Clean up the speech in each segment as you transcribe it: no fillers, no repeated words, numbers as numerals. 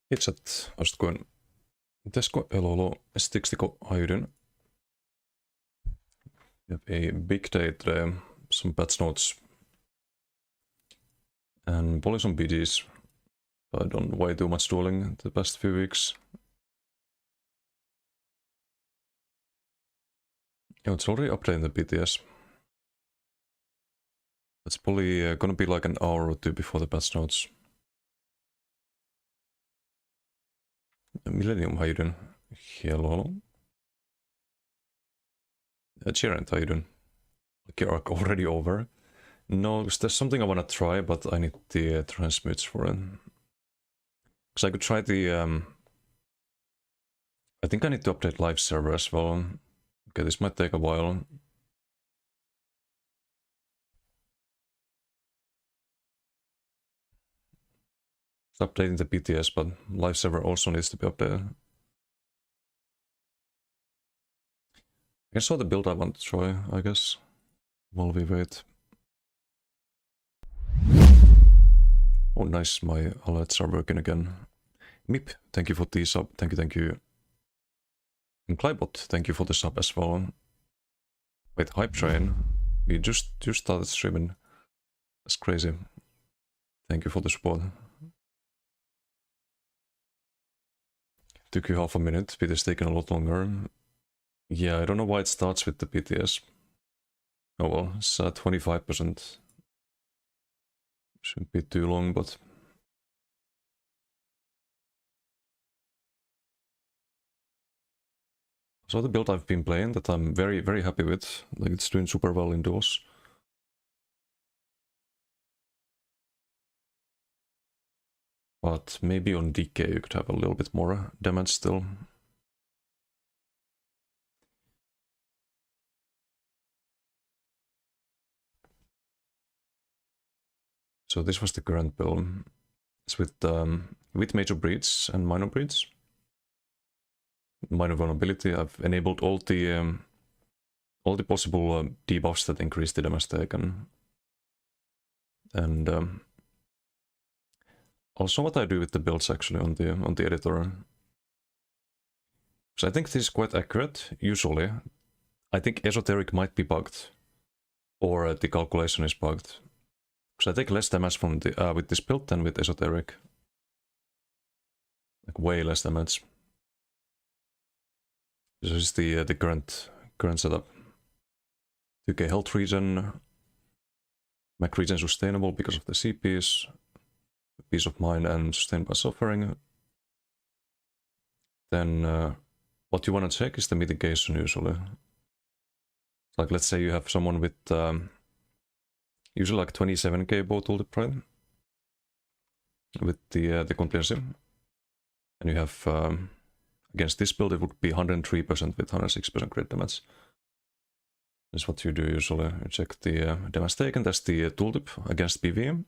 Hei chat, how's it going? Tesko Elolo, Stixtico, how you doing? We have a big day today, some patch notes, and probably some BGs. I've done way too much dueling the past few weeks. Yeah, it's already updating the PTS. It's probably gonna be like an hour or two before the patch notes. Millennium, how you doing? Hello. Gerent, how you doing? Like your arc already over? No, because there's something I wanna try, but I need the transmutes for it. Because I could try the I think I need to update live server as well. Okay, this might take a while. It's updating the PTS, but live server also needs to be updated. I saw the build I want to try, I guess, while we wait. Oh nice, my alerts are working again. Mip, thank you for the sub, thank you. And Clybot, thank you for the sub as well. Wait, Hype Train, we just started streaming. That's crazy. Thank you for the support. Took you half a minute, it has taken a lot longer. Yeah, I don't know why it starts with the PTS. Oh well, it's 25%. Shouldn't be too long, but... So the build I've been playing that I'm very, very happy with. Like, it's doing super well in duels. But maybe on DK you could have a little bit more damage still. So this was the current build. It's with major breeds and minor breeds. Minor vulnerability. I've enabled all the possible debuffs that increase the damage taken. And also what I do with the builds actually on the editor. So I think this is quite accurate, usually. I think esoteric might be bugged. Or the calculation is bugged. Because I take less damage from the with this build than with esoteric. Like way less damage. This is the current setup. 2k health regen. Mac regen sustainable because of the CPs. Peace of mind and sustained by suffering. Then what you want to check is the mitigation usually. Like let's say you have someone with usually like 27k bow tool deploy with the comprehensive, and you have against this build it would be 103% with 106% crit damage. That's what you do usually. You check the damage taken. That's the tooltip against PvP.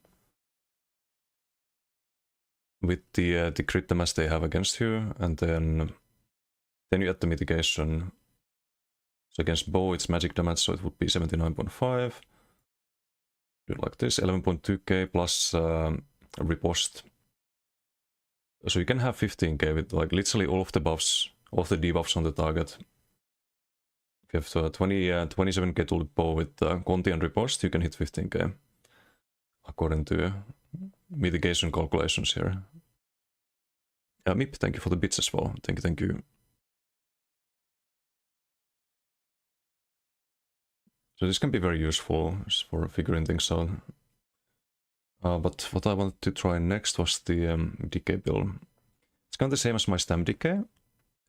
With the crit damage they have against you, and then you add the mitigation. So against bow it's magic damage, so it would be 79.5. Do it like this, 11.2k plus riposte. So you can have 15k with like literally all of the buffs, all of the debuffs on the target. If you have 27k tool bow with Conti and riposte, you can hit 15k. According to mitigation calculations here. Mip, thank you for the bits as well. Thank you. So this can be very useful for figuring things out. But what I wanted to try next was the decay build. It's kind of the same as my stam decay,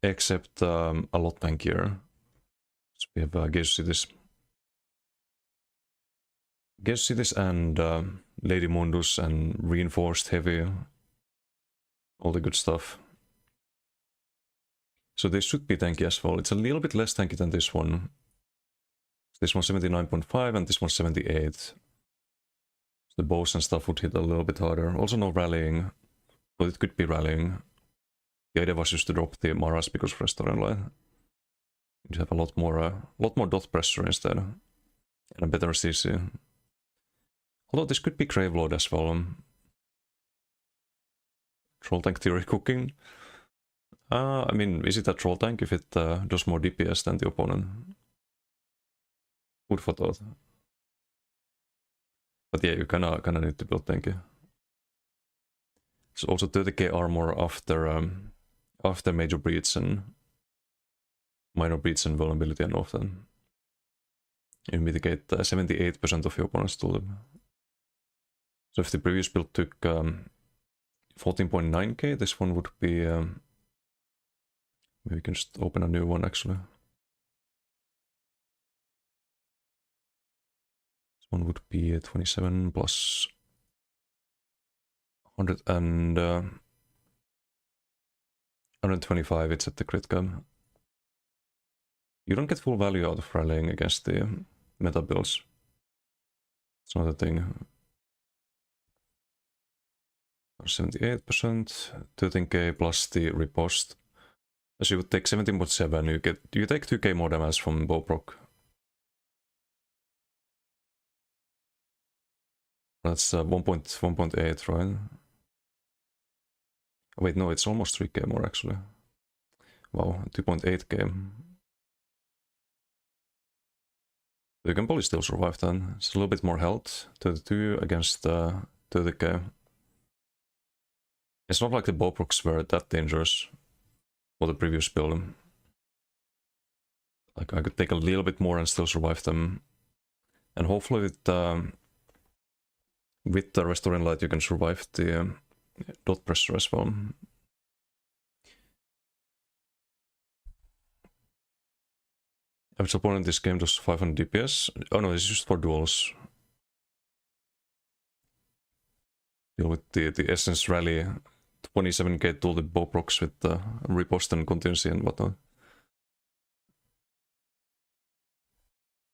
except a lot tankier. So we have Gauge Cities and Lady Mundus and reinforced heavy, all the good stuff. So this should be tanky as well. It's a little bit less tanky than this one. This one's 79.5 and this one's 78. The bows and stuff would hit a little bit harder. Also no rallying, but it could be rallying. The idea was just to drop the Maras because of Restaurant Line. You'd have a lot more dot pressure instead. And a better CC. Although this could be Gravelord as well. troll tank theory cooking. I mean, is it a troll tank if it does more DPS than the opponent? Food for thought. But yeah, you kinda need to build tanky. It's also 30k armor after major breach and minor breach and vulnerability, and often you mitigate 78% of your opponent's tool. So if the previous build took 14.9k, this one would be... maybe we can just open a new one actually. This one would be 27 plus 100 and 125, it's at the crit gun. You don't get full value out of rallying against the meta builds. It's not a thing. 78%, 13k plus the riposte. As you would take 17.7, you take 2k more damage from bow proc. That's 1.8, right? Wait, no, it's almost 3k more actually. Wow, 2.8k. You can probably still survive then. It's a little bit more health, 32 against 30k. It's not like the bow procs were that dangerous for the previous build. Like I could take a little bit more and still survive them. And hopefully with the Restoring Light you can survive the dot pressure as well. Average opponent in this game does 500 DPS. Oh no, it's just for duels. Deal with the Essence Rally, 27k tool the bow procs with riposte and contingency and whatnot.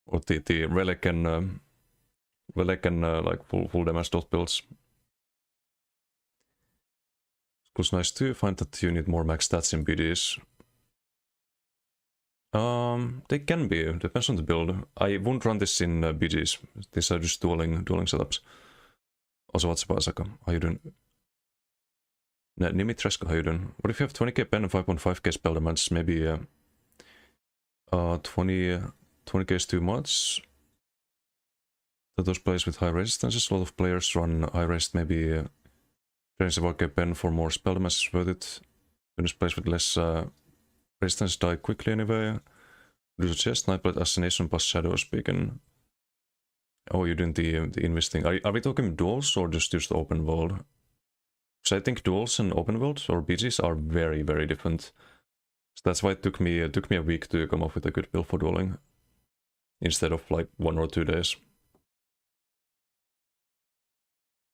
Or the Relic and like full damage dot builds. It was nice to find that you need more max stats in BDs. They can be, depends on the build. I won't run this in BGs. These are just dueling setups. Also, what's up, Asaka? How you doing? Nimitreska, how you doing? What if you have 20k pen and 5.5k spell damage? Maybe 20k is too much. Those players with high resistances, a lot of players run high rest, maybe 24k pen for more spell damage is worth it. Those players with less resistance die quickly anyway. Do you suggest Nightblade Assassination plus Shadow Speaking? Oh, you're doing the investing. Are we talking duels or just open world? So I think duels and open world or BGs are very, very different. So that's why it took me a week to come up with a good build for dueling, instead of like 1 or 2 days.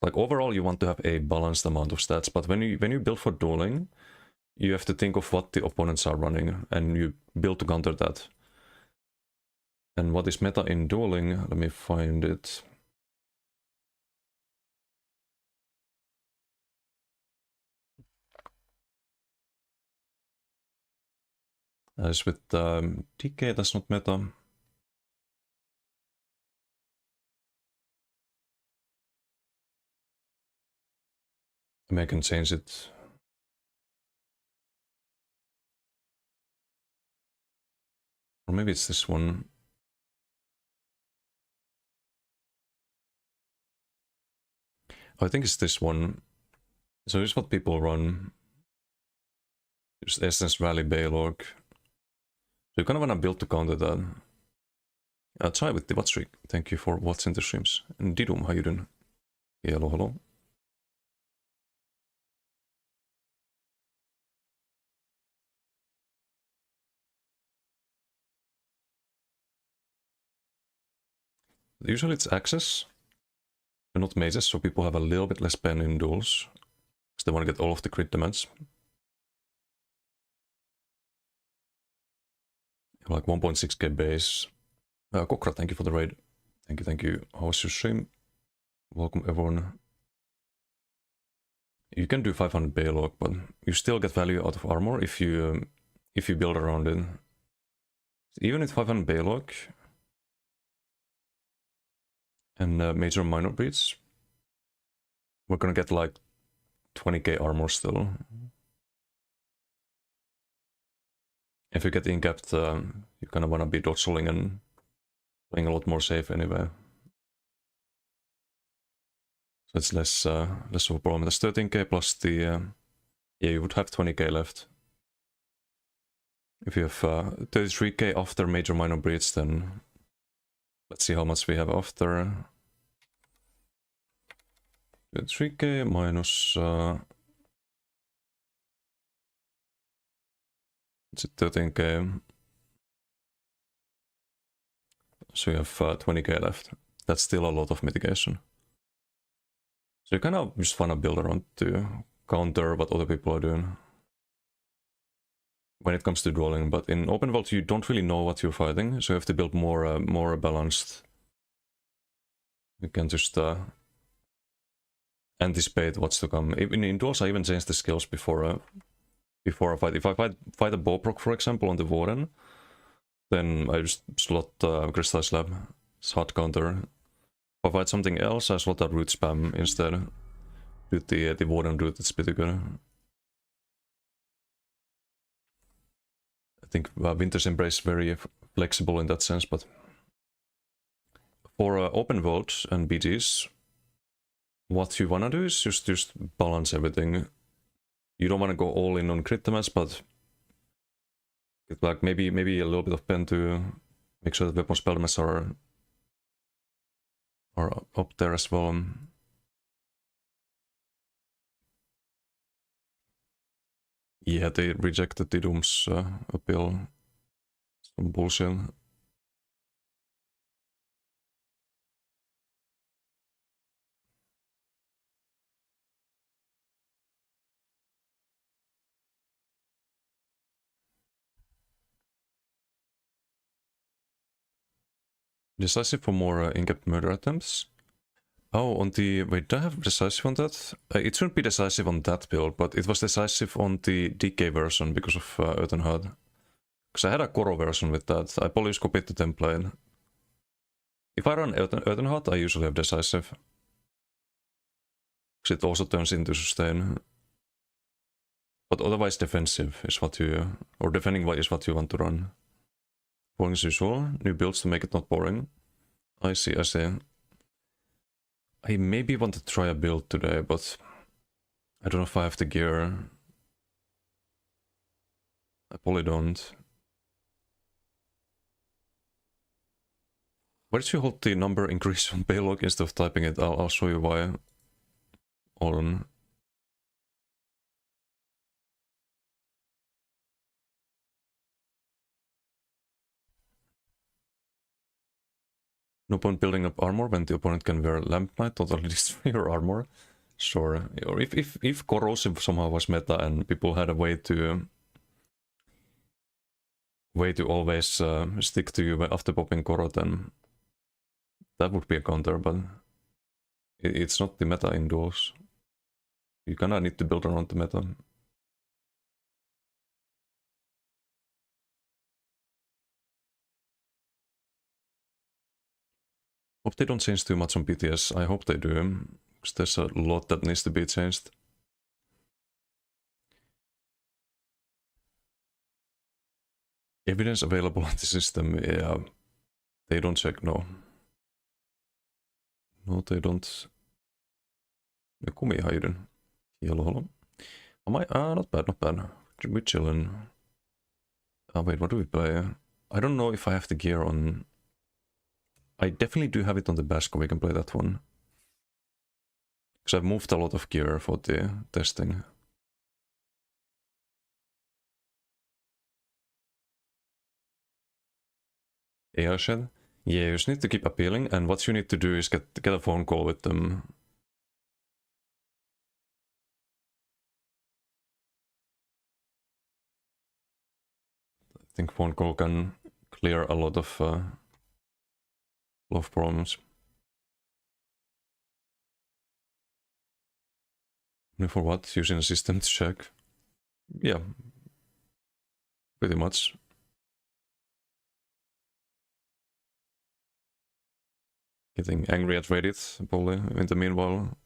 Like overall, you want to have a balanced amount of stats, but when you build for dueling, you have to think of what the opponents are running, and you build to counter that. And what is meta in dueling? Let me find it. As with DK, that's not meta. I mean, I can change it. Or maybe it's this one. I think it's this one. So here's what people run. There's Essence Rally Baylog. So you kind of want to build to counter that. Try with the Watstreak. Thank you for watching the streams. And Didum, how you doing? Yeah, hello. Usually it's access, and not mazes, so people have a little bit less pen in duels, because they want to get all of the crit damage. Like 1.6k base. Kokra, thank you for the raid. Thank you. How was your stream? Welcome everyone. You can do 500 Baylog, but you still get value out of armor if you build around it. Even with 500 Baylog and major minor beats, we're gonna get like 20k armor still. If you get incapped, you kind of want to be dodgeling and playing a lot more safe anyway. So it's less of a problem. There's 13k plus the... yeah, you would have 20k left. If you have 33k after major minor breach, then let's see how much we have after. 3k minus... it's 13k. So you have 20k left. That's still a lot of mitigation. So you kind of just want to build around to counter what other people are doing when it comes to dueling. But in open world, you don't really know what you're fighting, so you have to build more balanced. You can just anticipate what's to come. Even in duels, I even change the skills before a fight. If I fight a Boproc, for example, on the Warden, then I just slot Crystal Slab, hard counter. If I fight something else, I slot a root spam instead. With the Warden root, it's pretty good. I think Winter's Embrace is very flexible in that sense, but for open world and BGs, what you wanna do is just balance everything. You don't wanna go all in on crit damage, but get like maybe a little bit of pen to make sure that weapon spell damage are up there as well. Yeah, they rejected the Doom's appeal. Some bullshit. Decisive for more in-cap murder attempts. Oh, on the... wait, do I have decisive on that? It shouldn't be decisive on that build, but it was decisive on the DK version because of Earthenhard. Because I had a Koro version with that. I probably just copied the template. If I run Earthenhard, I usually have decisive. Because it also turns into sustain. But otherwise defensive is what you... or defending is what you want to run. Boring as usual. New builds to make it not boring. I see, I see. I maybe want to try a build today, but I don't know if I have the gear. I probably don't. Why did you hold the number increase on Paylog instead of typing it? I'll show you why. Hold on. No point building up armor when the opponent can wear Lamp Knight, totally destroy your armor. Sure. Or if corrosive somehow was meta and people had a way to always stick to you after popping Koro, then that would be a counter, but it's not the meta in duels. You kinda need to build around the meta. Hope they don't change too much on PTS. I hope they do, because there's a lot that needs to be changed. Evidence available in the system, yeah. They don't check, no. No, they don't. The Kumi hidden. Hello. Am I? Not bad, not bad. We're chillin'. Wait, what do we play? I don't know if I have the gear on... I definitely do have it on the Basco, we can play that one. Because I've moved a lot of gear for the testing. AI shed? Yeah, you just need to keep appealing, and what you need to do is get a phone call with them. I think phone call can clear a lot of problems. For what? Using a system to check? Yeah. Pretty much. Getting angry at Reddit, probably, in the meanwhile.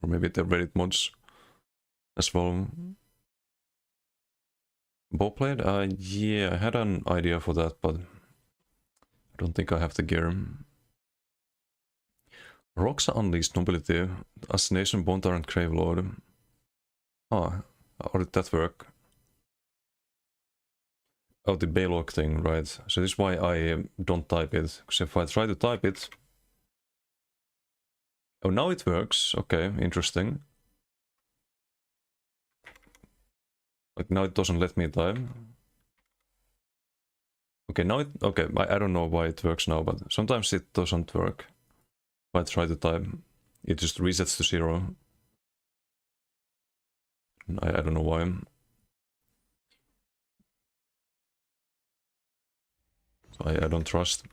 Or maybe the Reddit mods. as well. Bowblade? Yeah, I had an idea for that, but I don't think I have the gear. Roxa Unleashed Nobility, Assassination, Bone Tyrant, Gravelord. Ah, how did that work? Oh, the Baylog thing, right. So this is why I don't type it, because if I try to type it... Oh, now it works. Okay, interesting. Like, now it doesn't let me type. Okay, now it... Okay, I don't know why it works now, but sometimes it doesn't work. If I try to type, it just resets to 0. I don't know why. So I don't trust.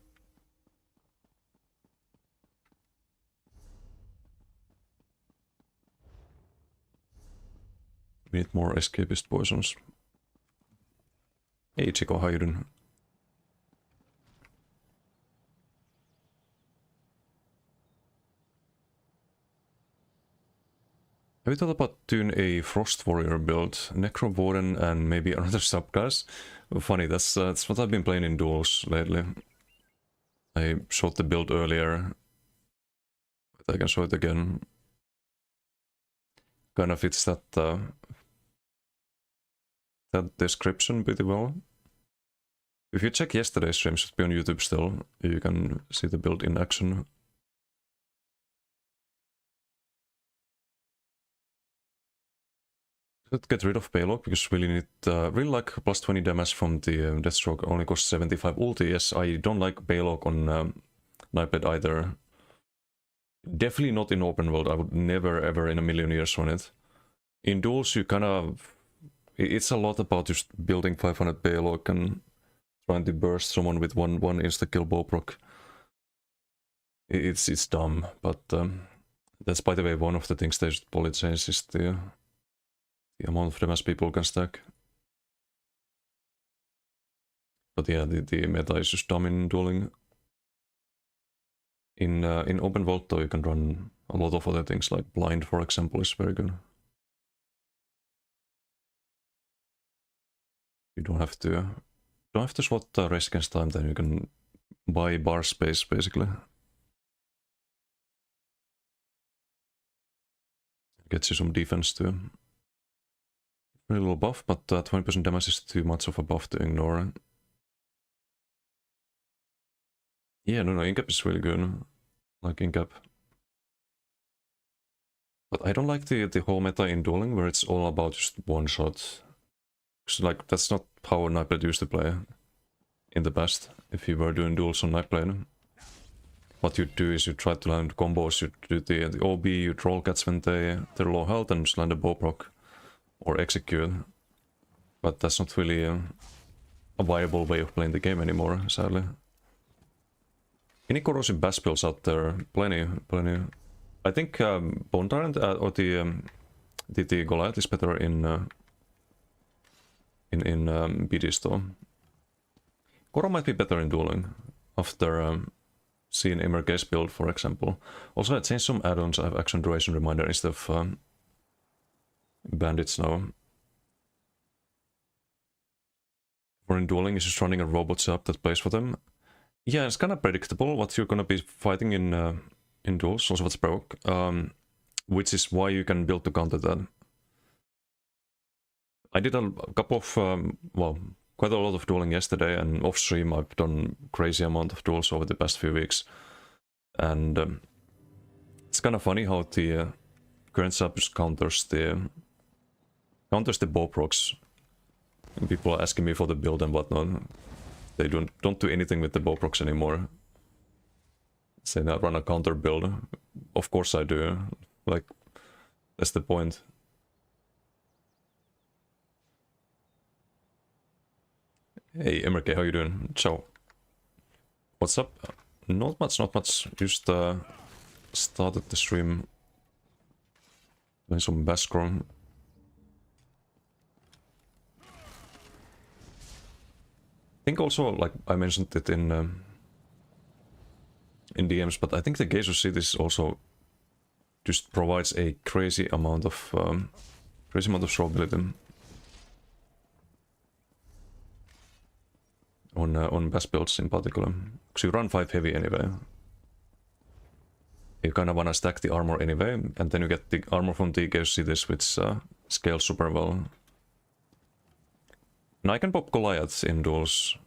We need more escapist poisons. Hey Chico, how you doing? Have you thought about doing a Frost Warrior build? Necro Warden and maybe another subclass? Funny, that's what I've been playing in duels lately. I showed the build earlier, but I can show it again. Kind of fits that that description pretty well. If you check yesterday's stream, should be on YouTube still, you can see the build in action. Let's get rid of Baylog, because really need really like plus 20 damage from the Deathstroke, only costs 75 ulti. Yes, I don't like Baylog on Nightblade either. Definitely not in open world, I would never ever in a million years run it. In duels you kind of... It's a lot about just building 500 Baylog and trying to burst someone with one insta-kill bow proc. It's dumb, but that's by the way one of the things they should probably change is the amount of damage people can stack. But yeah, the meta is just dumb in dueling. In open world though you can run a lot of other things, like blind for example is very good. You don't have to swat race against time, then you can buy bar space basically. Gets you some defense too. Very little buff, but 20% damage is too much of a buff to ignore. Yeah, no, Incap is really good. Like Incap. But I don't like the whole meta in dueling where it's all about just one shot. Like, that's not how Nightblade used to play in the past. If you were doing duels on Nightblade, what you do is you try to land combos, you do the OB, you troll cats when they're low health and just land a bow proc or execute. But that's not really a viable way of playing the game anymore, sadly. Any corrosive bass builds out there? Plenty. I think Bone Tyrant or the Goliath is better in BDs though. Koro might be better in dueling after seeing MRK's build, for example. Also, I changed some add-ons. I have action duration reminder instead of bandits now. For in dueling, is just running a robot setup that plays for them. Yeah, it's kind of predictable what you're gonna be fighting in duels. Also, what's broke, which is why you can build to counter that. I did a couple of, well, quite a lot of dueling yesterday, and off stream I've done crazy amount of duels over the past few weeks. And it's kind of funny how the current setup just counters the bow procs. People are asking me for the build and whatnot. They don't do anything with the bow procs anymore. Say I run a counter build. Of course I do. Like, that's the point. Hey MRK, how you doing? Ciao. What's up? Not much. Just started the stream. Doing some Baskron. I think also, like I mentioned it in DMs, but I think the Geisha Cities also just provides a crazy amount of crazy amount of throwability on bass builds in particular. Because you run 5 heavy anyway. You kind of want to stack the armor anyway, and then you get the armor from the Chaos Cities, which scales super well. And I can pop Goliaths in duels.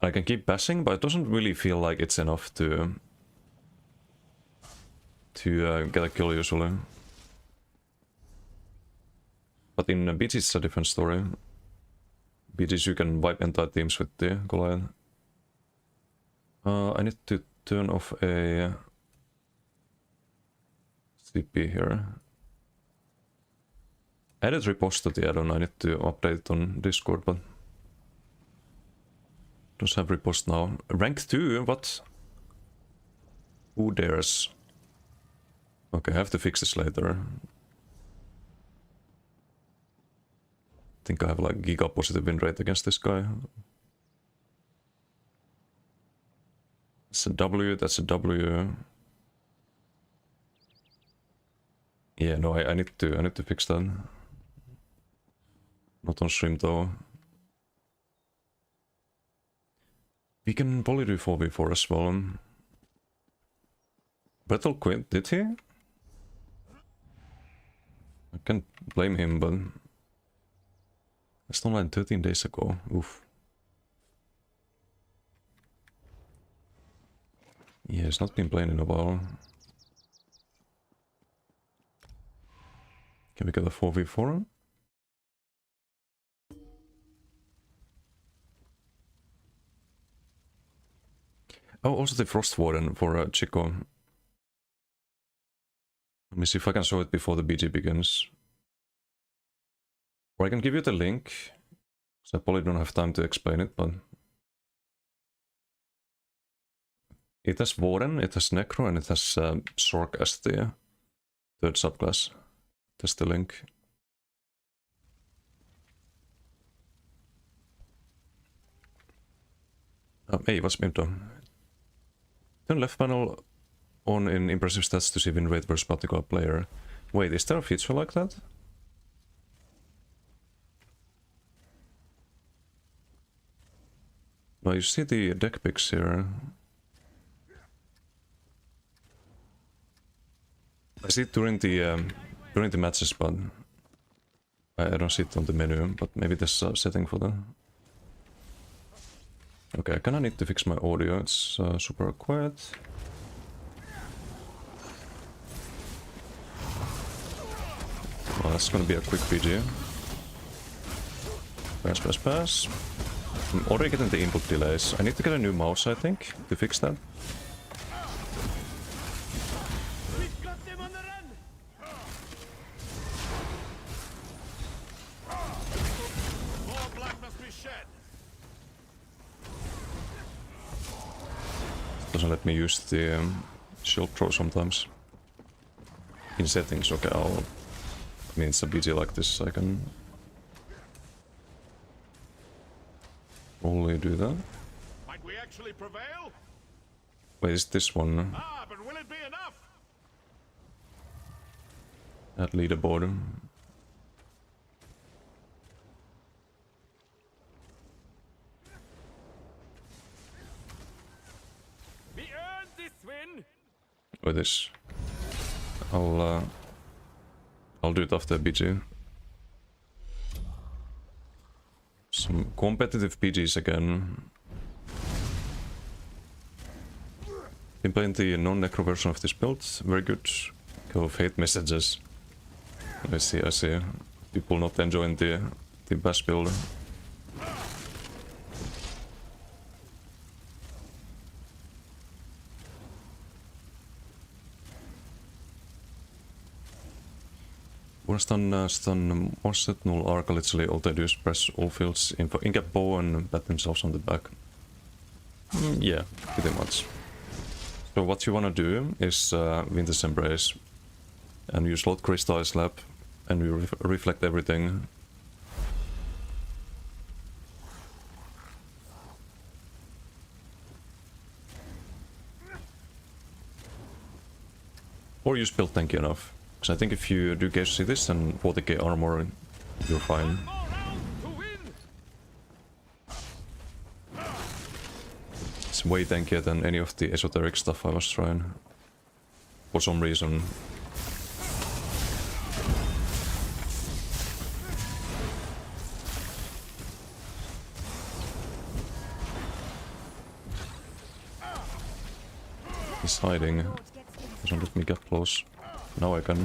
I can keep bashing, but it doesn't really feel like it's enough to get a kill usually. But in BG it's a different story. BGs you can wipe entire teams with the Goliath. I need to turn off a CP here. I added riposte to the add-on, I need to update it on Discord, but don't have riposte now. Rank 2, what? Who dares? Okay, I have to fix this later. I think I have like giga positive win rate against this guy. That's a W, that's a W. Yeah, no, I need to fix that. Not on stream though. We can probably do 4v4 as well. Battle quit, did he? I can't blame him, but that's online 13 days ago. Oof. Yeah, he's not been playing in a while. Can we get a 4v4? Oh, also the Frost Warden for Chico. Let me see if I can show it before the BG begins. Or I can give you the link. So I probably don't have time to explain it, but... It has Warden, it has Necro, and it has Sork as the third subclass. That's the link. Ei, what's been done? Turn left panel on in impressive stats to see win rate versus particular player. Wait, is there a feature like that? No, you see the deck picks here. I see it during the matches, but I don't see it on the menu. But maybe there's a setting for that. Okay, I kinda need to fix my audio. It's super quiet. Well, that's gonna be a quick video. Pass, pass, pass. I'm already getting the input delays. I need to get a new mouse, I think, to fix that. Doesn't let me use the shield throw sometimes. In settings, okay, I mean, it's a BG like this, I can only do that. Might we actually prevail? Wait, is this one? Ah, but will it be enough? At leaderboard. We earned this win. With this, I'll do it after BG. Some competitive BGs again. Been playing the non-necro version of this build. Very good. Go of hate messages. I see. People not enjoying the bash build. Stun Morset, null arc, literally all they do is press all fields, in-cap bow and bat themselves on the back. Yeah, pretty much. So what you wanna do is Winter's Embrace, and you slot Crystal Slap, and you reflect everything. Or you spell tanky enough. Because I think if you do Gauge Cities and 40k armor, you're fine. More round to win. It's way tankier than any of the esoteric stuff I was trying. For some reason. He's hiding. Doesn't let me get close. Now I can.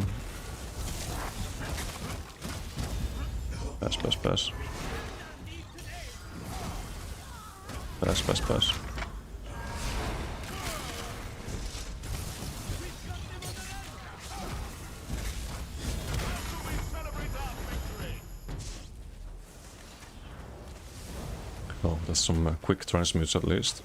Pass, pass, pass. Pass, pass, pass. Oh, that's some quick transmutes at least.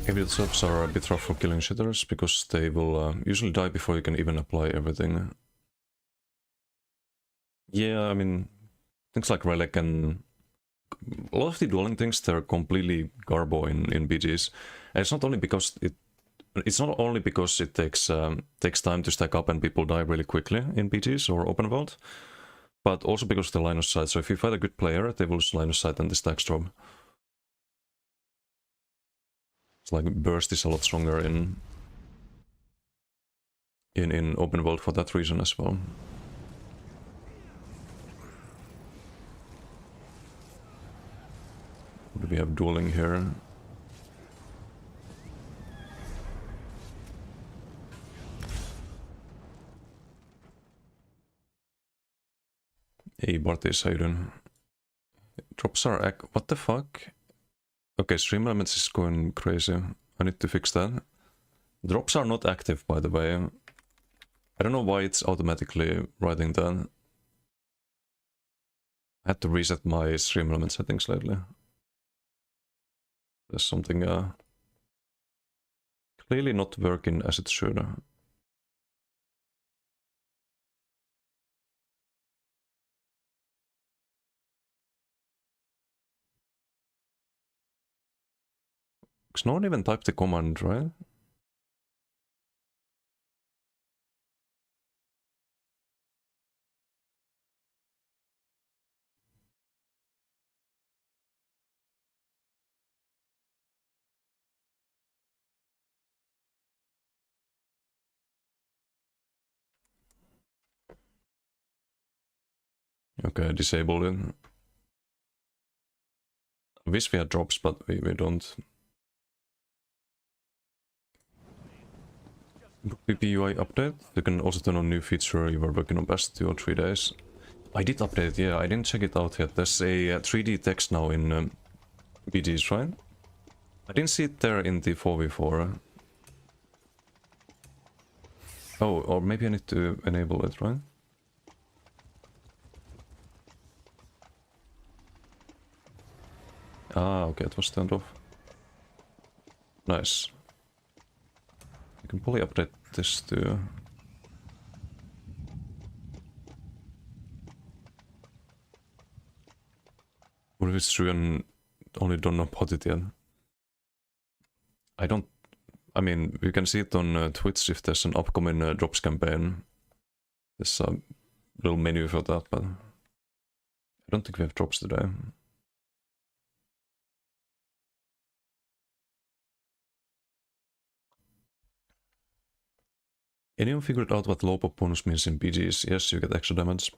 Maybe the subs are a bit rough for killing shitters, because they will usually die before you can even apply everything. Yeah, I mean, things like Relic and a lot of the dueling things, they're completely garbo in BGs. And it's not only because it takes time to stack up and people die really quickly in BGs or open world, but also because of the line of sight. So if you fight a good player, they will lose line of sight and the stacks drop. It's like burst is a lot stronger in open world for that reason as well. What do we have dueling here? Hey Bartis, how you doing? Drops are what the fuck? Okay, stream elements is going crazy. I need to fix that. Drops are not active, by the way. I don't know why it's automatically writing that. I had to reset my stream element settings lately. There's something clearly not working as it should. Because no one even typed the command, right? Okay, disable it. I wish we had drops, but we don't. PvP UI update. You can also turn on new feature you were working on past 2 or 3 days. I did update it, yeah, I didn't check it out yet. There's a 3D text now in BGs, right? I didn't see it there in the 4v4. Oh, or maybe I need to enable it, right? Ah, okay, it was turned off. Nice. You can probably update this too. What if it's true and only don't know about it yet? I mean, you can see it on Twitch if there's an upcoming drops campaign. There's a little menu for that, but I don't think we have drops today. Anyone figured out what low pop bonus means in BGs? Yes, you get extra damage.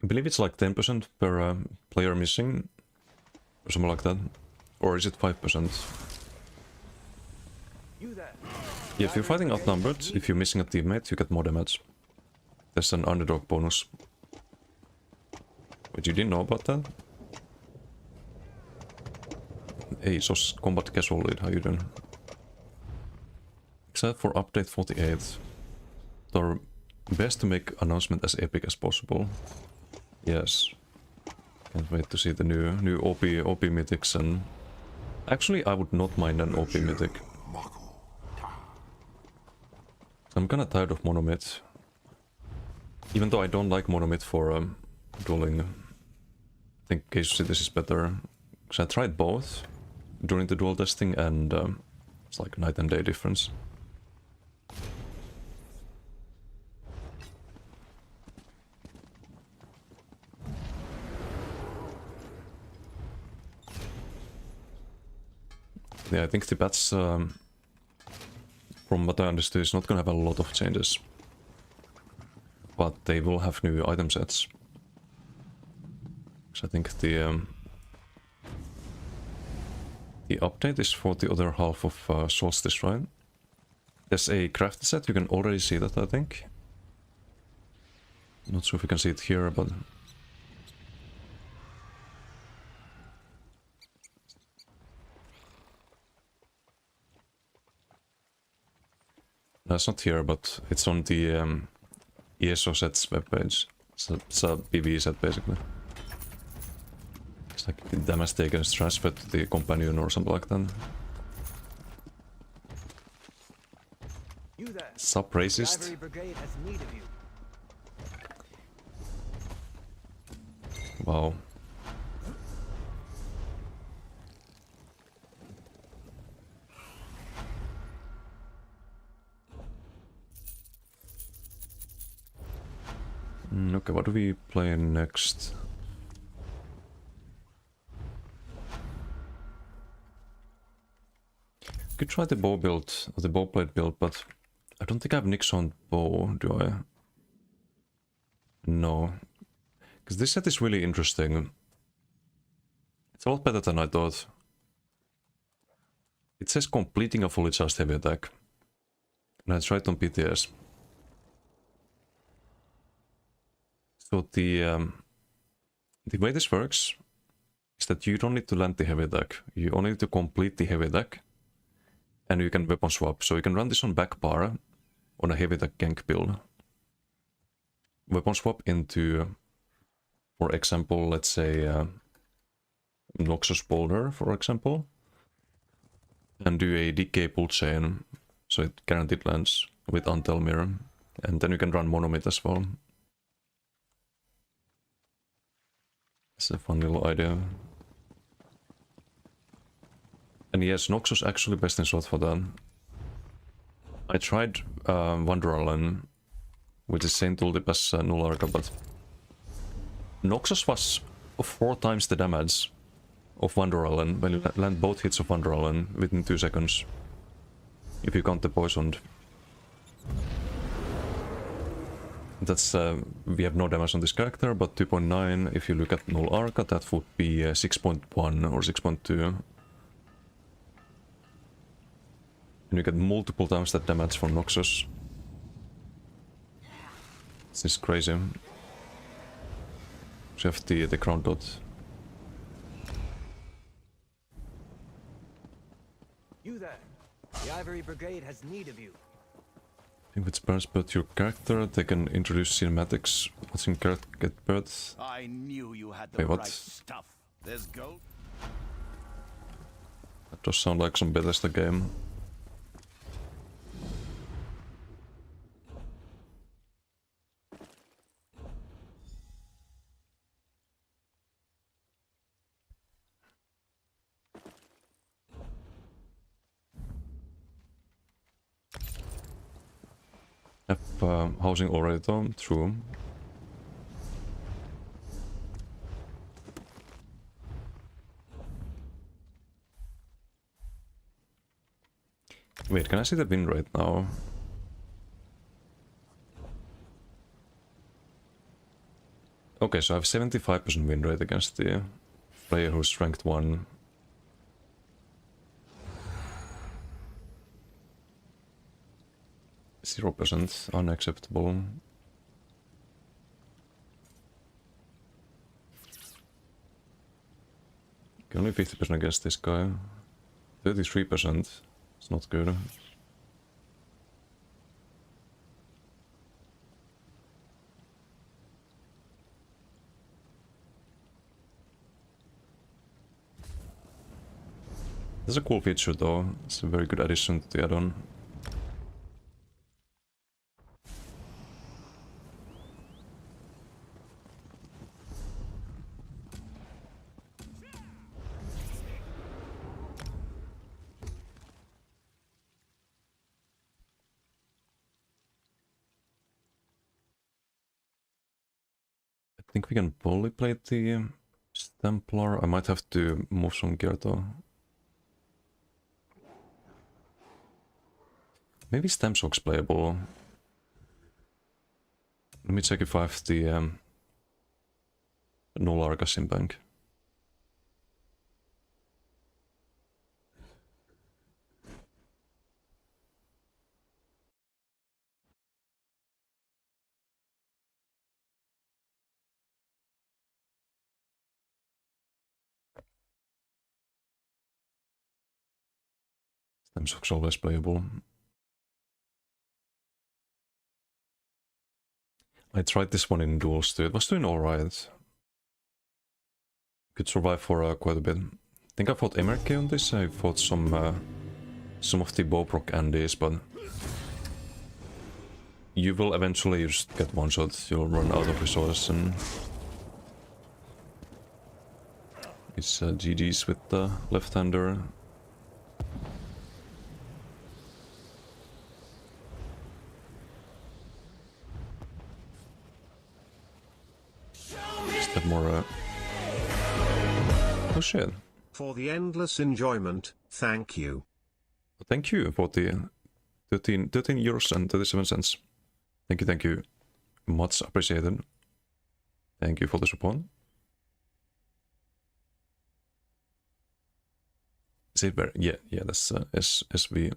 I believe it's like 10% per player missing, or something like that. Or is it 5%? Yeah, if you're fighting outnumbered, if you're missing a teammate, you get more damage. There's an underdog bonus. But you didn't know about that? Hey, ESO's combat casual lead, how you doing? Except for update 48. Our best to make announcement as epic as possible. Yes. Can't wait to see the new OP mythics, and actually I would not mind an OP mythic. I'm kinda tired of monomyth. Even though I don't like monomyth for dueling. I think Cage Cities is better. Because I tried both during the dual testing, and it's like night and day difference. Yeah, I think the patch, from what I understood, is not gonna have a lot of changes. But they will have new item sets. So I think the update is for the other half of Solstice, right? There's a crafted set, you can already see that, I think. Not sure if you can see it here, but... No, it's not here, but it's on the ESO sets webpage. So it's a PvE set, basically. It's like the damage taken is transferred to the companion or something like that. Sup, racist? Wow. Okay, what do we play next? Could try the bow build, or the bowblade build, but I don't think I have Nixon bow, do I? No. Because this set is really interesting. It's a lot better than I thought. It says completing a fully charged heavy attack. And I tried on PTS. So the way this works is that you don't need to land the heavy attack. You only need to complete the heavy attack. And you can weapon swap. So you can run this on back bar on a heavy attack gank build. Weapon swap into, for example, let's say Noxus Boulder, for example. And do a decay pull chain, so it guaranteed lands with Untel Mirror. And then you can run Monomid as well. It's a fun little idea. And yes, Noxus actually best in slot for that. I tried Wandererland, which is same tooltip as Null Arca, but Noxus was 4 times the damage of Wandererland when you land both hits of Wandererland within 2 seconds. If you count the poisoned. That's, we have no damage on this character, but 2.9, if you look at Null Arca, that would be 6.1 or 6.2. And you get multiple times that damage from Noxus. This is crazy. So you have the crown dot. You there. The Ivory Brigade has need of you. If it's burns but your character, they can introduce cinematics. Watching character get birds. I knew you had the Wait, what? right stuff. There's gold. That does sound like some Bethesda game. Have housing already done, true. Wait, can I see the win rate now? Okay, so I have 75% win rate against the player who's ranked 1. %, unacceptable. Okay, only 50% against this guy. 33%. It's not good. That's a cool feature though. It's a very good addition to the add-on. think we can fully play the Templar. I might have to move some gear though. Maybe Stamshock's playable. Let me check if I have the Null Argus in bank. Stamshock's always playable. I tried this one in duels too. It was doing alright. Could survive for quite a bit. I think I fought MRK on this. I fought some of the Boproc Andes, but you will eventually just get one shot. You'll run out of resources, and it's GG's with the left-hander. Just have more. Oh shit! For the endless enjoyment, thank you. Thank you for the 13 euros and 37 cents. Thank you. Much appreciated. Thank you for the support. Is it very... Yeah, that's SV.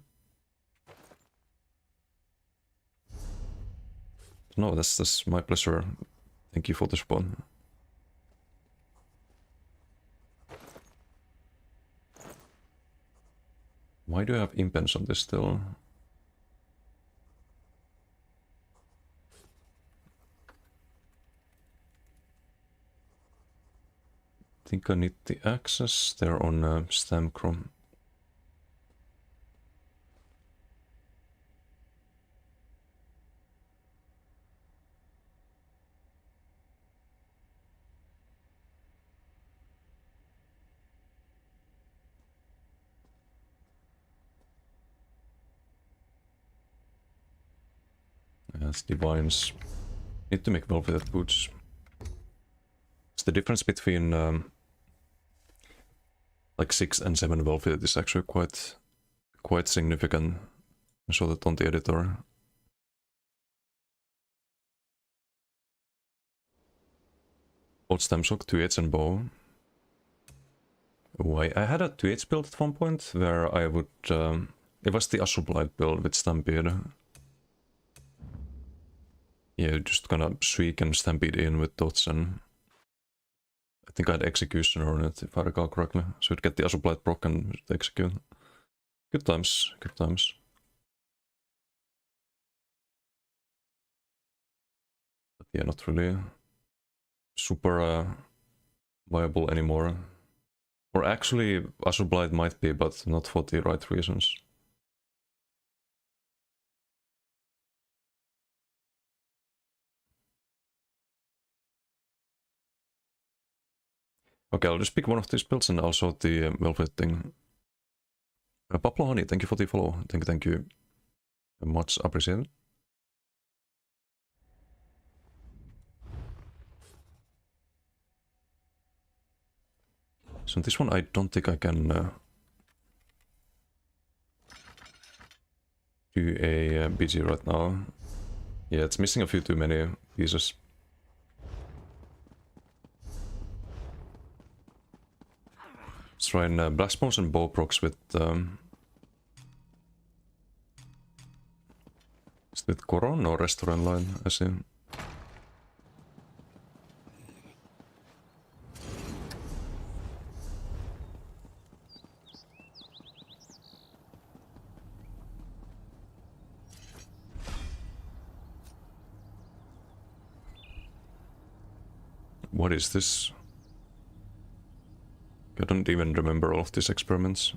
No, that's my pleasure. Thank you for the support. Why do I have impens on this still? I think I need the access there on Stamcrom. Yes, divines. Need to make velvet boots. It's the difference between like 6 and 7 velvet is actually quite significant. I saw that on the editor. Old Stamshock, 2H and bow. Oh, I had a 2H build at one point where I would... it was the Astroblight build with Stampede. Yeah, just gonna shriek and Stampede in with dots, and I think I had Executioner on it, if I recall correctly. So you'd get the Astroblight proc and execute. Good times, good times. But yeah, not really super viable anymore. Or actually, Astroblight might be, but not for the right reasons. Okay, I'll just pick one of these builds and also the velvet thing. Pablo Honey, thank you for the follow. Thank you. Much appreciated. So this one I don't think I can do a BG right now. Yeah, it's missing a few too many pieces. Let's try and blast bones and bow procs with is it Coron or Restaurant line, I see. What is this? I don't even remember all of these experiments.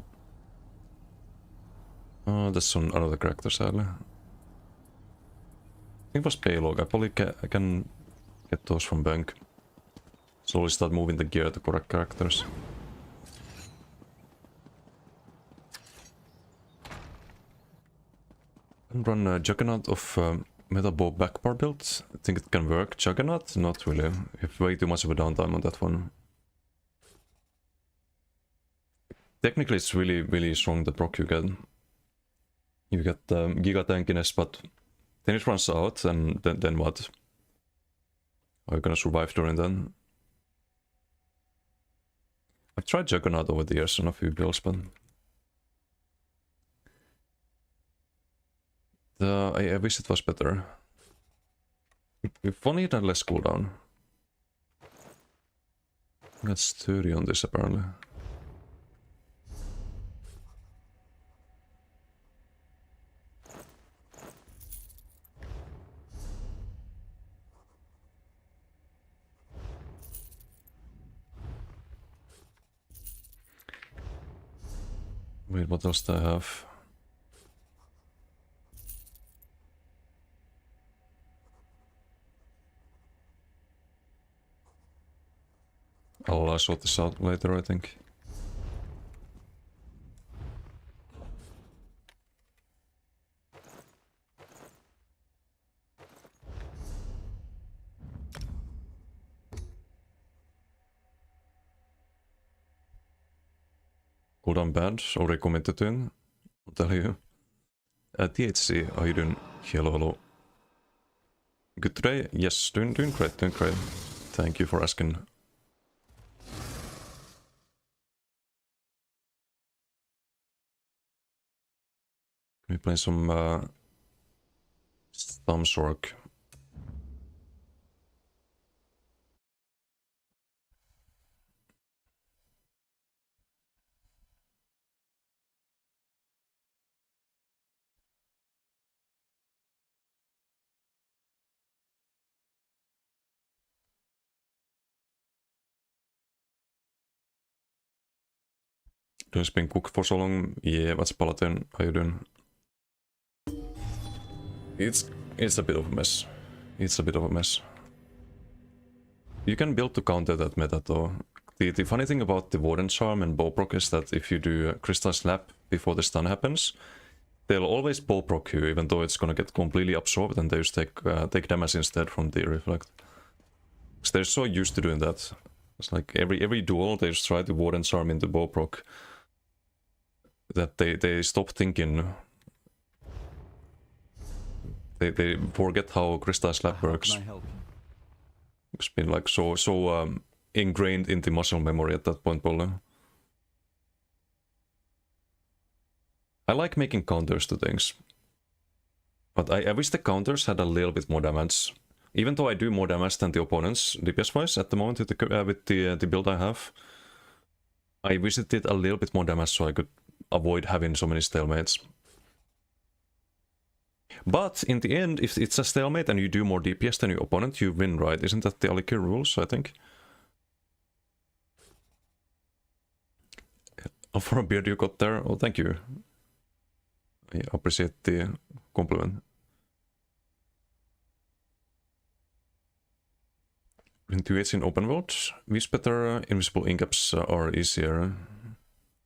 Oh, that's on another character, sadly. I think it was Paylog. I can get those from bank. Slowly start moving the gear to correct characters. And run a Juggernaut of Meta bow backbar build. I think it can work. Juggernaut? Not really. You have way too much of a downtime on that one. Technically it's really strong the proc you get. You get Giga tankiness, but then it runs out, and then what? Are you gonna survive during then? I've tried Juggernaut over the years on a few builds, but I wish it was better. If only it had less cooldown. That's 30 on this apparently. Wait, what else do I have? I'll sort this out later, I think. Cooldown bad, already committed to it. I'll tell you. THC, how you doing? Hello. Good today? Yes, doing great. Thank you for asking. We play some Thumbsork. It's been cooked for so long. Yeah, what's Paladin? How you doing? It's a bit of a mess. It's a bit of a mess. You can build to counter that meta though. The funny thing about the Warden Charm and bow proc is that if you do Crystal Slap before the stun happens, they'll always bow proc you, even though it's gonna get completely absorbed and they just take damage instead from the reflect. Because they're so used to doing that. It's like every duel they just try to Warden Charm into bow proc, that they stop thinking. They forget how Crystal Slap works. Can I help you? It's been like so ingrained in the muscle memory at that point, probably. I like making counters to things, but I wish the counters had a little bit more damage. Even though I do more damage than the opponents DPS-wise at the moment with the build I have, I wish it did a little bit more damage so I could avoid having so many stalemates. But in the end, if it's a stalemate and you do more DPS than your opponent, you win, right? Isn't that the Alikir rules, I think? Oh, for a beard you got there? Oh, thank you. I appreciate the compliment. Intuits in open world, which better invisible incaps are easier.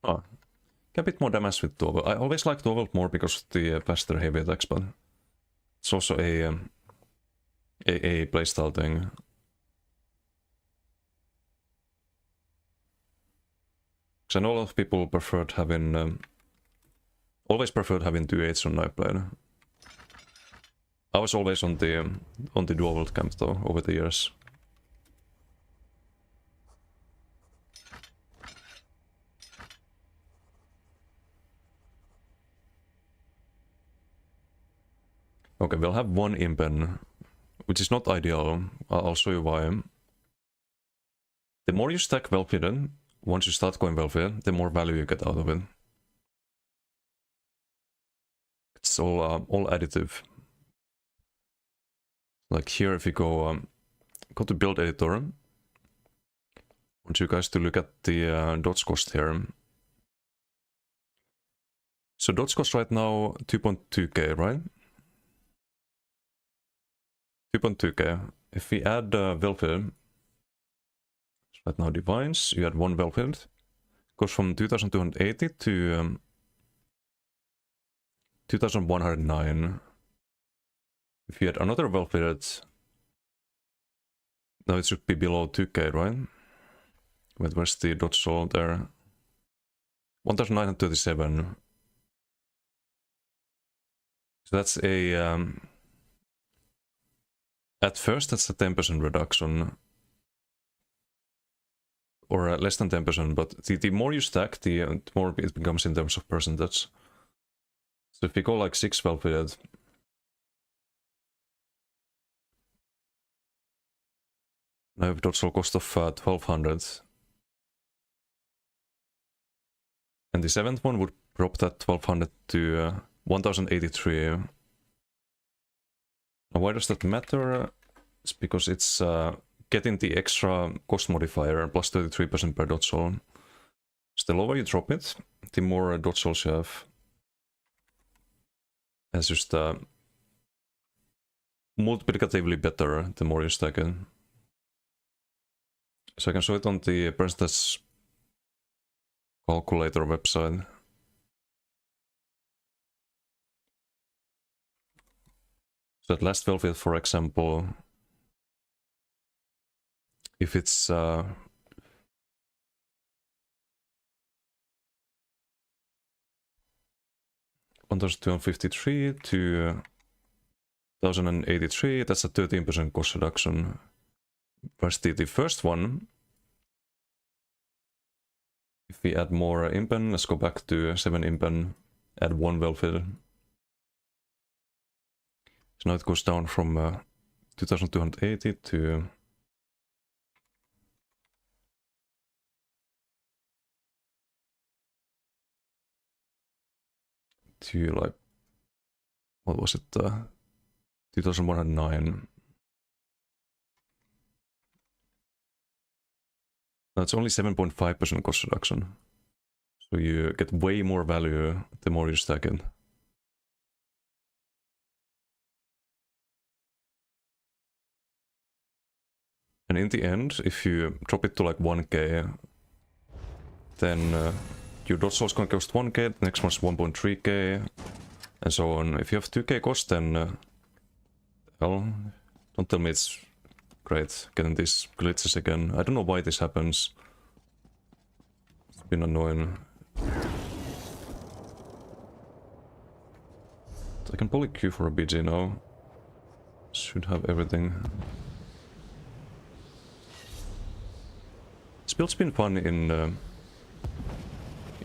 Ah, a bit more damage with Dovell. I always like Dovell more because of the faster heavy attacks, but it's also a playstyle thing. Because I know a lot of people preferred having always preferred having 2/8 on knife blade. I was always on the dual wield camp though over the years. Okay, we'll have one impen, which is not ideal. I'll show you why. The more you stack well-fitted, once you start going well-fitted, the more value you get out of it. It's all additive. Like here, if you go to build editor, I want you guys to look at the dodge cost here. So dodge cost right now 2.2k, right? 2.2k. If we add well-fitted, right now divines, you add one well-fitted, goes from 2280 to 2109. If you had another well-fitted, now it should be below 2k, right? Wait, where's the dodge roll there? 1937. So that's a at first that's a 10% reduction, or less than 10%, but the more you stack, the more it becomes in terms of percentage. So if we go like 6 well-fitted, now we have dodge roll cost of 1200. And the 7th one would drop that 1200 to 1083. Now why does that matter? It's because it's getting the extra cost modifier plus 33% per dodge roll. So the lower you drop it, the more dodge rolls you have. It's just multiplicatively better the more you stack it. So I can show it on the percentage calculator website. So at last 12th, for example, if it's 1253 to 1083, that's a 13% cost reduction. Whereas the first one, if we add more impen, let's go back to 7 impen, add 1 well-fitted. So now it goes down from 2280 to like, what was it, 2109. That's only 7.5% cost reduction. So you get way more value the more you stack it. And in the end, if you drop it to like 1k, then your dodge roll is going to cost 1k, the next one's 1.3k, and so on. If you have 2k cost, then, well, don't tell me it's great getting these glitches again. I don't know why this happens. It's been annoying. I can probably queue for a BG now. Should have everything. This build's been fun in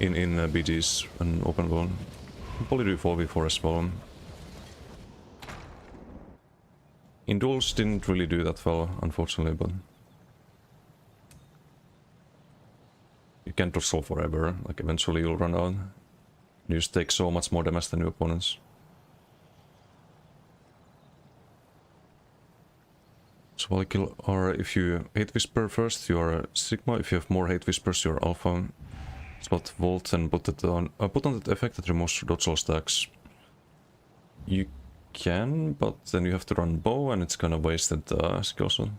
BGs and open world. I'll probably do 4v4 as well. In duels didn't really do that well, unfortunately, but you can't dodge roll forever. Like eventually you'll run out. You just take so much more damage than your opponents. So while kill are, if you hate whisper first, you are Sigma. If you have more hate whispers, you're Alpha. Slot Volt and put it on. Put on that effect that removes dodge roll stacks. You can, but then you have to run bow, and it's kind of wasted skill slot.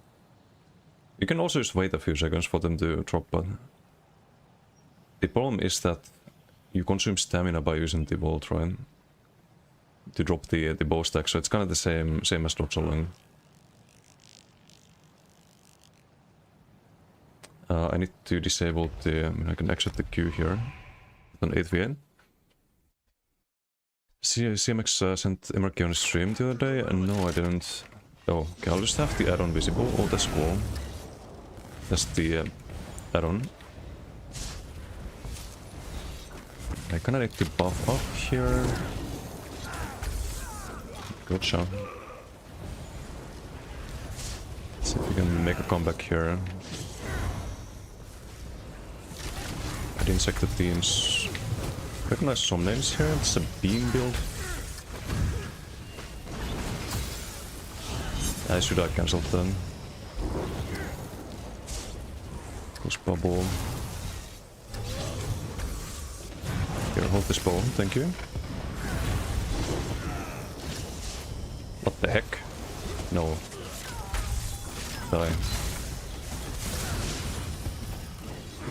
You can also just wait a few seconds for them to drop, but the problem is that you consume stamina by using the Volt, right? To drop the bow stack, so it's kind of the same as dodge rolling. I need to disable the... I can exit the queue here. On 8v8. CMX sent MRK on stream the other day, and no, I didn't. Oh, okay, I'll just have the add-on visible. Oh, that's cool. That's the add-on. I kinda need to buff up here. Good shot. Let's see if we can make a comeback here. I'd insect the teams. Recognize some names here. It's a beam build. I should have cancelled them. Goes bubble. Here, hold this ball, thank you. What the heck? No. Die.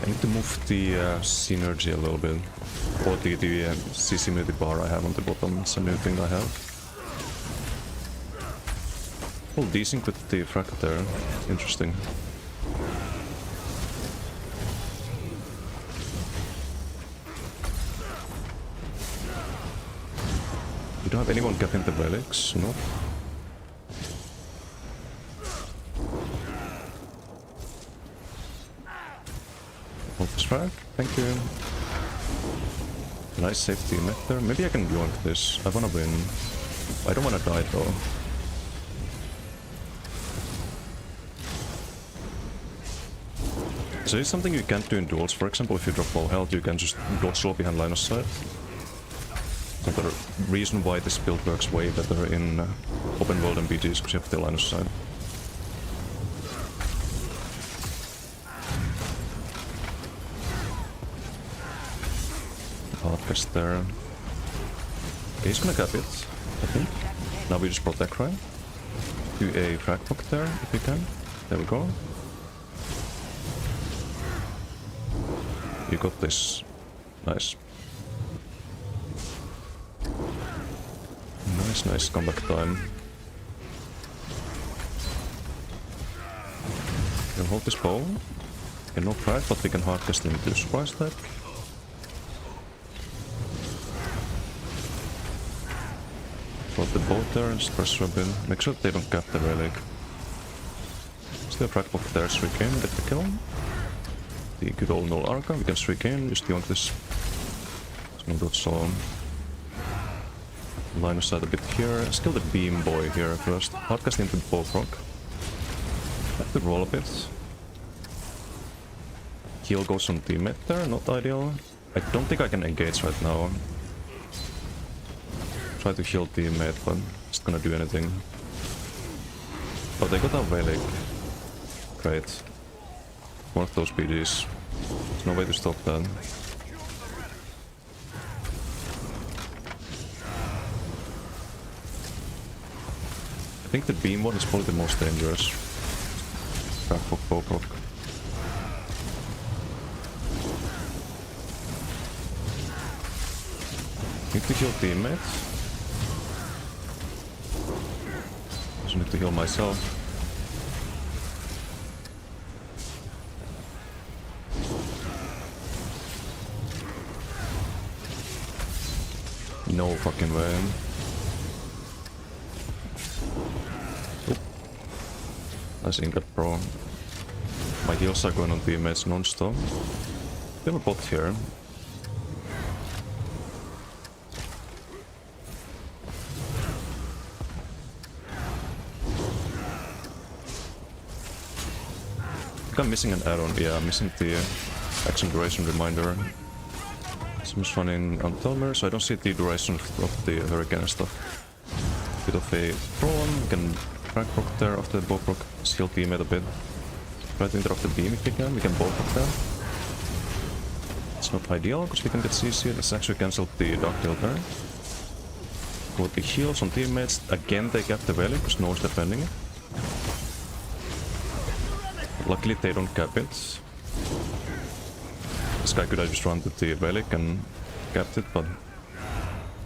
I need to move the synergy a little bit. Or the CC bar I have on the bottom. It's a new thing I have. Well, desync with the frag there. Interesting. You don't have anyone capping the relics? No. Hold this frag. Thank you. Nice safety net there. Maybe I can join this. I wanna win. I don't wanna die though. So it's something you can't do in duels. For example, if you drop low health, you can just dodge slow behind line of sight. So the reason why this build works way better in open world and BG is because you have the line of sight. Hardcast there. Okay, he's gonna cap it, I think. Now we just protect, right? Do a frag poke there, if we can. There we go. You got this. Nice. Nice comeback time. We can hold this bow. Okay, no frag, but we can hardcast into surprise attack. Hold the bow there and just press rub in. Make sure that they don't cap the relic. Still frag poke there, streak in, get the kill. The good old null arca, we can streak in, just yoink this. It's no good, so line of sight a bit here. Still the beam boy here first. Hardcast into the bow proc. Have to roll a bit. Heal goes on teammate there, not ideal. I don't think I can engage right now. Try to heal teammate, but it's not gonna do anything. Oh, they got a relic. Great. One of those BGs. There's no way to stop that. I think the beam one is probably the most dangerous. Frag poke, bow poke. Need to heal teammates. Also need to heal myself. No fucking way. Oop. Nice ingot, bro. My heals are going on teammates non-stop. They have a bot here. I think I'm missing an add-on. Yeah, I'm missing the action duration reminder. Someone's running on Telmer, so I don't see the duration of the hurricane and stuff. Bit of a throw-on, we can frag proc there after the bow proc, heal teammate a bit. Try to interrupt the beam if we can bow proc there. It's not ideal, because we can get CC, let's actually cancel the Dark Tail there. Got the heals on teammates, again they cap the relic, because no one's defending it. Luckily they don't cap it. This guy could have just run to the relic and capped it, but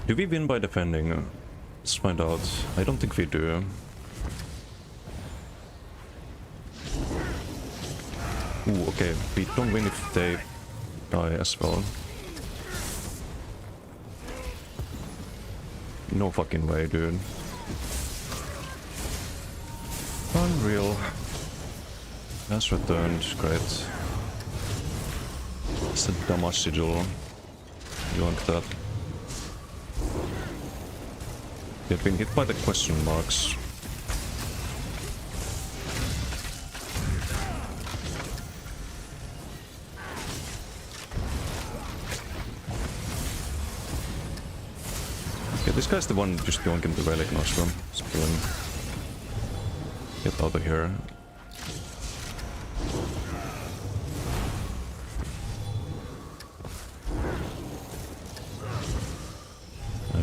do we win by defending? Let's find out. I don't think we do. Ooh, okay, we don't win if they die as well. No fucking way, dude. Unreal. Has returned, great. It's a damage sigil. You like that? They've been hit by the question marks. Okay, this guy's the one just yoinking the relic nostrum. Spilling. Get out of here.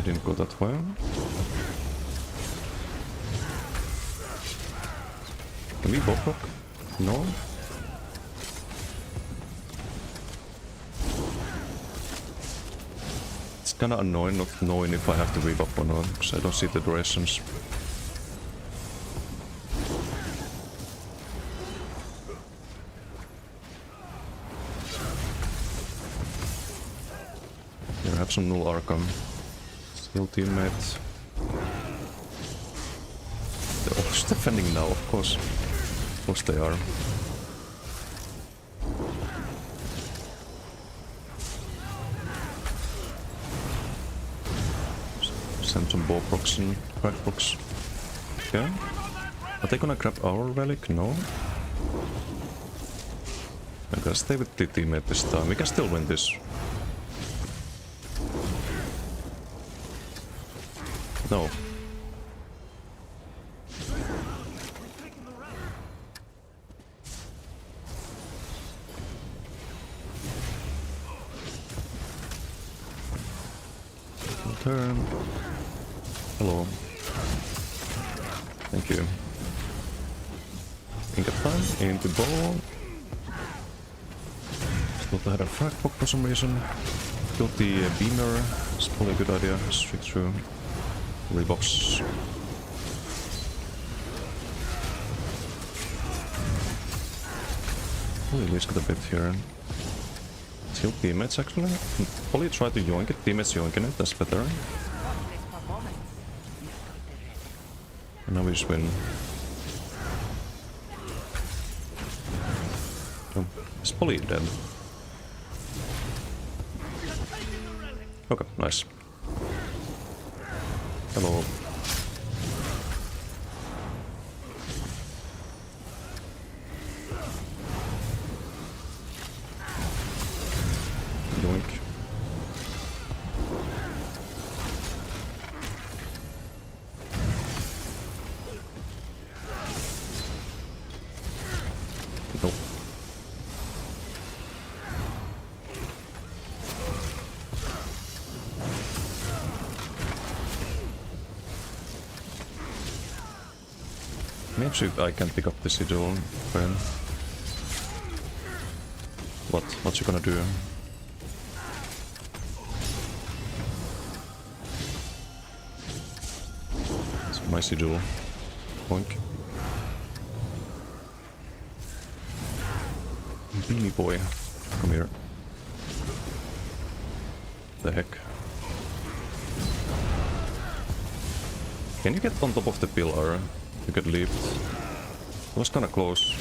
Didn't go that way. Can we bow proc? No? It's kinda annoying not knowing if I have to rebuff or not, because I don't see the durations. some null Arkham. Still teammate. They're all just defending now, of course. Of course they are. Send some ball procs and crack procs. Okay. Are they gonna grab our relic? No. I'm gonna stay with the teammate this time. We can still win this. No. Turn. Hello. Thank you. Ingot time into ball. Still had a frag book for some reason. Killed the beamer. It's probably a good idea. Straight through. Rebox. Probably at least got a bit here. Kill teammates actually. Probably try to yoink it. Teammates yoinking it. That's better. And now we just win. Oh, it's probably dead. Okay, nice. Hello. Yoink. Nope. Maybe I can pick up the sigil for him. What's he gonna do? It's my sigil. Boink. Beanie boy, come here. The heck? Can you get on top of the pillar? You get leaped. It was kinda close.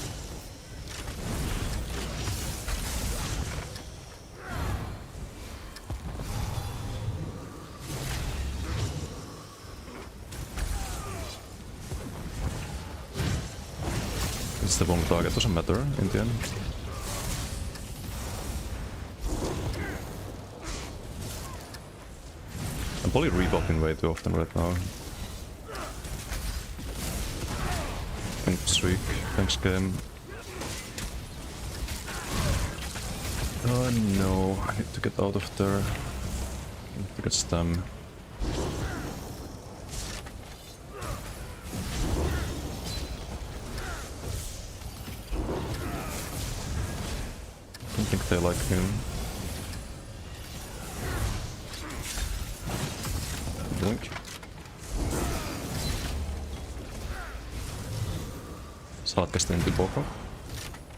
It's the wrong target, doesn't matter in the end. I'm probably rebuffing way too often right now. Streak. Thanks, game. Oh no, I need to get out of there. I need to get stam. Don't think they like him. Blink. Saatko sitten Boko?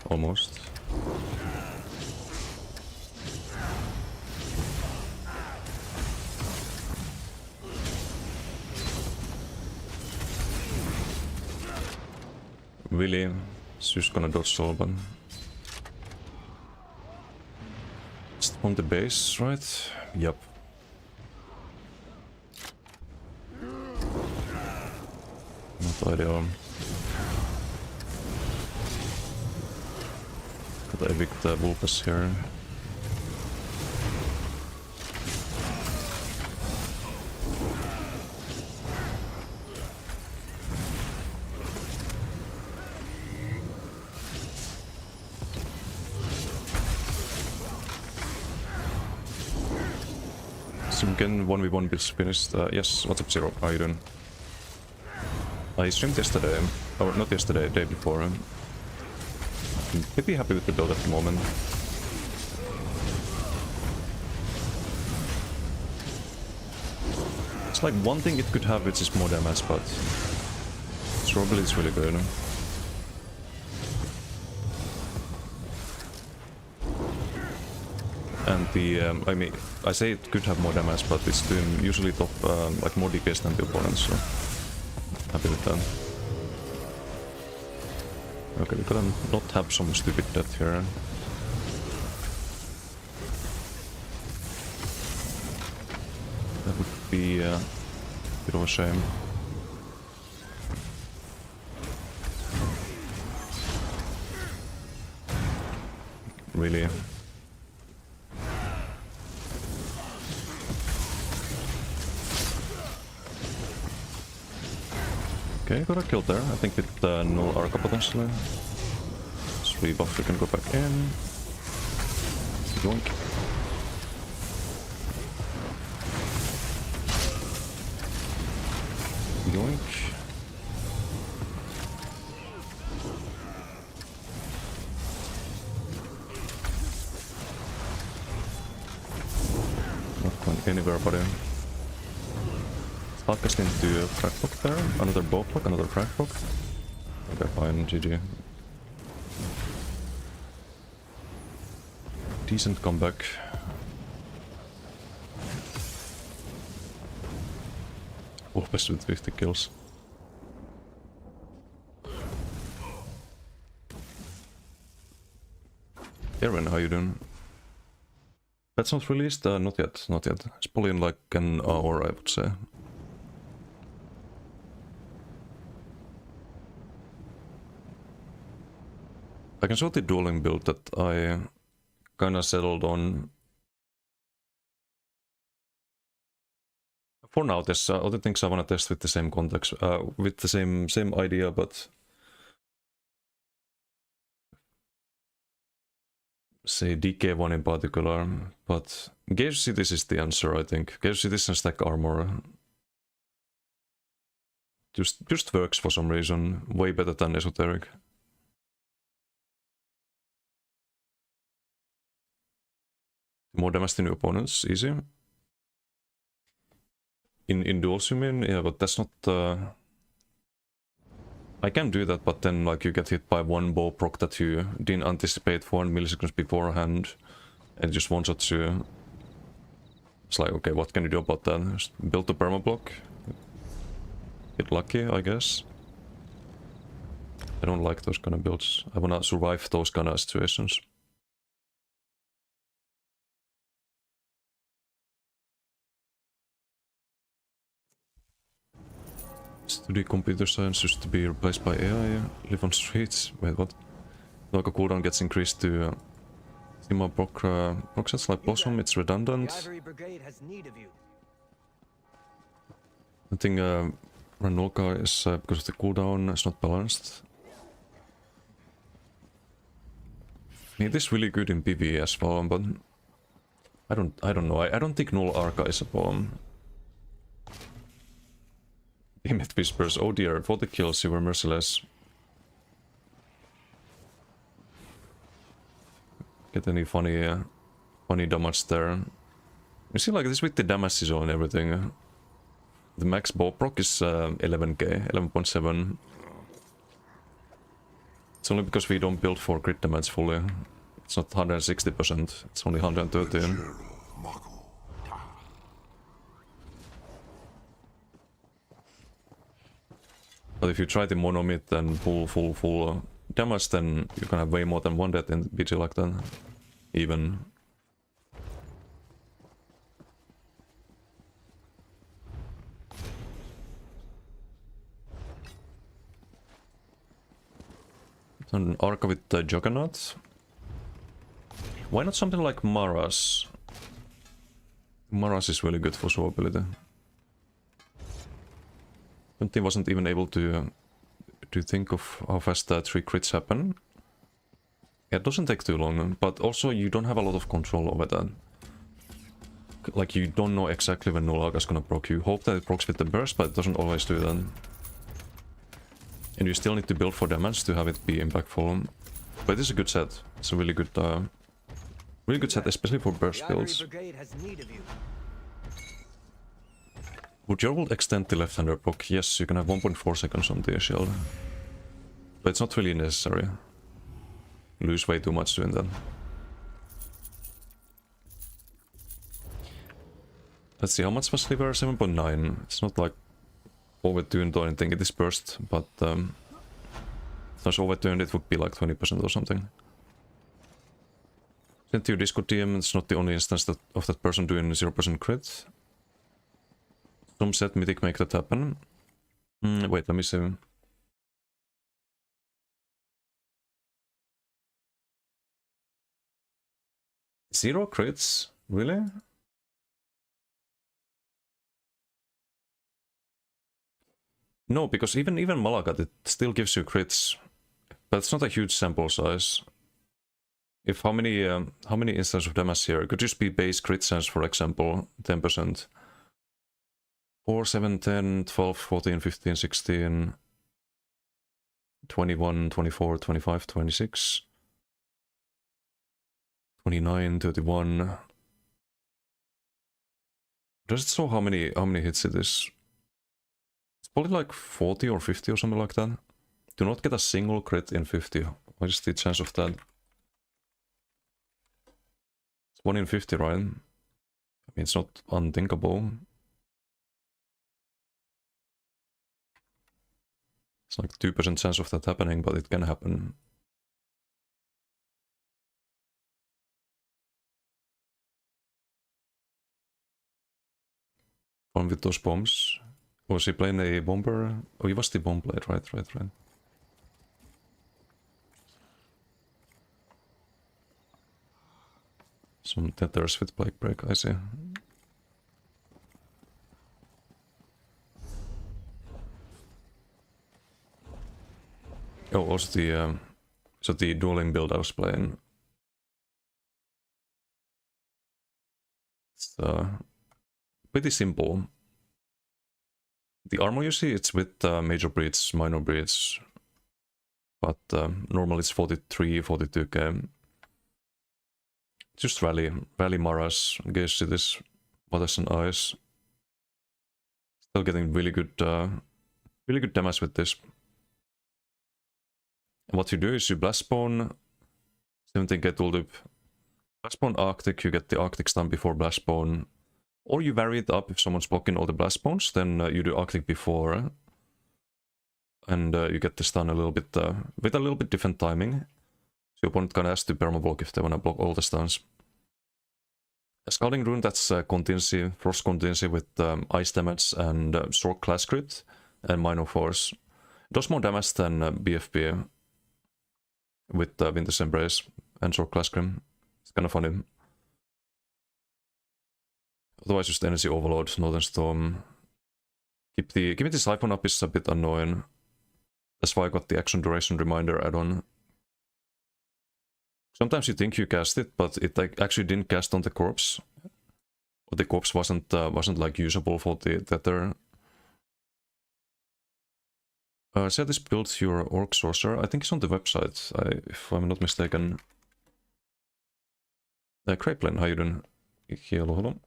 Almost. Really? It's just gonna dodge Solban. Just on the base, right? Yep. Not ideal. Gotta evict the Vulpes here. So again, 1v1 builds finished. Yes, what's up, Zero? How are you doing? I streamed yesterday, or not yesterday, day before. I'm pretty happy with the build at the moment. It's like one thing it could have, which is more damage, but Strawberry is really good. And the, I mean, I say it could have more damage, but it's doing usually top, like more DPS than the opponent, so happy with that. Okay, we gotta not have some stupid death here. That would be a bit of a shame. Really. Okay, got a kill there. I think with null Arca potentially. Sweet buff, we can go back in. Yoink. Yoink. Not going anywhere, buddy. Focused into a crack block there. Another bow block, another crack block. Okay, fine, GG. Decent comeback. Always with 50 kills. Aaron, how you doing? That's not released? Not yet, not yet. It's probably in like an hour, I would say. I can show the dueling build that I kinda settled on. For now, there's other things I wanna test with the same context, with the same idea, but say DK1 in particular. But Gauge Cities is the answer, I think. Gauge Cities and stack armor just works for some reason, way better than Esoteric. More damage to new opponents, easy. In duels, you mean? Yeah, but that's not... I can do that, but then like you get hit by one bow proc that you didn't anticipate 4 milliseconds beforehand, and just one-shots you. It's like, okay, what can you do about that? Just build the perma block. Get lucky, I guess. I don't like those kind of builds. I wanna survive those kind of situations. Study computer science used to be replaced by AI. Live on streets. Wait, what? Local cooldown gets increased to Sima proc sets like Blossom. It's redundant. The Ivory Brigade has need of you. I think Ranulka is because of the cooldown. It's not balanced. It is really good in PvE as well, but I don't know. I don't think null Arca is a bomb. Damn it, Whispers. Oh dear, for the kills you were merciless. Get any funny damage there. You see, like this with the damage zone and everything. The max bow proc is 11k, 11.7. It's only because we don't build for crit damage fully. It's not 160%, it's only 113. But if you try the monomit and full damage, then you can have way more than one death in BG like that. Even. An Arca with Juggernaut. Why not something like Maras? Maras is really good for survivability. He wasn't even able to think of how fast 3 crits happen. Yeah, it doesn't take too long, but also you don't have a lot of control over that. Like, you don't know exactly when null Arca is gonna proc. You hope that it procs with the burst, but it doesn't always do that. And you still need to build for damage to have it be impactful. But it is a good set. It's a really good set, especially for burst builds. Would your ult extend the left-hander proc? Yes, you can have 1.4 seconds on the shield. But it's not really necessary. You lose way too much doing that. Let's see, how much was liver? 7.9. It's not like overtuned or anything, it is burst, but if it was overtuned it would be like 20% or something. Sent to your Discord DM, it's not the only instance that, of that person doing 0% crit. Some set mythic make that happen. Wait, let me see. Zero crits? Really? No, because even Malagat, it still gives you crits. But it's not a huge sample size. If how many instances of damage here? It could just be base crit chance, for example, 10%. 4, 7, 10, 12, 14, 15, 16, 21, 24, 25, 26, 29, 31. Does it show how many hits it is? It's probably like 40 or 50 or something like that. Do not get a single crit in 50. What is the chance of that? It's 1 in 50, right? I mean, it's not unthinkable. It's like 2% chance of that happening, but it can happen. Fun with those bombs. Was he playing a bomber? Oh, he was the bomb blade, right. Some tethers with Plague Break, I see. Oh, also the dueling build I was playing. It's pretty simple. The armor you see, it's with major breeds, minor breeds, but normally it's 43, 42k. Just rally Maras, Gauge Cities, Waters and Eyes. Still getting really good damage with this. And what you do is you blast spawn 17k tooltip. Blast spawn Arctic, you get the Arctic stun before blast spawn. Or you vary it up if someone's blocking all the blast spawns, then you do Arctic before. And you get the stun a little bit, with a little bit different timing. So your opponent kinda has to permablock if they wanna block all the stuns. A Scalding Rune, that's contingency, Frost contingency with ice damage and short class crit and minor force. It does more damage than BFP with Winter's Embrace and short class crit. It's kinda funny. Otherwise just Energy Overload, Northern Storm. Giving the Siphon up is a bit annoying. That's why I got the Action Duration Reminder add-on. Sometimes you think you cast it, but it actually didn't cast on the corpse. Or the corpse wasn't like usable for the tether. Say this built your Orc Sorcerer. I think it's on the website, if I'm not mistaken. Craplin, how you doing? Hello.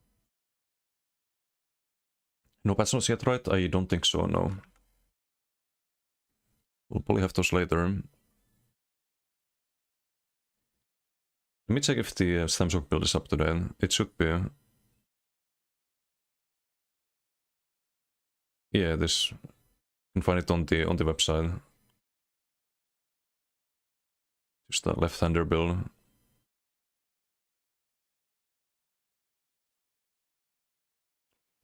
No patch notes yet, right? I don't think so, no. We'll probably have those later. Let me check if the Stamshock build is up to date. It should be. Yeah, this. You can find it on the website. Just a left-hander build.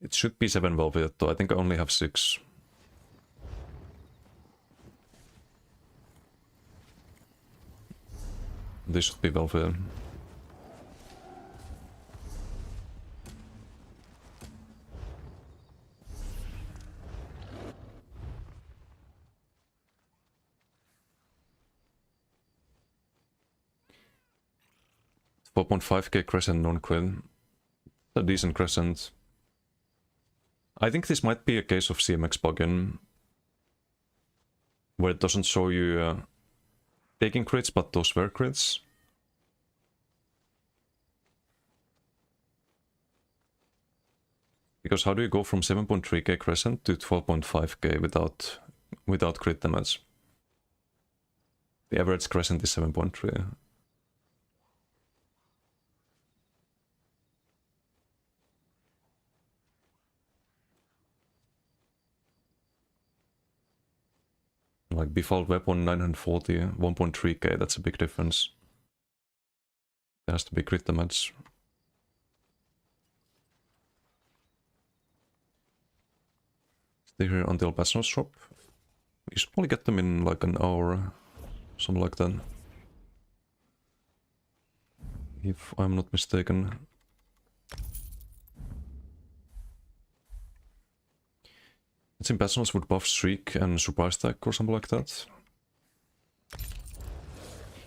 It should be 7 Velvet, though I think I only have 6. This should be Velvet. $4.5k Crescent non-quid. A decent Crescent. I think this might be a case of CMX bugging, where it doesn't show you taking crits, but those were crits. Because how do you go from 7.3k Crescent to 12.5k without crit damage? The average Crescent is 7.3. Like default weapon 940, 1.3k, that's a big difference. There has to be crit damage. Stay here until Bastion's drop. We should probably get them in like an hour, something like that. If I'm not mistaken. It's in Bastion's would buff Streak and Surprise Attack or something like that.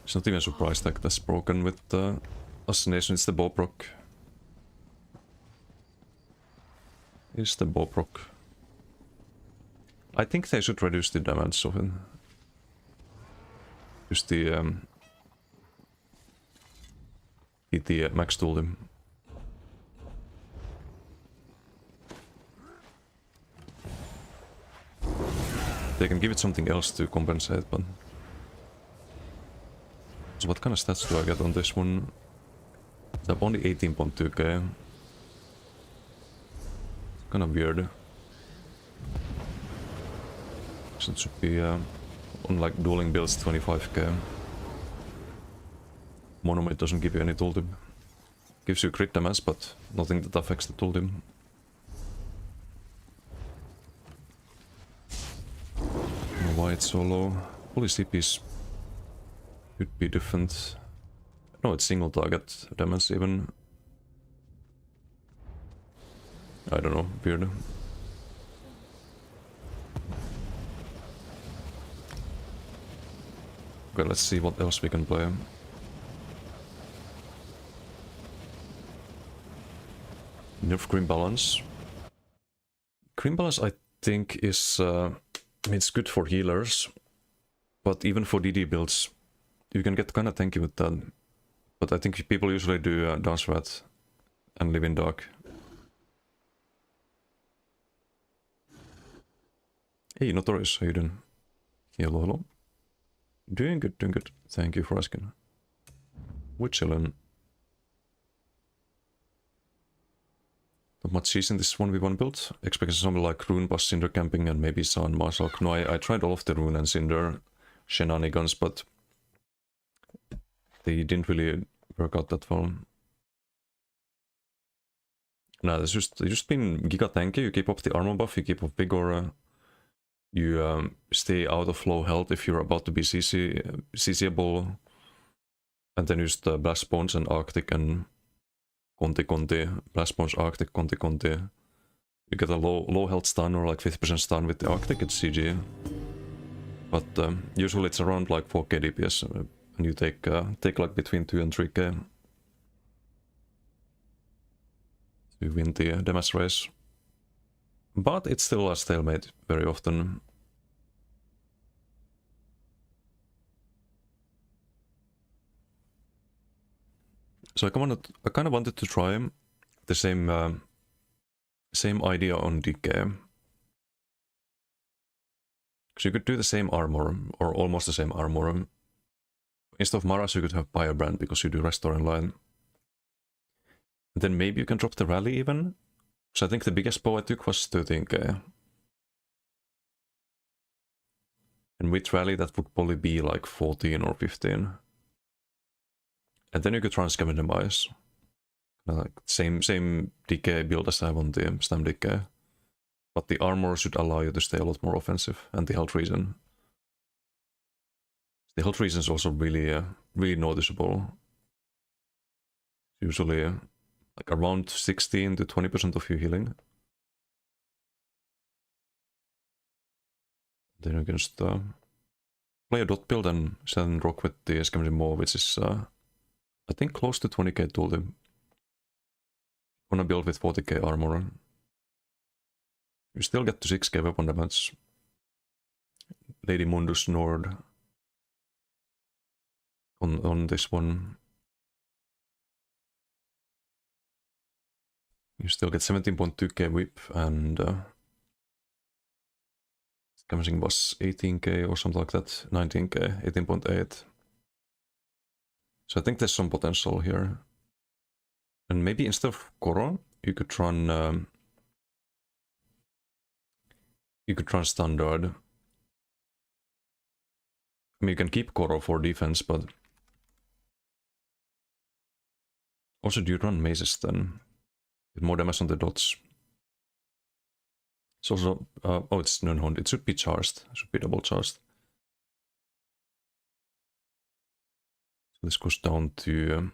It's not even Surprise Attack that's broken with the Assassination, it's the bow proc. It's the bow proc. I think they should reduce the damage of it. Use the max tool him. They can give it something else to compensate, but... So what kind of stats do I get on this one? It's up only 18.2k. Kind of weird. So it should be on like dueling builds 25k. Monomate doesn't give you any tooltip. Gives you crit damage, but nothing that affects the tooltip. Why it's so low? Fully CPs could be different. No, it's single target damage even. I don't know, weird. Okay, let's see what else we can play. Nerf Grim Balance. Grim Balance I think is... it's good for healers, but even for DD builds, you can get kinda tanky with that. But I think people usually do Dance Rat and Live in Dark. Hey, Notorious, how you doing? Hello, hello. Doing good, doing good. Thank you for asking. We're chillin'. Not much season this 1v1 build. Expecting something like Rune Boss, Cinder Camping, and maybe Sun Marshal. No, I tried all of the Rune and Cinder shenanigans, but they didn't really work out that well. No, it's just been giga tanky. You keep up the armor buff, you keep up vigor, you stay out of low health if you're about to be CCable, and then use the Blast Spawns and Arctic and Conti, Blast Spawns, Arctic, Conti. You get a low health stun or like 50% stun with the Arctic, it's CG. But usually it's around like 4k DPS, and you take like between 2 and 3k. You win the damage race. But it's still a stalemate very often. So I kind of wanted to try the same idea on DK. So you could do the same armor, or almost the same armor. Instead of Maras, you could have Firebrand because you do Restore in line. And then maybe you can drop the rally even. So I think the biggest bow I took was 13k. And with rally that would probably be like 14 or 15. And then you could try and scavenge them eyes. Like same DK build as I have on the Stam DK. But the armor should allow you to stay a lot more offensive, and the health regen. The health regen is also really noticeable. Usually like around 16 to 20% of your healing. Then you can just play a dot build and then rock with the scavenging maw, which is I think close to 20k tooltip. On a build with 40k armor. You still get to 6k weapon damage. Lady Mundus Nord on this one. You still get 17.2k whip, and scavenging was 18k or something like that. 19k, 18.8. So I think there's some potential here. And maybe instead of Koro, you could run standard. I mean, you can keep Koro for defense, but also do you run mazes then? With more damage on the dots. It's also oh, it's no, it should be charged. It should be double charged. So this goes down to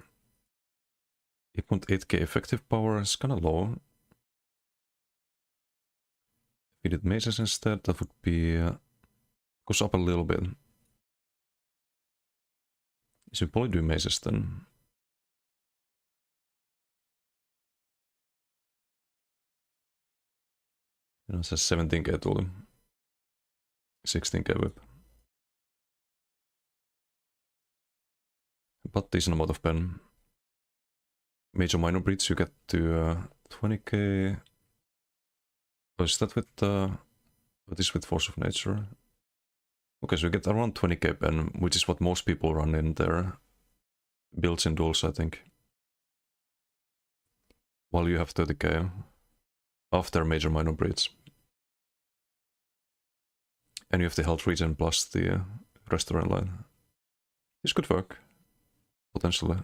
8.8k effective power. It's kind of low. If we did mazes instead, that would be goes up a little bit. You should probably do mazes then. You know, it says 17k tool, 16k whip. But decent amount of pen. Major minor breeds you get to 20k. Oh, is that with what is with Force of Nature? Okay, so you get around 20k pen, which is what most people run in their builds in duels, I think. While you have 30k after major minor breeds. And you have the health regen plus the restaurant line. This could work, potentially.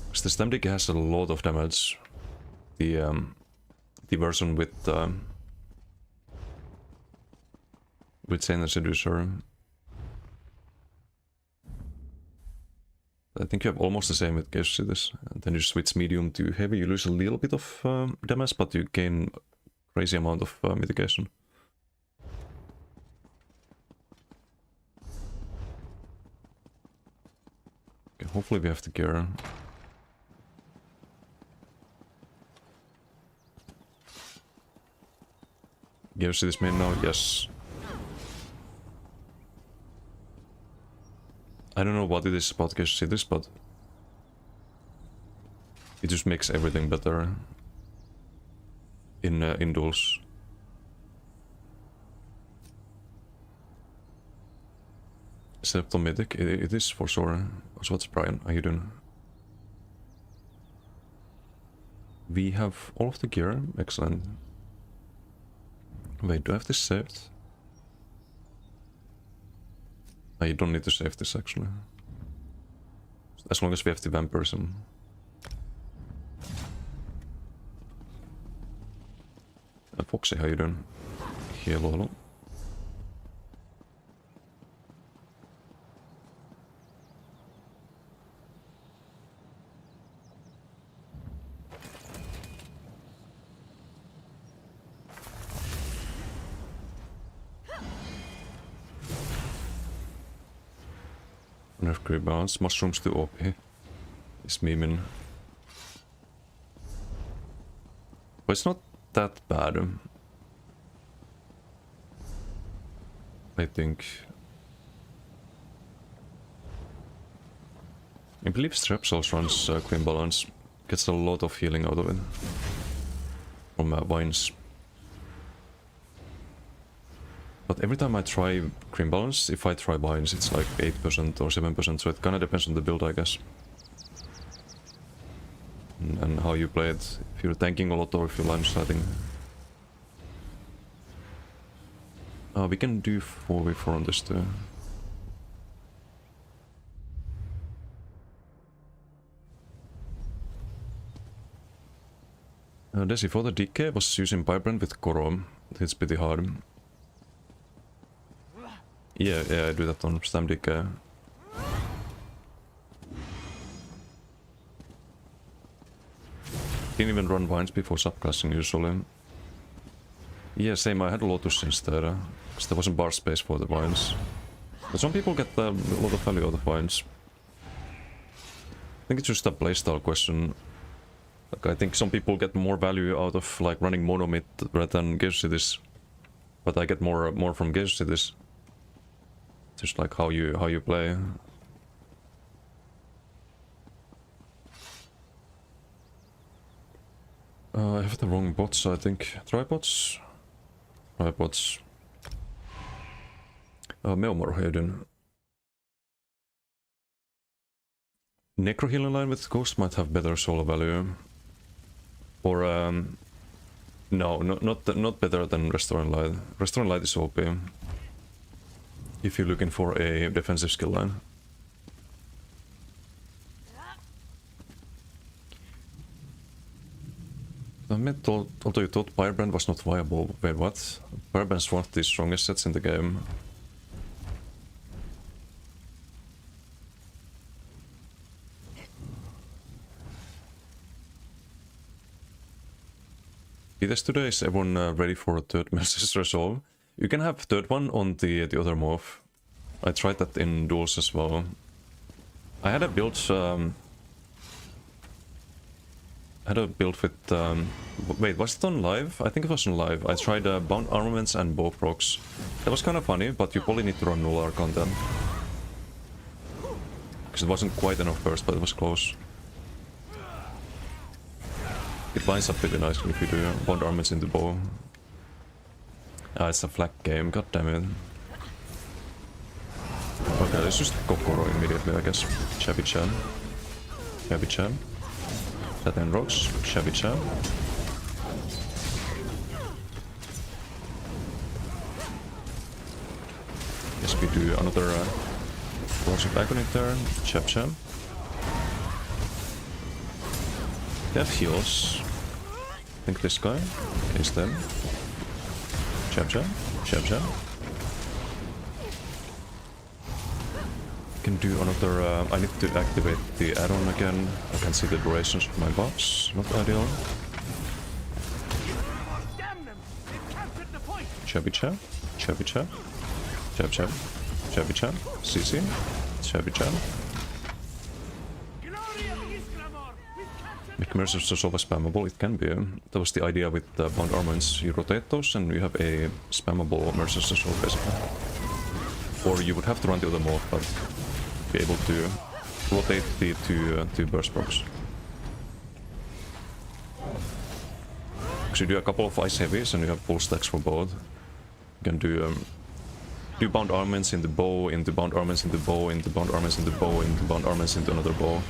Because the stem dig has a lot of damage. The version with Chain and Seducer. I think you have almost the same with Gauge Cities. And then you switch medium to heavy, you lose a little bit of damage, but you gain crazy amount of mitigation. Okay, hopefully we have the gear. Gauge Cities main now, yes. I don't know what it is about Gauge Cities, but it just makes everything better in duels. Septomitic, it is for sure. So what's Brian? How you doing? We have all of the gear, excellent. Wait, do I have this saved? You don't need to save this actually. As long as we have the vampires and... Foxy, how you doing? Hello, hello. Nerf grip bounce, mushrooms to OP. Is memeing. But it's not that bad. I think. I believe Strepsils runs Queen Balance. Gets a lot of healing out of it. From vines. But every time I try Cream Balance, if I try vines, it's like 8% or 7%, so it kinda depends on the build, I guess. And how you play it, if you're tanking a lot or if you're line sliding. We can do 4v4 on this too. Desi, for the DK was using Vibrant with Koro. It's pretty hard. Yeah, I do that on Stam DK. Didn't even run vines before subclassing usually. Yeah, same, I had Lotus instead, because there wasn't bar space for the vines. But some people get a lot of value out of vines. I think it's just a playstyle question. Like, I think some people get more value out of like running mono mid rather than Gauge Cities. But I get more from Gauge Cities. Just like how you play. I have the wrong bots, I think. Tribots? Tribots. Melmor, how you doing? Necro healing line with Ghost might have better solo value. Or No, not better than Restaurant Light. Restaurant Light is OP. If you're looking for a defensive skill line. I meant, although you thought Firebrand was not viable, wait, what? Firebrand's one of the strongest sets in the game. PTS today, is everyone ready for a third Mercy's Resolve? You can have third one on the other move. I tried that in duels as well. I had a build with wait, was it on live? I think it was on live. I tried bound armaments and bow procs. That was kind of funny, but you probably need to run null arc on them. Because it wasn't quite enough burst, but it was close. It lines up pretty nicely if you do bound armaments into bow. Ah, it's a flag game, god damn it. Okay, let's just Kokoro immediately, I guess. Shabby Chan. Shabby Chan. Satin Rocks. Shabby Chan. Yes, we do another Force of Agony turn. Chap Chan. They have heals. I think this guy is them. Chap Chan. Chap Chan. Can do another. I need to activate the add-on again. I can see the durations of my buffs. Not ideal. Chubby Chap. Chubby Chap. Chab Chab. Chubby Chap. CC. Chubby Chap. Make Mercy's Resolve spammable. It can be. That was the idea with the bound armaments. You rotate those and you have a spammable Mercy's Resolve basically. Or you would have to run the other mode, but be able to rotate the two burst procs. Because you do a couple of ice heavies and you have full stacks for both. You can do bound armaments in the bow, into bound armaments in the bow, into bound armaments in the bow, into bound armaments into another bow.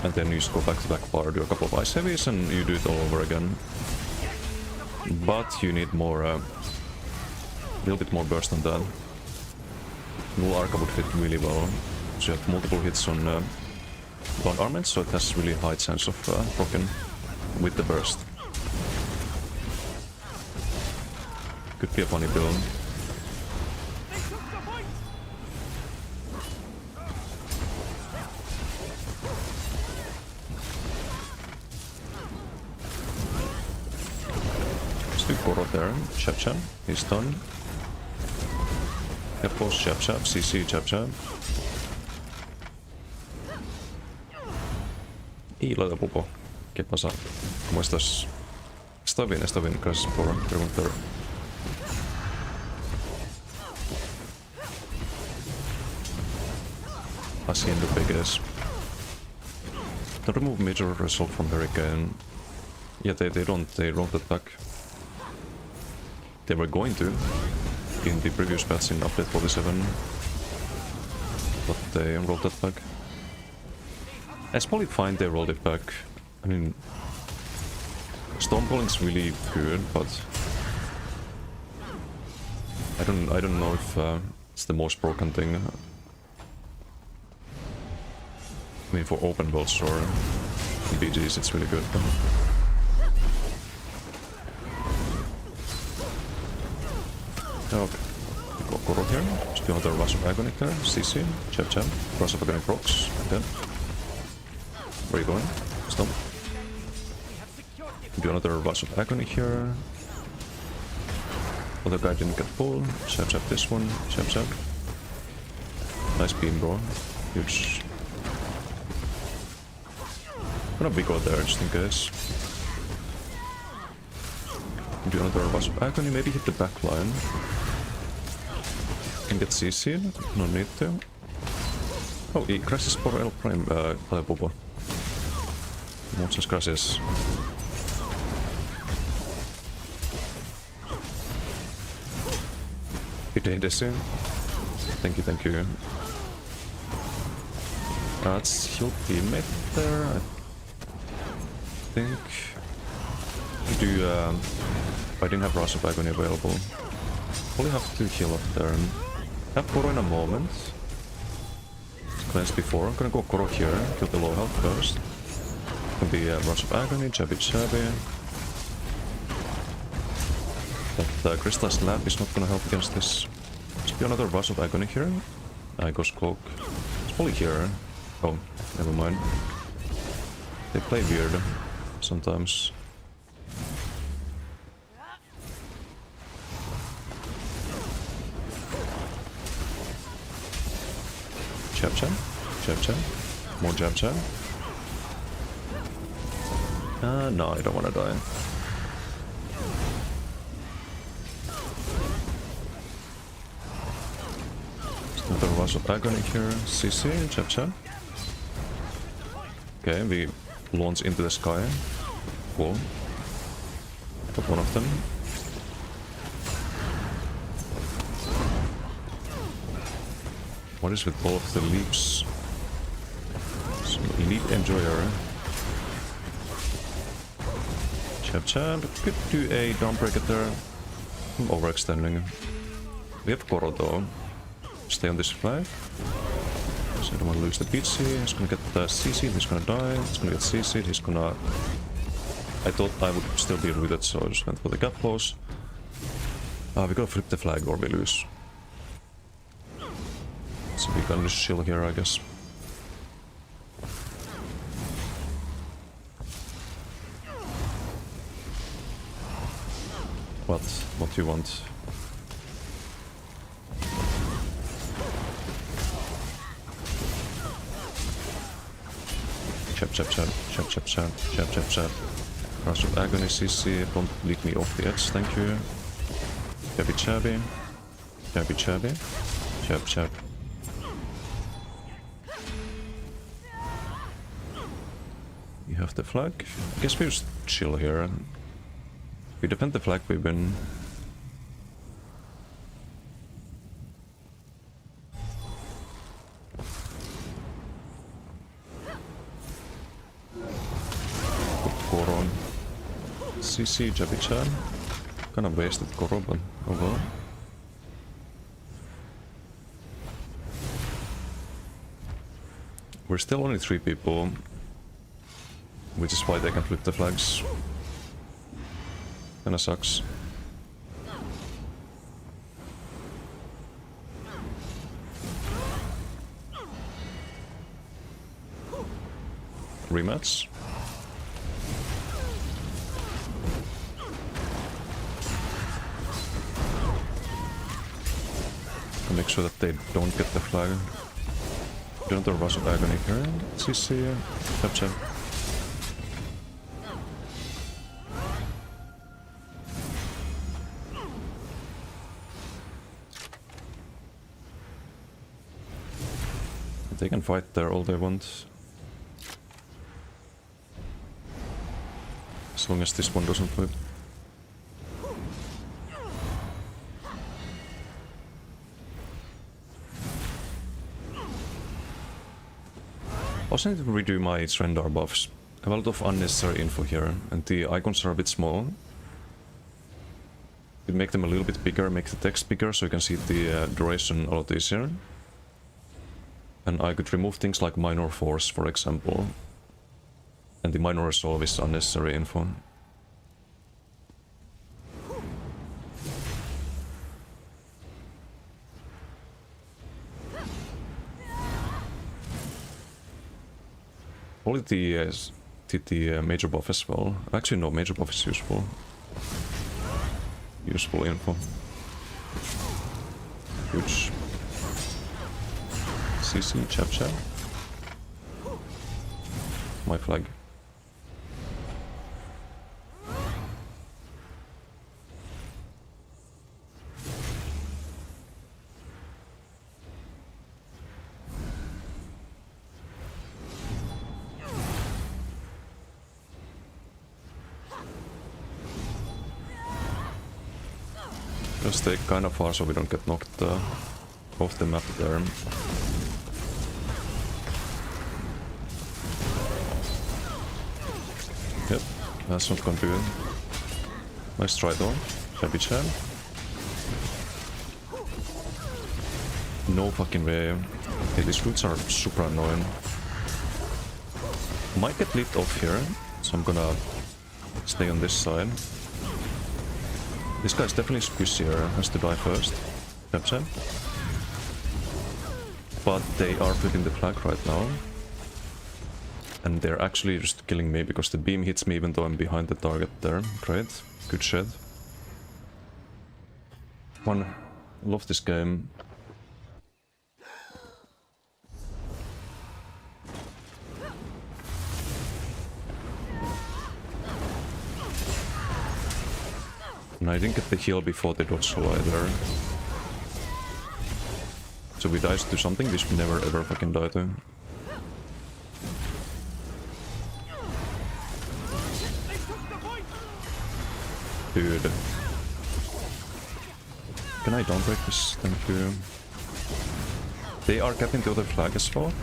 And then you just go back to back bar, do a couple of ice heavies and you do it all over again. But you need more, a little bit more burst than that. Null Arca would fit really well. So you have multiple hits on bound armaments, so it has really high chance of proccing with the burst. Could be a funny build. Let's do Koro there. Chap Chap, he's done. Of course, Chap Chap, CC Chap Chap. Y lo de pulpo. ¿Qué pasa? ¿Cómo estás? Está bien, gracias por preguntar. Haciendo PTS. Don't remove major result from Hurricane. Yeah, they don't attack. They were going to in the previous patch in update 47, but they rolled that back. It's probably fine they rolled it back. I mean, Stormcalling's really good, but I don't know if it's the most broken thing. I mean, for open worlds or BGs, it's really good. Okay, go Koro here. Just do another Rush of Agony there. CC, Chap Chap, Rush of Agony procs, and then. Where are you going? Stop. Do another Rush of Agony here. Other guy didn't get pulled. Chap Chap this one. Chap Chap. Nice beam, bro. Huge. Gonna be go there just in case. Do another Rush of Agony. Maybe hit the back line. Can get CC'd. No need to. Oh, he crashes por el prime. Popo. Muchas gracias. PTS. Thank you. That's your teammate there, I think. to do... I didn't have Rush of Agony available. Only have to heal up there. Have Koro in a moment. Cleanse before. I'm gonna go Koro here, kill the low health first. Can be Rush of Agony, Jabby Jabby. But Crystal Slap is not gonna help against this. Should be another Rush of Agony here. Ghost Cloak. It's probably here. Oh, never mind. They play weird sometimes. Jab jab, jab jab, more jab jab. No, I don't want to die. There's another Rush of Agony here. CC, jab jab. Okay, we launch into the sky. Cool. Got one of them. What is with all of the leaps? Some leap enjoyer. Chab chab. Could do a Dawnbreaker there. I'm overextending. We have Koro though. Stay on this flag. So I don't want to lose the BC. He's gonna get the CC. He's gonna die. He's gonna get CC. He's gonna... I thought I would still be rooted, so I just went for the gap close. We gotta flip the flag or we lose. So we can just chill here, I guess. What do you want? Chap chap chap, chap chap chap, chap chap chap. Rush of Agony CC, don't leave me off the edge, thank you. Chabby chabby. Chabby chabby. Chap chap. You have the flag. I guess we just chill here. We defend the flag, we win. Put Koro on. CC Jabby-chan. Kinda wasted Koro, but oh well. We're still only 3 people. Which is why they can flip the flags. Kinda sucks. Rematch. I'll make sure that they don't get the flag. Don't the Rush of Agony here. CC, chap chap. They can fight there all they want. As long as this one doesn't flip. I also need to redo my Trendar buffs. I have a lot of unnecessary info here, and the icons are a bit small. Could make them a little bit bigger, make the text bigger so you can see the duration a lot easier. And I could remove things like Minor Force, for example. And the Minor Resolve is unnecessary info. Probably the major buff as well. Actually no, major buff is useful. Useful info. Huge. CC, chap chap. My flag. Just stay kind of far so we don't get knocked off the map there. Yep, that's not gonna do it. Nice try though. Shabby Chan. No fucking way. Okay, these roots are super annoying. Might get leaped off here, so I'm gonna stay on this side. This guy's definitely squishier, has to die first. Captain. But they are flipping the flag right now. And they're actually just killing me because the beam hits me even though I'm behind the target there. Great. Good shit. Love this game. And I didn't get the heal before the dodge roll either. So we died to something we should never ever fucking die to. Dude. Can I downbreak this? Thank you. They are capping the other flag as well.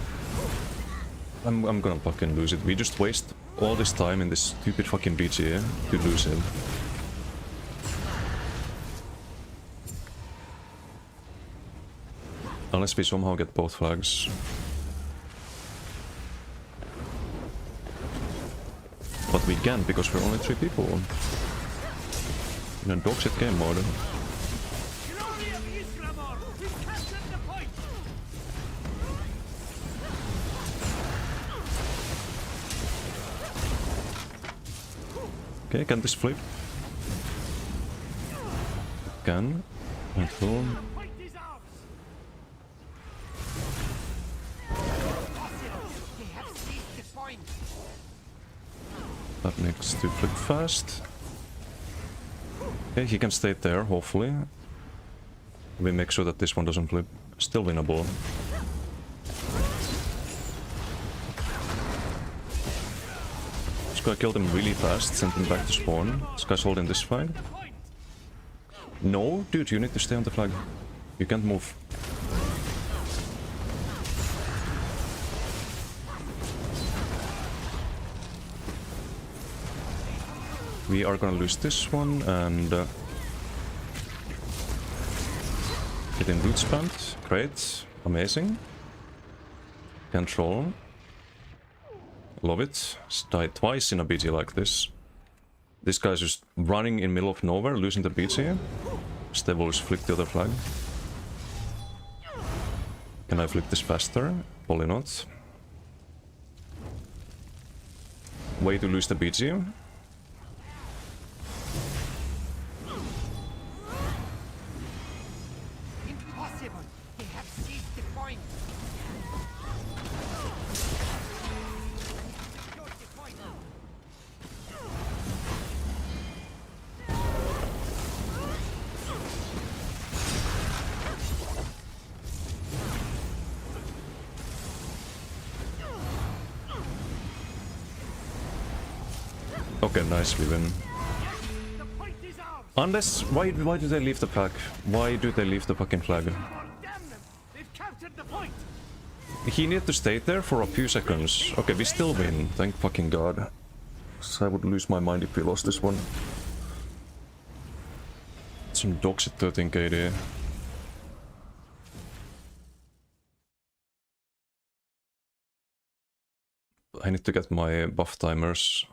I'm gonna fucking lose it. We just waste all this time in this stupid fucking BGA to lose it. Unless we somehow get both flags. But we can't because we're only 3 people. In a dog shit game mode. Okay, can this flip? Can. Cool. That needs to flip fast. Okay, he can stay there, hopefully. We make sure that this one doesn't flip. Still winnable. This guy killed him really fast, sent him back to spawn. This guy's holding this flag. No, dude, you need to stay on the flag. You can't move. We are gonna lose this one and getting root spammed. Great, amazing. Control. Love it. Died twice in a BG like this. This guy's just running in middle of nowhere, losing the BG. Stable just flick the other flag. Can I flip this faster? Probably not. Way to lose the BG. Okay, nice, we win. Unless, why do they leave the pack? Why do they leave the fucking flag? He needed to stay there for a few seconds. Okay, we still win, thank fucking god. So I would lose my mind if we lost this one. Some dogs at 13 KD. I need to get my buff timers.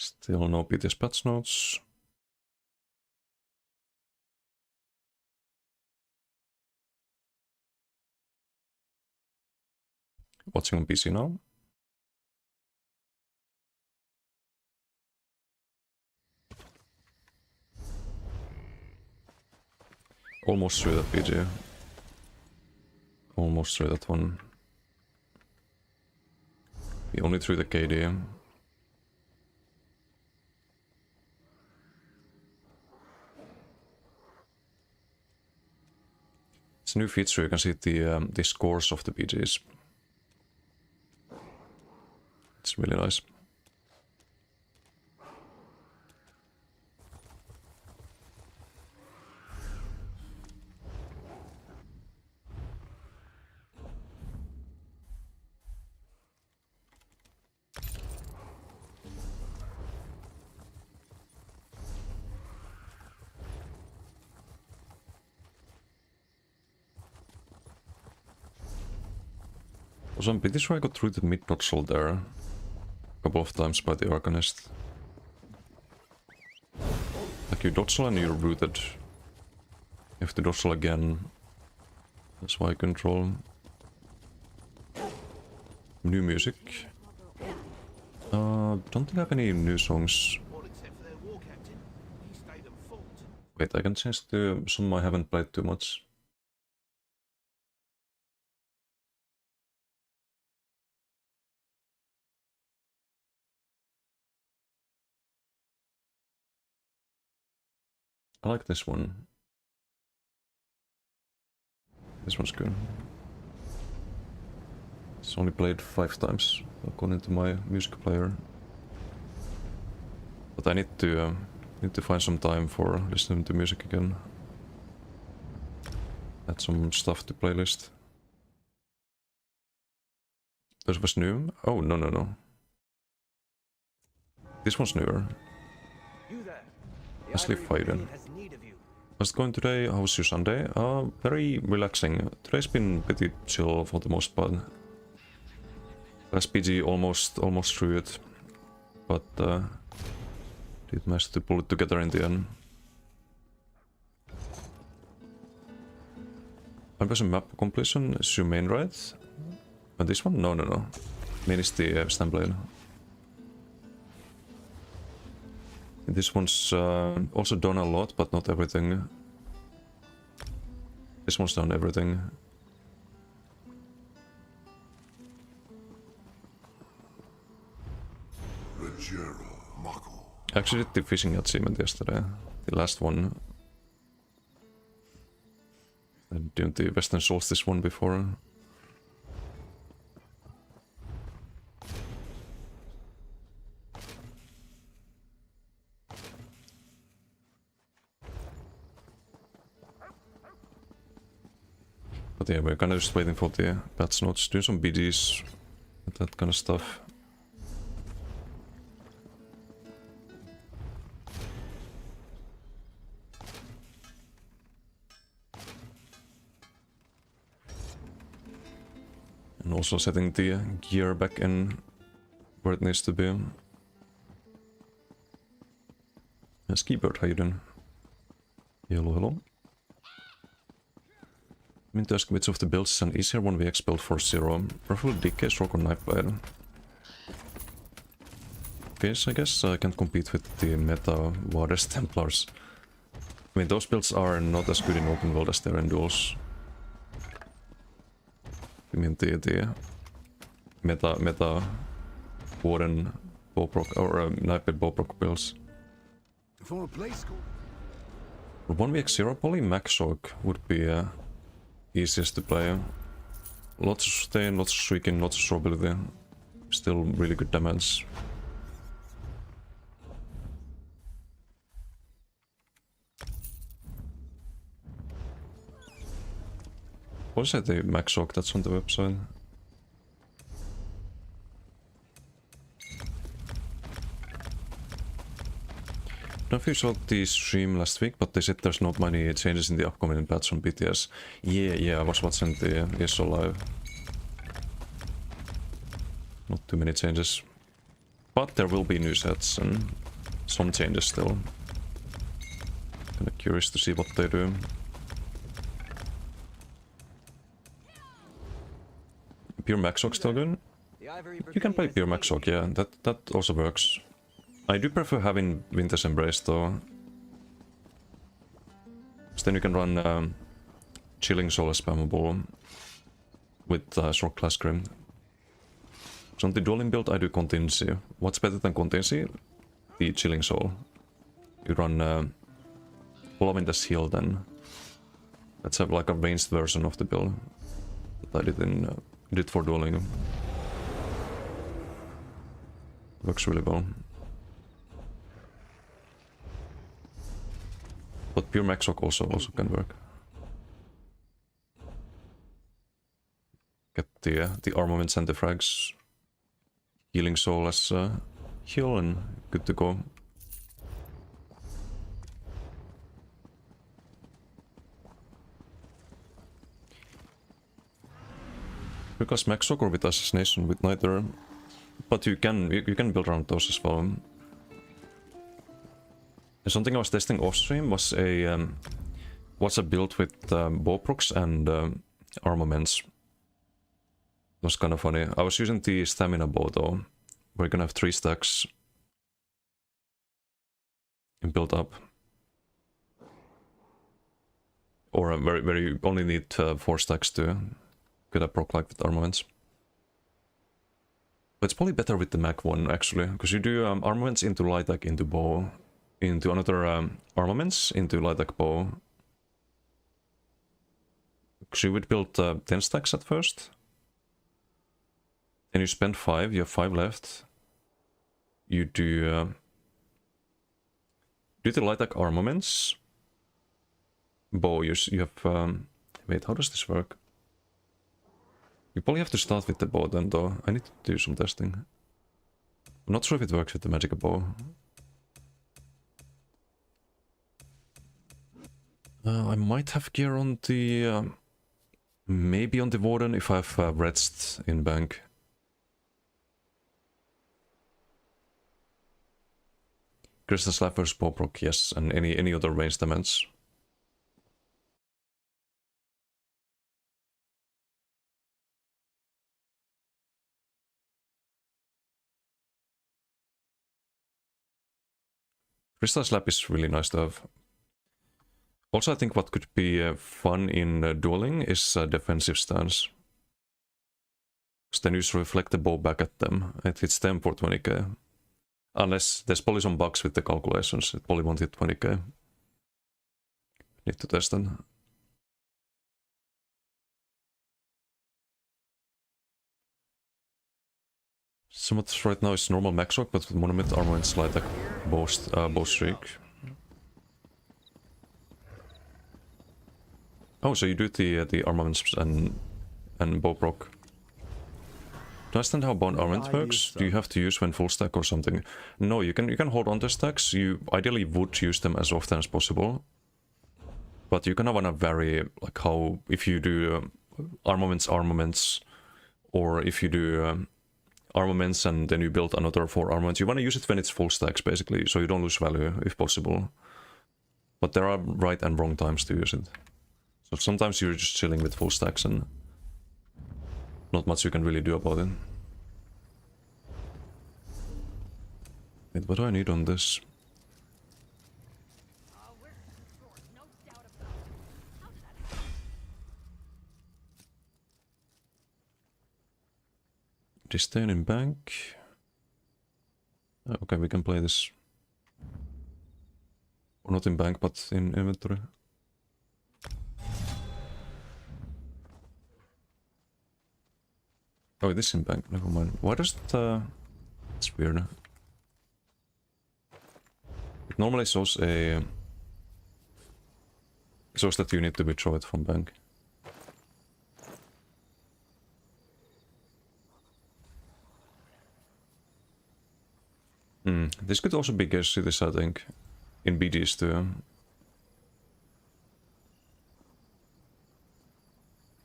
Still no PTS patch notes. Watching on PC now. Almost through that PG. Almost through that one. We only threw the KD. It's a new feature, you can see the scores of the PGs. It's really nice. Also, I'm pretty sure I got through the mid nodule there a couple of times by the Arcanist. Like you dodge and you're rooted. You have to dodge again. That's why I control. New music. Don't think I have any new songs. All except for their war captain. He stayed and fought. Wait, I can change to some I haven't played too much. I like this one. This one's good. It's only played 5 times according to my music player. But I need to find some time for listening to music again. Add some stuff to playlist. This was new? Oh, no. This one's newer. You there. The Leslie Ivory Fiden. Brigade has need of you. How's it going today? How was your Sunday? Very relaxing. Today's been pretty chill for the most part. Last PG almost through it, but did manage to pull it together in the end. I was a map completion. Is your main right? And this one? No. Main is the Stamblade. This one's also done a lot, but not everything. This one's done everything. I actually did the fishing achievement yesterday. The last one. I did the Western Solstice one before. But yeah, we're kind of just waiting for the patch notes, doing some BDs, and that kind of stuff. And also setting the gear back in where it needs to be. Skibird, how you doing? Hello. I mean to ask which of the builds is an easier one we expelled for 0. Preferably DK, Stroke or Knifeblade. Okay, so I guess I can't compete with the meta Waters Templars. I mean those builds are not as good in open world as they are in duels. I mean the meta Warden Bowproc or Knifeblade Bowproc builds. For a play school. For 1v0 probably Maxog would be easiest to play. Lots of sustain, lots of shrieking, lots of strawability. Still really good damage. What is that, the Maxog that's on the website? I don't know if you saw the stream last week, but they said there's not many changes in the upcoming patch on PTS. Yeah, I was watching the ESO live. Not too many changes. But there will be new sets and some changes still. Kinda curious to see what they do. Pure Maxog still good? The Ivory You can play Brigade Pure has Maxog, yeah, that also works. I do prefer having Winter's Embrace though. So then you can run Chilling Soul as spammable with Short Class Grim. So on the dueling build I do Contingency. What's better than Contingency? The Chilling Soul. You run Following the Shield then. Let's have like a ranged version of the build that I did for dueling. Works really well. But pure Maxoc also can work. Get the armaments and the frags. Healing soul as heal and good to go. Because Maxoc or with assassination with neither, but you can build around those as well. And something I was testing off stream was a build with bow procs and armaments. It was kind of funny. I was using the stamina bow though. We're gonna have 3 stacks and build up, or where you only need 4 stacks to get a proc like with armaments. But it's probably better with the Mac one actually, because you do armaments into light attack into bow, into another armaments into light attack bow. Because you would build 10 stacks at first. And you spend 5, you have 5 left. You do the light attack armaments. Bow, you have... wait, how does this work? You probably have to start with the bow then though. I need to do some testing. I'm not sure if it works with the magic bow. I might have gear on the... maybe on the Warden if I have Redst in bank. Crystal Slappers, bow proc, yes, and any other ranged damage. Crystal Slap is really nice to have. Also, I think what could be fun in dueling is a defensive stance. Because then you just reflect the bow back at them. It hits them for 20k. Unless there's probably some bugs with the calculations, it probably won't hit 20k. Need to test them. Somewhat right now is normal Maxoc, but with Monument Armament Slide Attack bow streak. Oh, so you do the armaments and bow proc. Do I understand how bound armament works? Do you have to use when full stack or something? No, you can hold on to stacks. You ideally would use them as often as possible. But you kind of wanna vary, like how, if you do armaments, or if you do armaments and then you build another 4 armaments, you wanna use it when it's full stacks basically, so you don't lose value if possible. But there are right and wrong times to use it. So sometimes you're just chilling with full stacks and not much you can really do about it. Wait, what do I need on this? Disdain in bank. Okay, we can play this. Or not in bank, but in inventory. Oh, it is in bank, never mind. Why does it... it's weird. It normally shows a... shows that you need to withdraw it from bank. This could also be guest cities, I think. In BDs too.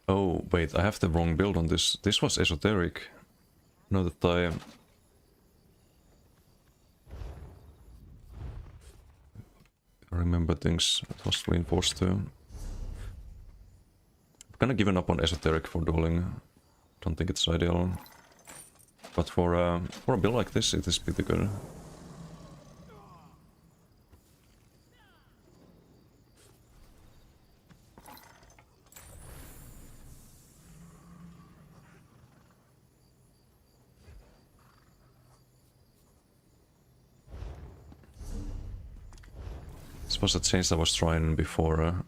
Oh, wait, I have the wrong build on this. This was esoteric. Now that I remember things, it was reinforced too. I've kinda given up on esoteric for dueling. Don't think it's ideal. But for a build like this, it is pretty good. This was a change I was trying before.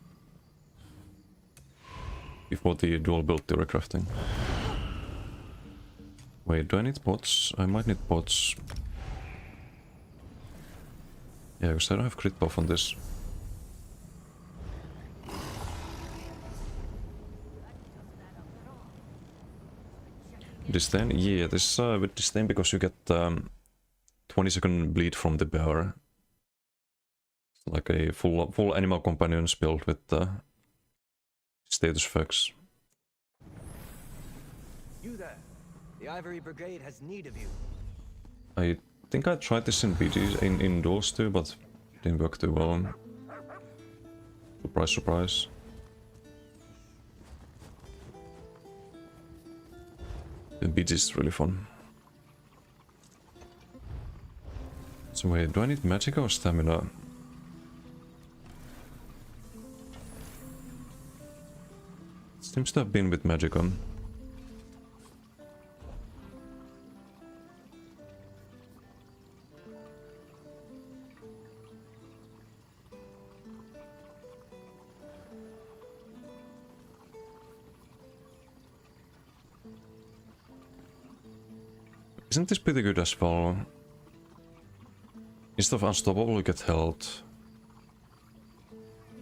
before the dual build theory crafting. Wait, do I need pots? I might need pots. Yeah, because I don't have crit buff on this. Disdain? Yeah, this with Disdain because you get 20-second bleed from the bear. It's like a full animal companions build with status effects. You there. The Ivory Brigade has need of you. I think I tried this in BGs in duels too, but it didn't work too well. Surprise, surprise. The BG is really fun. So wait, do I need magic or stamina? Seems to have been with Magicon. Isn't this pretty good as well? Instead of unstoppable, you get health.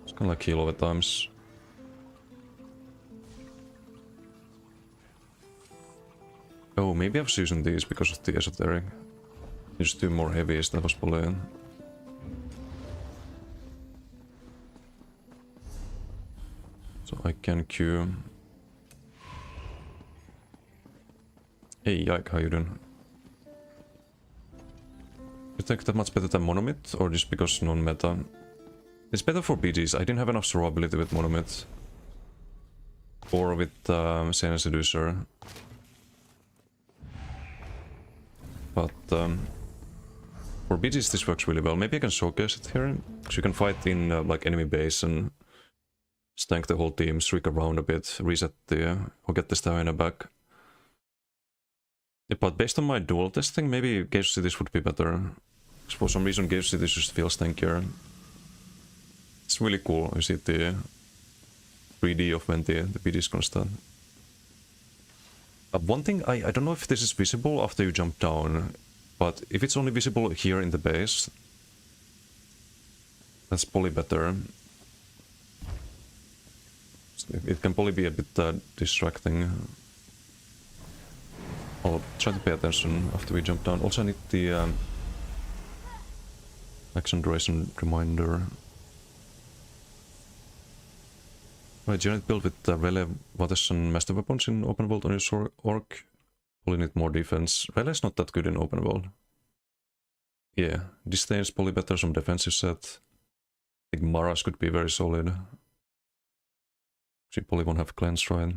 It's kind of like heal over times. Oh, maybe I was using these because of the esoteric. Just do more heavies, that was bullying. So I can queue. Hey, Yike, how you doing? You think that much better than Monomyth, or just because non-meta? It's better for BGs. I didn't have enough survivability with Monomyth. Or with Sane Seducer. But for BGs this works really well. Maybe I can showcase it here. Because you can fight in like enemy base and stank the whole team, streak around a bit, reset the... or get the stamina back. Yeah, but based on my dual testing, maybe Gauge Cities would be better. For some reason Gauge Cities just feels tankier. It's really cool, you see the 3D of when the BD is constant. One thing, I don't know if this is visible after you jump down, but if it's only visible here in the base, that's probably better. It can probably be a bit distracting. I'll try to pay attention after we jump down. Also I need the action duration reminder. Right, unit build with Rele, Vates and Master Weapons in open world on your orc. Probably need more defense. Rele is not that good in open world. Yeah, Disdain is probably better, some defensive set. I think Maras could be very solid. She probably won't have cleanse, right?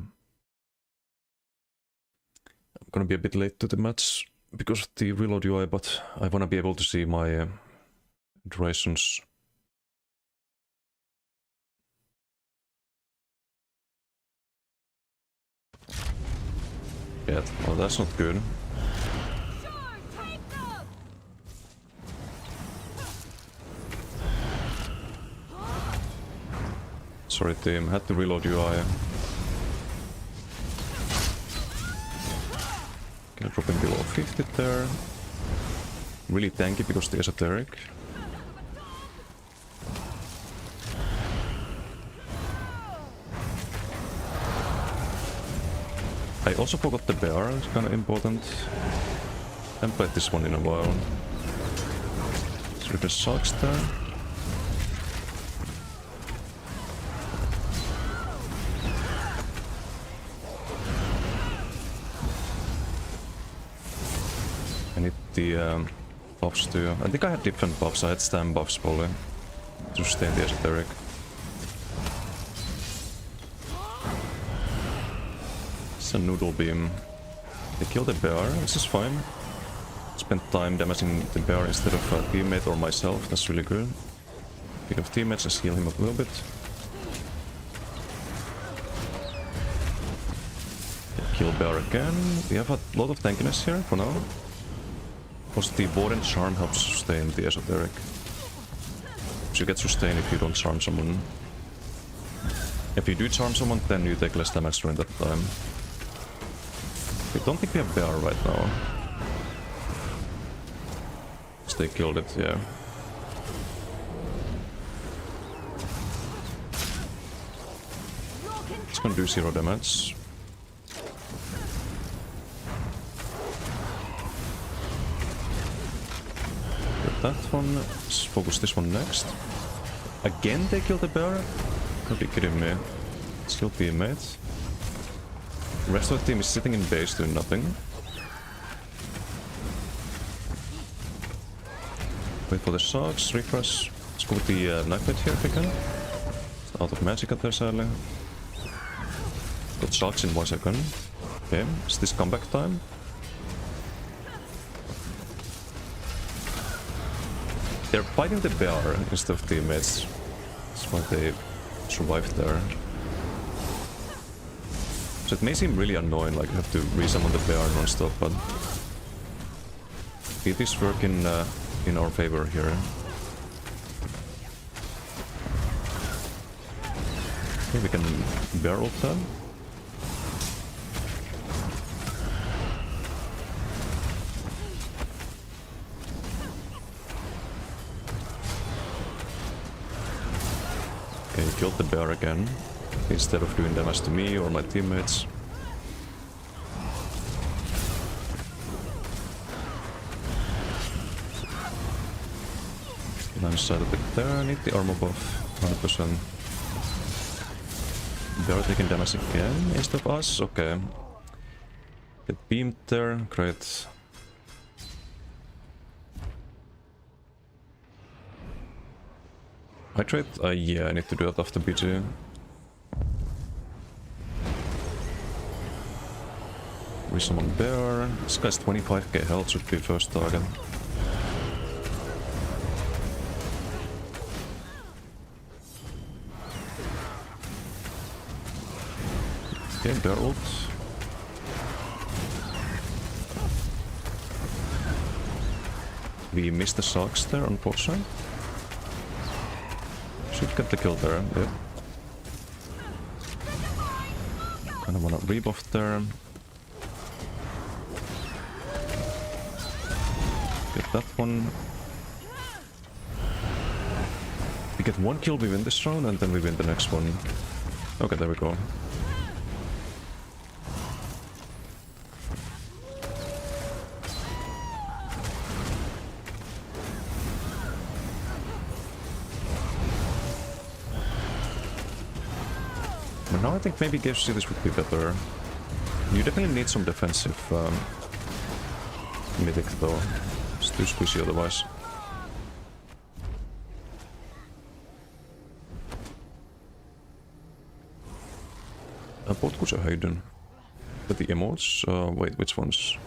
I'm gonna be a bit late to the match because of the reload UI, but I wanna be able to see my durations. Yeah, well, that's not good. Sorry team, had to reload UI. Okay, dropping below 50 there. Really tanky because the esoteric. I also forgot the bear, it's kinda important. Haven't played this one in a while. Reaper sucks there. I need the buffs too. I think I had different buffs, I had stam buffs probably. To sustain the esoteric. It's a noodle beam. They kill the bear, this is fine. Spend time damaging the bear instead of a teammate or myself, that's really good. Speaking of teammates, let's heal him up a little bit. Kill bear again. We have a lot of tankiness here for now. Because the Warden Charm helps sustain the esoteric. So you get sustain if you don't charm someone. If you do charm someone, then you take less damage during that time. I don't think we have bear right now. They killed it, yeah. It's gonna do 0 damage. Get that one. Let's focus this one next. Again they killed the bear? Can't be kidding me. Still teammates. The rest of the team is sitting in base doing nothing. Wait for the sharks, refresh. Let's go with the knife here if we can. It's out of magic at there sadly. Got sharks in 1 second. Okay, is this comeback time? They're fighting the bear instead of teammates. That's why they survived there. So it may seem really annoying, like you have to resummon the bear non-stop, but it is working in our favor here. Okay, we can bear ult them. Okay, killed the bear again, instead of doing damage to me or my teammates. Line side a bit there, I need the armor buff, 100%. Bear taking damage again instead of us, okay. Get beamed there, great. Hydrate? Yeah, I need to do that after BG. Resummon bear. This guy's 25k health, should be first target. Okay, bear ult. We missed the sharks there, unfortunately. Should get the kill there, yep. Kinda wanna rebuff there. Get that one. We get 1 kill, we win this round, and then we win the next one. Okay, there we go. But now I think maybe Gage Cities would be better. You definitely need some defensive mythic though. It's too squishy otherwise. What could I hide? With the emotes? Wait, which ones?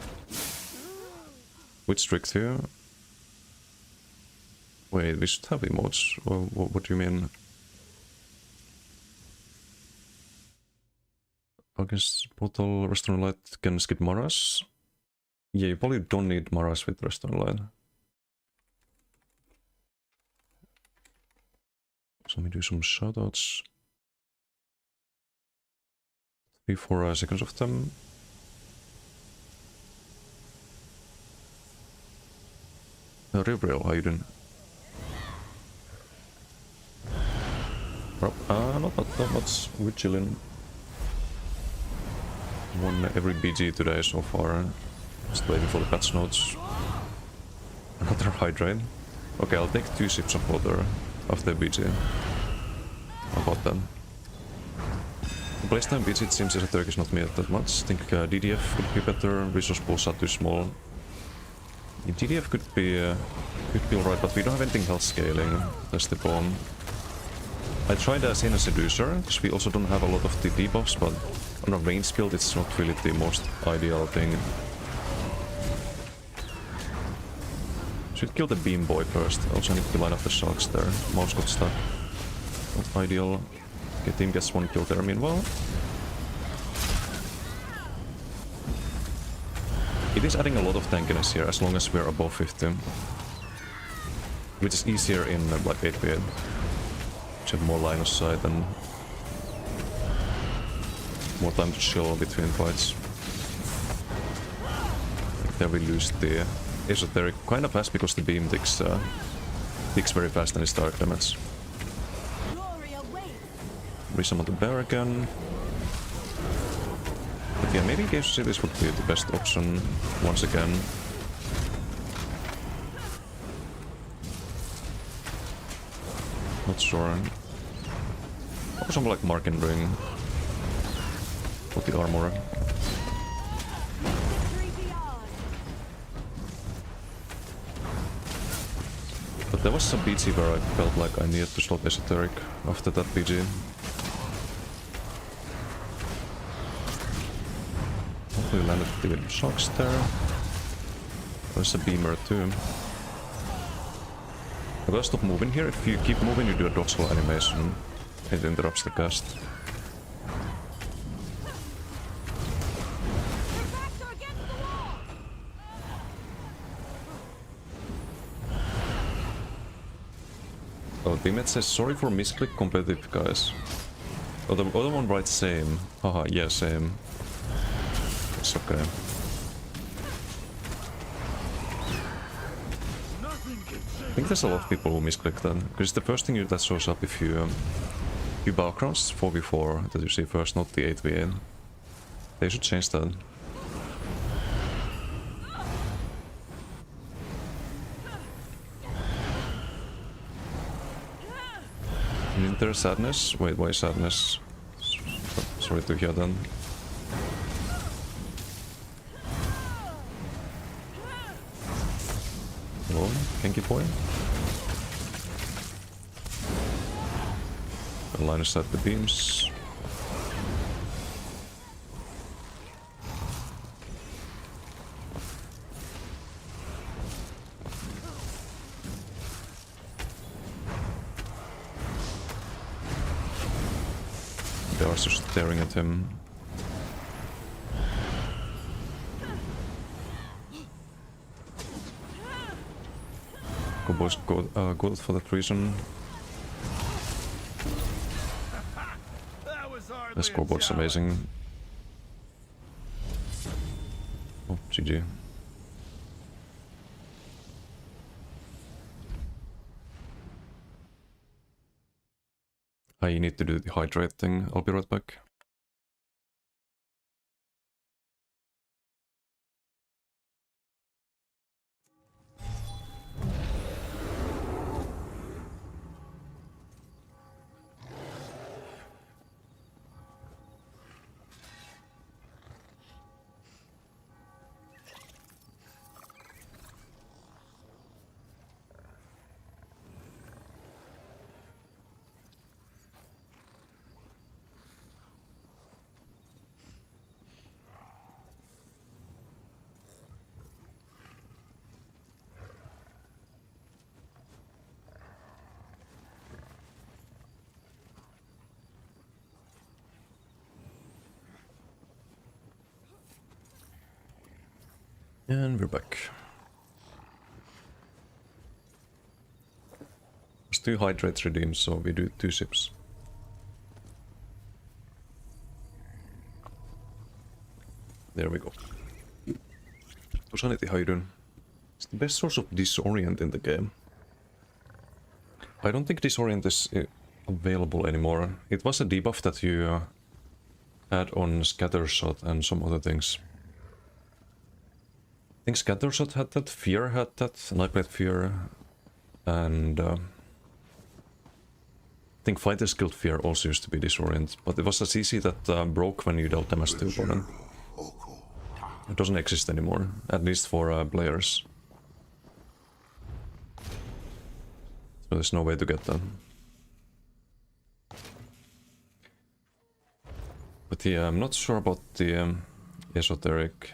Which trick here? Wait, we should have emotes. What do you mean? Against Portal, Restaurant Light can skip Maras. Yeah, you probably don't need Maras with Restaurant Light. So let me do some shoutouts. 3-4 seconds of them. Real, how you doing? Not that much. We're chilling. Won every BG today so far. Just waiting for the patch notes. Another hydrate. Okay, I'll take 2 sips of water after BG. How about that? The playstyle BG it seems as a Turkish not made that much. I think DDF could be better, resource pools are too small. Yeah, DDF could be alright, but we don't have anything health scaling. That's the problem. I tried Xena Seducer, because we also don't have a lot of the debuffs, but on a range build it's not really the most ideal thing. Should kill the beam boy first. Also need to line up the sharks there. Mouse got stuck. Not ideal. Okay, team gets 1 kill there meanwhile. It is adding a lot of tankiness here as long as we're above 50. Which is easier in like 8v8. Which have more line of sight and more time to chill between fights. Like there we lose the esoteric kind of fast because the beam ticks very fast and it's direct damage. Resummon the bear again. But yeah, maybe Gauge Cities would be the best option once again. Not sure. Or something like Mark and Ring. For the armor. But there was some PG where I felt like I needed to slot Esoteric after that PG. Hopefully landed the shocks there. There's a beamer too. I gotta stop moving here. If you keep moving, you do a dodge roll animation. It interrupts the cast. Oh, teammate says sorry for misclick competitive guys. Oh, the other one writes same. Haha, yeah, same. It's okay. I think there's a lot of people who misclick then, because it's the first thing that shows up if you backgrounds 4v4 that you see first, not the 8v8. They should change that. Isn't there sadness? Wait, why sadness? Sorry to hear that. Hello, Kenky boy. Line aside the beams. They are just staring at him. Go boys, go for that reason. The scoreboard's amazing. Oh, GG. I need to do the hydrate thing. I'll be right back. And we're back. There's 2 hydrates redeemed, so we do 2 sips. There we go. Sanity, how you doing? It's the best source of disorient in the game. I don't think disorient is available anymore. It was a debuff that you had on Scattershot and some other things. I think Scattershot had that, Fear had that, and I played Fear, and I think Fighter's Guild Fear also used to be disorient, but it was a CC that broke when you dealt damage to opponent. It doesn't exist anymore, at least for players. So there's no way to get that. But yeah, I'm not sure about the esoteric.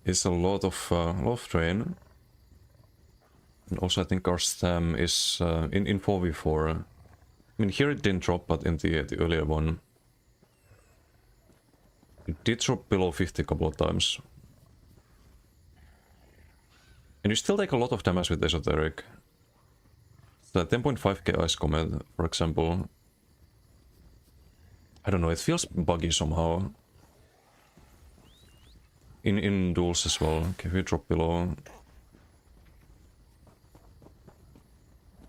It's a lot of train. And also I think our stam is in 4v4. I mean here it didn't drop, but in the earlier one it did drop below 50 a couple of times. And you still take a lot of damage with Esoteric. The 10.5k Ice Comet, for example. I don't know, it feels buggy somehow. In duels as well. Okay, if we drop below.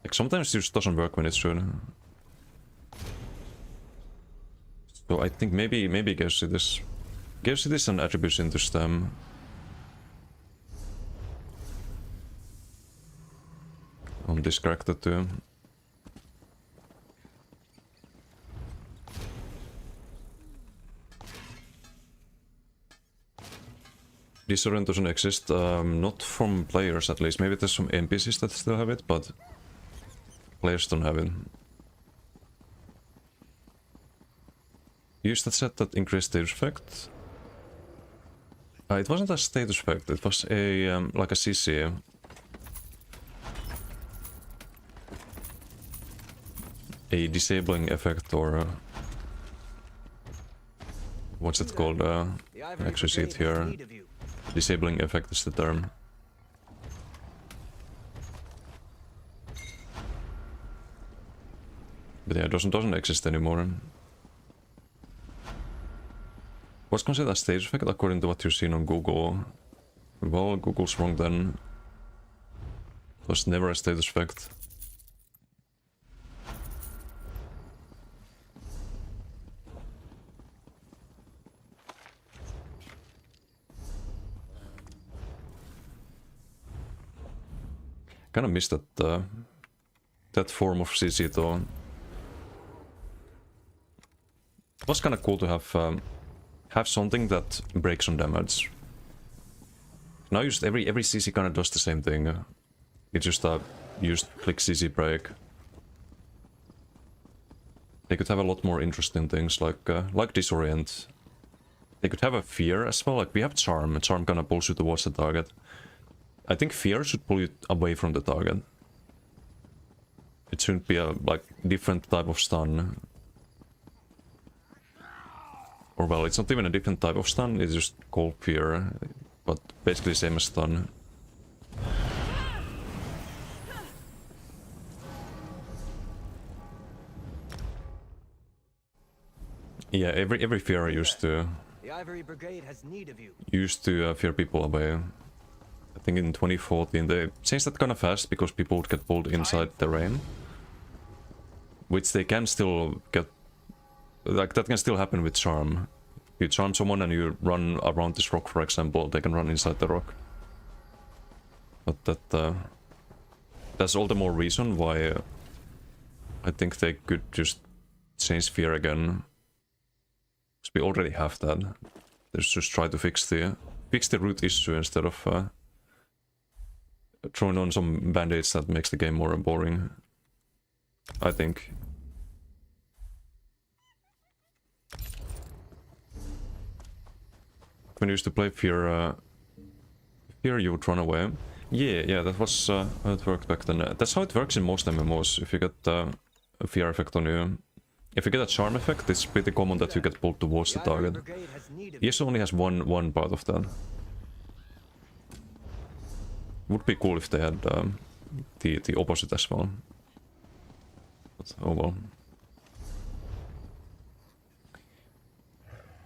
Like sometimes it just doesn't work when it should. So I think maybe gives it this an attribution to stem. On this character too. Disorient doesn't exist, not from players at least. Maybe there's some NPCs that still have it, but players don't have it. Use that set that increased status effect. It wasn't a status effect, it was a like a CC. A disabling effect, or what's it called? I actually see it here. Disabling effect is the term. But yeah, it doesn't exist anymore. What's considered a stage effect according to what you've seen on Google? Well, Google's wrong then. It was never a status effect. Kind of missed that form of CC though. It was kind of cool to have something that breaks on damage. Now just every CC kind of does the same thing. It's just a used click CC break. They could have a lot more interesting things like disorient. They could have a fear as well. Like we have charm. Charm kind of pulls you towards the target. I think fear should pull you away from the target. It shouldn't be a like different type of stun. Or well, it's not even a different type of stun, it's just called fear, but basically same as stun. Yeah, every fear used to The Ivory Brigade has need of you. fear people away. I think in 2014 they changed that kind of fast because people would get pulled inside the rain. Which they can still get... Like, that can still happen with charm. You charm someone and you run around this rock, for example, they can run inside the rock. But that's all the more reason why I think they could just change fear again. Because we already have that. Let's just try to fix the root issue instead of throwing on some band-aids that makes the game more boring. I think. When you used to play Fear, you would run away. Yeah, that was how it worked back then. That's how it works in most MMOs. If you get a Fear effect on you, if you get a Charm effect, it's pretty common that you get pulled towards the target. ESO only has one part of that. Would be cool if they had the opposite as well. But, oh well.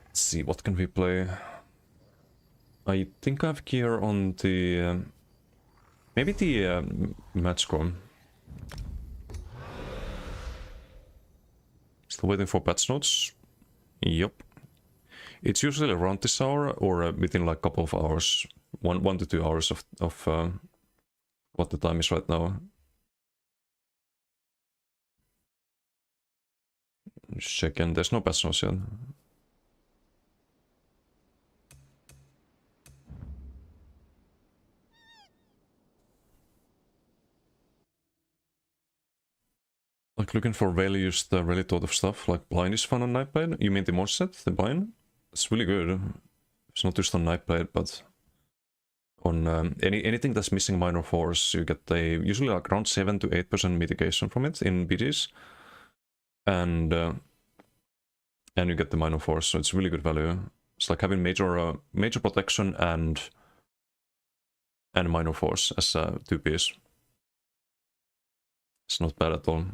Let's see, what can we play? I think I have gear on the... maybe the match score. Still waiting for patch notes. Yup. It's usually around this hour or within like a couple of hours. 1 to 2 hours of what the time is right now. Just checking, there's no patch notes yet. Like looking for well-used, really thought of stuff, like Blind is fun on Nightblade. You mean the mod set, the Blind? It's really good. It's not just on Nightblade, but on anything that's missing minor force, you get usually like around 7 to 8% mitigation from it in BGs. And you get the minor force, so it's really good value. It's like having major protection and and minor force as a 2-piece. It's not bad at all.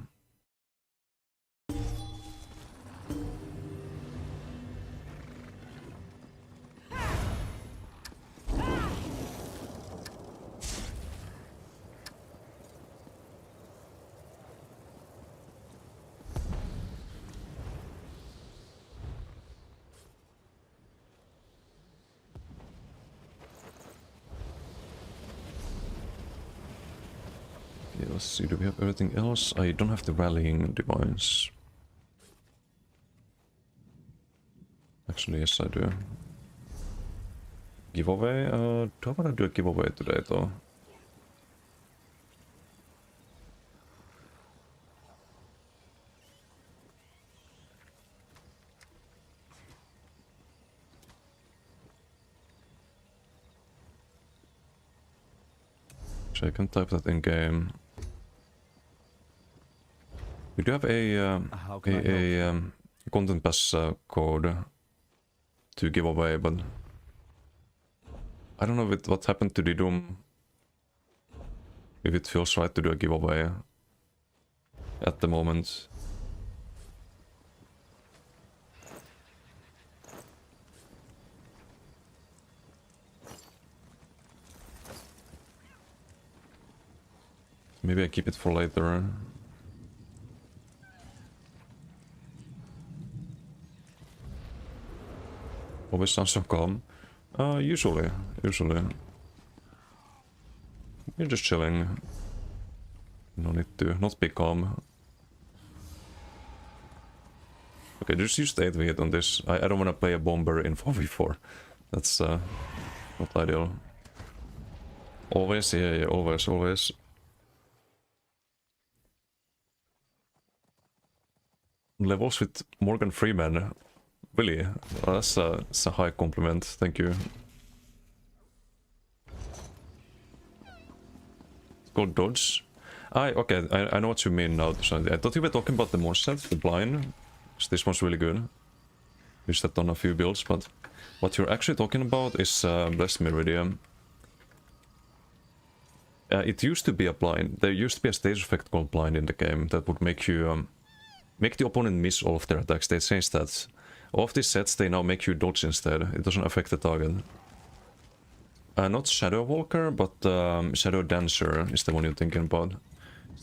Let's see, do we have everything else? I don't have the rallying divines. Actually, yes, I do. Giveaway? Do I want to do a giveaway today, though? So I can type that in game. We do have a content pass code to give away, but I don't know what happened to the Doom. If it feels right to do a giveaway at the moment. Maybe I keep it for later. Always sounds so calm. Usually. You're just chilling. No need to not be calm. Okay, just use 8v8 on this. I don't want to play a bomber in 4v4. That's not ideal. Always, yeah, always. Levels with Morgan Freeman. Really? That's a high compliment, thank you. It's called Dodge. Okay, I know what you mean now. I thought you were talking about the monster, the blind. This one's really good. Used that on a few builds, but what you're actually talking about is Blessed Meridian. It used to be a blind. There used to be a stage effect called blind in the game that would make you make the opponent miss all of their attacks. They changed that. All of these sets, they now make you dodge instead. It doesn't affect the target. Not Shadow Walker, but Shadow Dancer is the one you're thinking about.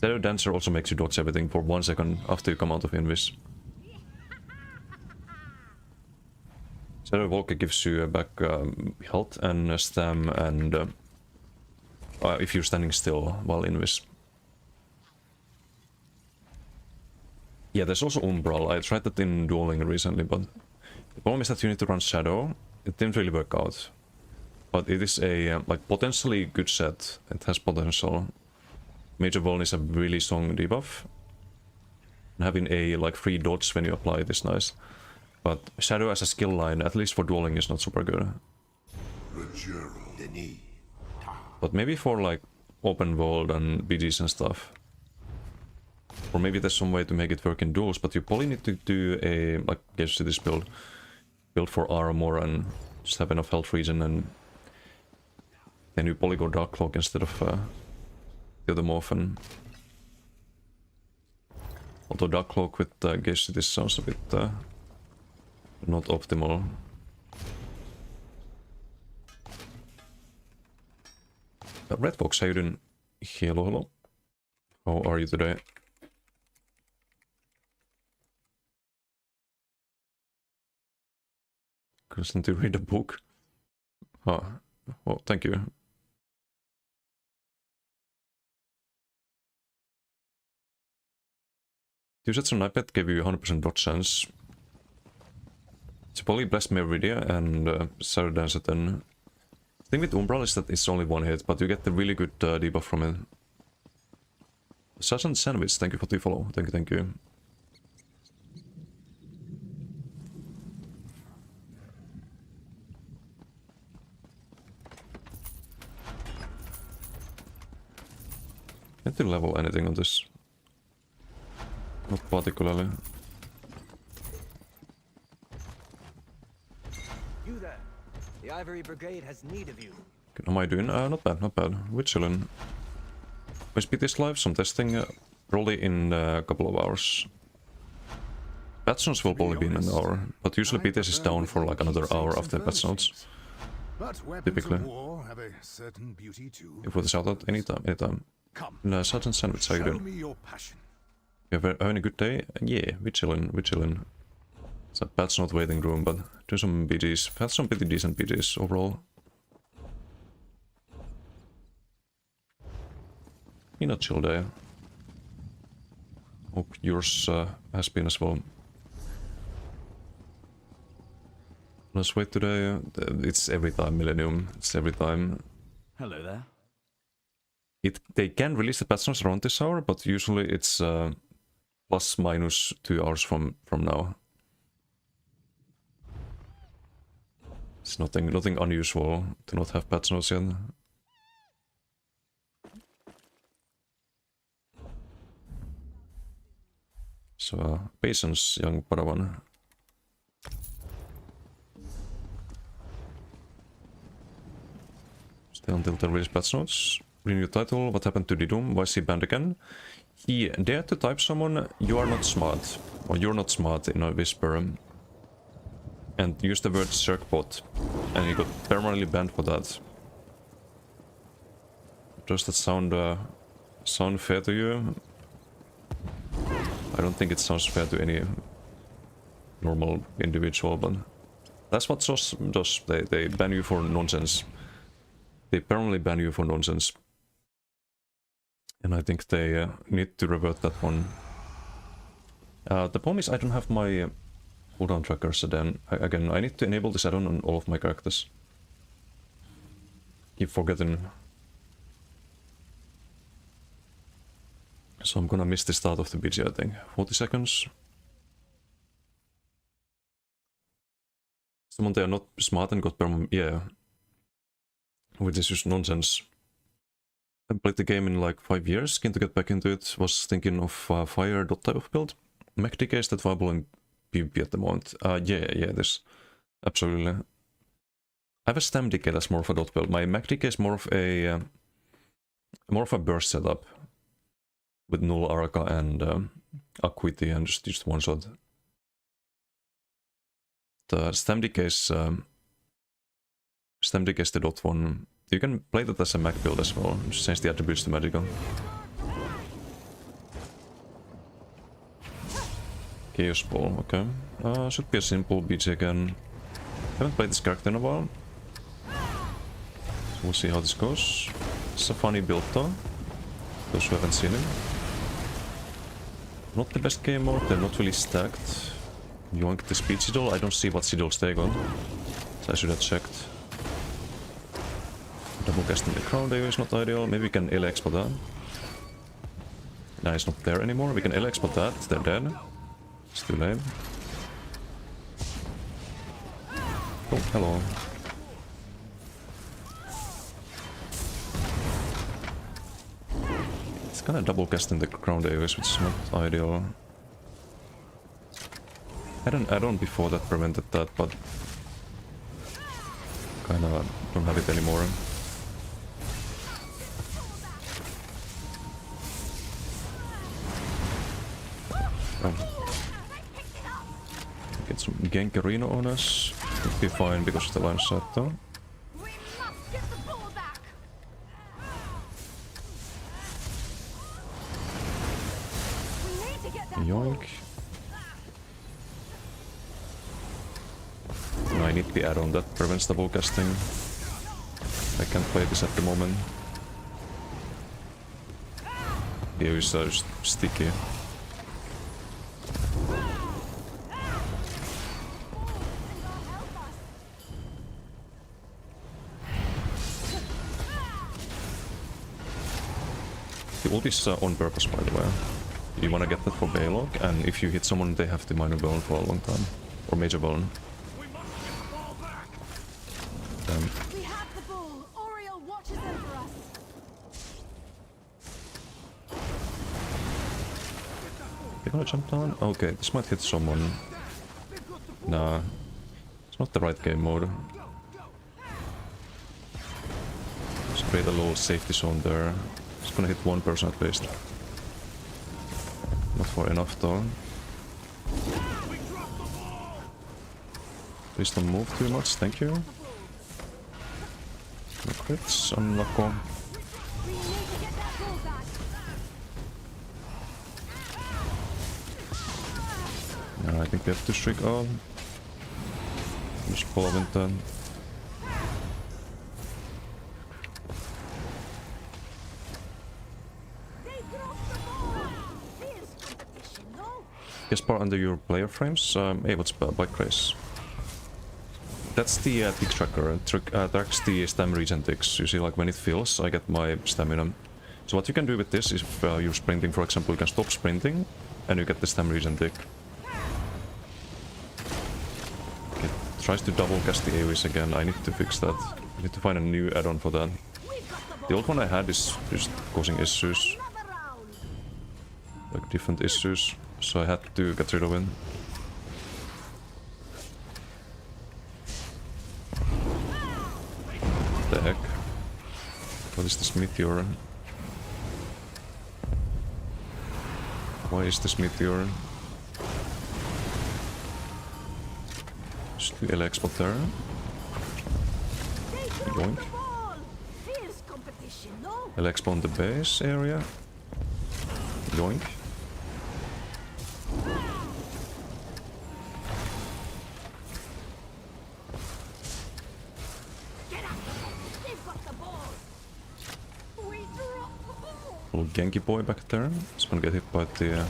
Shadow Dancer also makes you dodge everything for 1 second after you come out of Invis. Shadow Walker gives you back health and stam and if you're standing still while Invis. Yeah, there's also Umbral. I tried that in dueling recently, but the problem is that you need to run Shadow. It didn't really work out. But it is a like potentially good set. It has potential. Major Vuln is a really strong debuff. And having a like free dodge when you apply it is nice. But Shadow as a skill line, at least for dueling, is not super good. But maybe for like open world and BGs and stuff. Or maybe there's some way to make it work in duels, but you probably need to do a like Gage Cities build for armor and just have enough health regen, and then you probably go Dark Cloak instead of the other Morphin. Although Dark Cloak with Gage Cities sounds a bit not optimal. Red Fox, how you doing? Hello. How are you today? Listen to read a book. Oh, well, thank you. Two sets on iPad gave you 100% dodge chance. It's probably Blessed Meridian and Shadow Dancer then. The thing with Umbral is that it's only one hit, but you get the really good debuff from it. Sergeant Sandwich, thank you for the follow. Thank you. Can't you level anything on this? Not particularly. You there. The Ivory Brigade has need of you. Am I doing? Not bad, not bad. We're chilling. Is PTS live? Some testing, probably in a couple of hours. Patch notes will probably be in an hour, but usually PTS is down for like another hour after patch notes. Typically. If with a shout out, anytime. Sergeant Sandwich, how you doing? You having a good day? Yeah, we're chilling. It's a patch note waiting room, but do some BGs. Had some pretty decent BGs overall. In a chill day. Hope yours has been as well. Let's wait today. It's every time, Millennium. It's every time. Hello there. They can release the patch notes around this hour, but usually it's plus minus 2 hours from now. It's nothing unusual to not have patch notes yet. So patience, young Padawan. Stay until the release patch notes. Renew title, what happened to Didum? Why is he banned again? He dared to type someone, you are not smart. Or you're not smart in a whisper. And used the word circbot. And he got permanently banned for that. Does that sound fair to you? I don't think it sounds fair to any normal individual, but that's what SOS does. They ban you for nonsense. They permanently ban you for nonsense. And I think they need to revert that one. The problem is I don't have my cooldown tracker, so then again I need to enable this add-on on all of my characters. Keep forgetting. So I'm gonna miss the start of the BG, I think. 40 seconds. Someone they are not smart and got permanent, yeah. Which is just nonsense. I played the game in like 5 years, keen to get back into it, was thinking of fire dot type of build. Mech decay is that viable in PvP at the moment? Yeah, there's absolutely. I have a stem decay that's more of a dot build. My mech decay is more of a burst setup. With null Arca and Acuity and just one shot. The stem decay is the dot one. You can play that as a mech build as well. Just change the attributes to magical. Chaos Ball, okay. Should be a simple BG again. Haven't played this character in a while. So we'll see how this goes. It's a funny build though. Those who haven't seen him. Not the best game mode, they're not really stacked. Yoink the speed sigil, I don't see what sigils they got. So I should have checked. Double casting the crown there is not ideal, maybe we can LX for that. Nah, it's not there anymore, we can LX for that, they're dead. It's too late. Oh, hello. It's kinda double casting the crown Davis, which is not ideal. I had an add-on before that prevented that, but kinda don't have it anymore. Get some gank arena on us. Would be fine because of the line shot though. Yoink. I need the add-on that prevents double casting. I can't play this at the moment. The ESO is sticky. The ult is on purpose, by the way. You wanna get that for Baylog, and if you hit someone, they have the minor burn for a long time. Or major burn. We have the ball. Oriel watches over us. They're gonna jump down? Okay, this might hit someone. Nah. It's not the right game mode. create a little safety zone there. It's gonna hit one person at least. Not far enough though. Please don't move too much, thank you. No crits, unlucky. We need to get that ball back. Yeah, I think we have to streak on. Just following that. They dropped the ball. Fierce competition, no? Guess part under your player frames. Hey, what's bike race? That's the tick tracker. Tracks the stamina regen ticks. You see, like when it fills, I get my stamina. So what you can do with this is, if you're sprinting, for example, you can stop sprinting, and you get the stamina regen tick. It tries to double cast the AoEs again. I need to fix that. I need to find a new add-on for that. We've got the ball. The old one I had is just causing issues, Another round. like different issues, so I had to get rid of it. What the heck? What is this meteor? Why is this meteor? Just do LX spot there. They dropped Yoink. the ball. Fierce competition, no? LX spawn the base area. Yoink. Get up. They've got the ball. We dropped the ball. Little Genki boy back there. He's gonna get hit by the...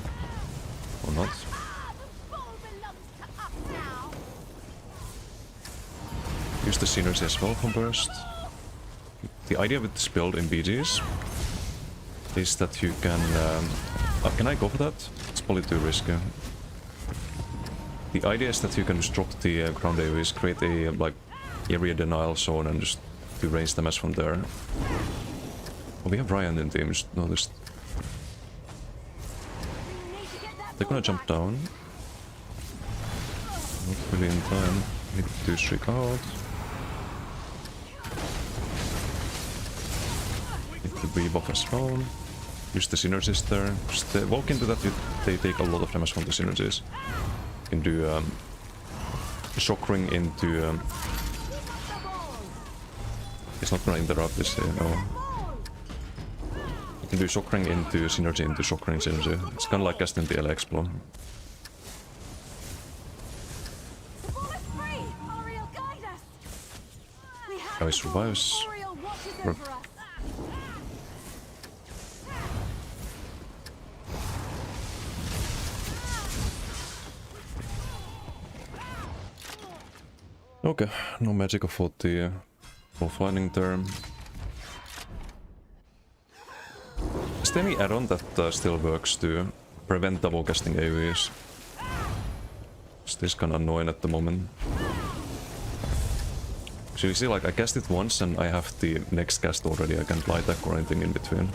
or not. Ah, the ball belongs to us now. Use the synergy as well from burst. The idea with this build in BGs is that you can... can I go for that? It's probably too risky. The idea is that you can just drop the ground AoEs, create a like area denial zone and just do range damage from there. Oh, we have Ryan in the team, just noticed. We need to get that They're gonna ball jump back. down. Not really in time. Need to streak out. Need to rebuff as well. Use the synergies there. Just walk into that, they take a lot of damage from the synergies. You can do shock ring into... We got the ball. it's not gonna interrupt this, you know. Ball. You can do shock ring into synergy into shock ring synergy. It's kinda like casting the LX blow. The ball is free. Oriel, guide us. We have Oh, he the survives. ball. Oriel watches Or- over us. Okay, no magic for the lightning there. Is there any add-on that still works to prevent double casting AoEs? Is this kinda annoying at the moment? So you see, like, I cast it once and I have the next cast already, I can't light attack or anything in between.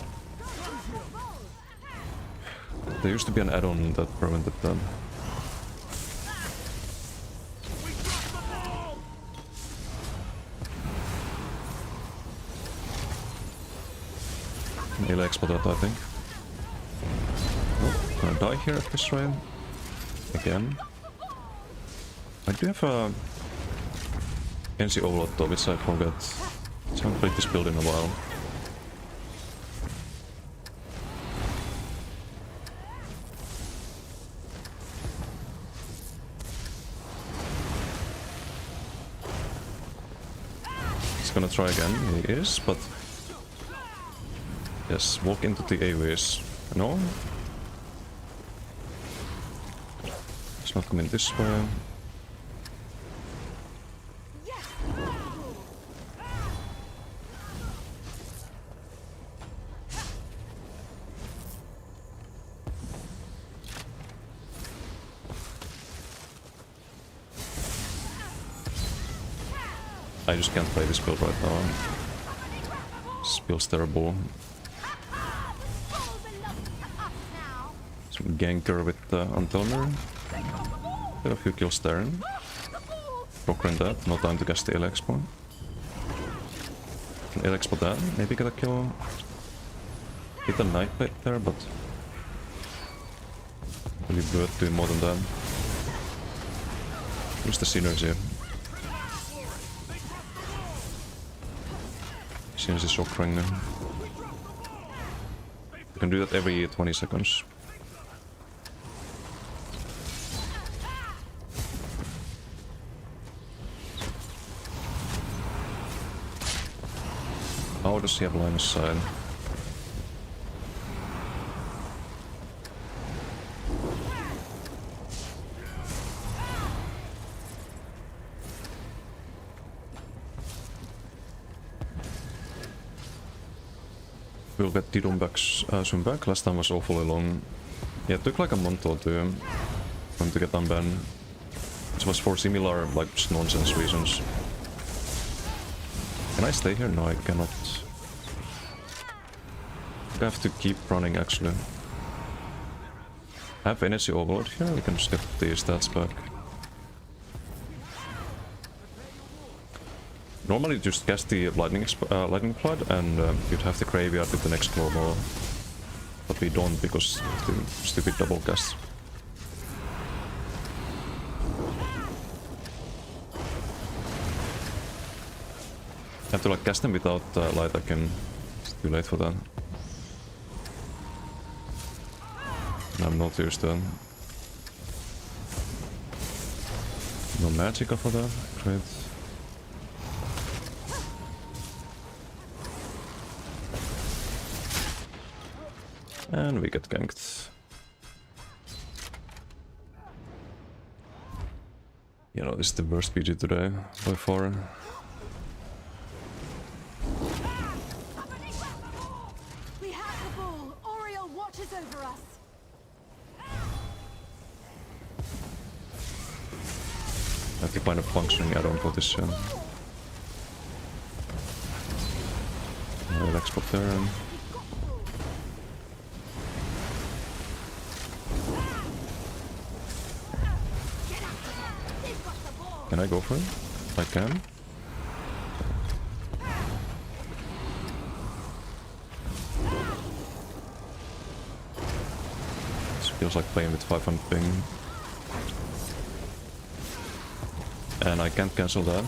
There used to be an add-on that prevented that. Melee expert that, I think. Oh, gonna die here at this rate. Again. I do have a NC Overload though, which I forgot. I haven't played this build in a while. He's gonna try again, he is, but... Yes, walk into the AoEs. No? It's not coming this way. Yes. I just can't play this build right now. This build's terrible. Ball belongs to us now. Some ganker with Antelmer. There are a few kills there. The ball. Rockring that, no time to cast the LX point. I'll export that, maybe get a kill. Hit a Night Blade there, but really worth doing more than that. Use the synergy. Synergy shock ring. You can do that every 20 seconds. How does he have line of sight? We'll get Didum back soon back. Last time was awfully long. Yeah, it took like a month or two for him to get unbanned. It was for similar, like, just nonsense reasons. Can I stay here? No, I cannot. I have to keep running, actually. I have energy overload here, we can just get the stats back. Normally just cast the lightning flood and you'd have the graveyard with the next global. But we don't because of the stupid double cast. I have to like cast them without light again. It's too late for that. And I'm not used to that. No magicka for that. Great. And we get ganked. You know, this is the worst PG today by far. We have the ball. Oriel watches over us. I have to find a functioning add-on for this. I'll export there. Can I go for it? I can. This feels like playing with 500 ping. And I can't cancel that.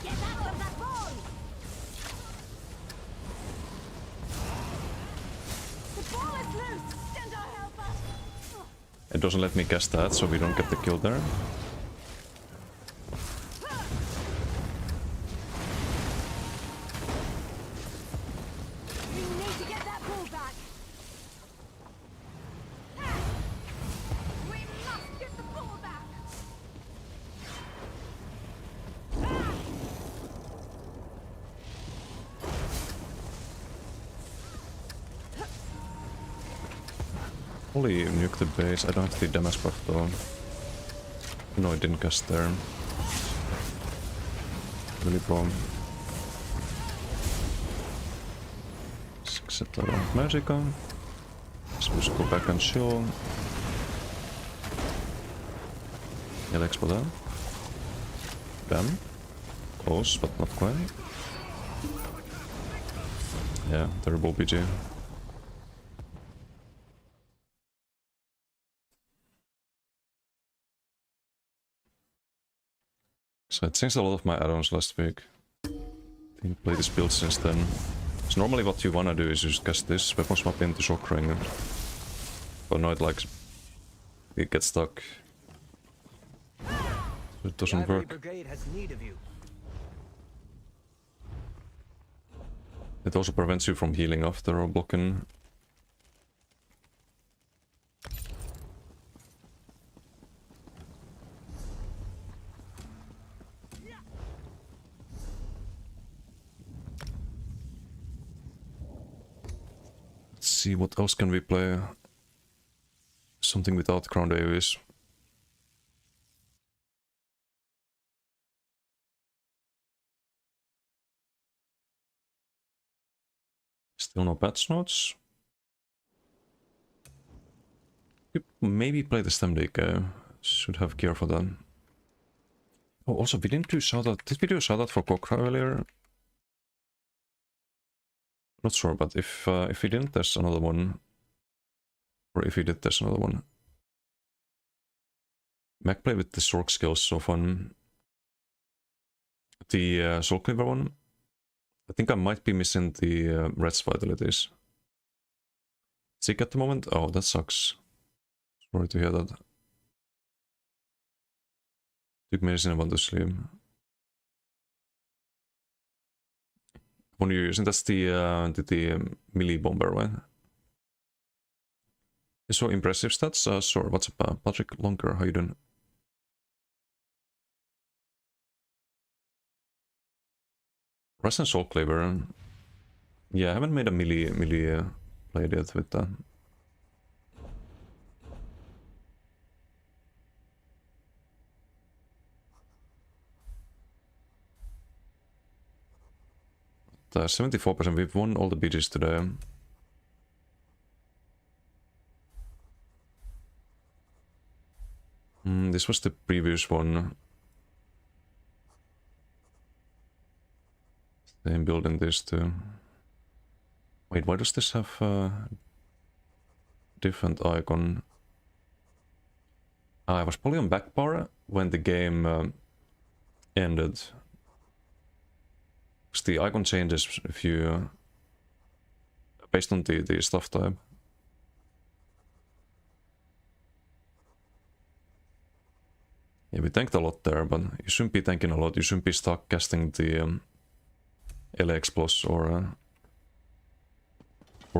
Get out of that ball. The ball is loose. Send our helper. It doesn't let me cast that, so we don't get the kill there. We need to get that ball back. We must get the ball back. Holy, nuke the base. I don't have the damage buff though. No, I didn't cast there. Really wrong. Set that on magicka. Supposed to go back and chill. Yeah, export that. Damn. Close, but not quite. Yeah, terrible PG. So I changed a lot of my add-ons last week. Didn't play this build since then. So normally what you wanna do is just cast this weapon swap into shock ring. But no, it gets stuck. So it doesn't Cavalry work. Brigade has need of you. It also prevents you from healing after or blocking. Let's see, what else can we play? Something without crowned AoEs. Still no patch notes. Could maybe play the stem DK. Should have gear for that. Oh, also, we didn't do shoutout. Did we do a shoutout for Kokra earlier? Not sure, but if we didn't, there's another one. Or if we did, there's another one. Mac play with the Sork skills, so fun. The Soul Cleaver one. I think I might be missing the Red's vitalities. Sick at the moment? Oh, that sucks. Sorry to hear that. Took medicine and want to sleep. When you're using, that's the melee bomber, right? So impressive stats. Sure, what's up, Patrick Longer? How you doing? Russian Soul Cleaver. Yeah, I haven't made a melee play yet with that. But 74%. We've won all the BGs today. This was the previous one. Same building this too. Wait, why does this have a different icon? I was probably on back bar when the game ended. Because the icon changes if you based on the stuff type. Yeah, we tanked a lot there, but you shouldn't be tanking a lot. You shouldn't be stuck casting the LX plus or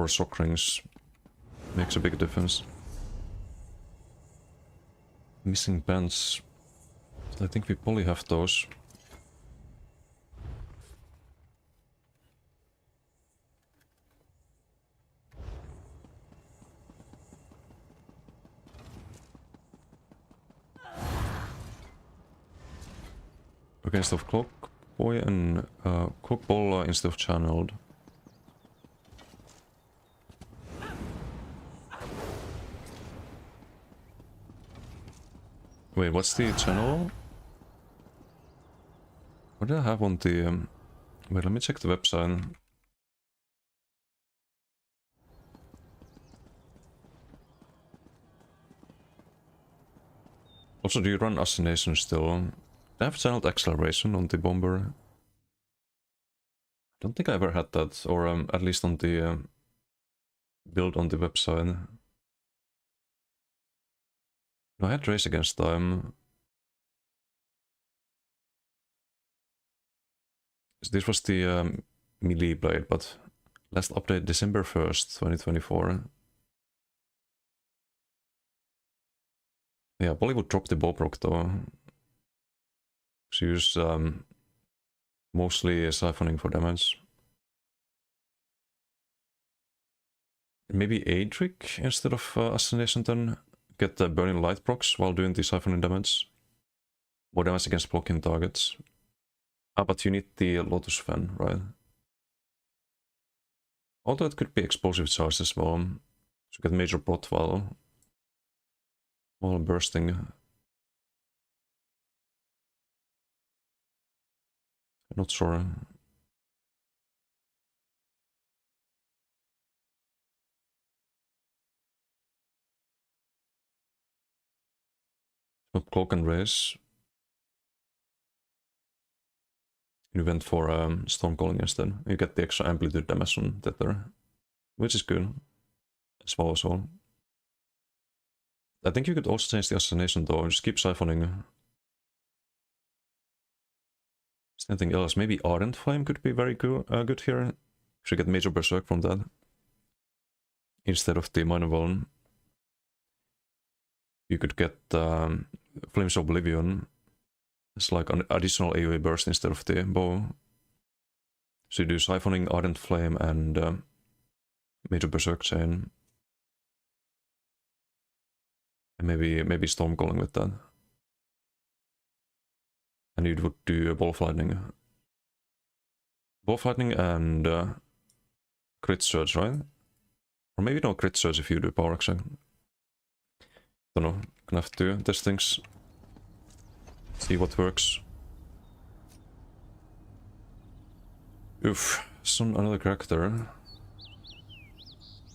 sock rings. Makes a big difference. Missing pants. I think we probably have those. Okay, instead of Cloak Boy and Cloak Ball instead of Channeled. Wait, what's the channel? What did I have on the... Wait, let me check the website. Also, do you run Assassination still? I have channeled acceleration on the bomber. I don't think I ever had that, or at least on the build on the website. No, I had race against time. This was the melee blade, but last update December 1st, 2024. Yeah, Bollywood dropped the Bobrok though. She used mostly siphoning for damage. Maybe a trick instead of Assassination then. Get the Burning Light procs while doing the siphoning damage. More damage against blocking targets. Ah, but you need the Lotus Fan, right? Although it could be explosive charge as well. So get major prot while bursting. Not sure. But Cloak and Race. You went for Stormcalling instead. You get the extra amplitude damage on Tether, which is good. As well as all. I think you could also change the Assassination though, just keep siphoning. Is there anything else? Maybe Ardent Flame could be very good here. Should get Major Berserk from that. Instead of the Minor One. You could get Flames of Oblivion. It's like an additional AoE burst instead of the bow. So you do Siphoning, Ardent Flame, and Major Berserk Chain. And maybe Stormcalling with that. And you would do Ball of Lightning. Ball of Lightning and Crit Surge, right? Or maybe no Crit Surge if you do Power Action. Don't know, gonna have to test things. See what works. Oof, some another character.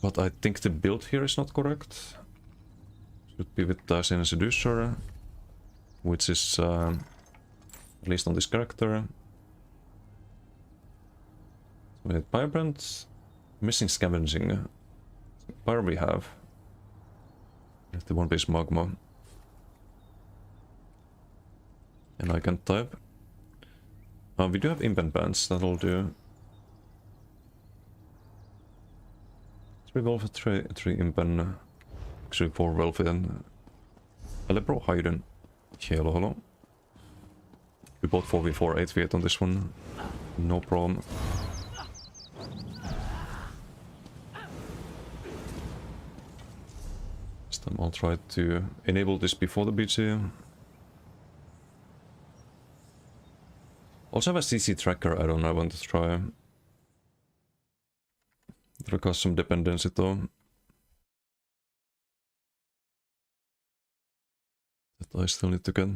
But I think the build here is not correct. Should be with Dacian Seducer, which is at least on this character. So we need Vibrant, missing Scavenging. Fire we have. The one piece Magma. And I can type. We do have Impen Bands, that'll do. Three Wolf, three Impen. Actually 4 Wolf and Alebro Hayden. Hello. We bought 4v4 8v8 on this one. No problem. This time I'll try to enable this before the BG. Also have a CC tracker add-on I want to try. It requires some dependency though. That I still need to get.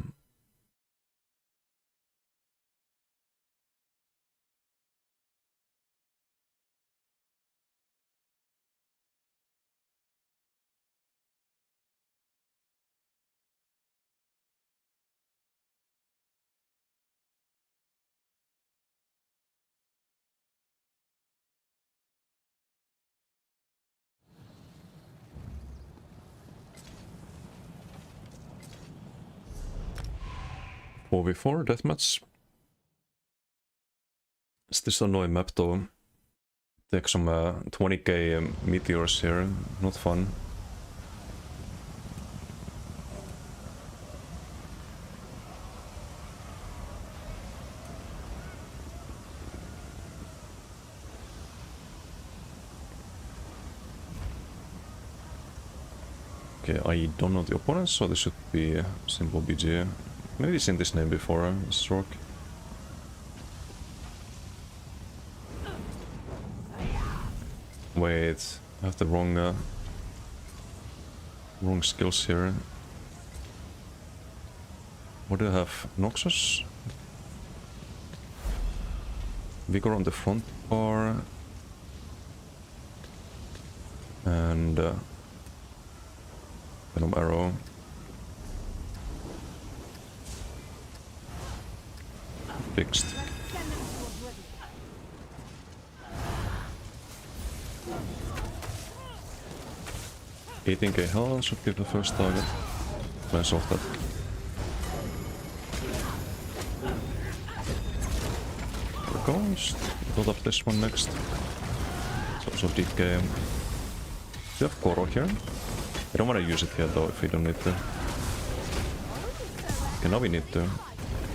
v4 deathmatch. Is this annoying map though? Take some 20k meteors here, not fun. Okay, I don't know the opponents, so this should be a simple BG. Maybe seen this name before, Stroke. Wait, I have the wrong skills here. What do I have? Noxus? Vigor on the front bar. And Venom Arrow. Fixed. 18k health should be the first target. Let's off that. Ghost. Build up this one next. It's also deep game. Do you have Koro here? I don't want to use it here though if we don't need to. Okay, now we need to.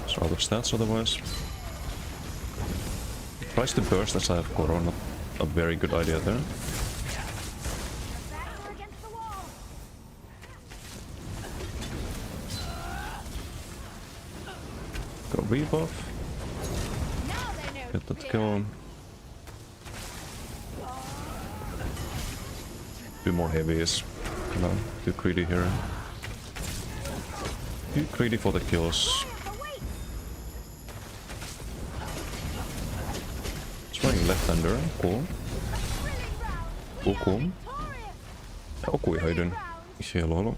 It's out of stats otherwise. Tries to burst as I have Koro, not a very good idea there. Go rebuff. Get that kill. Do more heavies. No, too greedy here. Too greedy for the kills. Swing left-hander, cool. Cool. Okay, Hayden. Hello.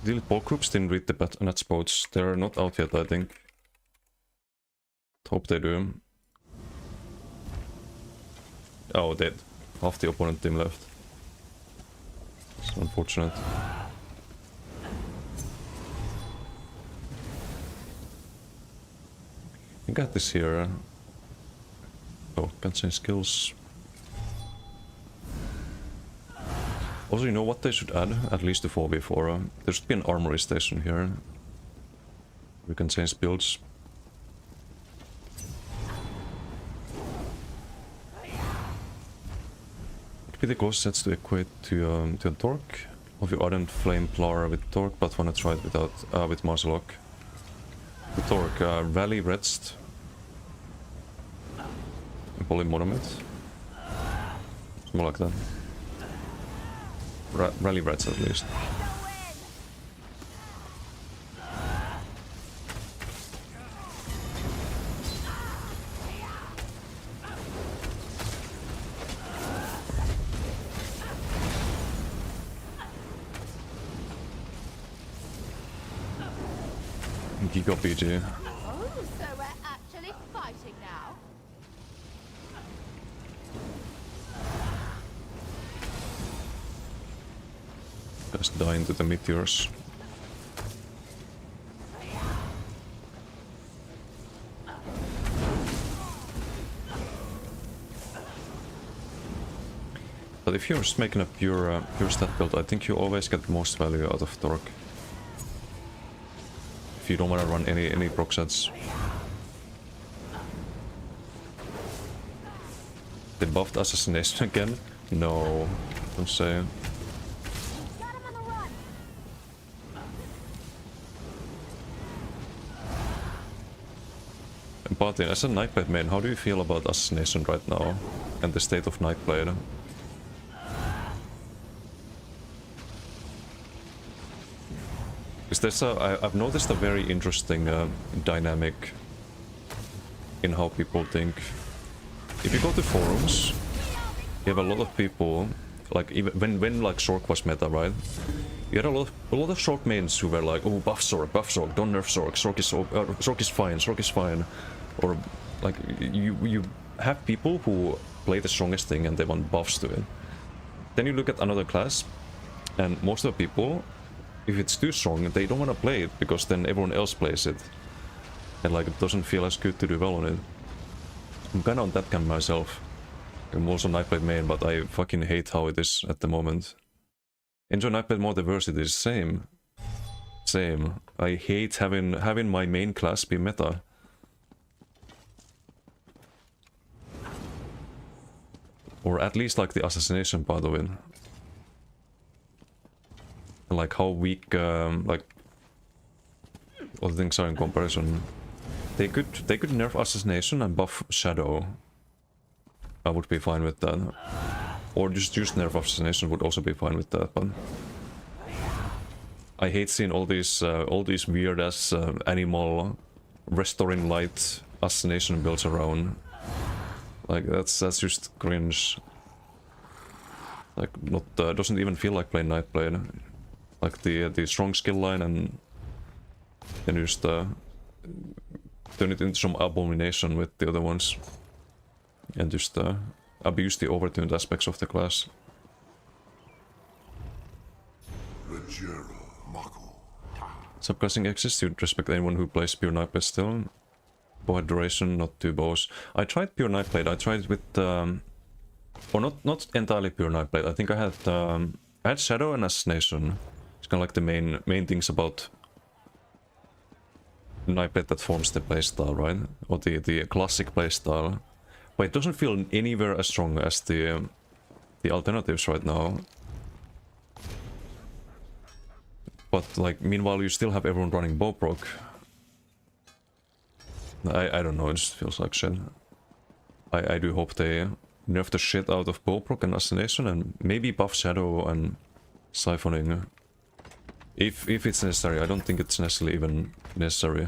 The ball groups didn't read the net boats. They're not out yet, I think. Hope they do. Oh, dead. Half the opponent team left. It's unfortunate. I got this here. Oh, can't change skills. Also, you know what they should add? At least to 4v4. There should be an armory station here. We can change builds. Would be the closest sets to equate to a Torque. Of your Ardent Flame Plar with Torque, but wanna try it without with Marcelock. The Torque, Rally Redst. Polymonomet. More like that. Rally Reds at least. Giga PG. Oh, so we're actually fighting now? Just dying to the meteors. But if you're just making a pure stat build, I think you always get the most value out of torque. If you don't want to run any proc sets. They buffed assassination again? No, don't say. Got him on the run! Martin, as a Nightblade main, how do you feel about assassination right now? And the state of Nightblade? Is this I've noticed a very interesting dynamic in how people think. If you go to forums, you have a lot of people, like even when like Sork was meta, right? You had a lot of Sork mains who were like, oh, buff Sork, don't nerf Sork, Sork is fine, or like you have people who play the strongest thing and they want buffs to it. Then you look at another class, and most of the people, if it's too strong, they don't want to play it because then everyone else plays it, and like it doesn't feel as good to do well on it. I'm kinda on that camp myself. I'm also Nightblade main, but I fucking hate how it is at the moment. Enjoy Nightblade more diversity, same. I hate having my main class be meta. Or at least like the assassination part of it. And like how weak like other things are in comparison. They could nerf assassination and buff shadow. I would be fine with that. Or just nerf assassination would also be fine with that, but I hate seeing all these weird ass animal restoring light assassination builds around. Like that's just cringe. Like not doesn't even feel like playing Nightblade. Like the strong skill line and then just turn it into some abomination with the other ones. And just abuse the overtuned aspects of the class. Subclassing exists, you'd respect anyone who plays pure Nightblade still. Bow duration, not two bows. I tried pure Nightblade, I tried with or not entirely pure Nightblade. I think I had Shadow and Assassination. It's kinda like the main things about Nightblade that forms the playstyle, right? Or the classic playstyle. But it doesn't feel anywhere as strong as the alternatives right now. But like meanwhile you still have everyone running bow proc. I don't know, it just feels like shit. I do hope they nerf the shit out of bow proc and assassination and maybe buff shadow and siphoning. If it's necessary. I don't think it's necessarily even necessary.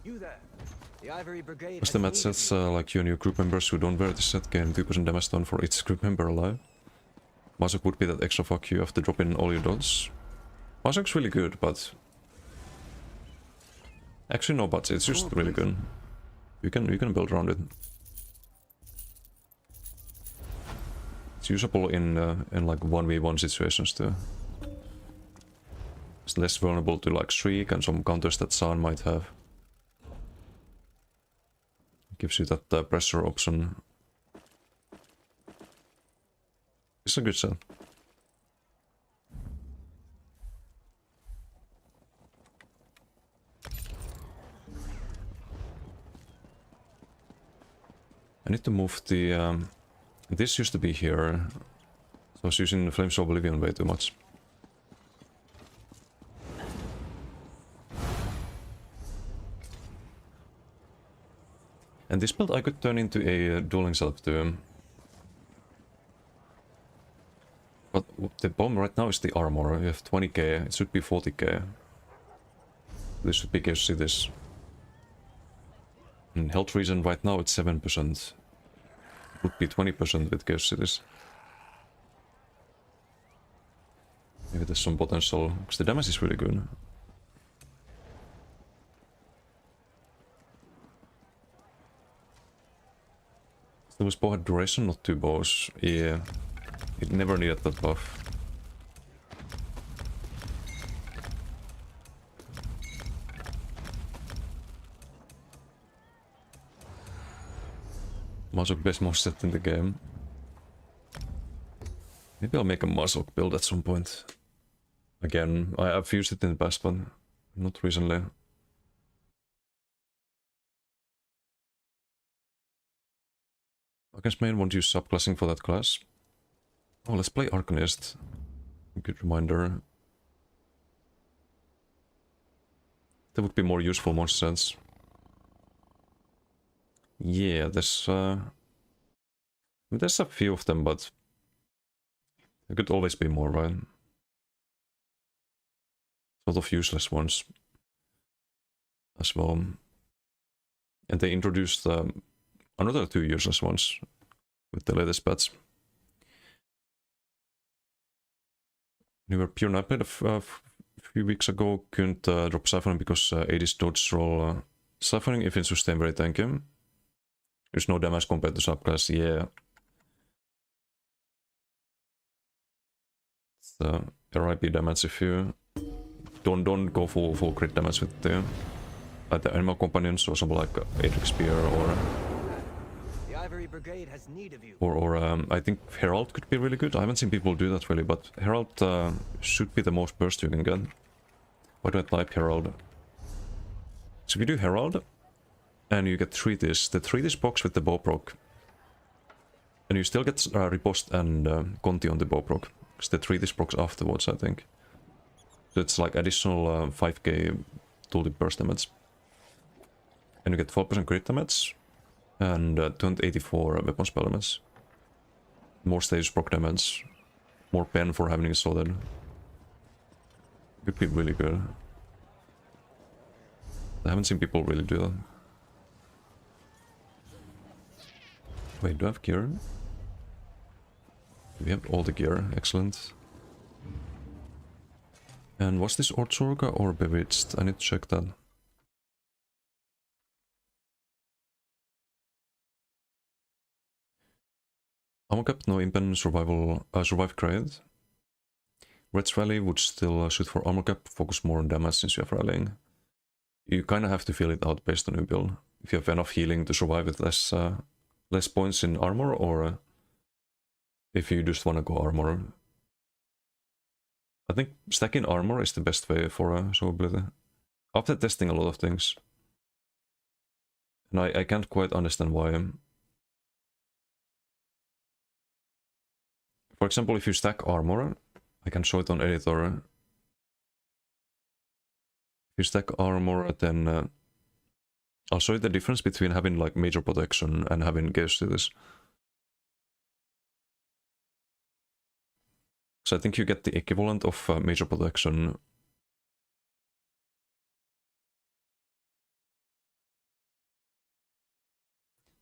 You there. The Ivory Brigade As the match sets like your new group members who don't wear the set gain 2% damage done for each group member alive. Masok would be that extra fuck you after dropping all your dots. Masok's really good, but actually no buts, it's just really good. You can build around it. It's usable in like 1v1 situations too. It's less vulnerable to like Shriek and some counters that Zaan might have. Gives you that pressure option. It's a good set. I need to move the... this used to be here. So I was using the Flames of Oblivion way too much. And this build I could turn into a dueling setup too. But the bomb right now is the armor. You have 20k, it should be 40k. This should be good to see this. And health reason right now it's 7%. would be 20% with Ghost Cities. Maybe there's some potential, because the damage is really good. There was bow had duration, not 2 bows. Yeah, it never needed that buff. Mazok best most set in the game. Maybe I'll make a Mazok build at some point. Again, I've used it in the past, but not recently. Against main won't use subclassing for that class. Oh, let's play Arcanist. Good reminder. That would be more useful, more sense. Yeah, there's a few of them, but there could always be more, right? Sort of useless ones as well. And they introduced another 2 useless ones with the latest patch. We were pure Nightblade a few weeks ago, couldn't drop Siphoning because 80's dodge roll. Siphoning if in sustain very tanky. There's no damage compared to subclass, yeah. It's RIP damage if you don't go full crit damage with the animal companions or something like Adric Spear or The Ivory Brigade has need of you. or I think Herald could be really good. I haven't seen people do that really, but Herald should be the most burst you can get. Why do I type Herald? So if you do Herald and you get 3-dish, the 3-dish box with the bow proc, and you still get riposte and Conti on the bow proc, because the 3-dish procs afterwards, I think. So it's like additional 5k tooltip burst damage. And you get 4% crit damage and 284 weapon spell damage. More stage proc damage, more pen for having it solid. Could be really good. I haven't seen people really do that. Wait, do I have gear? We have all the gear, excellent. And was this Ortsorga or Bewitched? I need to check that. Armor cap, no impen, survive grade. Red's rally would still shoot for armor cap, focus more on damage since you have rallying. You kinda have to feel it out based on your build. If you have enough healing to survive with less points in armor, or if you just wanna go armor. I think stacking armor is the best way for survivability. After testing a lot of things. And I can't quite understand why. For example, if you stack armor, I can show it on editor. If you stack armor, then I'll show you the difference between having like major protection and having Gauge Cities. So I think you get the equivalent of major protection.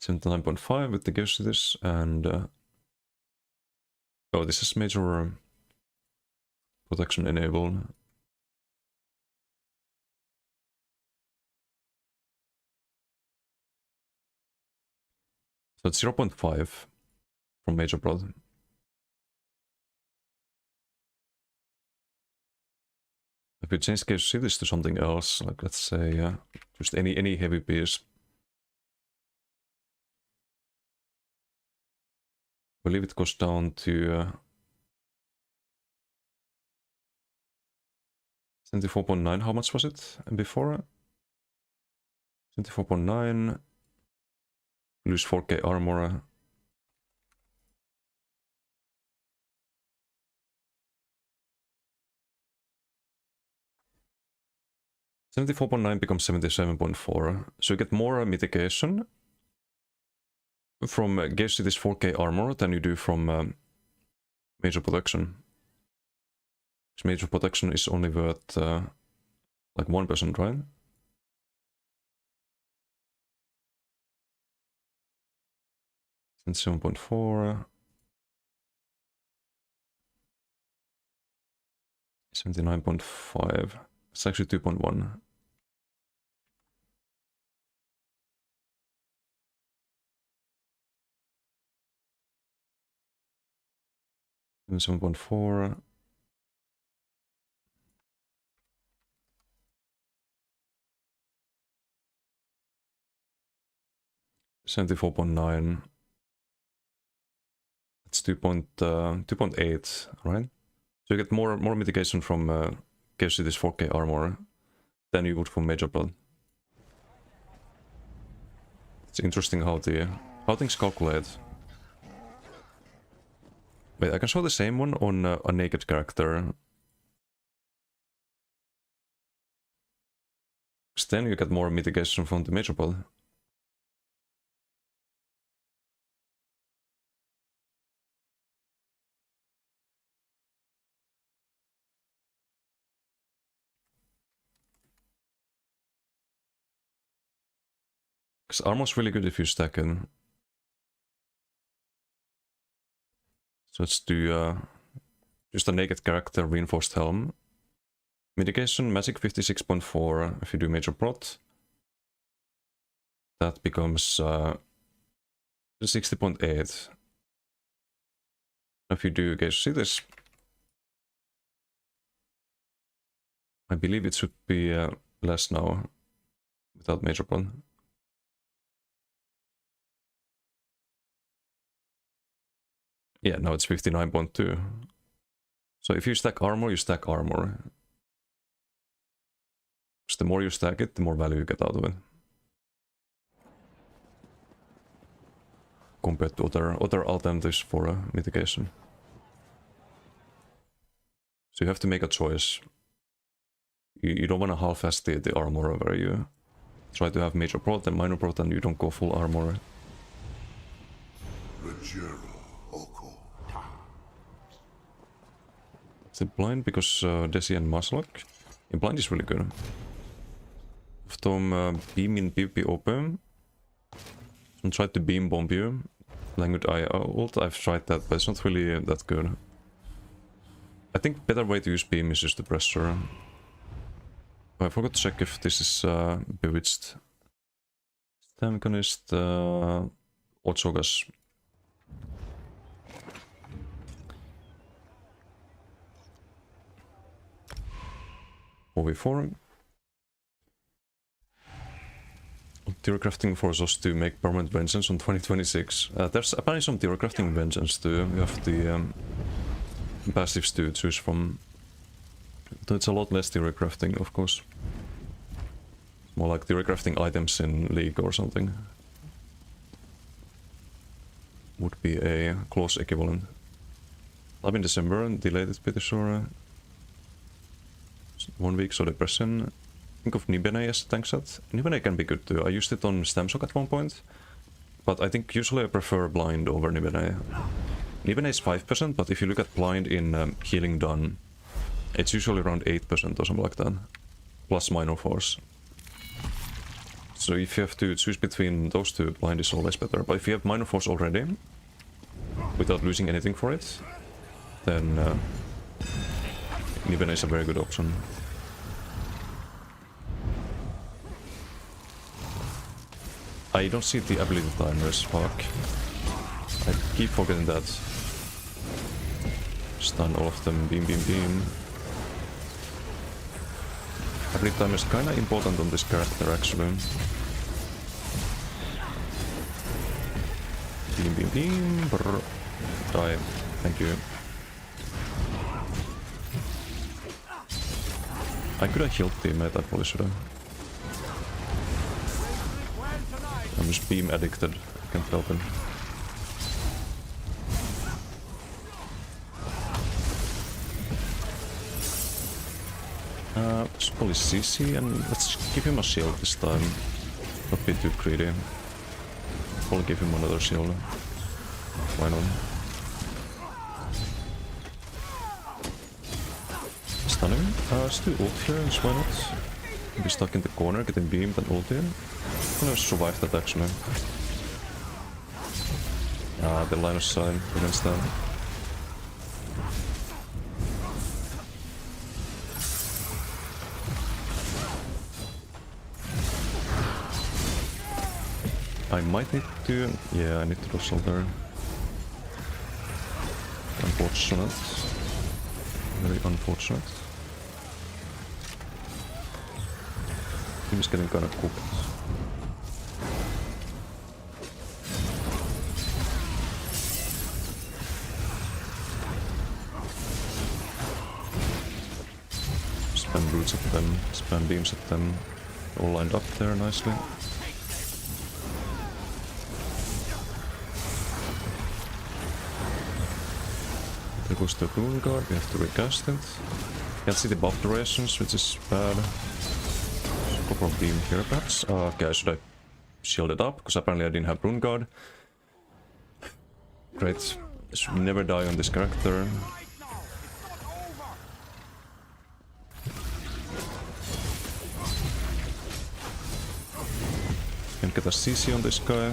$79.5 with the Gauge Cities, and oh, this is major protection enabled. So it's 0.5 from major prod. If you change Gauge Cities to something else, like let's say just any heavy piece. I believe it goes down to 74.9. How much was it before? 74.9. Lose 4k armor. $74.9 becomes 77.4. So you get more mitigation from Gauge Cities 4k armor than you do from major protection. Because major protection is only worth like 1%, right? And 7.4. 79.5. It's actually 2.1. And 7.4. 74.9. It's 2.8, right? So you get more mitigation from Cave City's 4K armor than you would from Major Blood. It's interesting how things calculate. Wait, I can show the same one on a naked character. Because then you get more mitigation from the Major Blood. Because armor's really good if you stack it. So let's do just a naked character, reinforced helm. Mitigation, magic 56.4 if you do major plot. That becomes 60.8. If you do, okay, see this. I believe it should be less now without major plot. Yeah, now it's 59.2. So if you stack armor, you stack armor. Because the more you stack it, the more value you get out of it. Compared to other alternatives for mitigation. So you have to make a choice. You don't want to half-ass the armor where you try to have major prot and minor prot and you don't go full armor. Is it blind because Desi and Maslok? In blind is really good. Of them beam in PvP open. And try to beam bomb you. Languid Eye ult, I've tried that, but it's not really that good. I think better way to use beam is just the pressure. Oh, I forgot to check if this is bewitched. Stamconist, Ochogas. OV4. Theory crafting forces us to make permanent vengeance on 2026. There's apparently some theory crafting vengeance too. You have the passives to choose from. Though it's a lot less theory crafting, of course. More like theory crafting items in League or something. Would be a close equivalent. Live in December, delayed it pretty sure. 1 week, so depression. Think of Nibene as a tank set. Nibene can be good too. I used it on Stamshock at one point. But I think usually I prefer blind over Nibene. Nibene is 5%, but if you look at blind in healing done, it's usually around 8% or something like that. Plus minor force. So if you have to choose between those two, blind is always better. But if you have minor force already, without losing anything for it, then Nibene is a very good option. I don't see the ability timers, fuck. I keep forgetting that. Stun all of them, beam, beam, beam. Ability timer is kinda important on this character actually. Beam, beam, beam, brr. Die. Thank you. I could have healed teammate, I probably should have. I'm just beam addicted, I can't help it. Let's probably CC and let's give him a shield this time. Not be too greedy. Probably give him another shield. Why not? Stunning. Let's do ult here, why not? Be stuck in the corner, getting beamed and ult here. I'm gonna survive that actually. The line of sight against them. I might need to... yeah, I need to do shoulder. Unfortunate. Very unfortunate. Team is getting kinda cooked. Spam roots at them, spam beams at them. All lined up there nicely. There goes the rune guard, we have to recast it. Can't see the buff durations, which is bad. Couple of beam here perhaps. Okay, should I shield it up? Because apparently I didn't have rune guard. Great. I should never die on this character. Can't get a CC on this guy.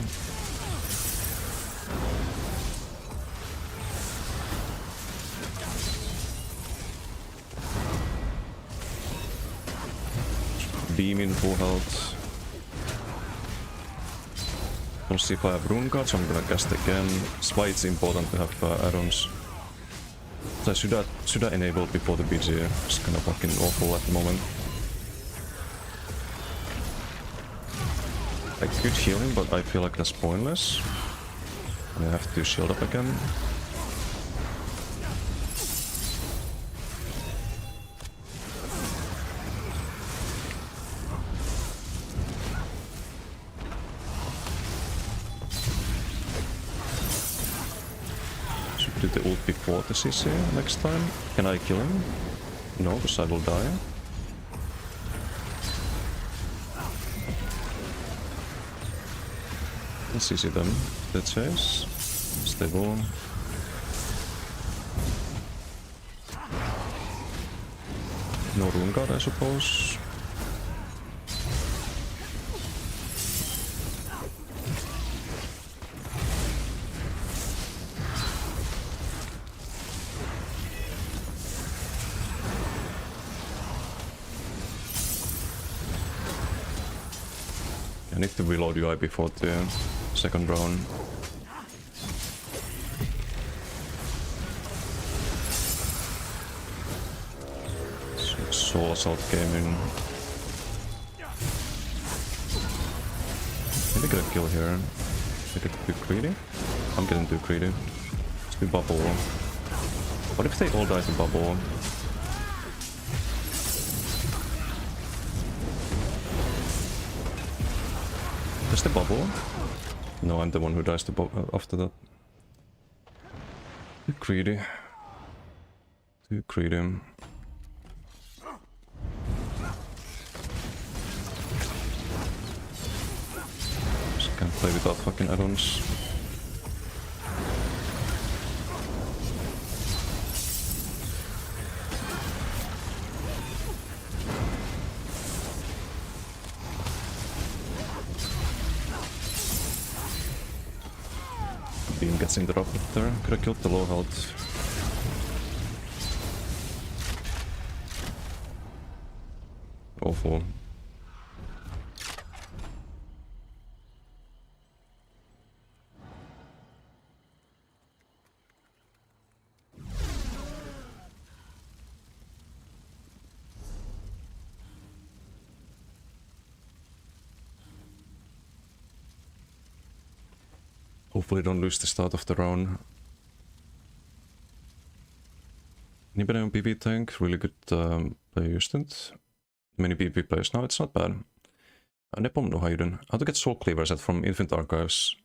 Beam in full health. Don't see if I have rune guard, so I'm gonna cast again. That's why it's important to have add-ons. So should I enable before the BG? It's kind of fucking awful at the moment. I could heal him, but I feel like that's pointless. And I have to shield up again. Should do the ult before the CC next time. Can I kill him? No, because I will die. Let's CC them. The chase. Stable. No rune guard, I suppose. I need to reload UI before the second round. Soul Assault came in. Maybe get a kill here. I get too greedy. I'm getting too greedy. Let's do bubble. What if they all die to bubble? Just the bubble? No, I'm the one who dies to after that. Too greedy. Too greedy. Just can't play without fucking add-ons. Beam gets interrupted there. Could have killed the low health. Awful. Hopefully don't lose the start of the round. Anybody on PvP tank? Really good player instant. Many PvP players now, it's not bad. Nepom no Hayden. How to get soul cleaver set from Infinite Archives.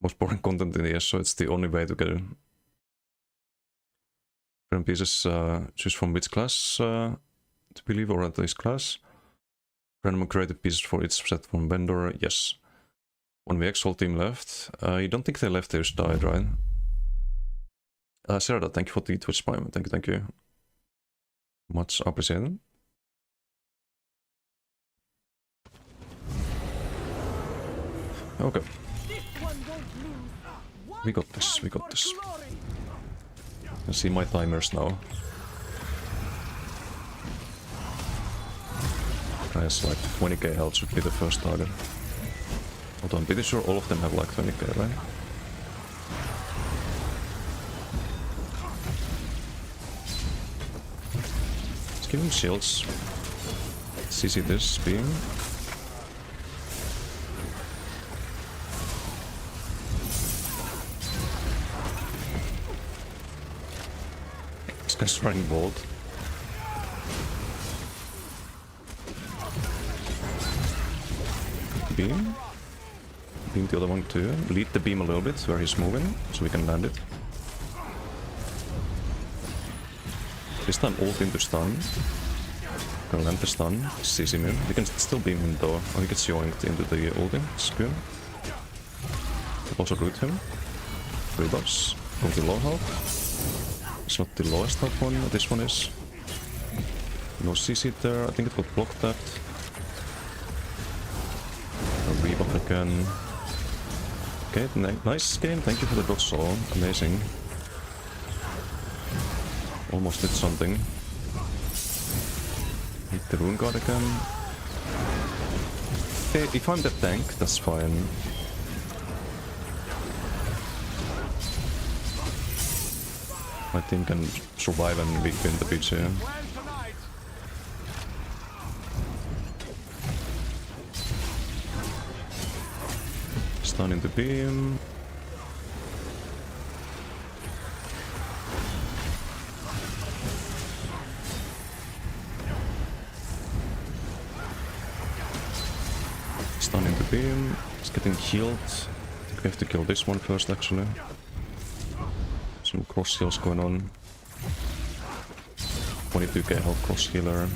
Most boring content in the ESO, it's the only way to get it. Different pieces, choose from which class to believe, or at least class. Random created pieces for each set from vendor, yes. 1vx whole team left. I don't think they left, they just died, right? Sarah, thank you for the Twitch Prime. Thank you. Much appreciated. Okay. This one won't lose. We got this, we got this. I see my timers now. Guys, like 20k health should be the first target. Although I'm pretty sure all of them have like 20k, right? Let's give him shields. CC this beam. This guy's running bolt. Beam. Beam the other one too. Lead the beam a little bit where he's moving, so we can land it. This time ult into stun. Gonna land the stun. CC him. We can still beam him though. Oh, he gets yoinked into the ulting. It's good. Also root him. 3 buffs. Going to low health. It's not the lowest health one. This one is. No CC there. I think it got blocked that. Rebuff again. Okay, nice game. Thank you for the dodge saw. Amazing. Almost did something. Hit the rune guard again. Okay, if I'm the tank, that's fine. My team can survive and we win the PTS. Well tonight. Stun into beam. Stun into beam. It's getting healed. I think we have to kill this one first actually. Some cross heals going on. 22k health cross healer.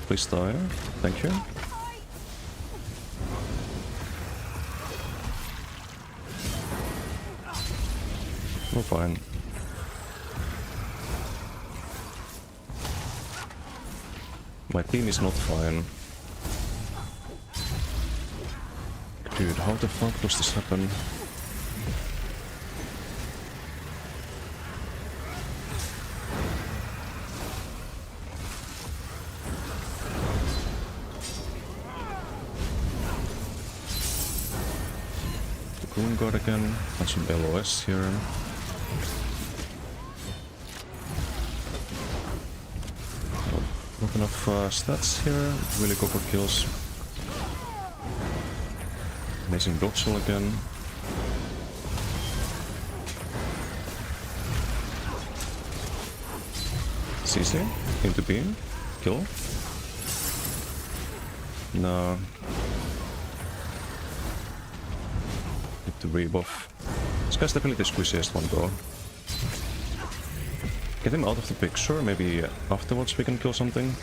Please die. Thank you. We're fine. My team is not fine. Dude, how the fuck does this happen? Rune guard again. And some LOS here. Not enough stats here. Really go for kills. Amazing dodge shell again. CC into beam. Kill. No. Need to rebuff. This guy's definitely the squishiest one though. Get him out of the picture, maybe afterwards we can kill something.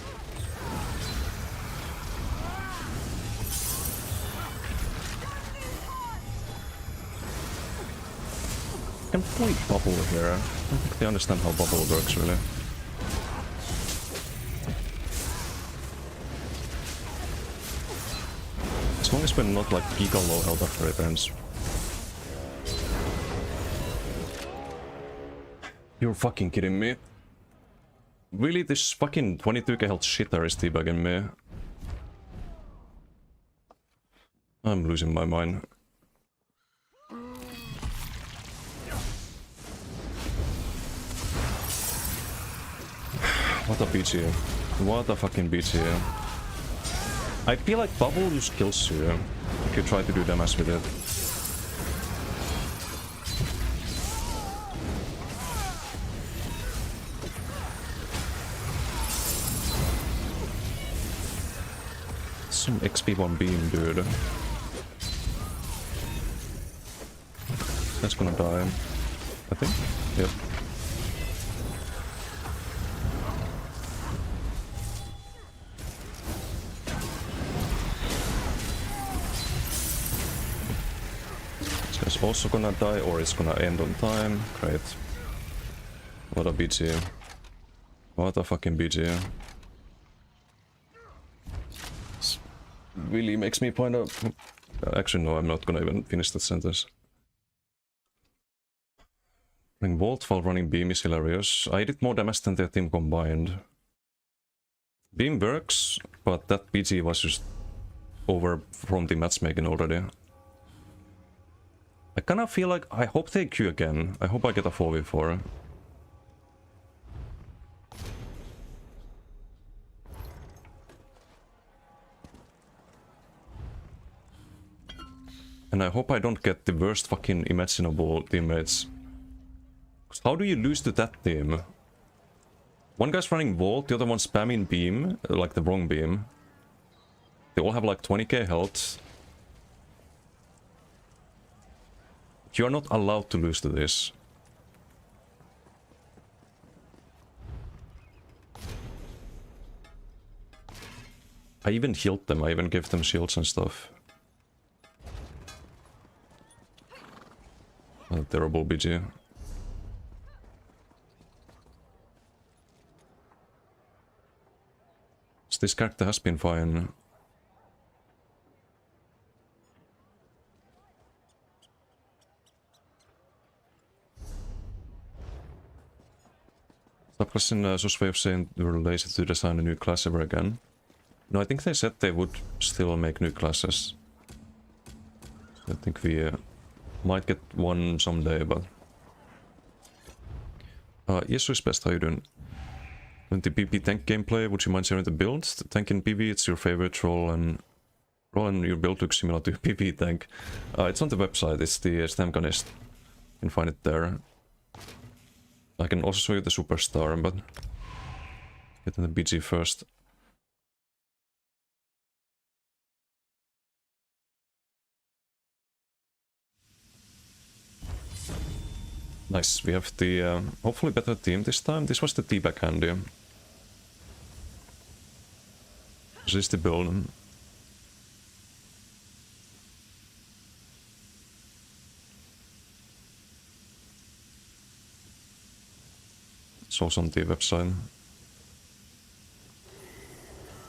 Can play bubble here. I don't think they understand how bubble works really. As long as we're not like giga low health after it ends. You're fucking kidding me. Really, this fucking 22k health shitter is debugging me. I'm losing my mind. What a BT. What a fucking BT. I feel like bubble just kills you if you try to do damage with it. Some XP1 beam, dude. That's gonna die, I think. Yep. This guy's is also gonna die, or it's gonna end on time. Great. What a BG. What a fucking BG. This really makes me point out... Actually, no, I'm not gonna even finish that sentence. Running Vault while running Beam is hilarious. I did more damage than their team combined. Beam works, but that BG was just over from the matchmaking already. I kinda feel like I hope they Q again. I hope I get a 4v4. And I hope I don't get the worst fucking imaginable teammates. How do you lose to that team? One guy's running Vault, the other one's spamming Beam, like the wrong Beam. They all have like 20k health. You are not allowed to lose to this. I even healed them, I even gave them shields and stuff. What a terrible BG. This character has been fine. Subclass in Suswave saying they were lazy to design a new class ever again. No, I think they said they would still make new classes. So I think we might get one someday, but... ESO is best, how you doing? And the PvP tank gameplay, would you mind sharing the build? The tank in PvP, it's your favorite role and your build looks similar to PvP tank. It's on the website, it's the Stamganist. You can find it there. I can also show you the superstar, but get in the BG first. Nice, we have the hopefully better team this time. This was the teabag handy. This is the build. It's also on the website.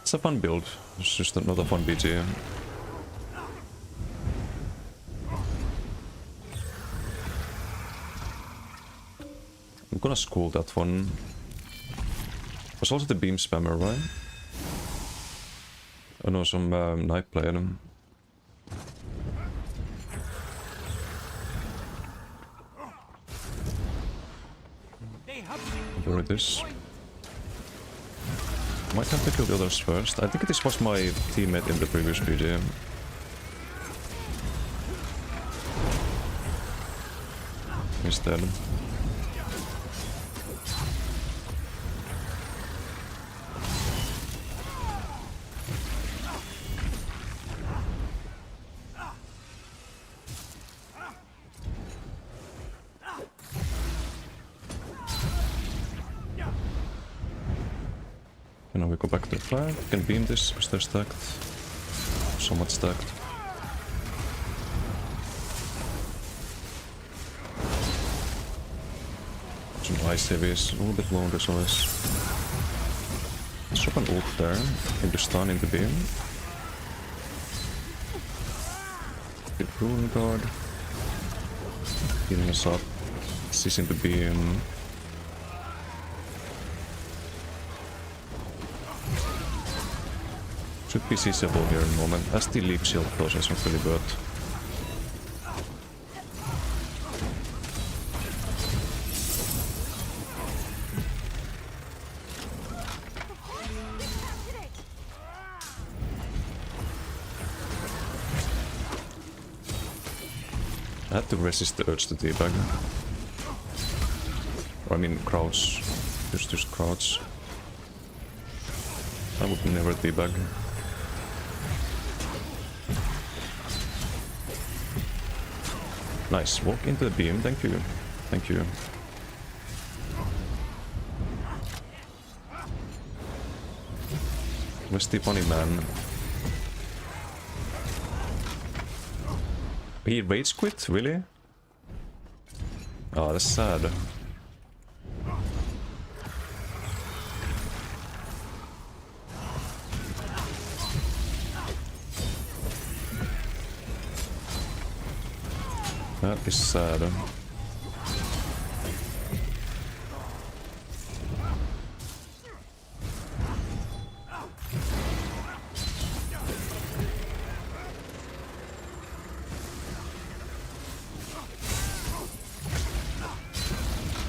It's a fun build, it's just not a fun BG. I'm gonna school that one. Was also the beam spammer, right? I know some knife player. Where it is. Might have to kill the others first. I think this was my teammate in the previous video. He's dead. And now we go back to the flag. We can beam this because they're stacked. Somewhat stacked. Some ice heavies, a little bit longer, so let's drop an ult there. Into stun in the beam. Good ruling guard. Healing us up. Sis in the beam. Should be seizable here in a moment, as the leap shield process not really good. I had to resist the urge to teabag. Or I mean crouch. Just crouch. I would never teabag. Nice, walk into the beam, thank you. Thank you. Where's the funny man? He rage quit, really? Oh, that's sad. That is sad.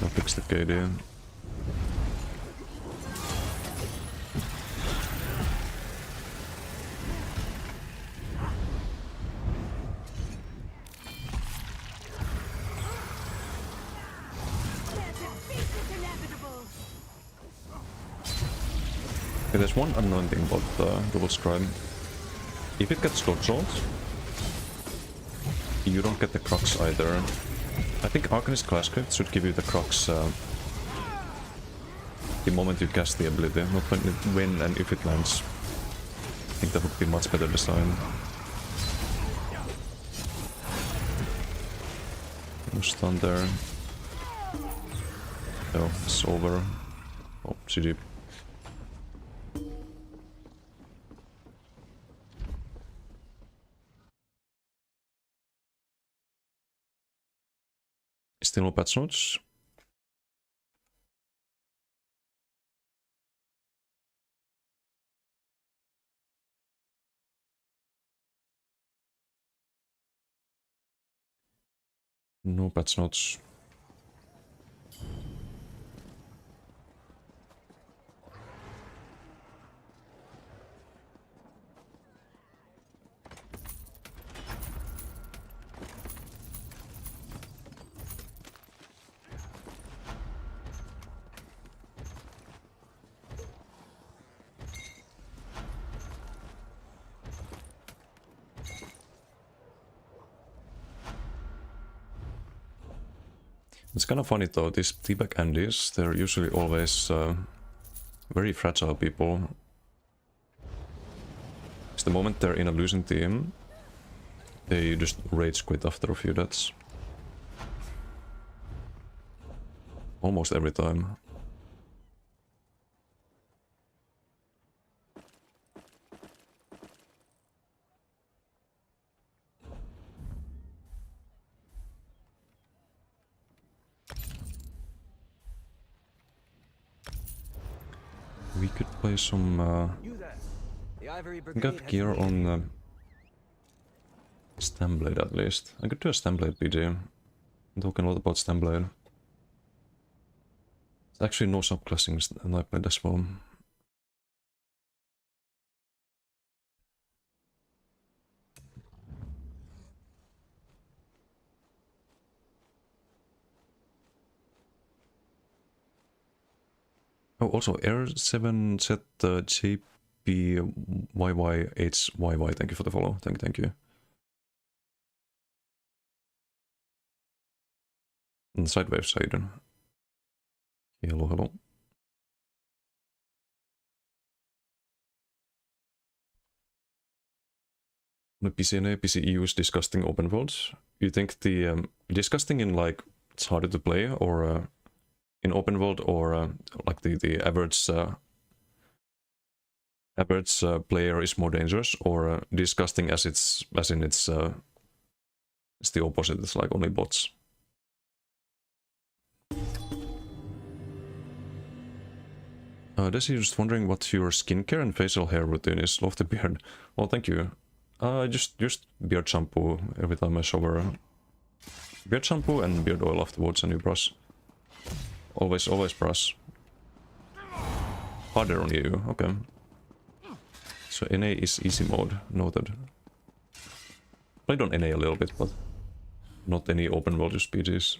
I'll fix the KD. Their defeat is inevitable. Okay, there's one annoying thing about Double Scribe. If it gets dodge ult, you don't get the Crux either. I think Arcanist Class Crit should give you the Crux the moment you cast the ability, not when and if it lands. I think that would be much better design. No stun there. No, it's over. Oh, GG. Still no patch notes. No patch notes. It's kind of funny though, these teabag Andes, they're usually always very fragile people. It's the moment they're in a losing team, they just rage quit after a few deaths. Almost every time. We could play some You there. The Ivory I Brigade got has gear needed. on Stemblade at least. I could do a Stemblade PG. I'm talking a lot about Stemblade. There's actually no subclassing Nightblade as well. Oh, also R7 set JPYYHYY. Thank you for the follow. Thank you. And Sidewave Sidon. Hello. The PCNA, PCEU is disgusting open worlds. You think the disgusting in like it's harder to play, or in open world, or like the average player is more dangerous, or disgusting as it's the opposite. It's like only bots. Desi, just wondering what your skincare and facial hair routine is. Love the beard. Well, thank you. Just beard shampoo every time I shower. Beard shampoo and beard oil afterwards, and you brush. Always brush. Harder on you, okay. So NA is easy mode, noted. Played on NA a little bit, but not any open world, just PGs.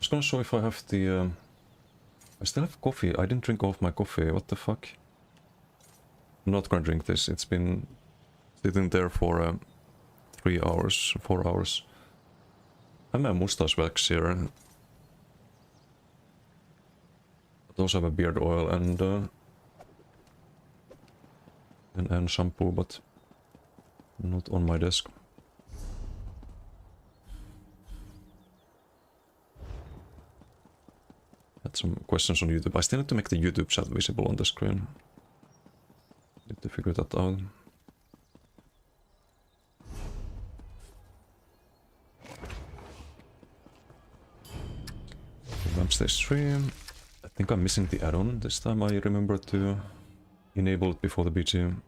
Just gonna show if I have the... I still have coffee. I didn't drink all of my coffee. What the fuck? I'm not gonna drink this. It's been sitting there for 3 hours, 4 hours. I have my mustache wax here. also have a beard oil and shampoo, but not on my desk. Had some questions on YouTube. I still need to make the YouTube chat visible on the screen. Need to figure that out. Wednesday stream. I think I'm missing the add-on this time. I remember to enable it before the BGM.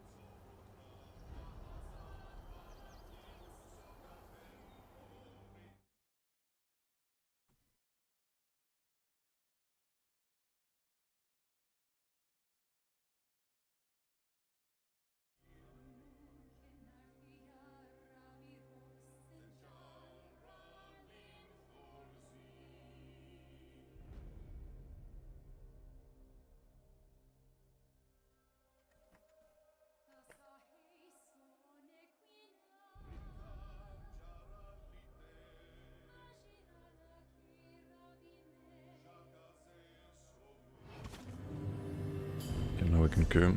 Okay, now we can go.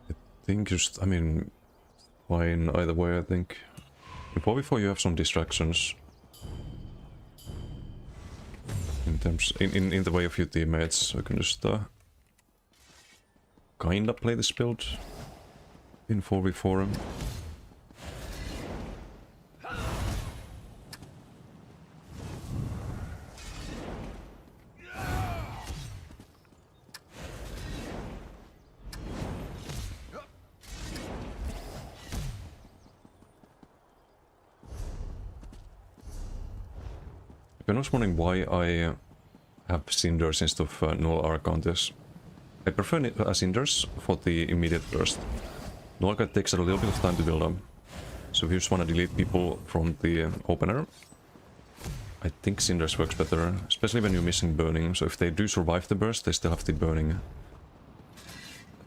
I think just, I mean, fine either way, I think. Before you have some distractions. In terms, in the way of your teammates, so you can just kinda play this build in 4v4. If you're not wondering why I have Cinders instead of Null Archontes, I prefer Cinders for the immediate burst. Null Archon takes a little bit of time to build up, so if you just want to delete people from the opener, I think Cinders works better, especially when you're missing burning. So if they do survive the burst, they still have the burning.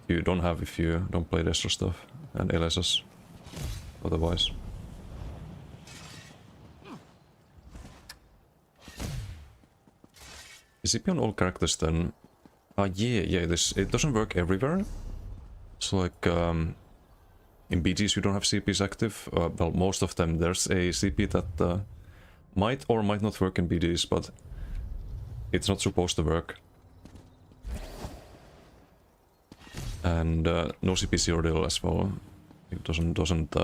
You don't have if you don't play Destra stuff and LSS otherwise. Is CP on all characters then? Yeah, it doesn't work everywhere. So like, in BGs you don't have CPs active. Well, most of them there's a CP that might or might not work in BGs, but it's not supposed to work. And no CP Cyrodiil as well. It doesn't.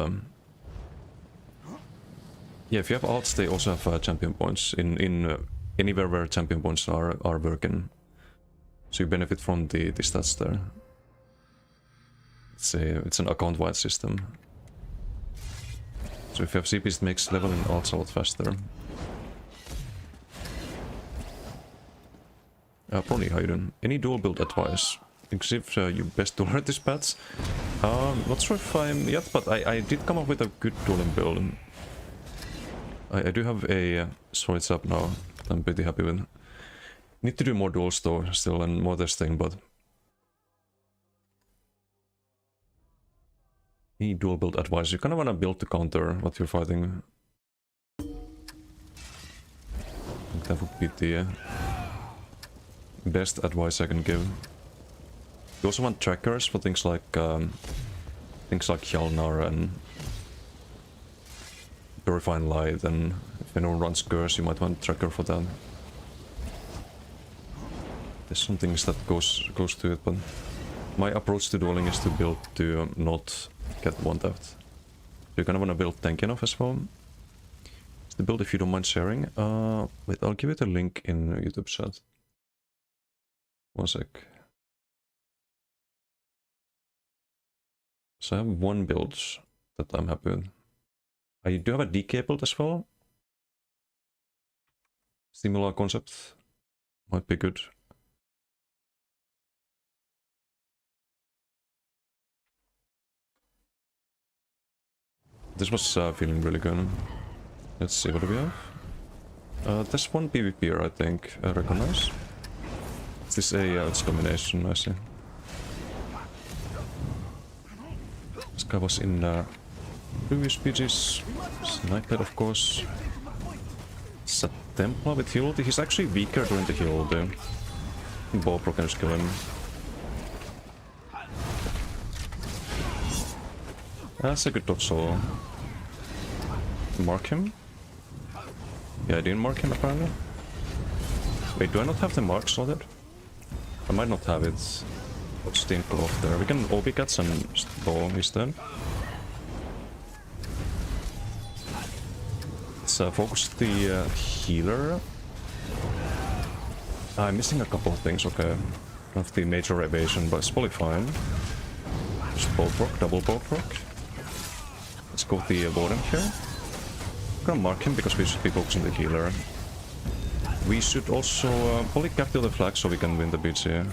Yeah, if you have alts, they also have champion points in anywhere where champion points are working. So you benefit from the stats there. It's an account-wide system. So if you have CPs, it makes leveling alts a lot faster. Probably Hayden. Any dual build advice? If you best tolerate these paths. Not sure if I'm yet, but I did come up with a good dueling build. I do have a solid sub now that I'm pretty happy with. Need to do more duels though, still, and more testing, but... Any dual build advice? You kind of want to build to counter what you're fighting. I think that would be the best advice I can give. You also want trackers for things like Hjalnar and Purifying Light, and if anyone runs Curse, you might want a tracker for that. There's some things that goes to it, but my approach to dueling is to build to not get one tapped. You kind of want to build tank enough as well. It's the build if you don't mind sharing. Wait, I'll give it a link in YouTube chat. One sec. So I have one build that I'm happy with. I do have a DK build as well. Similar concept. Might be good. This was feeling really good. Let's see, what do we have? There's one PvPer, I think, I recognize. Is this a it's domination, I see. This guy was in previous PGs. Sniped, of course. Sat Templar with heal ulti. He's actually weaker during the heal ulti. Bowbro can just kill him. That's a good dodge solo. Mark him? Yeah, I didn't mark him apparently. Wait, do I not have the mark slotted? I might not have it. What's the info off there? We can OB cats and bow instead. Let's focus the healer. I'm missing a couple of things, okay. Don't have the major evasion, but it's probably fine. Just bow proc, double bow proc. Let's go with the warden here. I'm gonna mark him because we should be focusing the healer. We should also probably capture the flag so we can win the BG.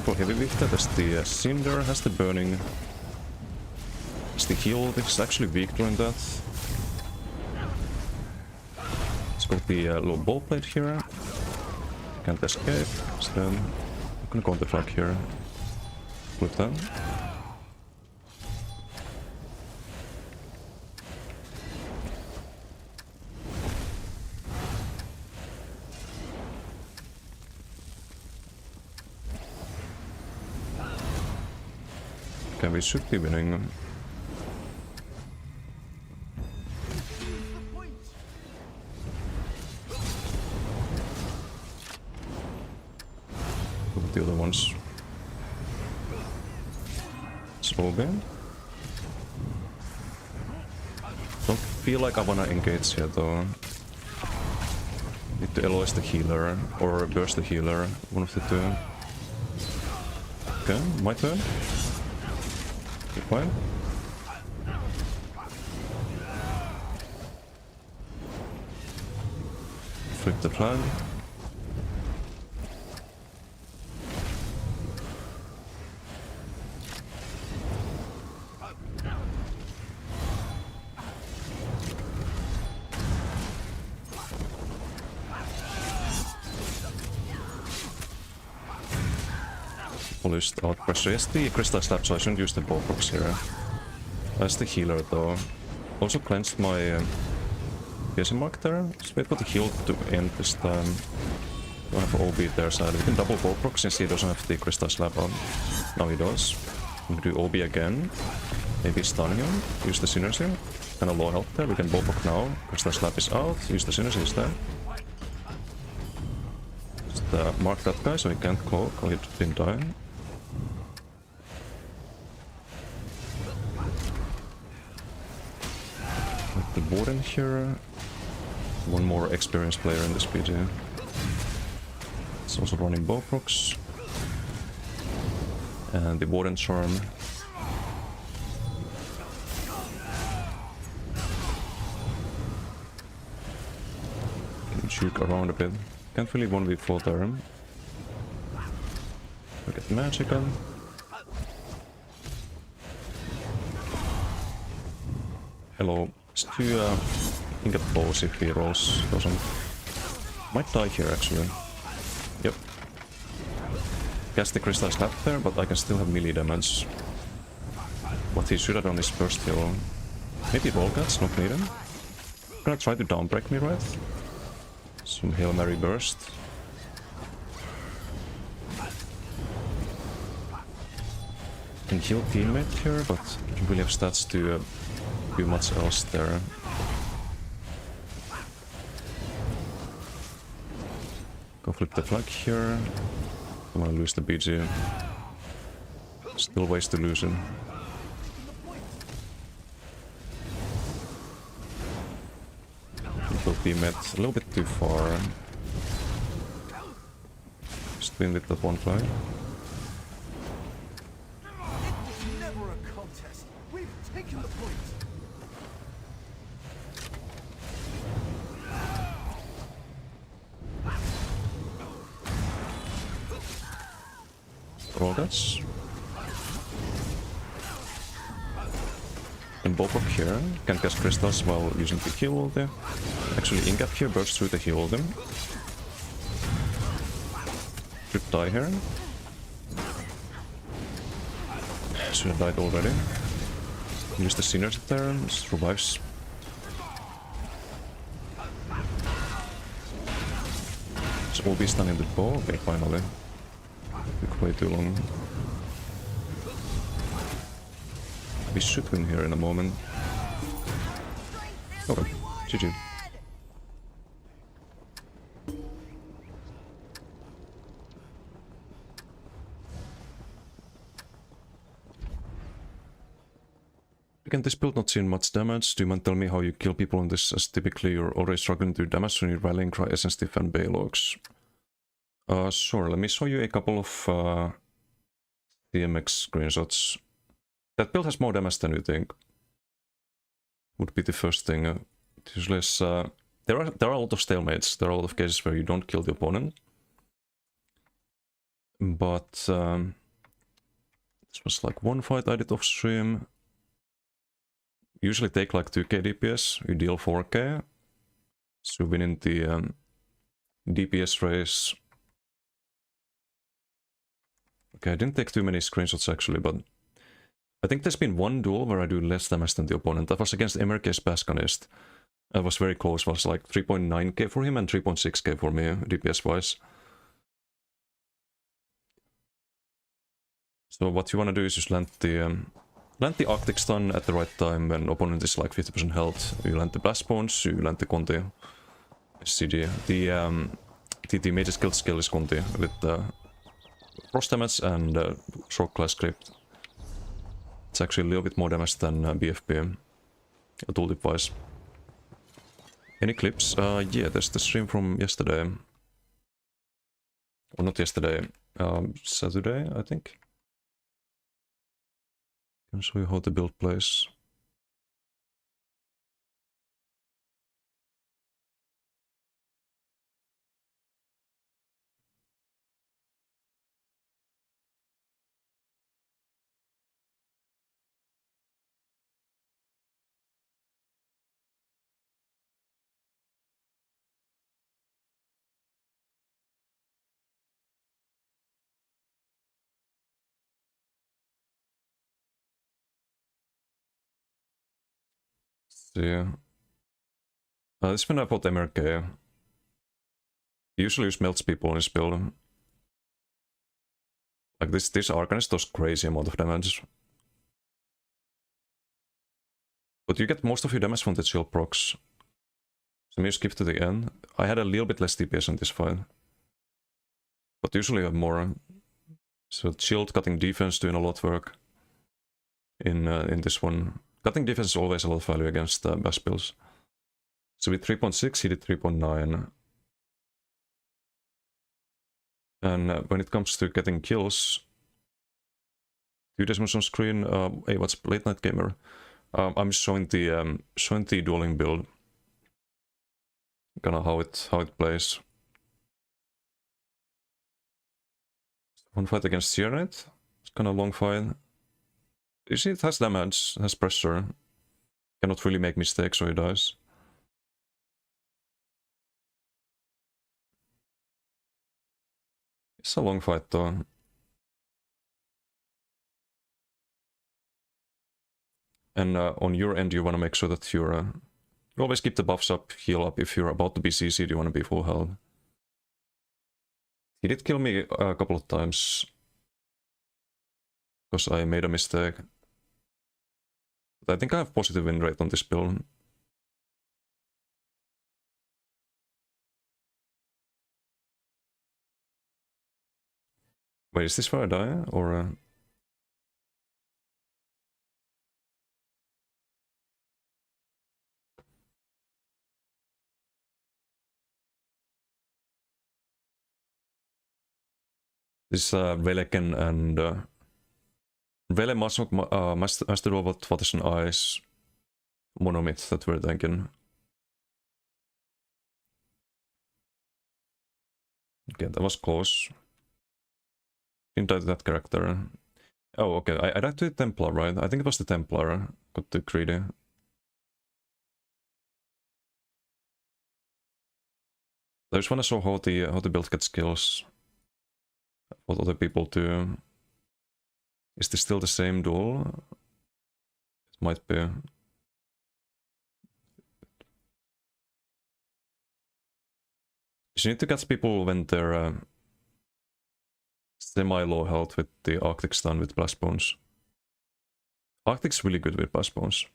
Go heavy with that as the Cinder has the burning. As the heal, this is actually weak during that. Let's go with the low ball plate here. Can't escape. Instead, I'm gonna go on the flag here. Flip that. Okay, we should be winning. Look at the other ones. Slow game. Don't feel like I wanna engage here though. Need to LOS the healer or burst the healer, one of the two. Okay, my turn. Fine. Flip the flag. Polished out pressure. Yes, the crystal slap, so I shouldn't use the bow procs here. As the healer though. Also cleansed my PSM mark there. Just wait for the heal to end this time. Don't have OB there side. We can double bow proc since he doesn't have the crystal slap on. Now he does. We can do OB again. Maybe stun him. Use the synergy. Kinda low health there. We can bow proc now. Crystal slap is out. Use the synergy instead. Just mark that guy so he can't cloak or he didn't die. The warden here. One more experienced player in this PG. It's also running bow procs. And the warden charm. Can juke around a bit. Can't really 1v4 there. Look at magical. Hello. Just to think at bows if he rolls doesn't. Might die here actually. Yep. Cast the crystal snap there, but I can still have melee damage. What he should have done is first heal. Maybe Volcats, not needed. Gonna try to downbreak me, right? Some Hail Mary burst. Can heal teammate here, but don't really have stats to do much else there. Go flip the flag here. I'm gonna lose the BG. Still ways to lose him. People teammate a little bit too far. Just win with that one flag. Never a contest. We've taken the point. Rollguts. And Bobok here can cast crystals while using the heal ulti. Actually, Ingap here bursts through the heal ulti. Should die here. Should have died already. Use the synergy there, just revives. So we'll be standing the bow. Okay, finally. Took way too long. We should win here in a moment. Okay, GG. Again, this build not seen much damage. Do you mind tell me how you kill people on this, as typically you're already struggling to damage when you rallying cry, essence, diff, and Baylogs? Sure, let me show you a couple of TMX screenshots. That build has more damage than you think. Would be the first thing. Usually there are a lot of stalemates. There are a lot of cases where you don't kill the opponent. But this was like one fight I did off stream. Usually take like 2k DPS, you deal 4k. So winning the DPS race. Okay, I didn't take too many screenshots actually, but I think there's been one duel where I do less damage than the opponent. That was against MRK's Bascanist. It was very close, it was like 3.9k for him and 3.6k for me, DPS wise. So what you want to do is just land the Arctic Stun at the right time when opponent is like 50% health. You land the Blast Bones, you land the Conti. CD. The major skill is Conti with Frost damage and Short Class Crypt. It's actually a little bit more damage than BFP. Tooltip wise. Any clips? Yeah, there's the stream from yesterday. Or not yesterday, Saturday, I think. I'll show you how the build plays. Yeah. This one I bought MRK. He usually just melts people in his build. Like this Arcanist does crazy amount of damage. But you get most of your damage from the chill procs. So maybe skip to the end. I had a little bit less DPS in this fight. But usually I have more. So chilled, cutting defense, doing a lot of work in this one. Cutting defense is always a lot of value against bash builds. So with 3.6 he did 3.9. And when it comes to getting kills, two decimal on screen. Hey, what's Late Night Gamer? I'm showing the dueling build. Kinda how it plays. One fight against Serenite. It's kinda a long fight. You see, it has damage, it has pressure. Cannot really make mistakes or he dies. It's a long fight though. And on your end, you want to make sure that you always keep the buffs up, heal up. If you're about to be CC'd, you want to be full health. He did kill me a couple of times because I made a mistake. But I think I have positive win rate on this build. Wait, is this where I die? Or... This Veleken and... Vele Masterovat, what is an ice monomyth that we're thinking. Okay, that was close. Didn't die to that character. Oh, okay, I died to the Templar, right? I think it was the Templar. Got too greedy. I just want to show how the build gets skills. What other people do. Is this still the same duel? It might be. you need to catch people when they're semi-low health with the Arctic stun with Blast Bones. Arctic's really good with Blast Bones.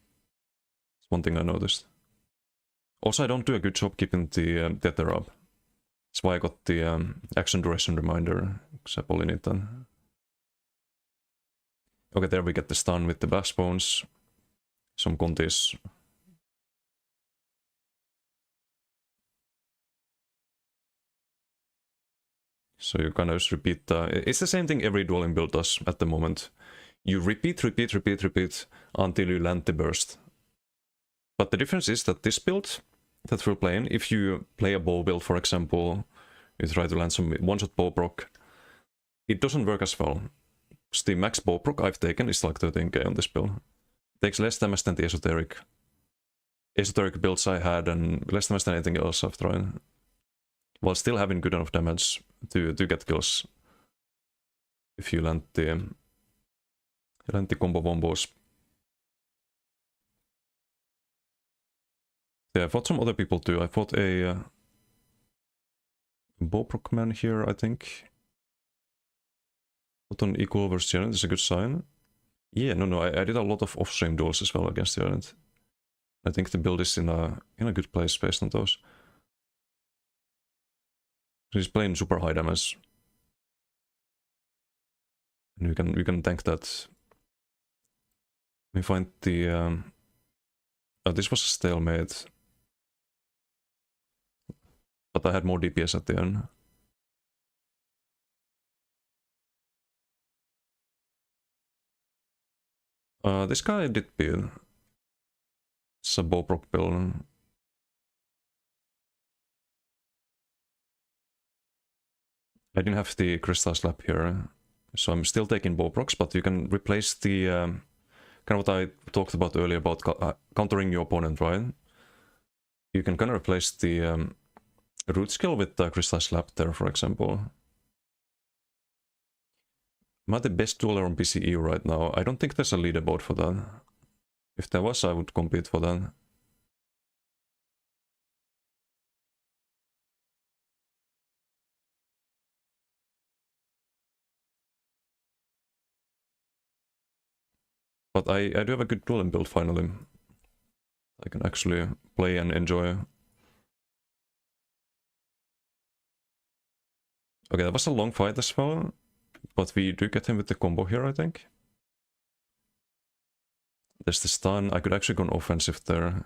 It's one thing I noticed. Also, I don't do a good job keeping the tether up. That's why I got the action duration reminder, because I probably need that. Okay, there we get the stun with the Blast Bones. Some contis. So you kind of just repeat. It's the same thing every dueling build does at the moment. You repeat until you land the burst. But the difference is that this build that we're playing, if you play a bow build, for example, you try to land some one-shot bow proc, it doesn't work as well. Because the max bow proc I've taken is like 13k on this build. It takes less damage than the esoteric builds I had, and less damage than anything else I've tried. While still having good enough damage to get kills. If you land the combo bombos. Yeah, I fought some other people too. I fought a Bowproc man here, I think. Not on equal versus Giant is a good sign. Yeah, no, I did a lot of off-stream duels as well against Giant. I think the build is in a good place based on those. He's playing super high damage. And we can tank that. Let me find the oh, this was a stalemate. But I had more DPS at the end. This guy did beat. It's a Bowproc build. I didn't have the Crystal Slap here, so I'm still taking Bowprocs, but you can replace the kind of what I talked about earlier about countering your opponent, right? You can kind of replace the root skill with the Crystal Slap there, for example. Am I the best dueler on PCE right now? I don't think there's a leaderboard for that. If there was, I would compete for that. But I do have a good dueling build finally. I can actually play and enjoy. Okay, that was a long fight as well. But we do get him with the combo here, I think. There's the stun. I could actually go on offensive there.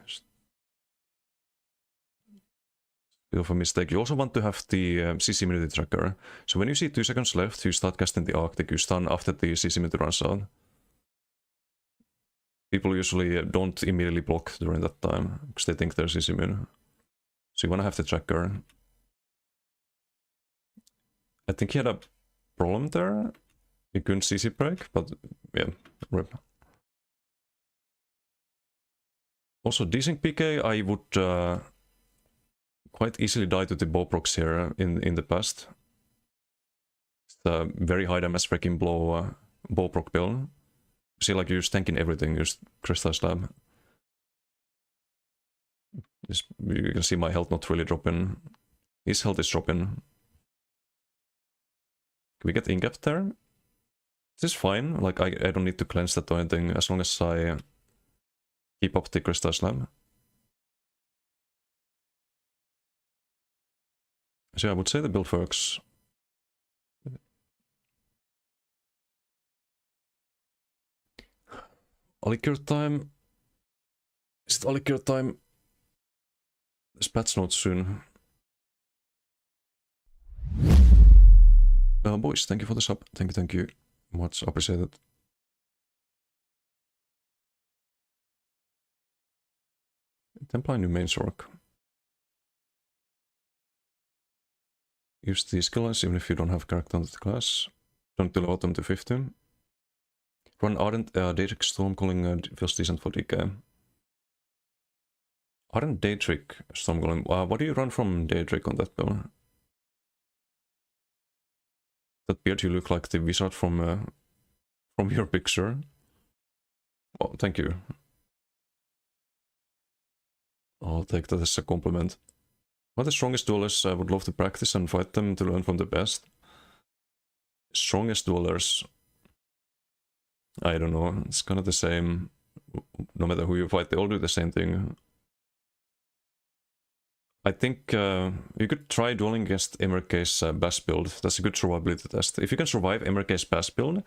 Bit of a mistake. You also want to have the CC immunity tracker. So when you see 2 seconds left, you start casting the Arctic. You stun after the CC immunity runs out. People usually don't immediately block during that time because they think there's CC immune. So you want to have the tracker. I think he had a problem there. He couldn't CC break, but yeah, rip. Also, desync PK, I would quite easily die to the Bowprocs here in the past. It's a very high damage breaking blow Bowproc build. See, like you're just tanking everything, just Crystal Slab. You can see my health not really dropping. His health is dropping. Can we get Ingap there? This is fine, like I don't need to cleanse that or anything, as long as I keep up the Crystal Slab. So I would say the build works. Alicure time. Is it Alicure time? There's patch notes soon. Boys, thank you for the sub. Thank you. Much appreciated. Templar new main orc. Use the skill lines even if you don't have character on the class. Don't deload them to 15. Run Ardent Daedric Stormcalling feels decent for DK. Ardent Daedric Stormcalling. What do you run from Daedric on that build? That beard, you look like the wizard from your picture. Oh, thank you. I'll take that as a compliment. What the strongest duelists I would love to practice and fight them to learn from the best. Strongest duelers, I don't know, it's kind of the same. No matter who you fight, they all do the same thing. I think you could try dueling against MRK's Bass build. That's a good survivability test. If you can survive MRK's Bass build,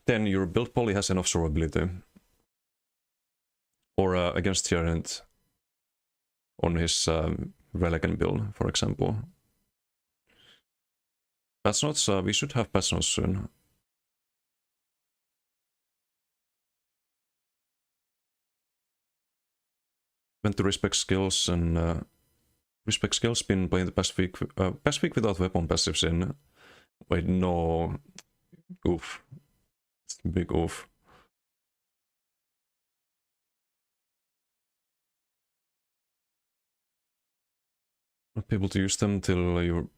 then your build probably has enough survivability. Or against Tyrant on his Relican build, for example. Patch notes, we should have patch notes soon. Went to respect skills and respect skills. Been playing the past week without weapon passives in. Wait, no. Oof. It's a big oof. Not be able to use them till you're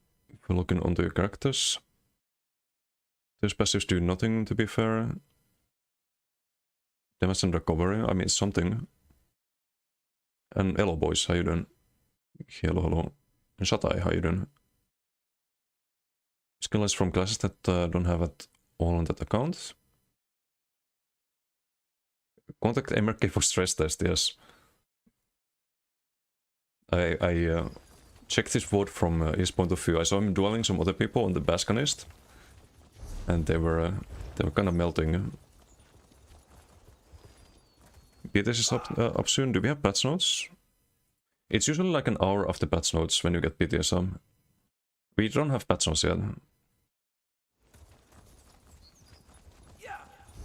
looking onto your characters. Those passives do nothing, to be fair. Damage and recovery, I mean, something. And hello boys, how you doing? Hello, hello. And Shatai, how you doing? Skill is from classes that don't have it all on that account. Contact MRK for stress test, yes. I checked his vote from his point of view. I saw him dueling some other people on the Basconist. And they were kind of melting. PTS is up soon. Do we have patch notes? It's usually like an hour after patch notes when you get PTS. We don't have patch notes yet.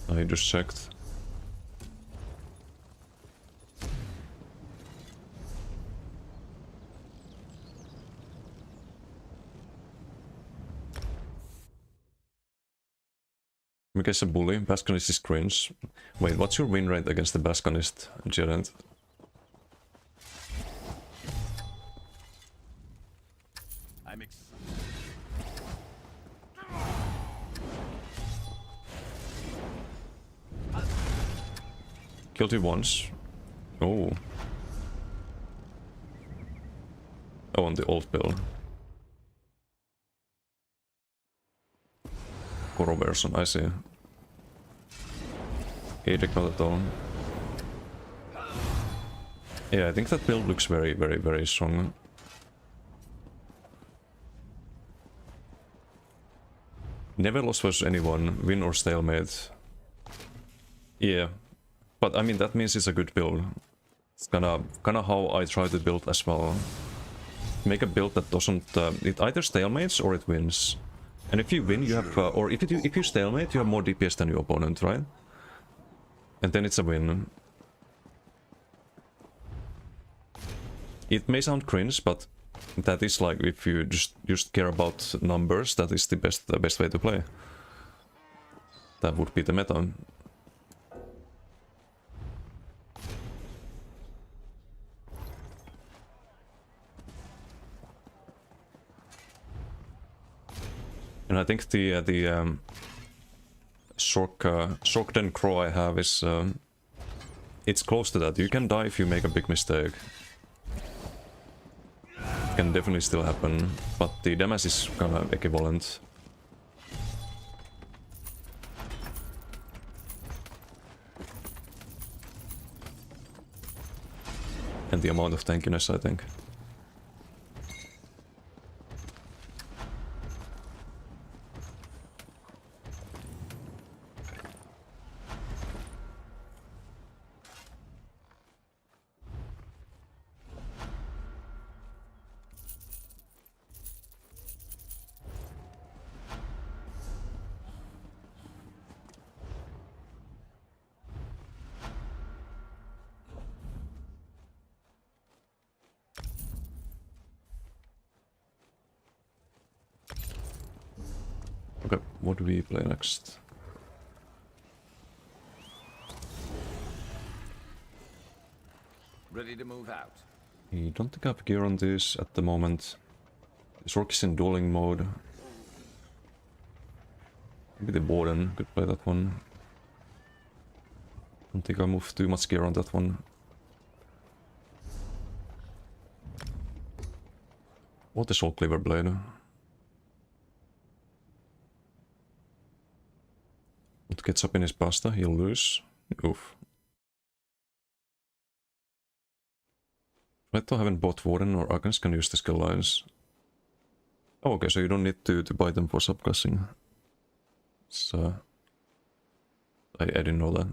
I just checked. Because a bully, Basconist is cringe. Wait, what's your win rate against the Basconist, Gerent? I'm Killed you once. Oh. Oh, on the old build. Koro version, I see. Edric not at all. Yeah, I think that build looks very, very, very strong. Never lost versus anyone, win or stalemate. Yeah, but I mean that means it's a good build. It's kinda how I try to build as well. Make a build that doesn't it either stalemates or it wins. And if you win, you have or if you stalemate, you have more DPS than your opponent, right? And then it's a win. It may sound cringe, but that is like if you just care about numbers, that is the best way to play. That would be the meta. And I think the Shorten Crow I have is it's close to that. You can die if you make a big mistake. It can definitely still happen, but the damage is kind of equivalent. And the amount of tankiness, I think. Okay, what do we play next? Ready to move out. I don't think I have gear on this at the moment. This orc is in dueling mode. Maybe the Warden could play that one. Don't think I moved too much gear on that one. What is all Cleaver Blade? What gets up in his pasta, he'll lose. Oof. Right, I haven't bought Warden or Agnes can use the skill lines. Oh, okay, so you don't need to buy them for subclassing. So I didn't know that.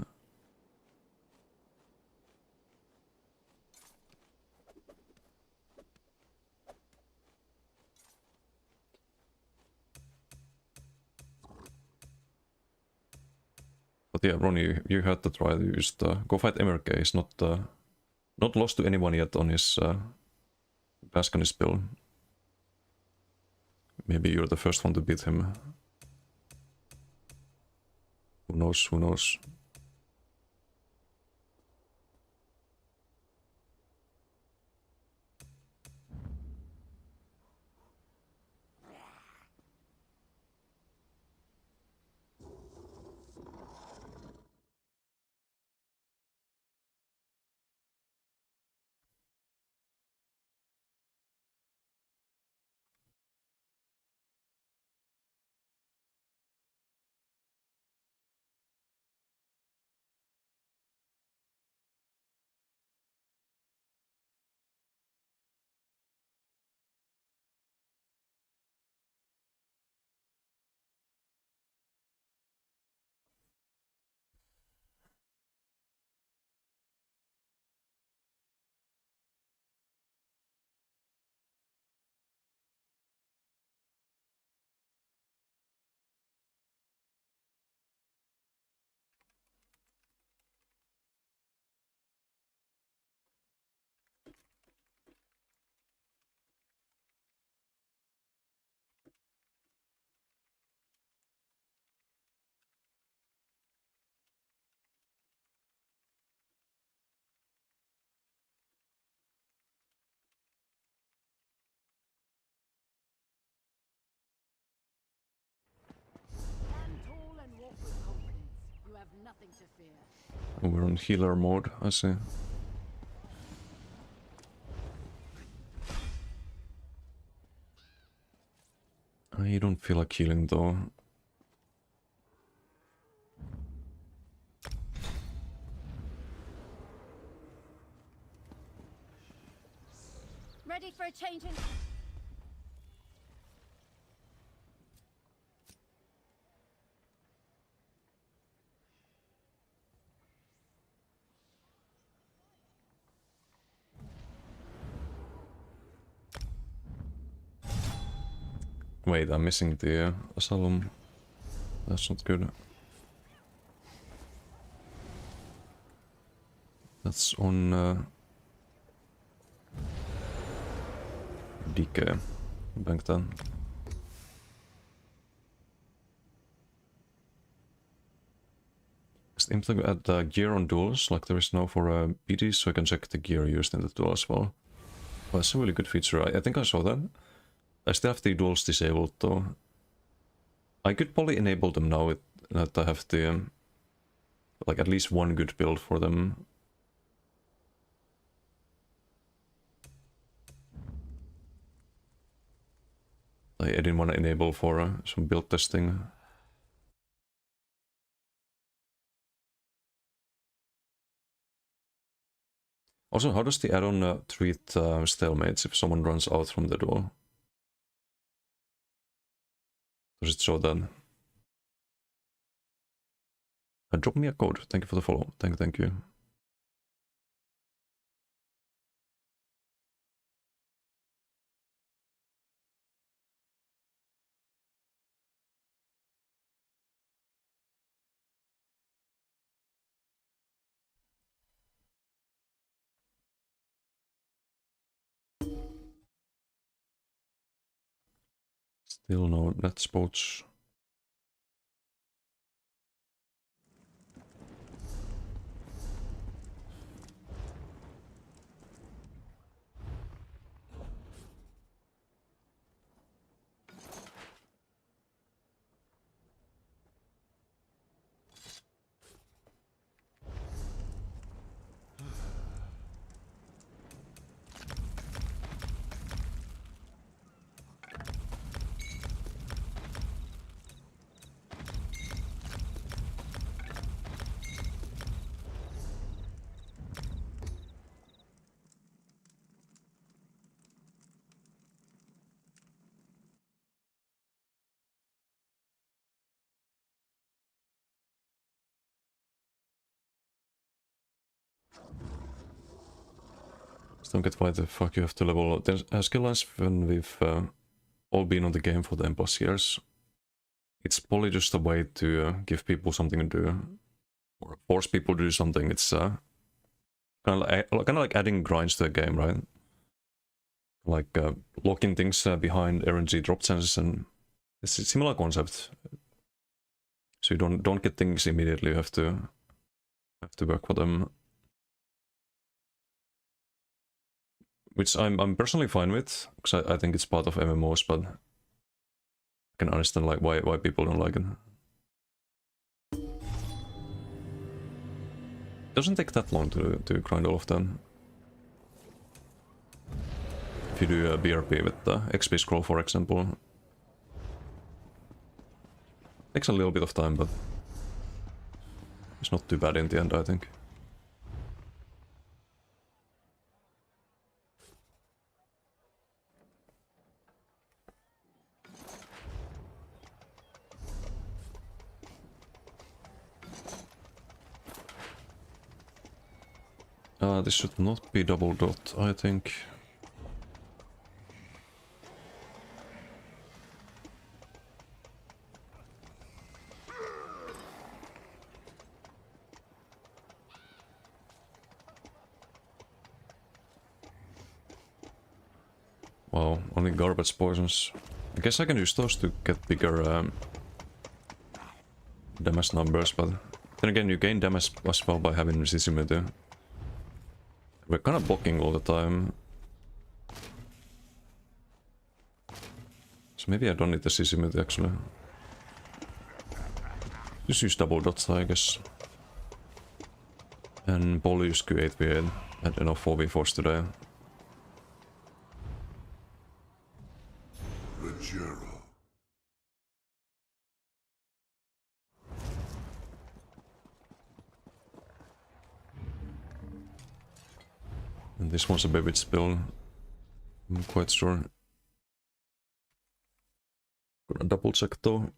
But yeah, Ron, you had to try to use the go fight MRK. He's not lost to anyone yet on his Bastionist build. Maybe you're the first one to beat him. Who knows, who knows. Stand tall and walk with confidence. You have nothing to fear. Oh, we're on healer mode, I see. I don't feel like healing though. Ready for a change in... Wait, I'm missing the Asylum. That's not good. That's on DK. Bank that. Just implement add the gear on duels, like there is now for PTS, so I can check the gear used in the duel as well. Well, that's a really good feature. I think I saw that. I still have the duels disabled though. I could probably enable them now with that I have the like at least one good build for them. I didn't want to enable for some build testing. Also, how does the add-on treat stalemates if someone runs out from the duel? Does it show that? Drop me a code. Thank you for the follow. Thank you. Still no net spots. Just don't get why the fuck you have to level. There's skill lines when we've all been on the game for 10 plus years. It's probably just a way to give people something to do, or force people to do something. It's kind of like adding grinds to a game, right? Like locking things behind RNG drop chances, and it's a similar concept. So you don't get things immediately. You have to work for them, which I'm personally fine with, because I think it's part of MMOs, but I can understand like why people don't like it. Doesn't take that long to grind all of them. If you do a BRP with the XP scroll, for example, takes a little bit of time, but it's not too bad in the end, I think. This should not be double dot, I think. Wow, only garbage poisons. I guess I can use those to get bigger damage numbers, but then again you gain damage as well by having resistimity. We're kind of blocking all the time. So maybe I don't need the resistimity actually. Just use double dots, I guess. And Paul used Q8v8 and enough 4v4s today. And this one's a baby spill, I'm quite sure. Gonna double check though.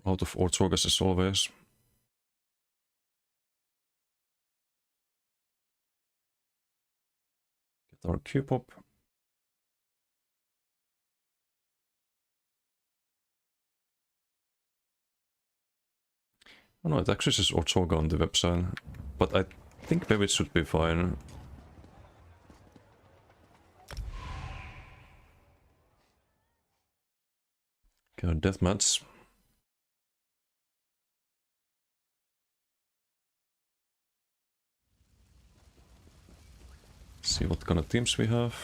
Out of Orthogas as always. Get our Q-pop. Oh no, it actually says Orthoga on the website, but I think maybe it should be fine. Okay, deathmatch. See what kind of teams we have.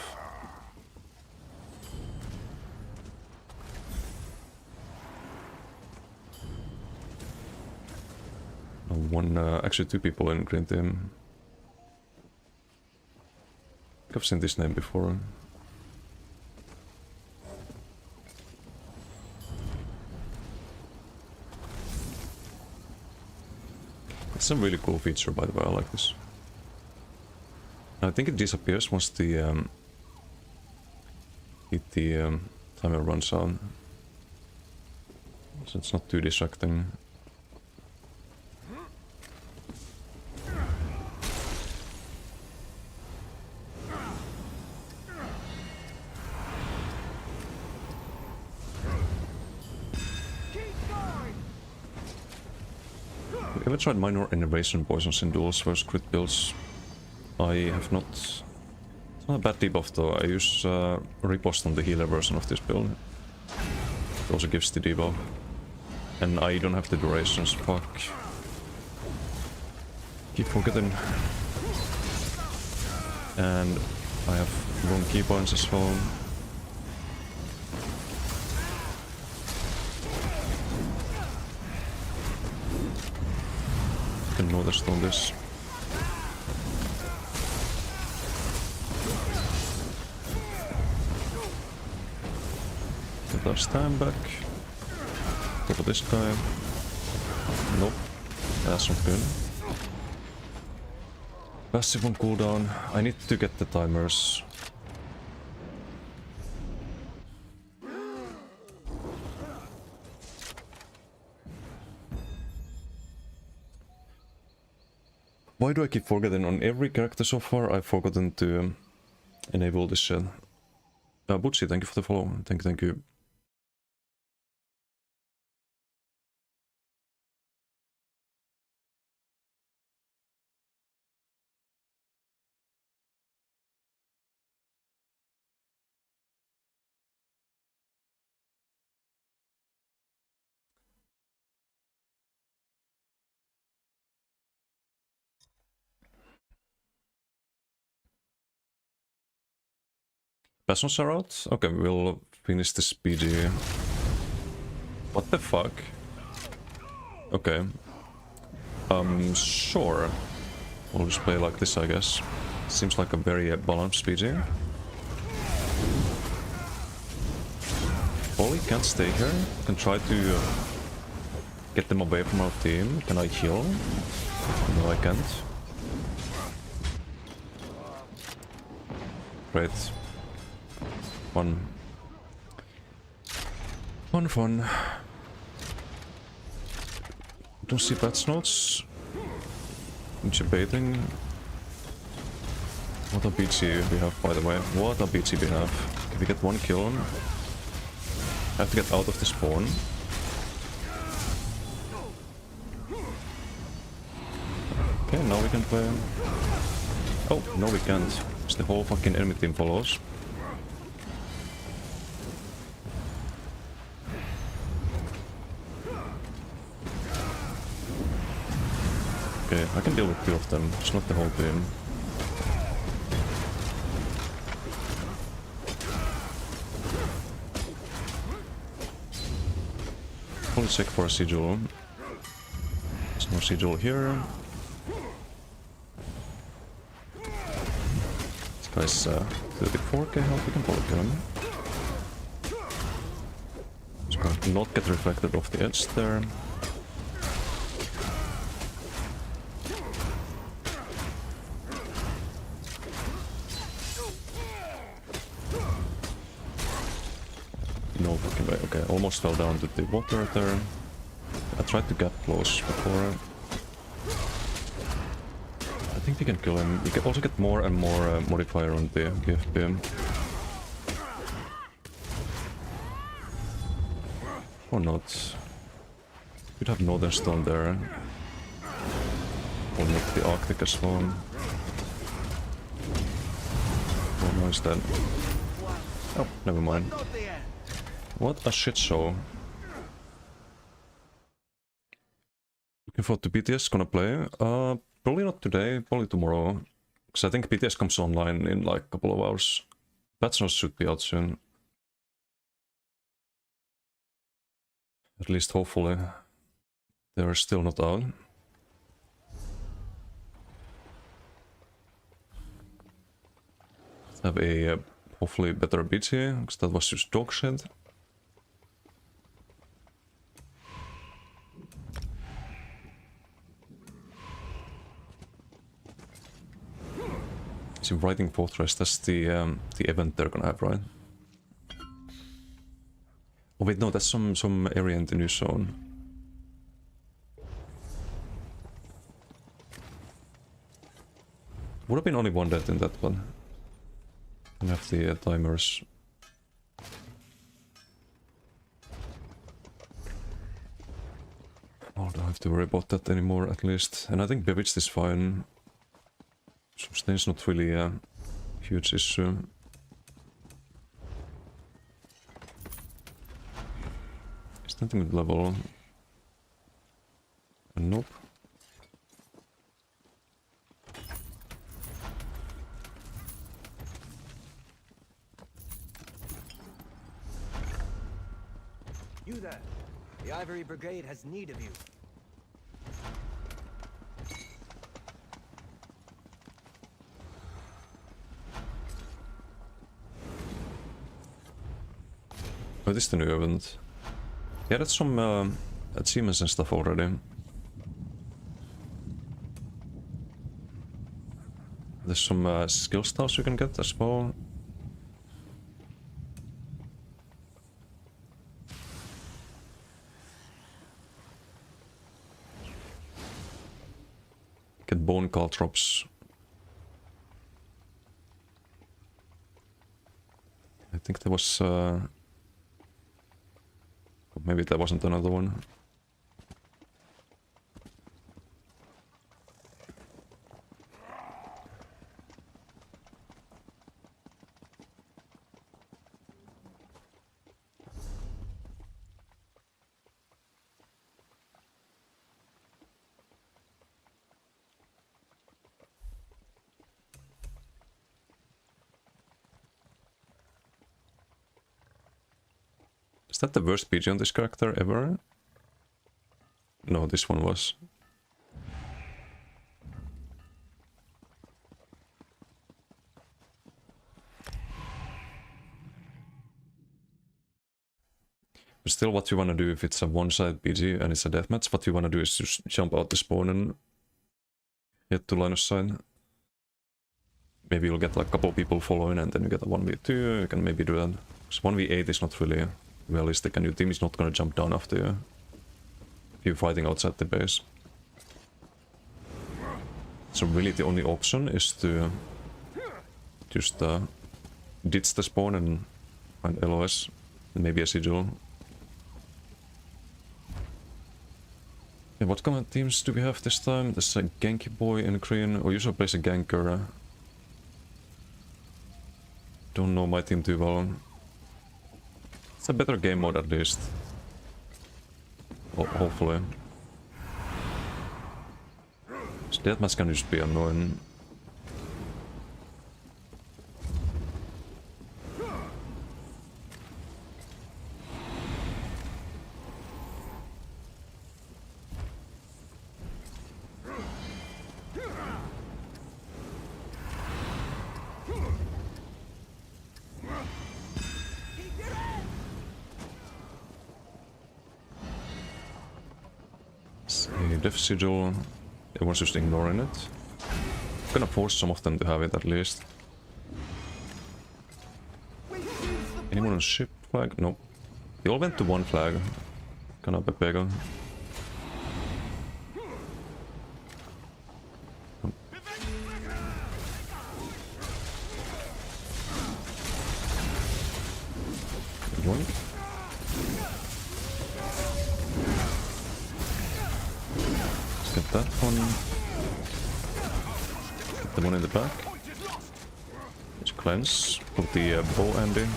One, actually two people in green team. I've seen this name before. It's a really cool feature, by the way. I like this. I think it disappears once the timer runs out, so it's not too distracting. Have you ever tried minor innovation poisons in duels versus crit builds? I have not. It's not a bad debuff though. I use riposte on the healer version of this build. It also gives the debuff. And I don't have the durations, fuck. Keep forgetting. And I have wrong key points as well. I can notice on this. Get our stand back. Go for this guy. Nope. That's not good. Passive on cooldown. I need to get the timers. Why do I keep forgetting? On every character so far, I've forgotten to enable this shit. Butchie, thank you for the follow. Thank you. Passions are out? Okay, we'll finish this PG. What the fuck? Okay. Sure. We'll just play like this, I guess. Seems like a very balanced PG. Ollie can't stay here. Can try to get them away from our team. Can I heal? No, I can't. Great. Fun. Fun. Don't see patch notes. Incubating. What a BG we have, by the way. What a BG we have. Can we get one kill? I have to get out of the spawn. Okay, now we can play. Oh, no we can't. Because the whole fucking enemy team follows. Okay, I can deal with two of them. It's not the whole team. Only check for a sigil. There's no sigil here. This guy's 34k health, we can probably kill him. This guy will not get reflected off the edge there. No fucking way. Okay, almost fell down to the water there. I tried to get close before. I think we can kill him. We can also get more and more modifier on the GFP. Or not. Could have Northern Stone there. Or not the Arctic as well. Oh no, he's dead. Oh, never mind. What a shit show. Looking forward to PTS gonna play. Probably not today, probably tomorrow. Because I think PTS comes online in like a couple of hours. Patch notes should be out soon. At least hopefully. They're still not out. Let's have a hopefully better BT, because that was just dog shit. So Writing Fortress, that's the event they're gonna have, right? Oh wait, no, that's some area in the new zone. Would have been only one death in that one. And have the timers. Oh, don't have to worry about that anymore, at least. And I think Bewitched is fine. Sustain's not really a huge issue. Is nothing with level? Nope. You there. The Ivory Brigade has need of you. Oh, this is the new event. Yeah, that's some achievements and stuff already. There's some skill styles you can get as well. Get bone caltrops. I think there was... maybe there wasn't another one. Is that the worst PG on this character ever? No, this one was. But still, what you want to do if it's a one-side PG and it's a deathmatch, what you want to do is just jump out the spawn and get to line of sight. Maybe you'll get like a couple of people following and then you get a 1v2, you can maybe do that. Because 1v8 is not really realistic and your team is not gonna jump down after you if you're fighting outside the base. So really the only option is to just ditch the spawn and find LOS and maybe a sigil. Yeah, what kind of teams do we have this time? There's a Genki boy in green, or usually plays a ganker. Don't know my team too well. It's a better game mode at least. Hopefully. So deathmatch can just be annoying. Def sigil, everyone's just ignoring it. I'm gonna force some of them to have it at least. Anyone on ship flag? Nope. They all went to one flag. Gonna be bigger. Yoink. Get that one. Get the one in the back. Let's cleanse. Put the bow end in.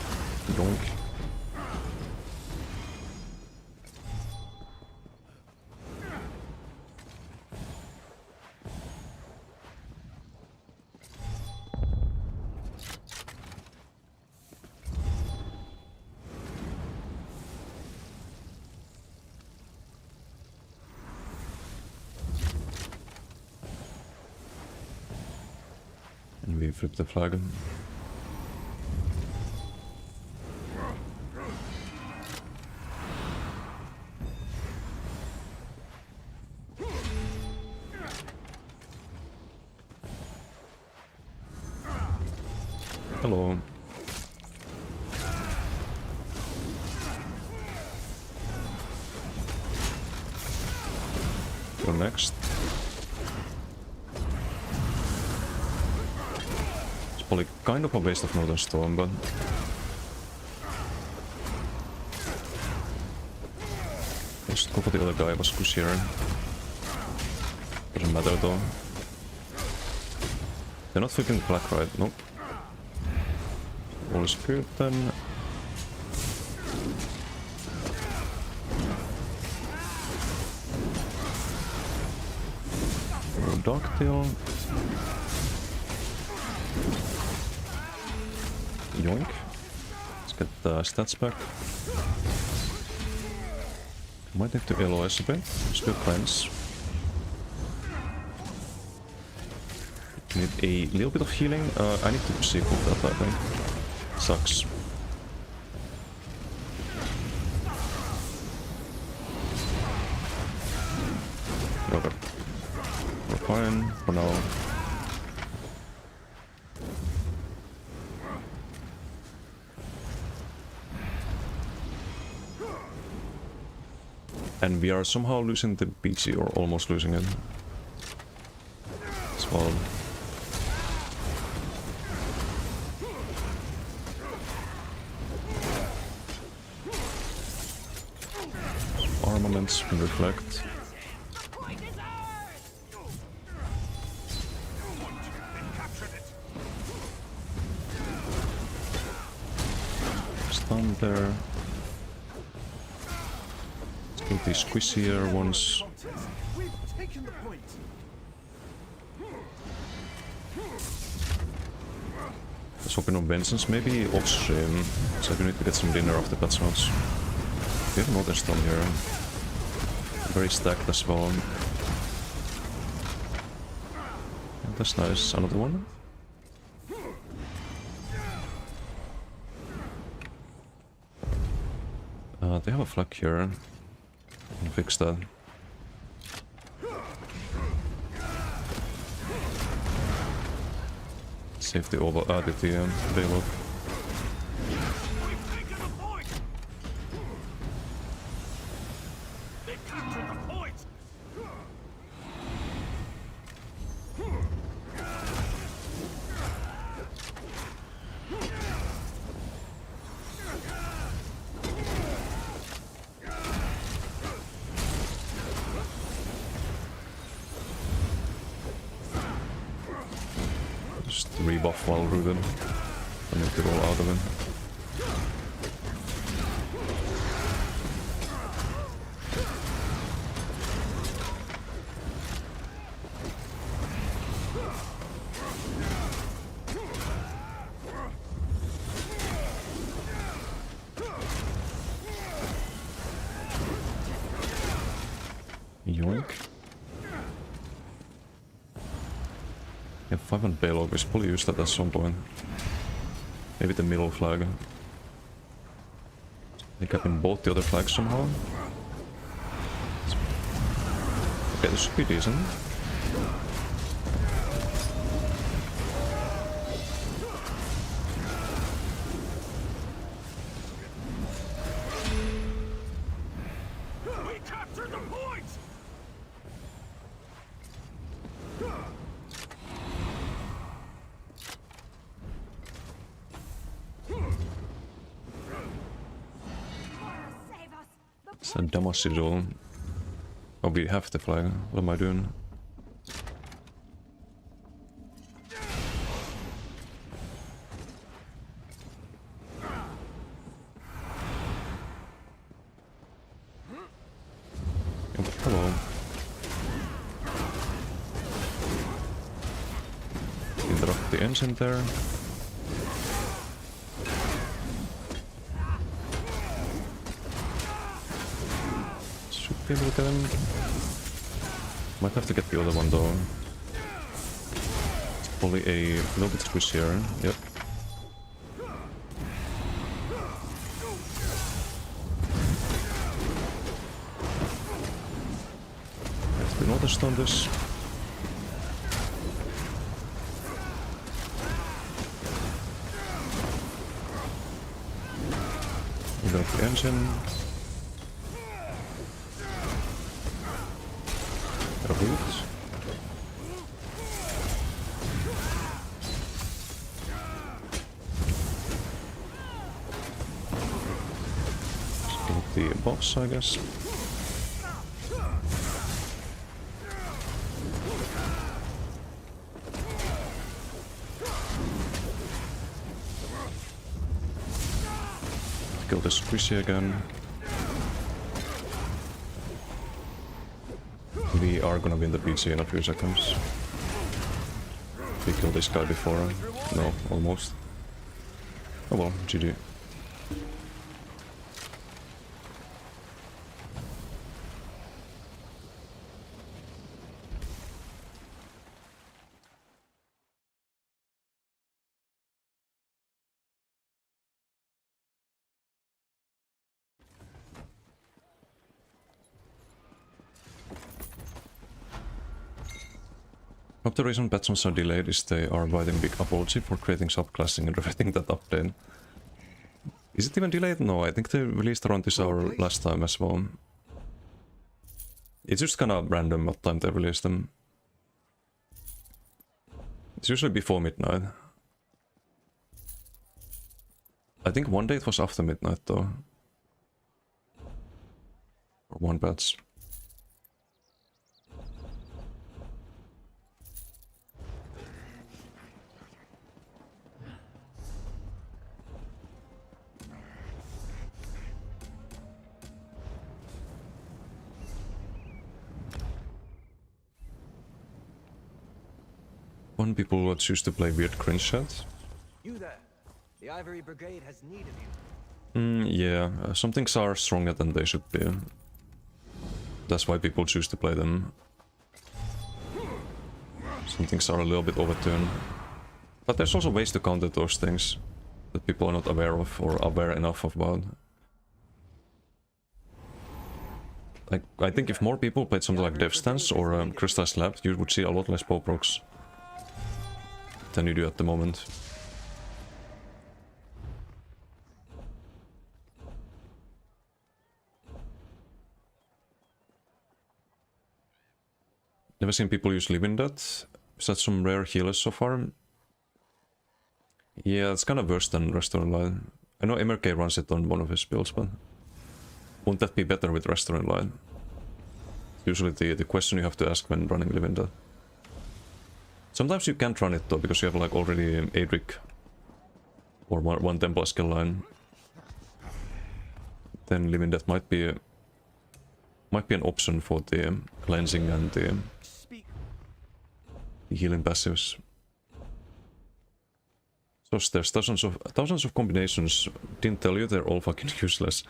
Donk. And we flip the flag. Hello. Go next. It's probably kind of a waste of Northern Storm, but just go for the other guy, was squishier. Doesn't matter though. They're not flipping black, right? Nope. All is good then. Dogtail. Yoink. Let's get the stats back. Might need to LOS a bit. Still cleanse. Need a little bit of healing. I need to sequel that, I think. Sucks. Okay. We're fine for now. And we are somehow losing the PC, or almost losing it. well. Armaments can reflect. Stun there. Let's kill these squishier ones. Contest. We've taken the point. Let's hop in on Vengeance, maybe off stream. So I need to get some dinner after Patch Notes. We have another stun here. Very stacked as well. Yeah, that's nice. Another one. They have a flag here. I can fix that. Save the over the payload. We've taken the point. They've captured the point. Just rebuff while rooted. I need to roll out of it. Yoink. Yeah, 5 on payload, we should probably use that at some point. Maybe the middle flag. I think I can both the other flags somehow. Okay, this should be decent. We captured the point. Save us! The It's a Damasidal. Oh, we have the flag. What am I doing? Oh, hello. Interrupt the engine there. Should be able to get him. Might have to get the other one though. It's probably a little bit squishier. Yep. Have to another stun this. Interrupt the engine. Reboot. Let's get the boss, I guess. Kill the squishy again. We are gonna win the PC in a few seconds. We killed this guy before. No, almost. Oh well, GG. Hope the reason patches are delayed is they are writing big apology for creating subclassing and repeating that update. Is it even delayed? No, I think they released around this hour last time as well. It's just kinda random what time they released them. It's usually before midnight. I think one day it was after midnight though. Or one batch. One people would choose to play weird cringe shots. You there. The Ivory Brigade has need of you. Yeah, some things are stronger than they should be. That's why people choose to play them. Some things are a little bit overturned. But there's also ways to counter those things that people are not aware of or aware enough about. Like, I think if more people played something like Death Stance or Crystallized Lab, you would see a lot less Pope procs than you do at the moment. Never seen people use Live in that. Is that some rare healers so far? Yeah, it's kind of worse than Restaurant Line. I know MRK runs it on one of his builds, but won't that be better with Restaurant Line? Usually the question you have to ask when running Live in that. Sometimes you can't run it though, because you have like already Adric or one Temple skill line. Then Live in that might be an option for the cleansing and the healing passives. So there's thousands of combinations. Didn't tell you they're all fucking useless.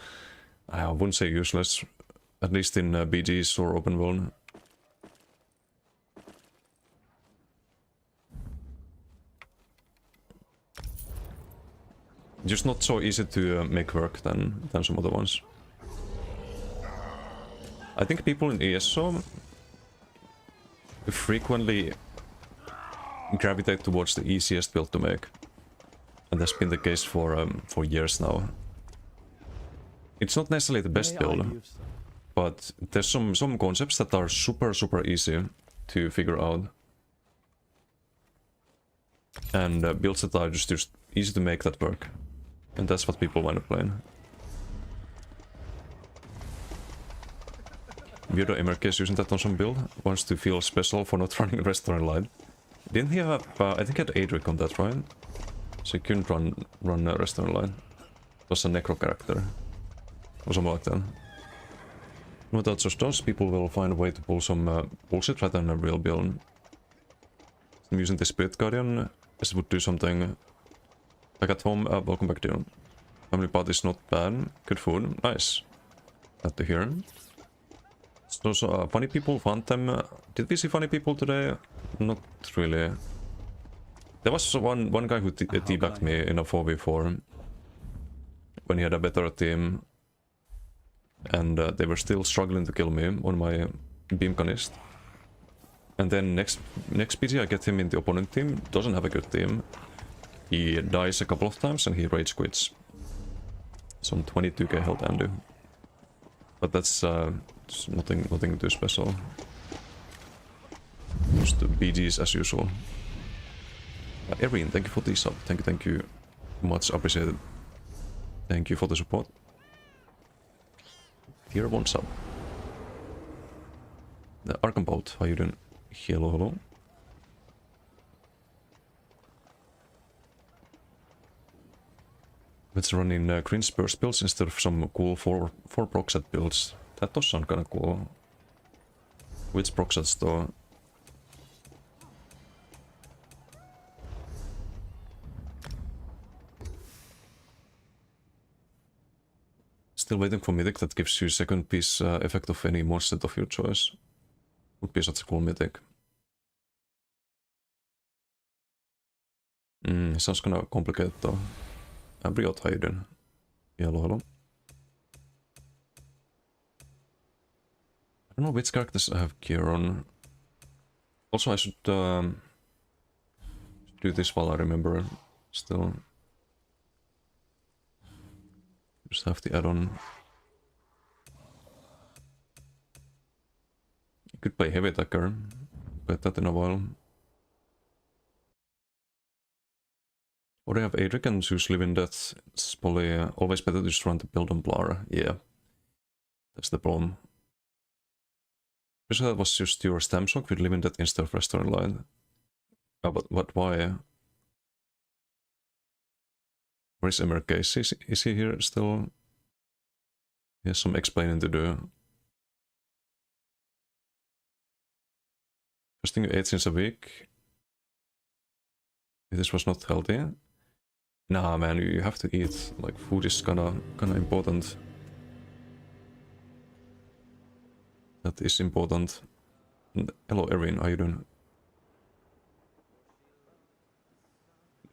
I wouldn't say useless, at least in BGs or open world. Just not so easy to make work than some other ones. I think people in ESO frequently gravitate towards the easiest build to make, and that's been the case for years now. It's not necessarily the best build, but there's some concepts that are super easy to figure out, and builds that are just easy to make that work, and that's what people want to play. Weirdo MRK is using that on some build, wants to feel special for not running Restaurant Line. Didn't he have, I think he had Adric on that, right? So he couldn't run a Restaurant Line. It was a Necro character. Or something like that. No doubt just those people will find a way to pull some bullshit rather than a real build. I'm using the Spirit Guardian, as it would do something. Back at home, welcome back to you. Family party is not bad, good food, nice. Glad to hear. So funny people found them. Did we see funny people today? Not really. There was one guy who teabagged me in a 4v4 when he had a better team, and they were still struggling to kill me on my beam canist. And then next PT I get him in the opponent team, doesn't have a good team. He dies a couple of times and he rage quits. Some 22k health Andy. But that's nothing too special. Just the BGs as usual. Erin, thank you for the sub. Thank you. Much appreciated. Thank you for the support. Tier 1 sub. The Arkham Boat, how you doing? Hello. Let's run in cringe burst builds instead of some cool 4 proc set builds. That does sound kinda cool. Which proc sets though? Still waiting for mythic that gives you second piece effect of any monster set of your choice. Would be such a cool mythic. Sounds kinda complicated though. Briot, how you doing? Hello. I don't know which characters I have gear on. Also, I should do this while I remember still. Just have the add-on. You could play heavy attacker. Played that in a while. Or they have Adric and Zeus live in that. It's probably always better to just run the build on Blara. Yeah. That's the problem. Wish that was just your stem shock with living that instead of restore line. Oh, but why? Where is Emmer Casey? Is he here still? He has some explaining to do. First thing you ate since a week. This was not healthy. Nah, man, you have to eat. Like, food is kinda important. That is important. Hello, Erin, how you doing?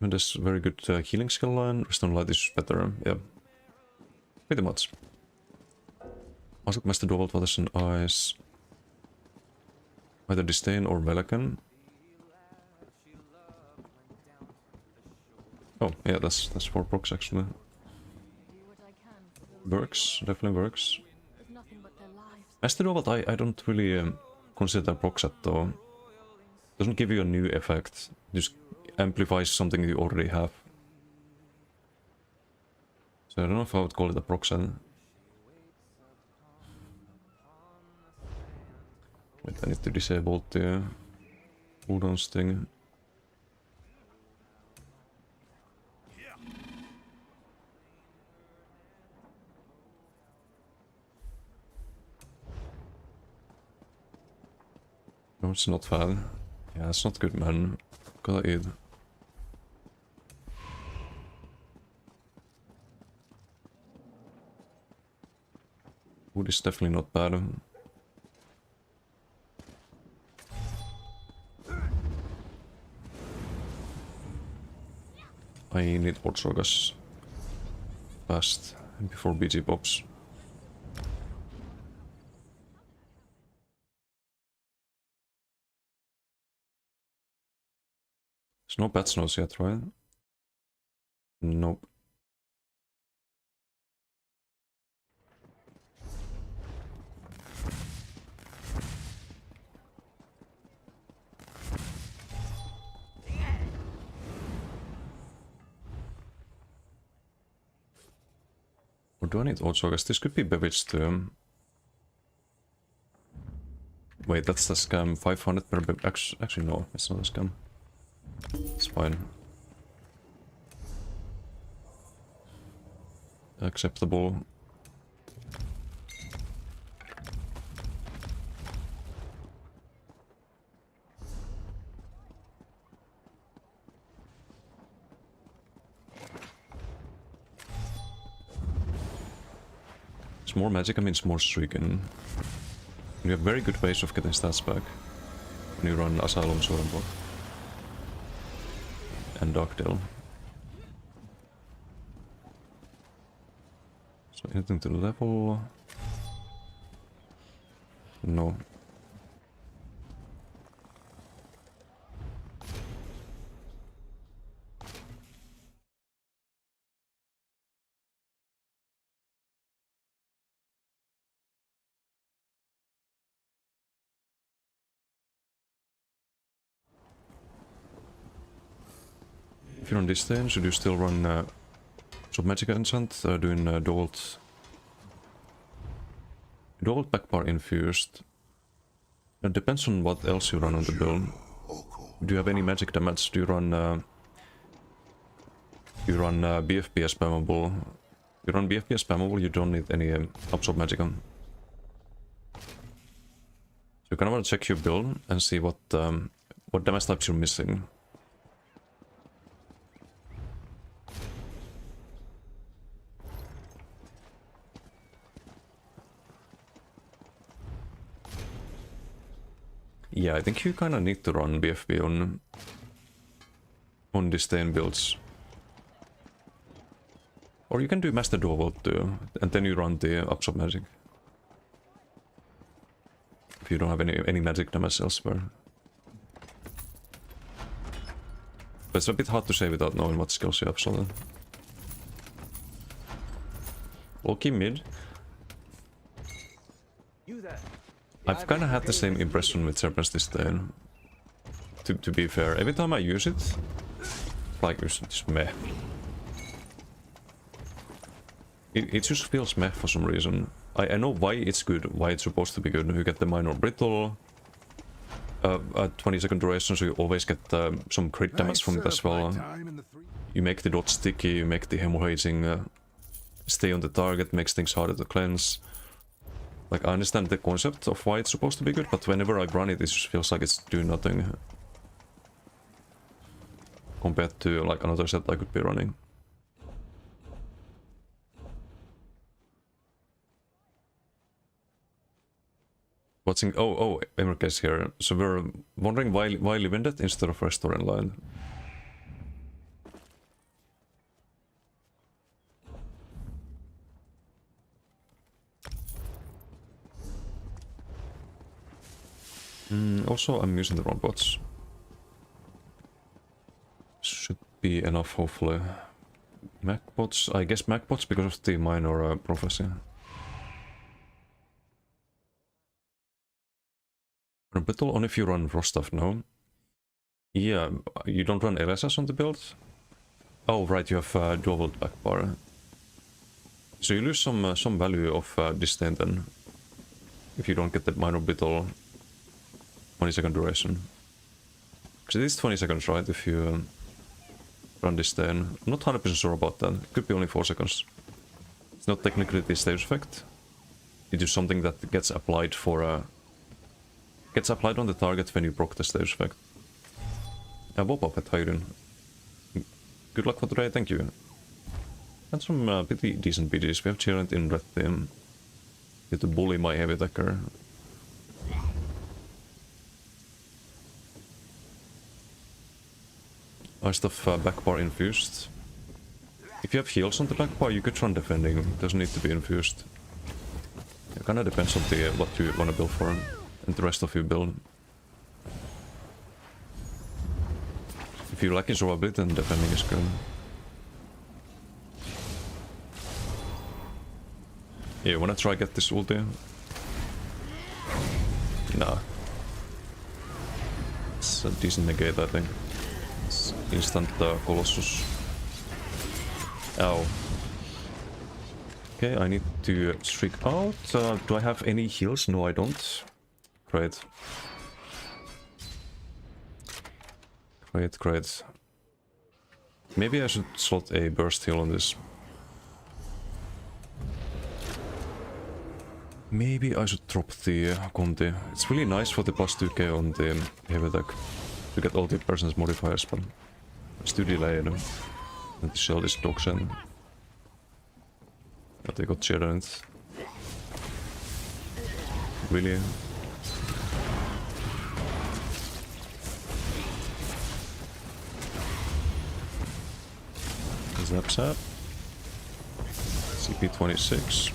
And there's very good healing skill line. Restore light is better. Yeah, pretty much. Master Dovalt, Waters and Ice. Either Disdain or Velakan. Oh, yeah, that's 4 procs actually. Do what I can for the Works, definitely works. with nothing but their lives. Master Dovalt, I don't really consider proc set though. Doesn't give you a new effect. Just amplifies something you already have. So I don't know if I would call it a proc set. Wait, I need to disable the cooldowns thing. No, it's not bad. Yeah, it's not good, man. Gotta eat. Food is definitely not bad. I need Portsogas fast before BG pops. There's no patch notes yet, right? Nope. Or do I need Portsogas? This could be Bevich too. Wait, that's the scam. 500 per Bevich. Actually, no, it's not a scam. It's fine. Acceptable. It's more magic, I mean it's more streaking. You have very good ways of getting stats back when you run Asylum, Sorenborg and Darkdale. So anything to level? No. If you're on this stage, should you still run Submagica Enchant, doing Dovalt Backbar Infused? It depends on what else you run on the build. Do you have any magic damage? Do you run BFP spammable? You run BFP spammable, you don't need any Absorb Magicka. So you kind of want to check your build and see what damage types you're missing. Yeah, I think you kind of need to run BFB on Disdain builds. Or you can do Master Dovalt too, and then you run the Absorb Magic. If you don't have any magic damage elsewhere. But it's a bit hard to say without knowing what skills you have, so... Low-key mid. You there. I've kind of had the same impression with Serpent's Disdain. To be fair, every time I use it, like just meh. It just feels meh for some reason. I know why it's good, why it's supposed to be good. You get the minor brittle, at 20-second duration, so you always get some crit damage from it as well. You make the dot sticky, you make the hemorrhaging stay on the target, makes things harder to cleanse. Like, I understand the concept of why it's supposed to be good, but whenever I run it, it just feels like it's doing nothing. Compared to, like, another set I could be running. Watching... Oh, Emmerke's here. So we're wondering why live in that instead of restore in line. Also, I'm using the wrong bots. Should be enough, hopefully. Macbots? I guess Macbots because of the minor prophecy. Brittle only if you run raw stuff, no? Yeah, you don't run LSS on the build? Oh, right, you have dual back bar. So you lose some value of disdain then. If you don't get that minor brittle 20-second duration. Because it is 20 seconds, right? If you run disdain. I'm not 100% sure about that. It could be only 4 seconds. It's not technically the stage effect. It is something that gets applied for gets applied on the target when you proc the stage effect. Wopopet, how you doing? Good luck for today, thank you. And some pretty decent BGs. We have Cheerant in red team. Get to bully my heavy attacker. I stuff back bar infused. If you have heals on the back bar, you could run defending. It doesn't need to be infused. It kinda depends on the what you wanna build for, and the rest of you build. If you lack in survivability, then defending is good. Yeah, you wanna try get this ulti? Nah. It's a decent negate, I think. It's instant Colossus. Ow. Okay, I need to streak out. Do I have any heals? No, I don't. Great. Great. Maybe I should slot a burst heal on this. Maybe I should drop the Conti. It's really nice for the plus 2k on the heavy attack. To get all the person's modifiers, but it's too delayed. And the shield is doxing. But they got cheddar in it. Really? Zap. CP26.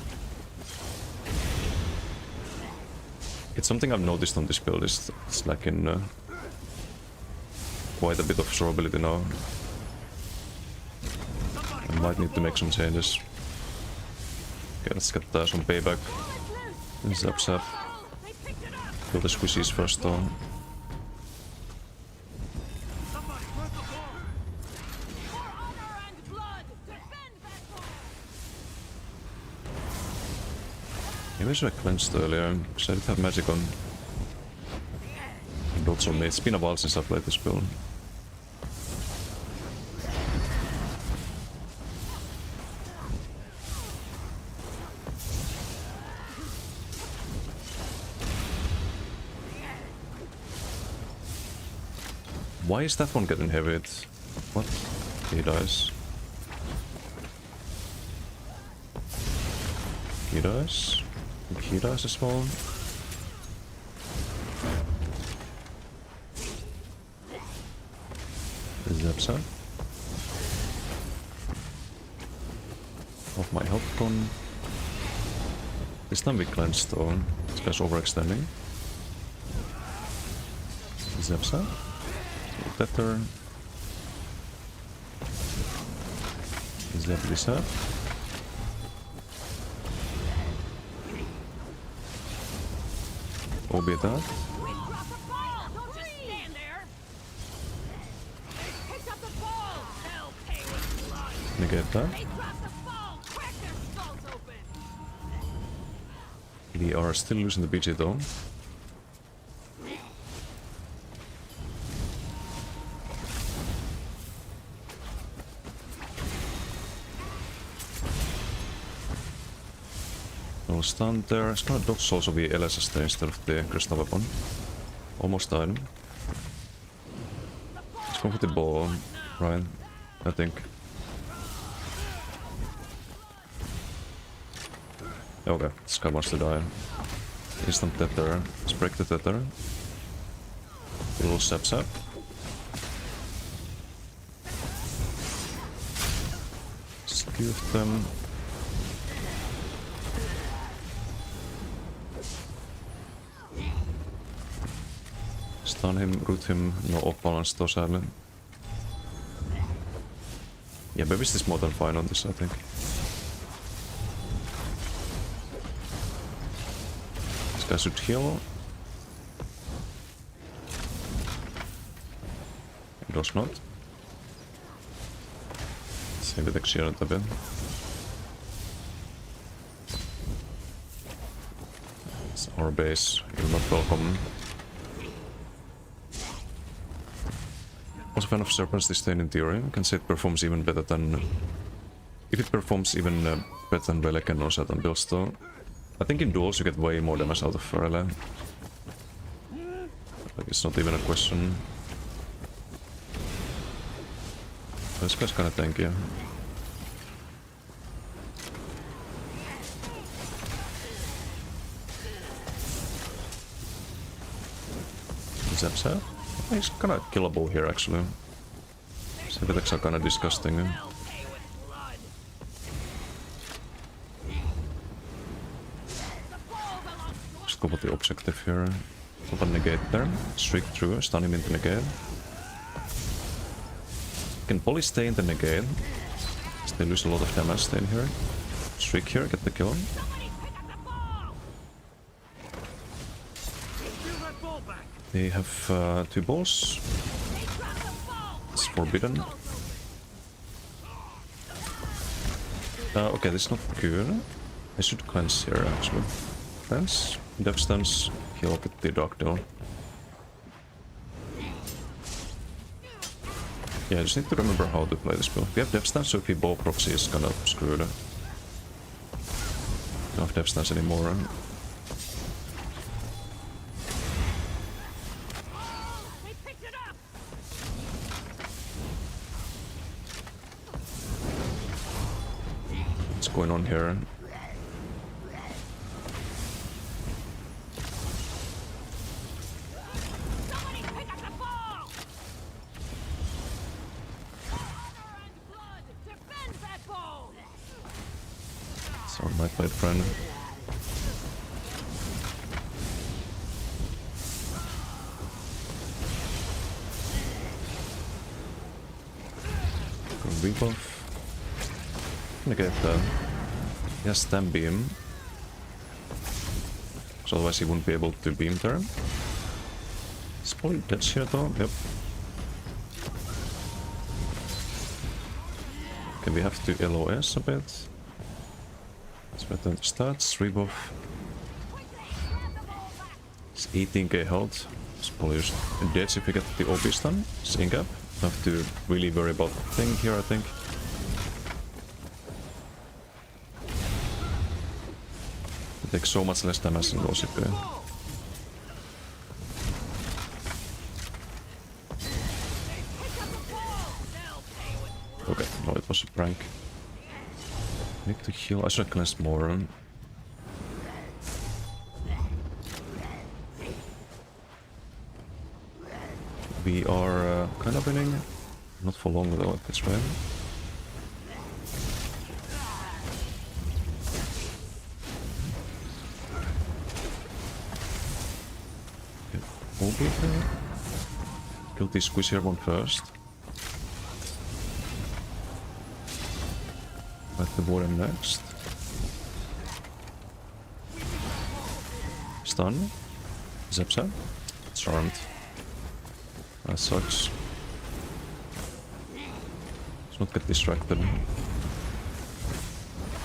It's something I've noticed on this build, is it's lacking quite a bit of survivability now. I might need to make some changes. Okay, let's get some payback. Zap. Kill the squishies first though. Maybe I should have cleansed earlier, because I did have magic on. Dots on me. It's been a while since I played this build. Why is that one getting heavy? What? He dies. He dies? He dies as well. Zaps up. Off my health con. This time we cleansed though. This guy's overextending. Zaps up. Better. Zap this up. Obey that. negate that. They drop the ball! Crack their skulls open! We are still losing the BG though. No stun there. It's gonna dodge also the LSST instead of the crystal weapon. Almost died. Let's go for the ball, right? I think. Okay, this guy wants to die. Instant tether. Let's break the tether. Little sap. Skew them. Stun him, root him, no off balance though sadly. Yeah, maybe this is more than fine on this, I think. This guy should heal. He does not. Save it actually a bit. It's our base, you're not welcome. Also fan of Serpent's Disdain in theory. I can say it performs even better than... If it performs even better than Relic and or certain builds though. I think in duels you get way more damage out of Relic. Like it's not even a question. This guy's kinda tanky. Zepsa? He's kinda killable here actually. Synthetics are kinda disgusting. Just go for the objective here. Put a negate there. Streak through, stun him into negate. Can Polly stay in the negate? They lose a lot of damage staying here. Streak here, get the kill. They have 2 balls. It's forbidden. Okay, this is not good. I should cleanse here actually. Cleanse, death stance, heal with the Dark Deal. Yeah, I just need to remember how to play this build. We have death stance, so if we ball proxy is kind of screwed. Don't have death stance anymore. What's going on here? Sorry, my played friend. Rebuff. I'm gonna get the stem beam. So otherwise he wouldn't be able to beam there. It's probably dead here though, yep. Okay, we have to LOS a bit. Let's put the stats, rebuff. It's 18k health. It's probably just dead if we get the OP stun. It's in-gap. Have to really worry about the thing here, I think. It takes so much less damage than those CP. Okay, no, it was a prank. Need to heal. I should have cleansed more. We are kind of winning. Not for long though, if it's right. Kill the squishier one first. Let the warden next. Stun. Zepsa. Charmed. That sucks. Let's not get distracted.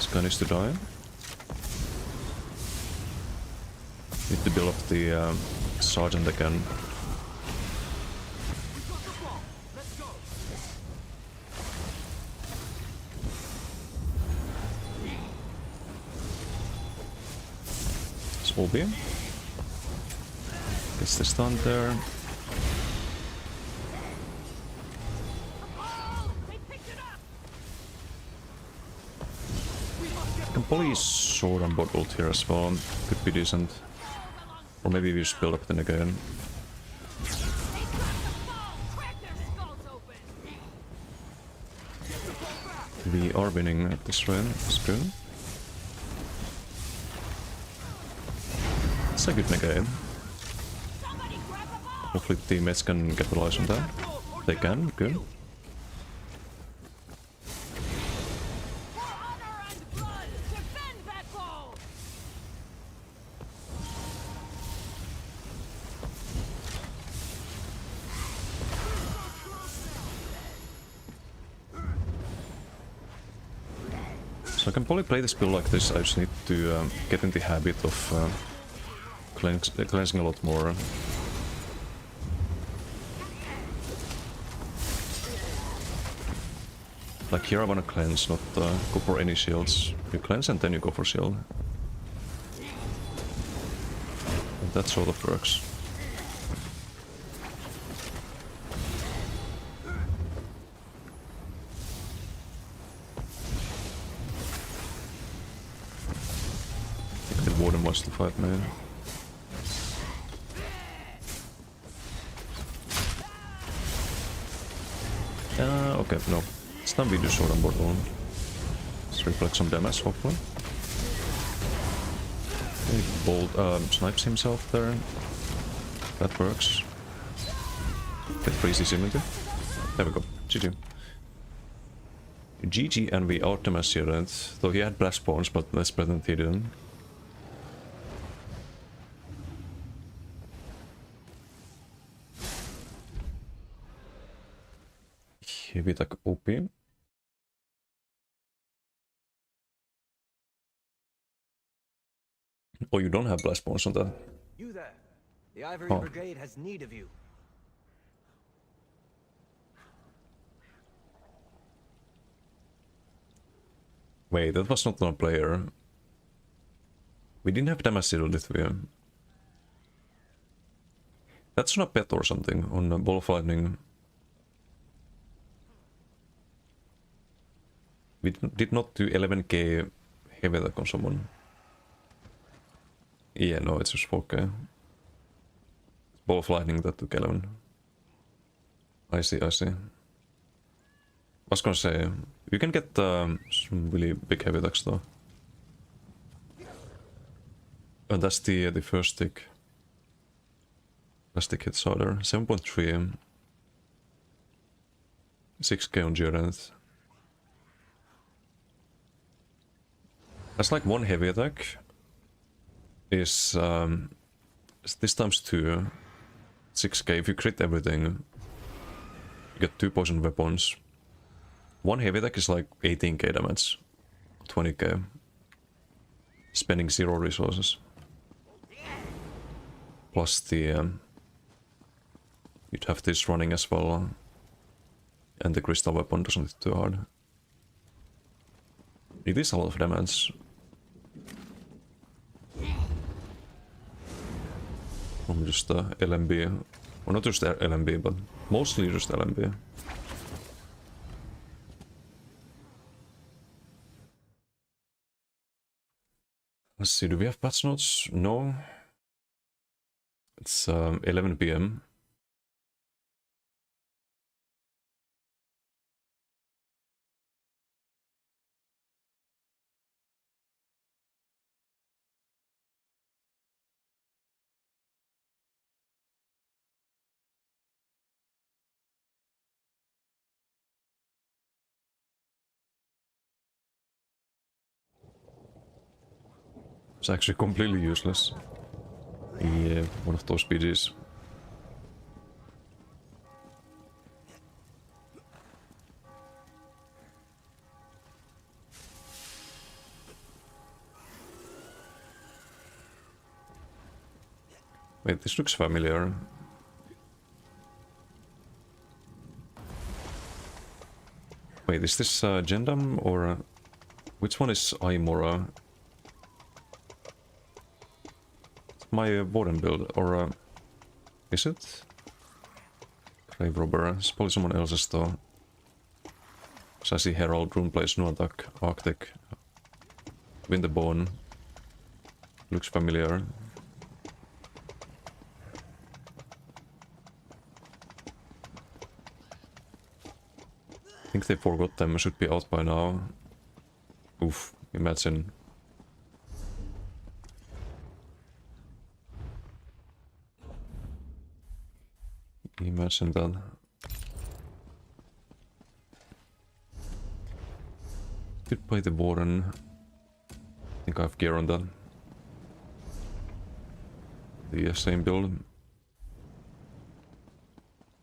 This guy needs to die. Need to build up the sergeant again. It's Obi. Gets the stun there. Can police sword and bot ult here as well. Could be decent. Or maybe we just build up then again. We are winning at this run. It's good. It's a good mega aim. Hopefully teammates can capitalize on that. They can, good. So I can probably play this build like this. I just need to get in the habit of cleansing a lot more. Like here I wanna cleanse, not go for any shields. You cleanse and then you go for shield. And that sort of works. I think the warden wants to fight me. Okay, no. It's time we do sword and bottle. Let's reflect some damage, hopefully. He bold snipes himself there. That works. Get freeze immunity. There we go. GG. GG, and we out-damaged it. Though he had blast spawns, but let's pretend he didn't. Heavy attack OP. Oh, you don't have blast spawns on that. You there. The Ivory Oh. Brigade has need of you. Wait, that was not on a player. We didn't have damage zero, did we? That's on a pet or something, on a ball of lightning. We did not do 11k heavy attack on someone. Yeah, no, it's just 4k. Ball of lightning that took 11. I see, I see. I was gonna say, you can get some really big heavy attacks though. And that's the first stick. Last stick hits harder. 7.3. 6k on Gerent. That's like one heavy attack. Is this times 2. 6k. If you crit everything, you get 2 poison weapons. One heavy attack is like 18k damage. 20k. Spending 0 resources. Plus the... you'd have this running as well. And the crystal weapon doesn't hit too hard. It is a lot of damage. From just LMB. Well, not just LMB, but mostly just LMB. Let's see, do we have patch notes? No. It's 11 PM. It's actually completely useless. Yeah, one of those PGs. Wait, this looks familiar. Wait, is this Gendam or which one is Aimora? It's my Warden build, or is it? Grave Robber. It's probably someone else's though. So I see Herald, Runeblade, no attack, Arctic, Winterborn. Looks familiar. I think they forgot them, should be out by now. Oof, imagine. Imagine that. Could buy the Warden. I think I have gear on that. The same build.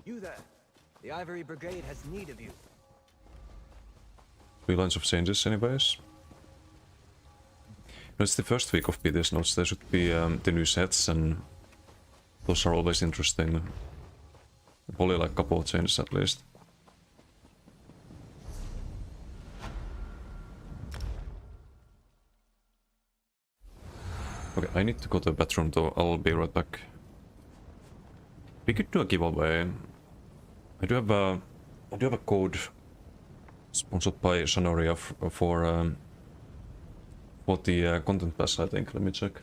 You there. The Ivory Brigade has need of you. 3 lines of changes anyways. No, it's the first week of PTS notes. There should be the new sets, and those are always interesting. Probably like a couple of changes at least. Okay, I need to go to the bathroom though. I'll be right back. We could do a giveaway. I do have a code sponsored by Shanoria for the content pass, I think. Let me check.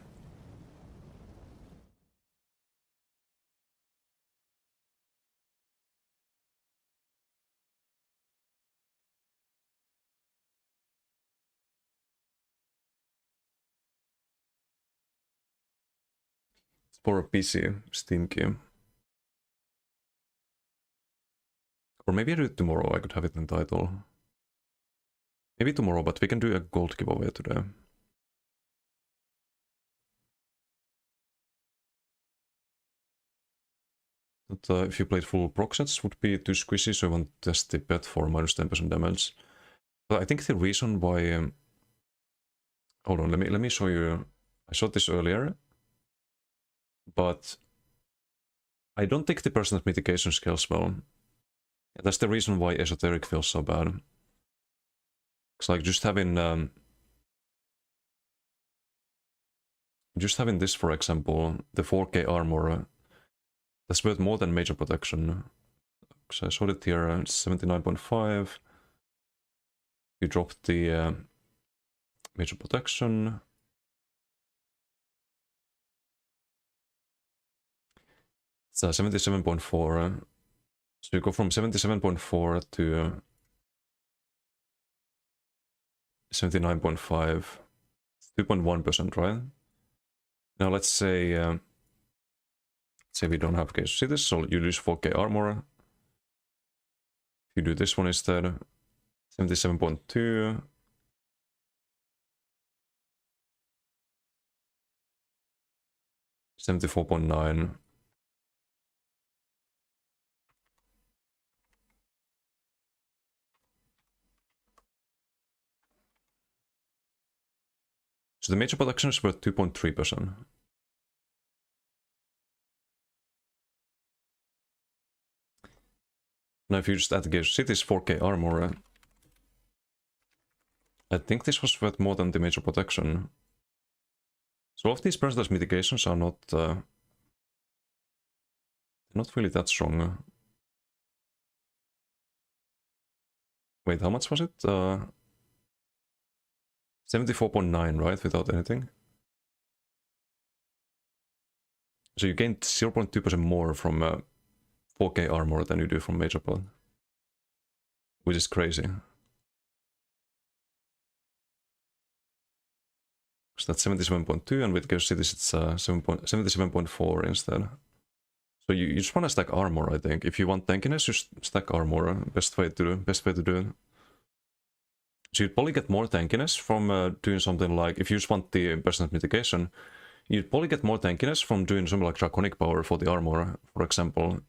It's for a PC Steam game. Or maybe I do it tomorrow. I could have it in title. Maybe tomorrow, but we can do a gold giveaway today. But if you played full proc sets, would be too squishy, so I want to test the pet for minus 10% damage. But I think the reason why... hold on, let me show you. I showed this earlier, but I don't think the percent mitigation scales well. That's the reason why esoteric feels so bad. It's like just having this, for example, the 4K armor, that's worth more than major protection. So I showed it here, it's 79.5. You drop the major protection. It's 77.4. So you go from 77.4 to 79.5. 2.1%, right? Now let's say we don't have case cities, so you lose 4K armor. If you do this one instead, 77.2. $74.9. So the major protection is worth 2.3%. Now if you just add the Gauge City's 4K armor, I think this was worth more than the major protection. So all of these percentage mitigations are not really that strong. Wait, how much was it? 74.9, right? Without anything. So you gained 0.2% more from 4K armor than you do from major pod. Which is crazy. So that's 77.2, and with Ghost Cities it's 77.4 instead. So you just want to stack armor, I think. If you want tankiness, just stack armor. Best way to do it. So you'd probably get more tankiness from doing something like, if you just want the percent mitigation, you'd probably get more tankiness from doing something like Draconic Power for the armor, for example.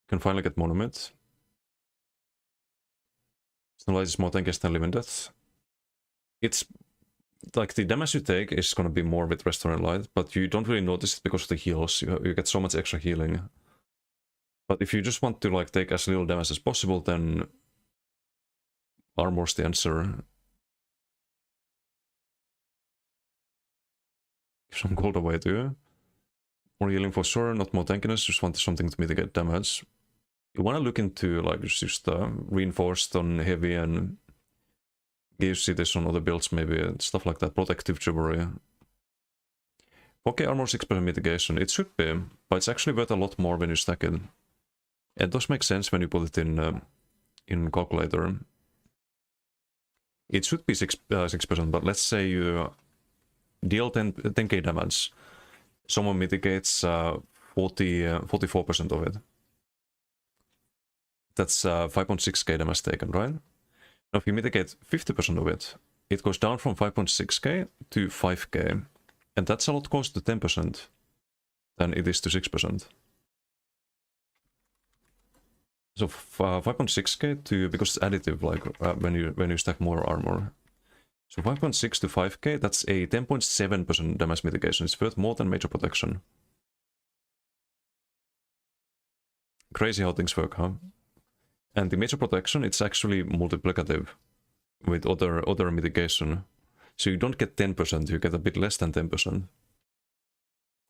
You can finally get Monument. Light is more tankiest than Living Death. It's like the damage you take is gonna be more with Restoring Light, but you don't really notice it because of the heals. You get so much extra healing. But if you just want to like take as little damage as possible, then Armor's the answer. Give some gold away too. More healing for sure, not more tankiness, just want something to mitigate damage. You want to look into like just reinforced on heavy and give cities on other builds maybe, and stuff like that, protective jewelry. Okay, armor 6% mitigation, it should be, but it's actually worth a lot more when you stack it. It does make sense when you put it in calculator. It should be 6%, but let's say you deal 10k damage. Someone mitigates 44% of it. That's 5.6k damage taken, right? Now if you mitigate 50% of it, it goes down from 5.6k to 5k. And that's a lot closer to 10% than it is to 6%. So 5.6k to, because it's additive, like when you stack more armor. So 5.6 to 5k, that's a 10.7% damage mitigation. It's worth more than major protection. Crazy how things work, huh? And the major protection, it's actually multiplicative with other mitigation. So you don't get 10%, you get a bit less than 10%.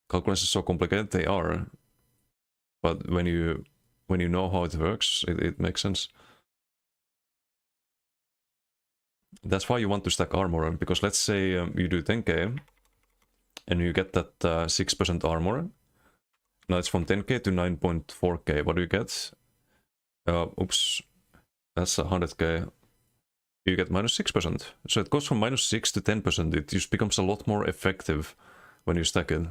Calculations are so complicated, they are. But when you know how it works, it makes sense. That's why you want to stack armor, because let's say you do 10k and you get that 6% armor. Now it's from 10k to 9.4k. What do you get? Oops, that's 100k. You get minus 6%. So it goes from minus 6 to 10%. It just becomes a lot more effective when you stack it.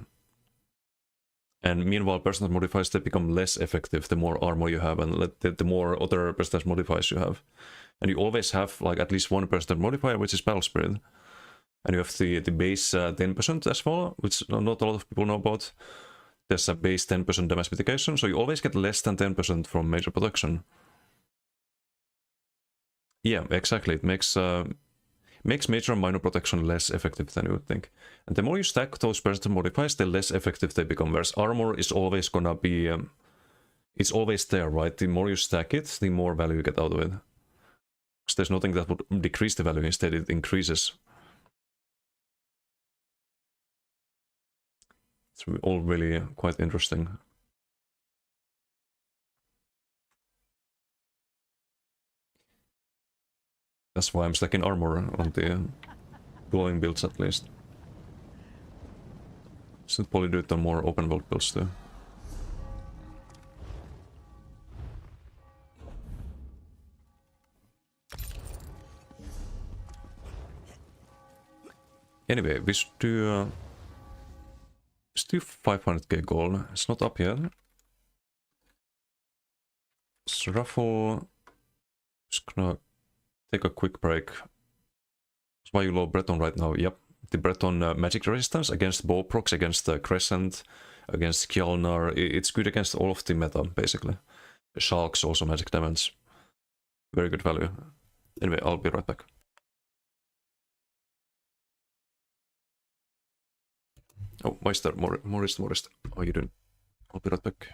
And meanwhile, percentage modifiers, they become less effective the more armor you have and the more other percentage modifiers you have. And you always have like at least one percentage modifier, which is Battle Spirit. And you have the base 10% as well, which not a lot of people know about. There's a base 10% damage mitigation, so you always get less than 10% from major protection. Yeah, exactly. It makes major and minor protection less effective than you would think. And the more you stack those percentage modifiers, the less effective they become. Whereas armor is always gonna be... it's always there, right? The more you stack it, the more value you get out of it. Because there's nothing that would decrease the value, instead it increases. It's all really quite interesting. That's why I'm stacking armor on the glowing builds at least. Should probably do it on more open world builds too. Anyway, we should do 500k gold. It's not up yet. So Raffle, just gonna take a quick break. That's why you low Breton right now. Yep, the Breton magic resistance against bow procs, against Crescent, against Kjalnar. It's good against all of the meta, basically. Sharks also magic damage. Very good value. Anyway, I'll be right back. Oh, Meister, Morist. How are you doing? I'll be right back.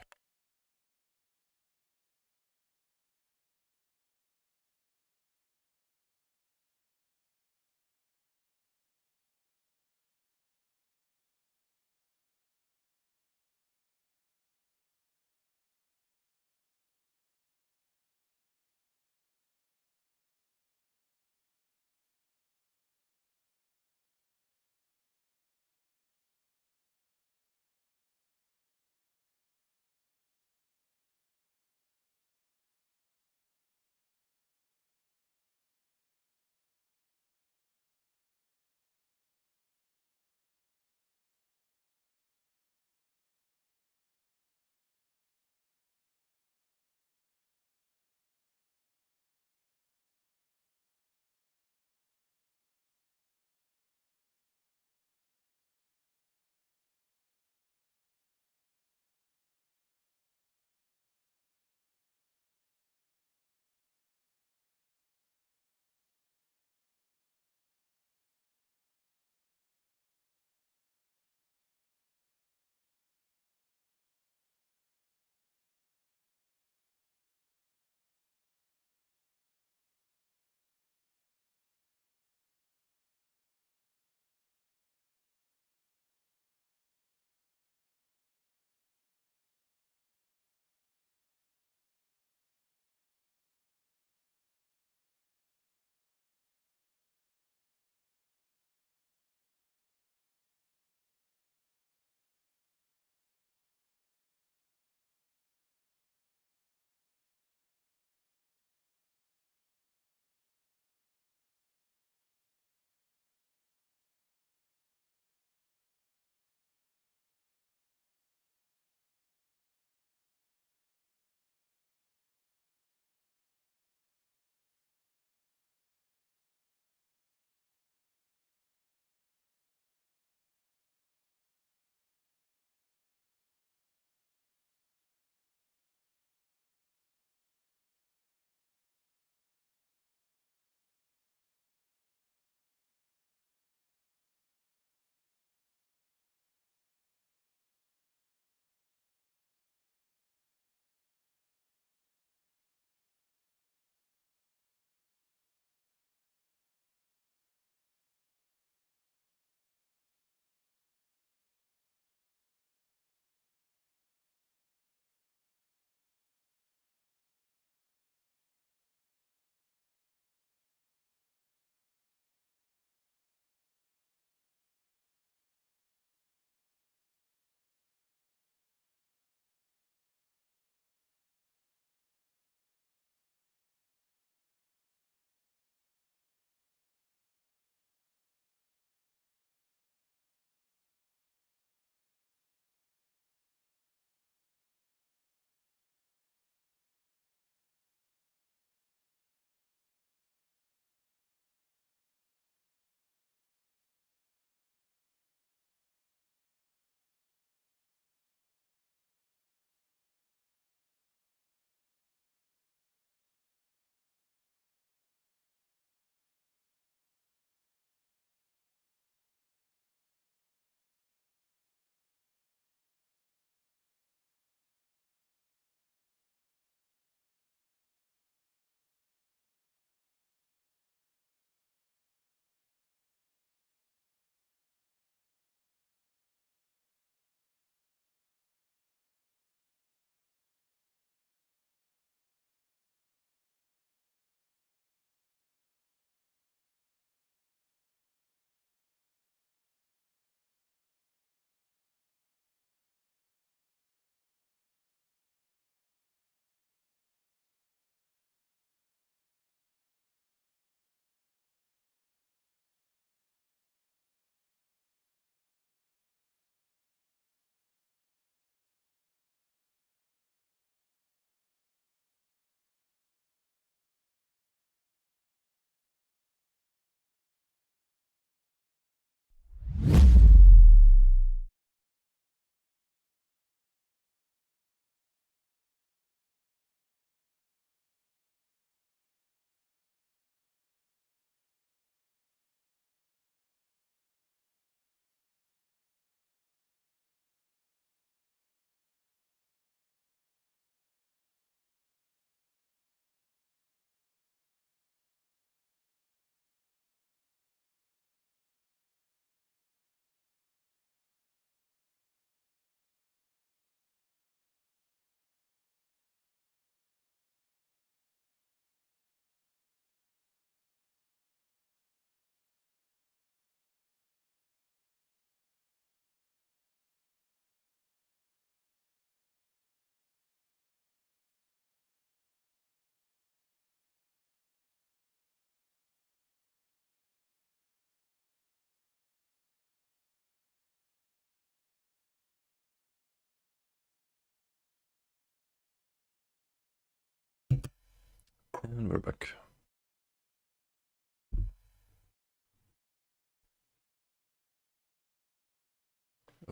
And we're back.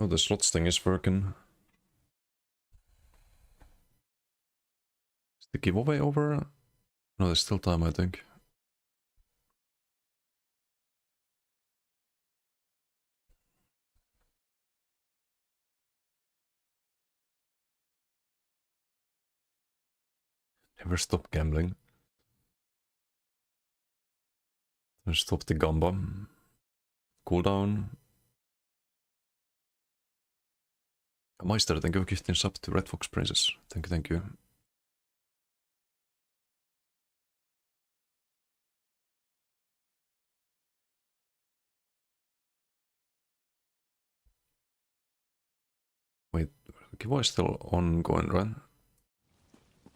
Oh, the slots thing is working. Is the giveaway over? No, there's still time, I think. Never stop gambling. Stop the gamba. Cooldown. Meister, thank you for gifting sub to Red Fox Princess. Thank you, thank you. Wait, giveaway is still ongoing, right?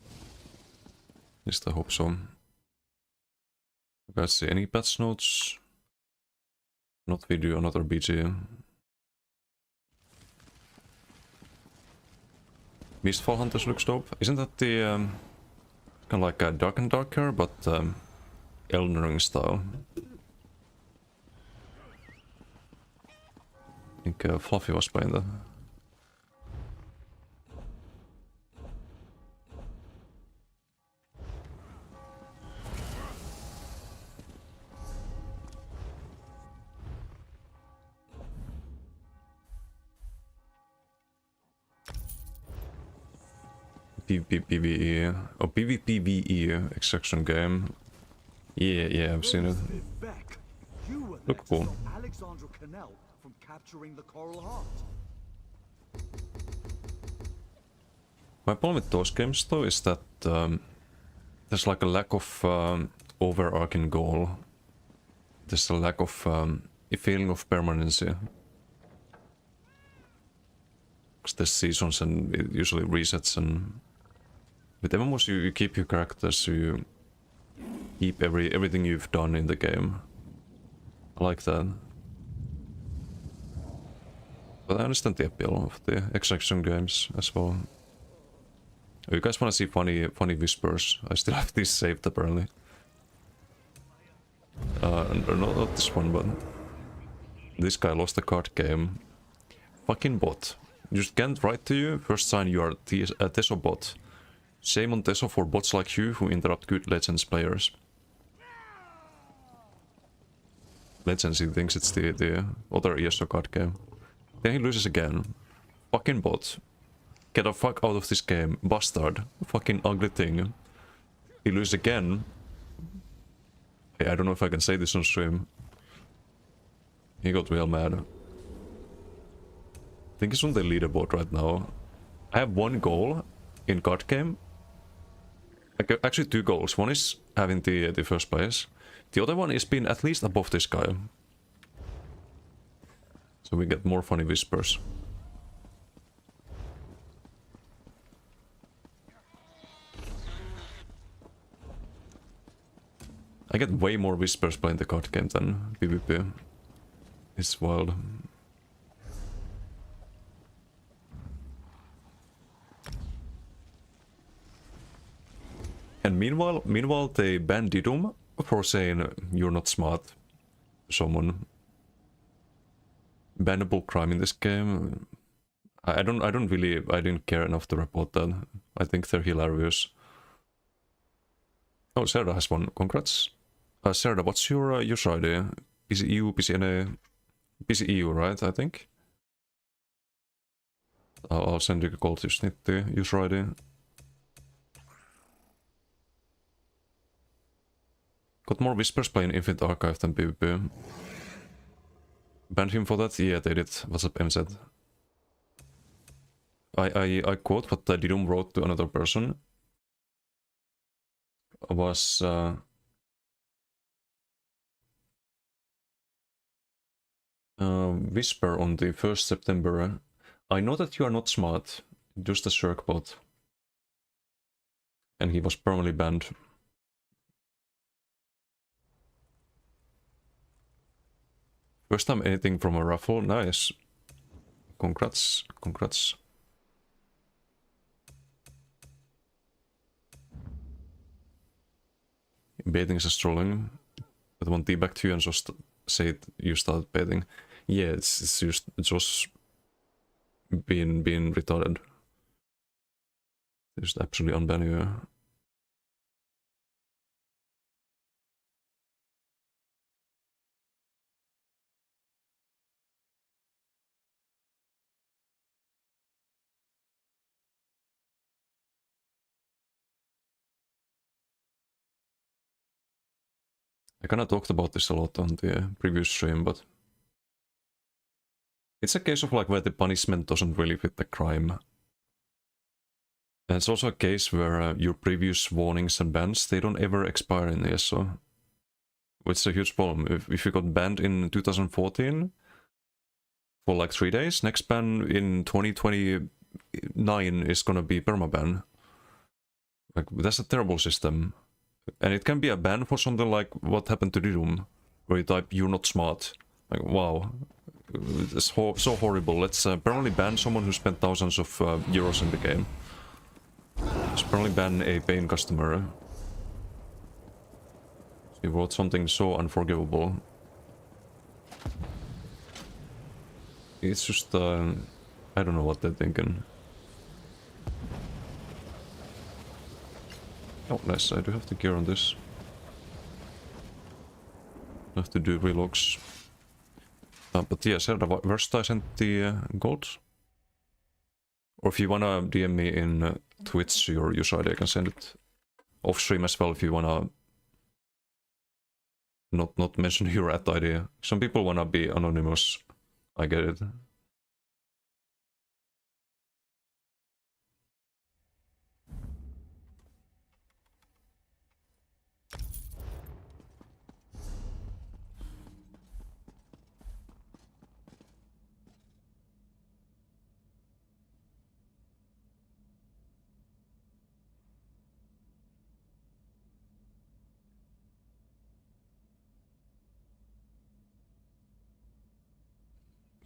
At least I hope so. You guys see any patch notes? Not video, another BG. Mistfall Hunters looks dope. Isn't that the kind of like a Dark and Darker, but Elden Ring style? I think Fluffy was playing that. PvP PvE. Oh, PvP PvE extraction game. Yeah, I've seen it. Look cool. Alexandra Canal from capturing the Coral Heart. My problem with those games though is that there's like a lack of overarching goal. There's a lack of a feeling of permanency. Because there's seasons and it usually resets, and with MMOs you keep your characters, you keep everything you've done in the game. I like that. But I understand the appeal of the extraction games as well. Oh, you guys want to see funny whispers? I still have this saved apparently. Not this one, but this guy lost a card game. Fucking bot. Just can't write to you. First sign you are a Teso bot. Shame on Teso for bots like you who interrupt good Legends players. Legends, he thinks it's the other ESO card game. Then he loses again. Fucking bot. Get the fuck out of this game. Bastard. Fucking ugly thing. He loses again. Hey, I don't know if I can say this on stream. He got real mad. I think he's on the leaderboard right now. I have one goal in card game. Actually 2 goals. One is having the first place. The other one is being at least above this guy. So we get more funny whispers. I get way more whispers playing the card game than PvP. It's wild. And meanwhile they banned Didum for saying you're not smart. Someone. Bannable crime in this game. I didn't care enough to report that. I think they're hilarious. Oh, Serda has one. Congrats. Serda, what's your user ID? PCEU, PCNA, PCEU, right? I think. I'll send you a call to snip the user ID. Got more whispers playing Infinite Archive than PvP. Banned him for that? Yeah, they did. What's up, MZ? I quote what Didum wrote to another person. Was whisper on the 1st September. I know that you are not smart, just a shirkbot. And he was permanently banned. First time anything from a raffle, nice. Congrats, congrats. baiting is trolling. But one teabag to you and just say you start baiting. Yeah, it's just being retarded. Just absolutely unban you. I kinda talked about this a lot on the previous stream, but it's a case of like where the punishment doesn't really fit the crime. And it's also a case where your previous warnings and bans, they don't ever expire in ESO. Which is a huge problem. If you got banned in 2014 for like 3 days, next ban in 2029 is gonna be permaban. Like, that's a terrible system. And it can be a ban for something like what happened to the room, where you type "you're not smart." Like, wow, it's so horrible. Let's permanently ban someone who spent thousands of euros in the game. Let's permanently ban a paying customer. He wrote something so unforgivable. It's just, I don't know what they're thinking. Oh, nice. I do have the gear on this. I have to do relogs. But yeah, Zelda, first I sent the gold. Or if you wanna DM me in Twitch your user ID, I can send it off stream as well if you wanna not mention your ID. Some people wanna be anonymous. I get it.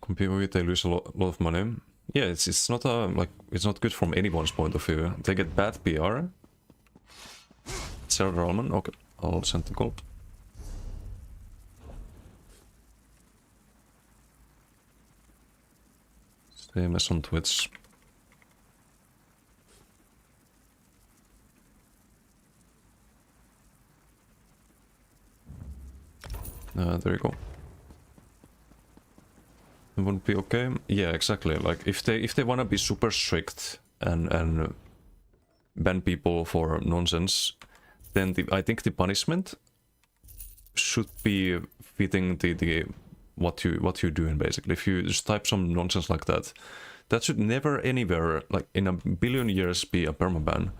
PvP, they lose a lot of money. Yeah, it's not like it's not good from anyone's point of view. They get bad PR. Sarah Roman, okay, I'll send the gold. Same as on Twitch. There you go. It wouldn't be okay. Yeah, exactly. Like if they wanna be super strict and ban people for nonsense, then I think the punishment should be fitting the what you're doing basically. If you just type some nonsense like that, that should never anywhere, like in a billion years, be a permaban.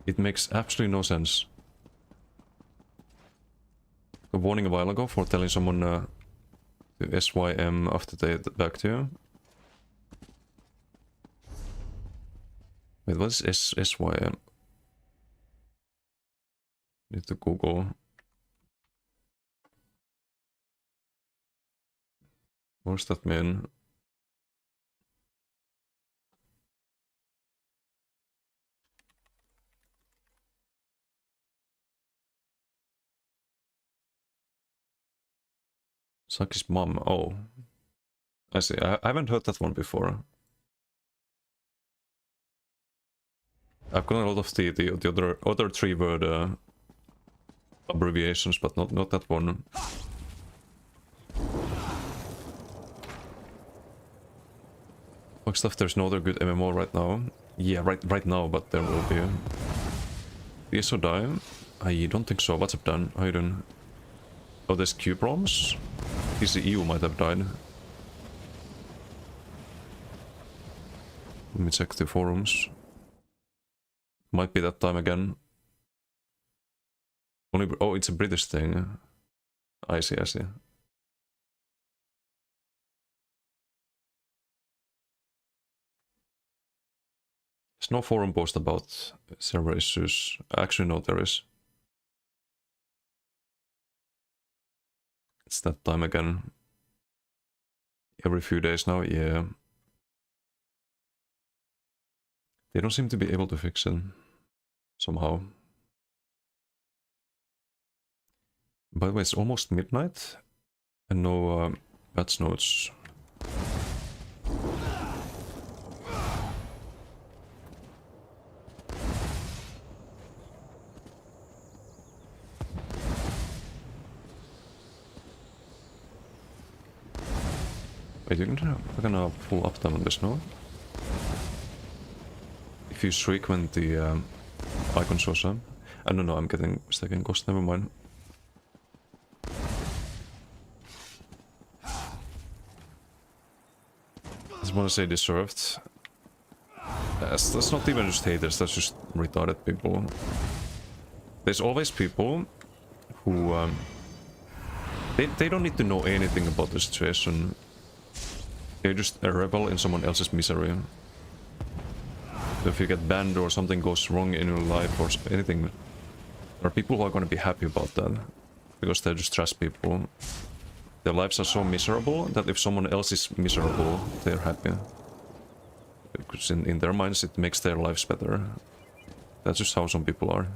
It makes absolutely no sense. A warning a while ago for telling someone to SYM after they back to you. Wait, what is SYM? Need to Google. What does that mean? Saki's mom. Oh, I see. I haven't heard that one before. I've got a lot of the other 3-word abbreviations, but not that one. Fuck stuff. There's no other good MMO right now. Yeah, right now, but there will be. ESO die? I don't think so. What's up, Dan? How you doing? Oh, there's Q problems? EU might have died. Let me check the forums. Might be that time again. Only, oh, it's a British thing. I see, I see. There's no forum post about server issues. Actually, no, there is. It's that time again. every few days now, yeah. They don't seem to be able to fix it somehow. By the way, it's almost midnight and no patch notes. Wait, we're gonna pull uptime on this, no? If you shriek when the icon shows up. I don't know, I'm getting mistaken cost, never mind. I just wanna say deserved. That's not even just haters, that's just retarded people. There's always people who they don't need to know anything about the situation. They're just a rebel in someone else's misery. So if you get banned or something goes wrong in your life or anything, there are people who are going to be happy about that. Because they're just trash people. Their lives are so miserable that if someone else is miserable, they're happy. Because in their minds it makes their lives better. That's just how some people are.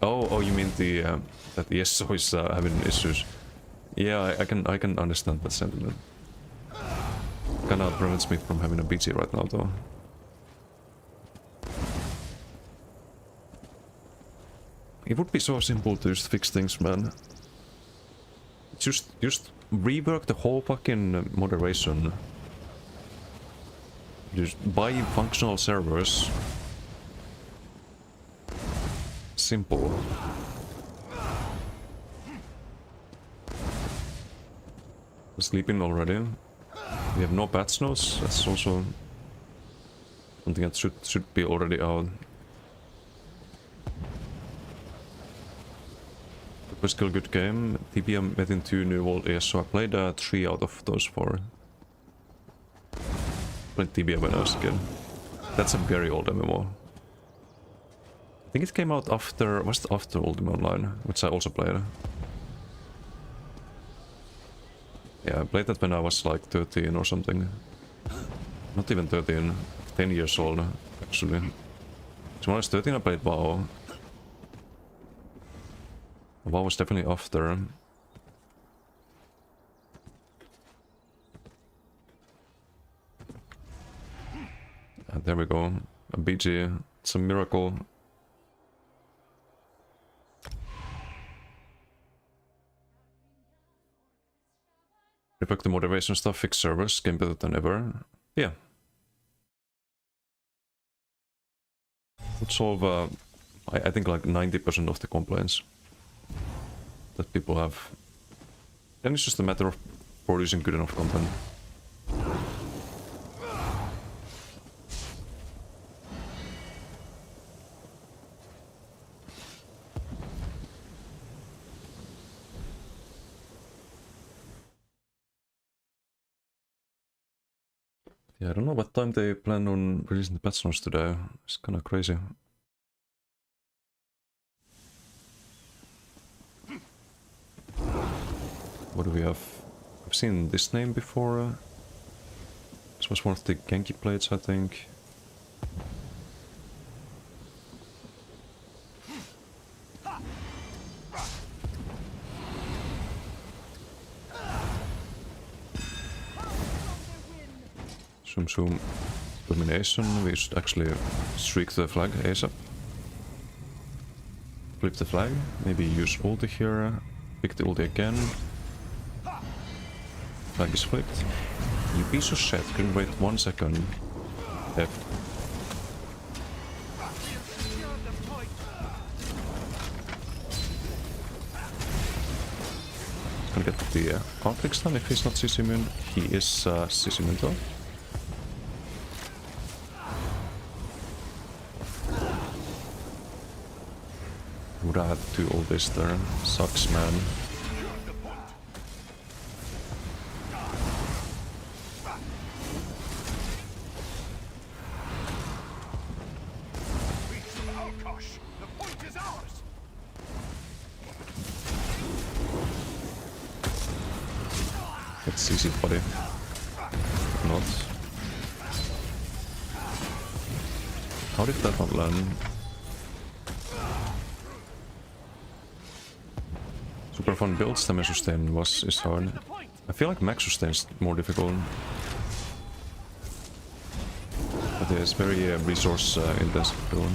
Oh, you mean the that the ESO is having issues? Yeah, I can understand that sentiment. Kinda prevents me from having a BG right now, though. It would be so simple to just fix things, man. Just rework the whole fucking moderation. Just buy functional servers. Simple. Sleeping already. We have no patch notes. That's also something that should be already out. It was still a good game. TB met in 2 new world ESO. I played 3 out of those 4. Played TB when I was a kid. That's a very old MMO. I think it came out after, was it after Ultima Online, which I also played. Yeah, I played that when I was like 13 or something. Not even 13, 10 years old actually. So when I was 13 I played WoW. WoW was definitely after. And there we go, a BG, it's a miracle. Rework the motivation stuff, fix servers, game better than ever. Yeah. Would solve, I think like 90% of the complaints that people have. Then it's just a matter of producing good enough content. Yeah, I don't know what time they plan on releasing the patch notes today. It's kinda crazy. What do we have? I've seen this name before. This was one of the Genki plates, I think. Zoom domination. We should actually streak the flag ASAP. Flip the flag. Maybe use ulti here. Pick the ulti again. Flag is flipped. You piece of shit. Couldn't wait 1 second. F. Gonna get the conflicts done if he's not CC immune. He is CC immune though. Would I have to do all this there? Sucks, man. Let's easy buddy. Not. How did that not land? Super fun build, stamina sustain is hard. I feel like max sustain is more difficult. But it's very resource intensive build.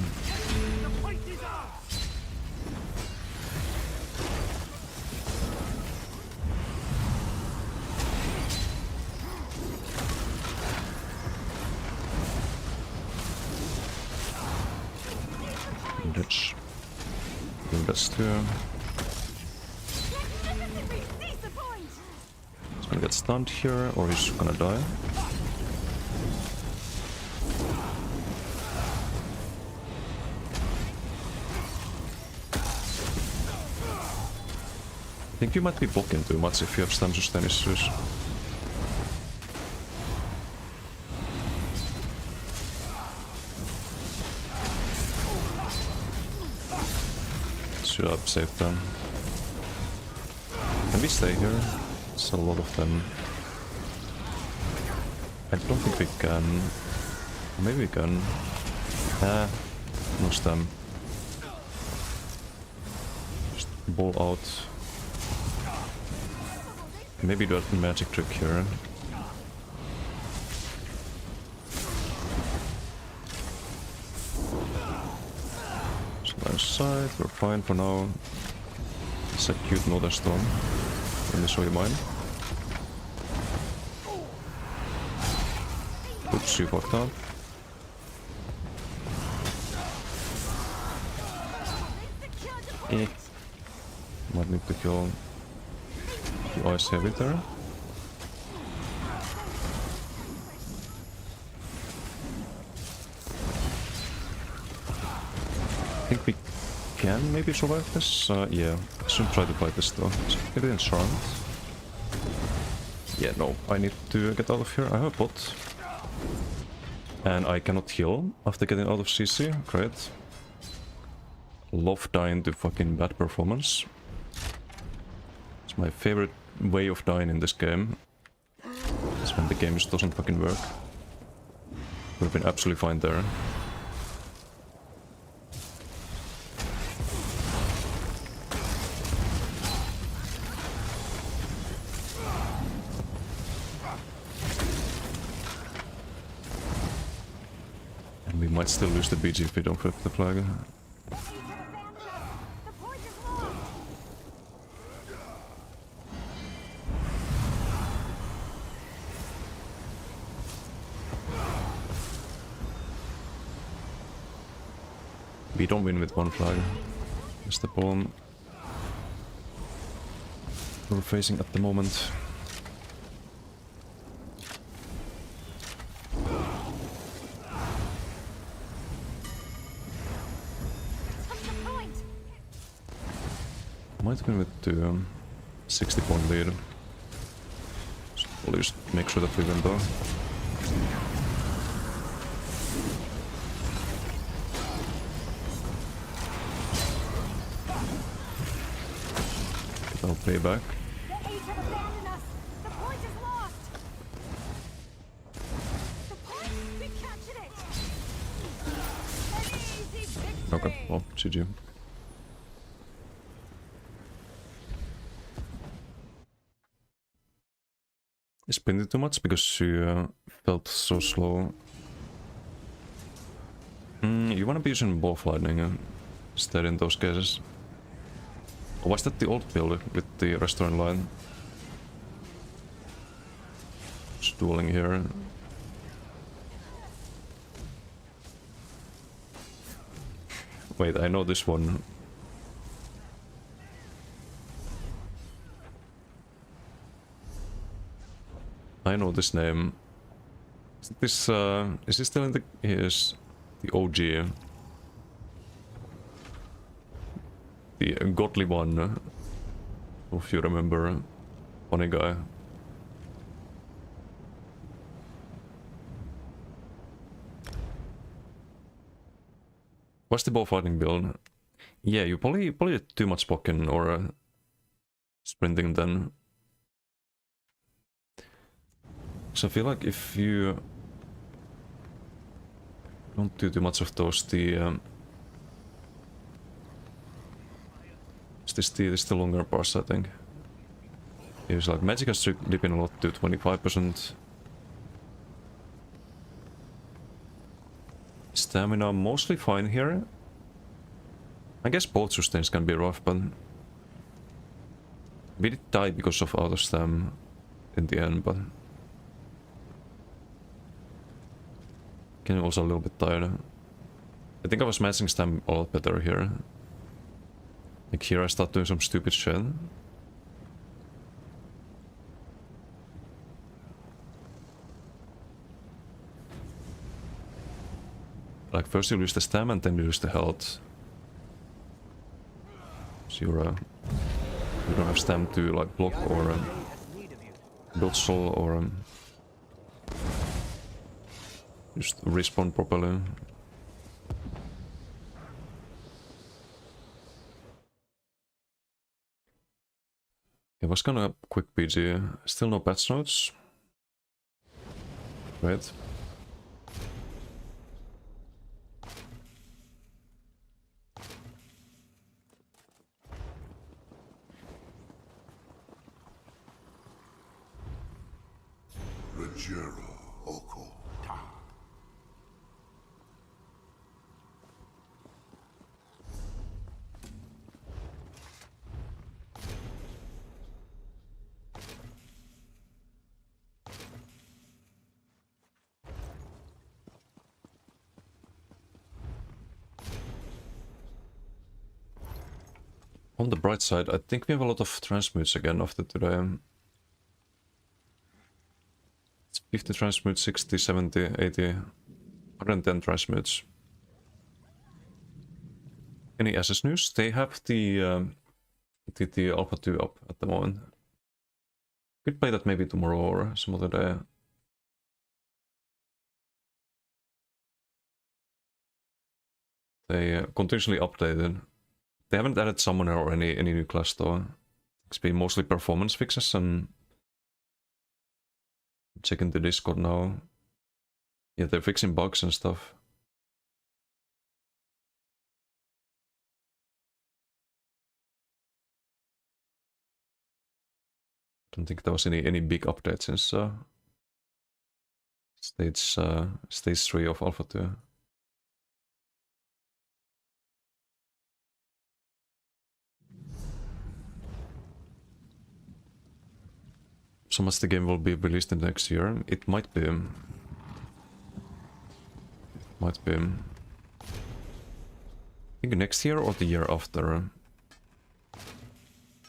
Let's do this too. He's gonna get stunned here, or he's gonna die. I think you might be blocking too much if you have stam sustain issues. Should have saved them. Can we stay here? It's a lot of them. I don't think we can. Maybe we can. No stam. Just ball out. Maybe do a magic trick here. Side, we're fine for now. It's a cute Northern Storm. Let me show you mine. Oops, you fucked up. Might need to kill the ice heavy there. I think we can maybe survive this. Yeah, I shouldn't try to fight this though. Get it in charmed. Yeah, no, I need to get out of here. I have a bot. And I cannot heal after getting out of CC. Great. Love dying to fucking bad performance. It's my favorite way of dying in this game. It's when the game just doesn't fucking work. We've been absolutely fine there. And we might still lose the BG if we don't flip the flag. We don't win with one flag. That's the problem we're facing at the moment. Might win with the 60-point lead. We'll just make sure that we win though. I'll pay back. The Ace have abandoned us. The point is lost. The point? We captured it. An easy victory. Okay, well, GG. I spent it too much because she felt so slow. You wanna be using both lightning instead in those cases. Or was that the old build with the restaurant line? Just dueling here. Wait, I know this one. I know this name. Is this still in the... Yes, the OG. The godly one, if you remember, funny guy. What's the bullfighting build? Yeah, you probably did too much blocking or sprinting then. So I feel like if you don't do too much of those, this is the longer parts, I think. It's like magic has dipping a lot to 25%. Stamina mostly fine here. I guess both sustains can be rough, but we did die because of auto stam in the end, but getting also a little bit tired. I think I was matching stam a lot better here. Like here I start doing some stupid shit. Like first you lose the stam and then you lose the health. So you don't have stam to like block or build soul or just respawn properly. It was kind of a quick PG. Still no patch notes. Right. On the bright side, I think we have a lot of transmutes again after today. It's 50 transmutes, 60, 70, 80, 110 transmutes. Any SS news? They have the Alpha 2 up at the moment. Could play that maybe tomorrow or some other day. They continuously updated. They haven't added summoner or any new class though. It's been mostly performance fixes and checking the Discord now. Yeah, they're fixing bugs and stuff. Don't think there was any big updates since stage 3 of Alpha 2. So much the game will be released in next year. It might be. Might be. I think next year or the year after.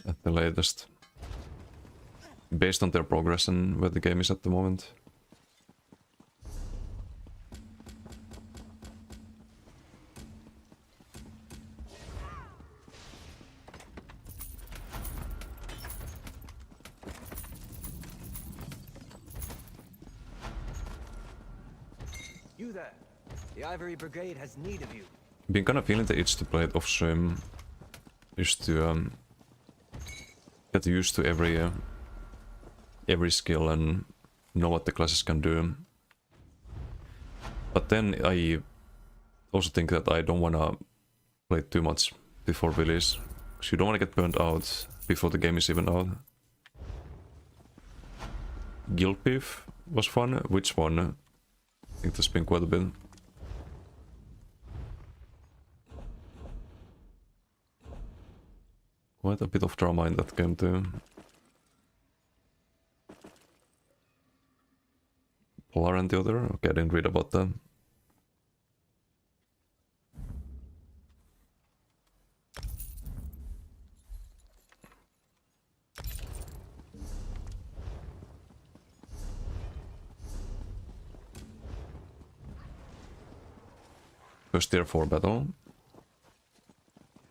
At the latest. Based on their progress and where the game is at the moment. You there. The Ivory Brigade has need of you. Been kind of feeling the itch to play it off stream. Just to get used to every skill and know what the classes can do. But then I also think that I don't wanna play too much before release. Because you don't wanna get burnt out before the game is even out. Guild Beef was fun. Which one? I think there's been quite a bit. Quite a bit of drama in that game too. Polar and the other? Okay, I didn't read about that. First tier 4 battle.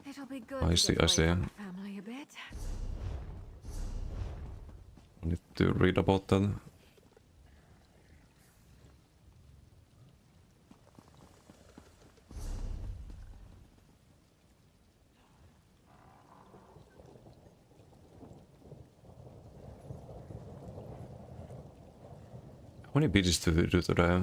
It'll be good I to see, get I away see. from the family a bit. I need to read about that. How many beaches do they do today?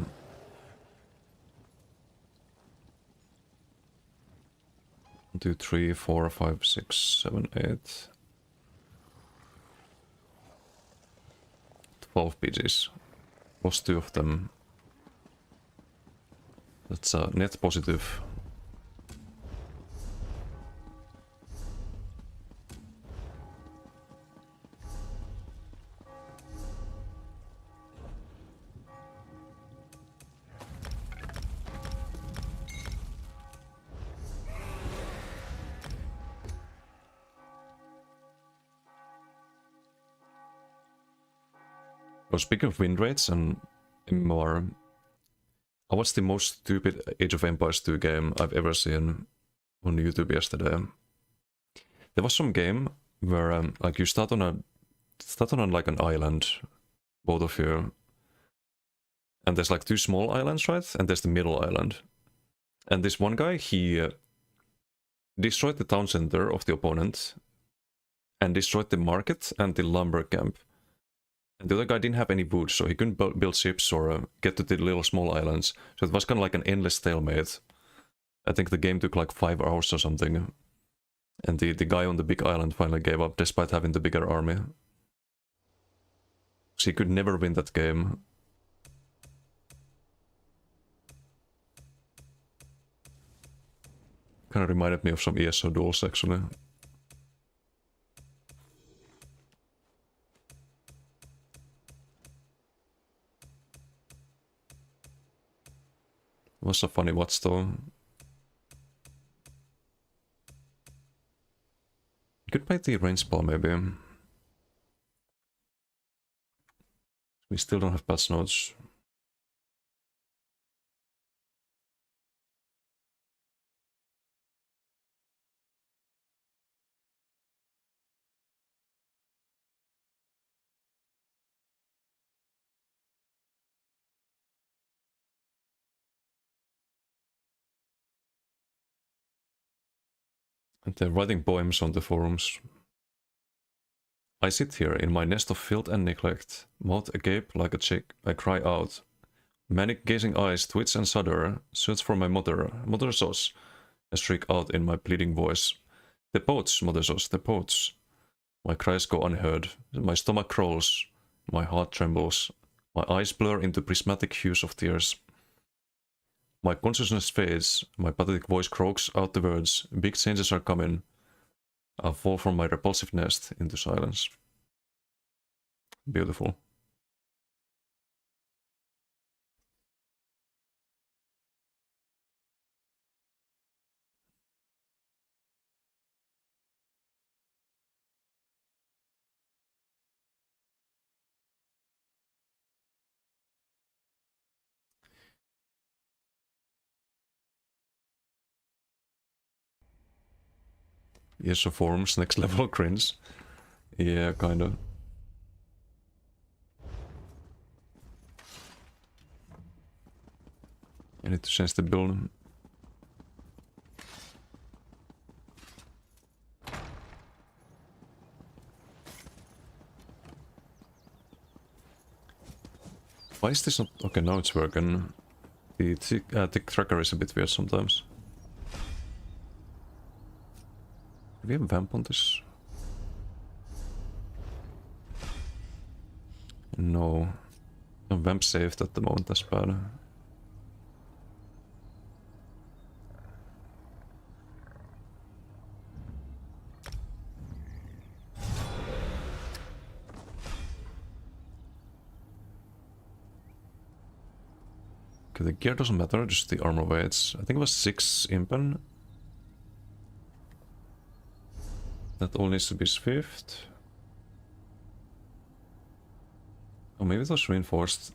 One, 2, 3, 4, 5, 6, 7, 8. 12 beaches. Lost 2 of them. That's a net positive. Oh, speaking of win rates and more, I watched the most stupid Age of Empires 2 game I've ever seen on YouTube yesterday. There was some game where like you start on like an island, both of you, and there's like 2 small islands, right? And there's the middle island. And this one guy, he destroyed the town center of the opponent and destroyed the market and the lumber camp. And the other guy didn't have any wood, so he couldn't build ships or get to the little small islands. So it was kind of like an endless stalemate. I think the game took like 5 hours or something. And the guy on the big island finally gave up, despite having the bigger army. So he could never win that game. Kind of reminded me of some ESO duels, actually. It was a funny watch though. Could buy the range ball maybe. We still don't have patch notes. And they're writing poems on the forums. I sit here in my nest of filth and neglect, mouth agape like a chick, I cry out. Manic gazing eyes twitch and shudder, search for my mother sauce, I shriek out in my pleading voice. The poach, mother sauce, the poach. My cries go unheard, my stomach crawls, my heart trembles, my eyes blur into prismatic hues of tears. My consciousness fades, my pathetic voice croaks out the words, big changes are coming. I fall from my repulsive nest into silence. Beautiful. ESO forums, next level cringe. Yeah, kinda. I need to change the build. Why is this not... Okay, now it's working. The tick tracker is a bit weird sometimes. Do we have a vamp on this? No. No vamp saved at the moment, that's bad. Okay, the gear doesn't matter, just the armor weights. I think it was 6 impen. That all needs to be swift. Oh, maybe it was reinforced.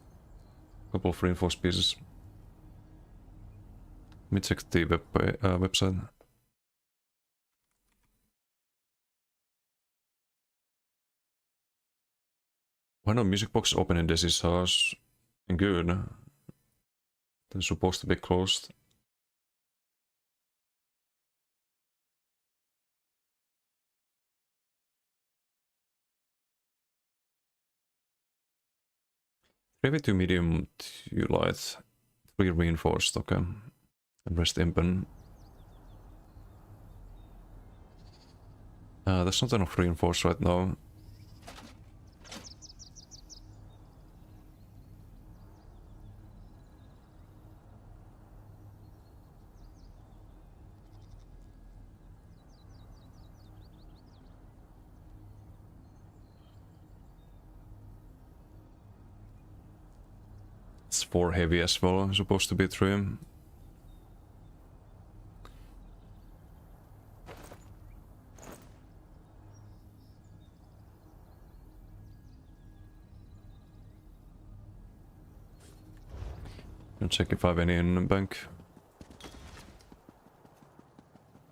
A couple of reinforced pieces. Let me check the website. Why no music box open in Desi's house? Good. They're supposed to be closed. Heavy to medium to light. 3 reinforced, okay. And rest impen. There's not enough reinforced right now. It's 4 heavy as well, supposed to be 3. I'll check if I have any in the bank.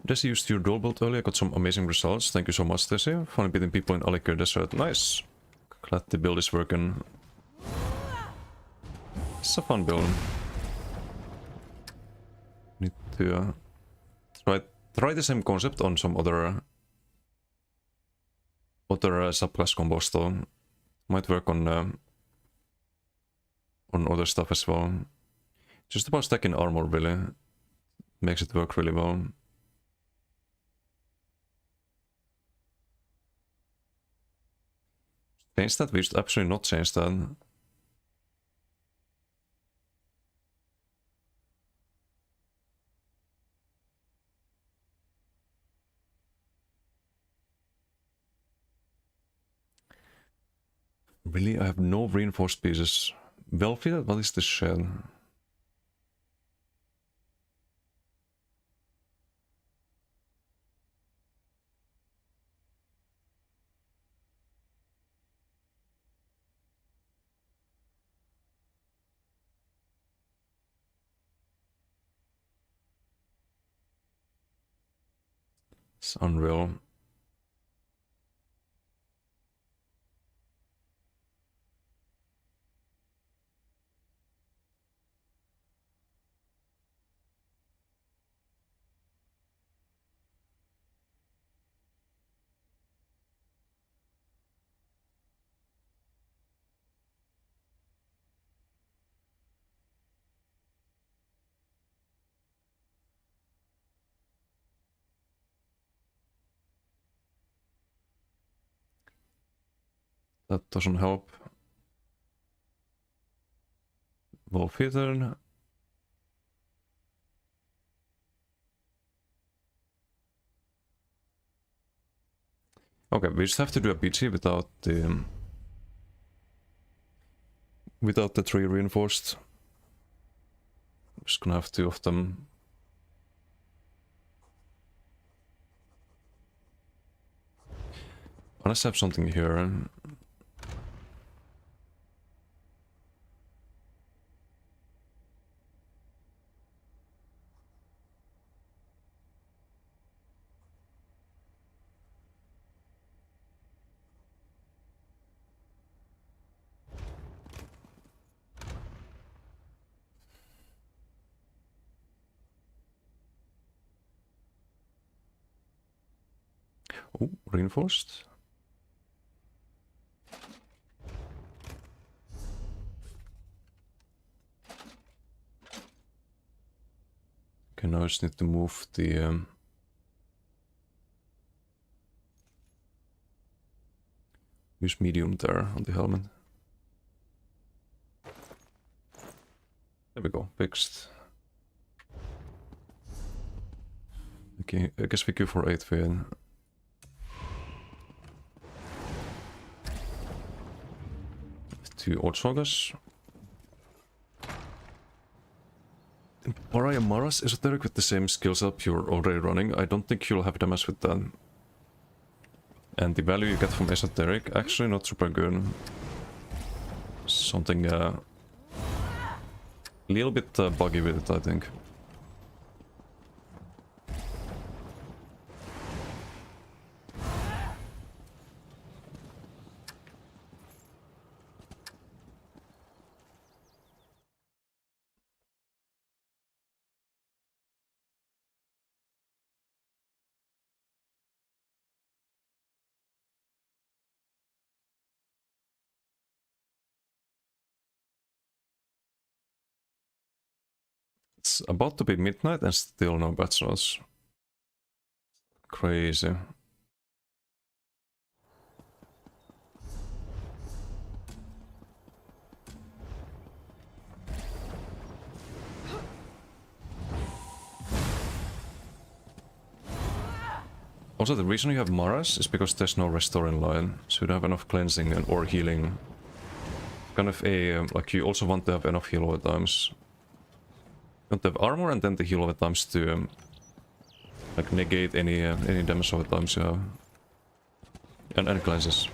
Desi used your dual build earlier, got some amazing results. Thank you so much, Desi. Finally beating people in Alikir Desert. Nice. Glad the build is working. It's a fun build. Need to try the same concept on some other subclass combos though. Might work on other stuff as well. Just about stacking armor really makes it work really well. Change that? We should absolutely not change that. Really? I have no reinforced pieces. Well fitted? What is this shell? It's unreal. That doesn't help. Wolf hitter. Okay, we just have to do a PG without the 3 reinforced. I'm just gonna have 2 of them. Unless I have something here. Oh, reinforced. Okay, now I just need to move the use medium there on the helmet. There we go, fixed. Okay, I guess we go for 8 then. Two Ortsagas. Paraya Maras Esoteric with the same skill set you're already running. I don't think you'll have damage with that. And the value you get from Esoteric, actually not super good. Something a little bit buggy with it, I think. It's about to be midnight and still no patch notes. Crazy. Also, the reason you have Maras is because there's no restore in line, so you don't have enough cleansing and or healing. Kind of a like you also want to have enough heal over times. You want to have armor and then the heal over times to like negate any damage over times you have. And cleanses.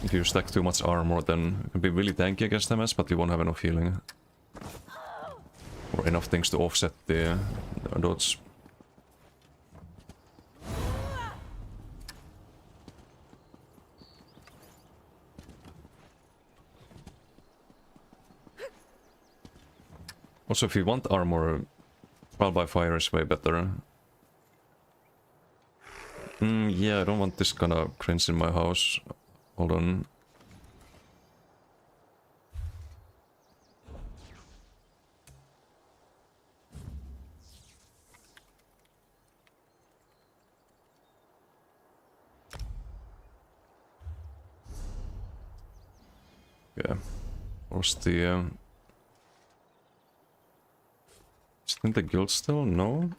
If you stack too much armor, then you can be really tanky against damage, but you won't have enough healing. Or enough things to offset the dodge. Also, if you want armor, trial by fire is way better. Yeah, I don't want this kind of cringe in my house. Hold on. Yeah. What's the... Is it in the guild still? No?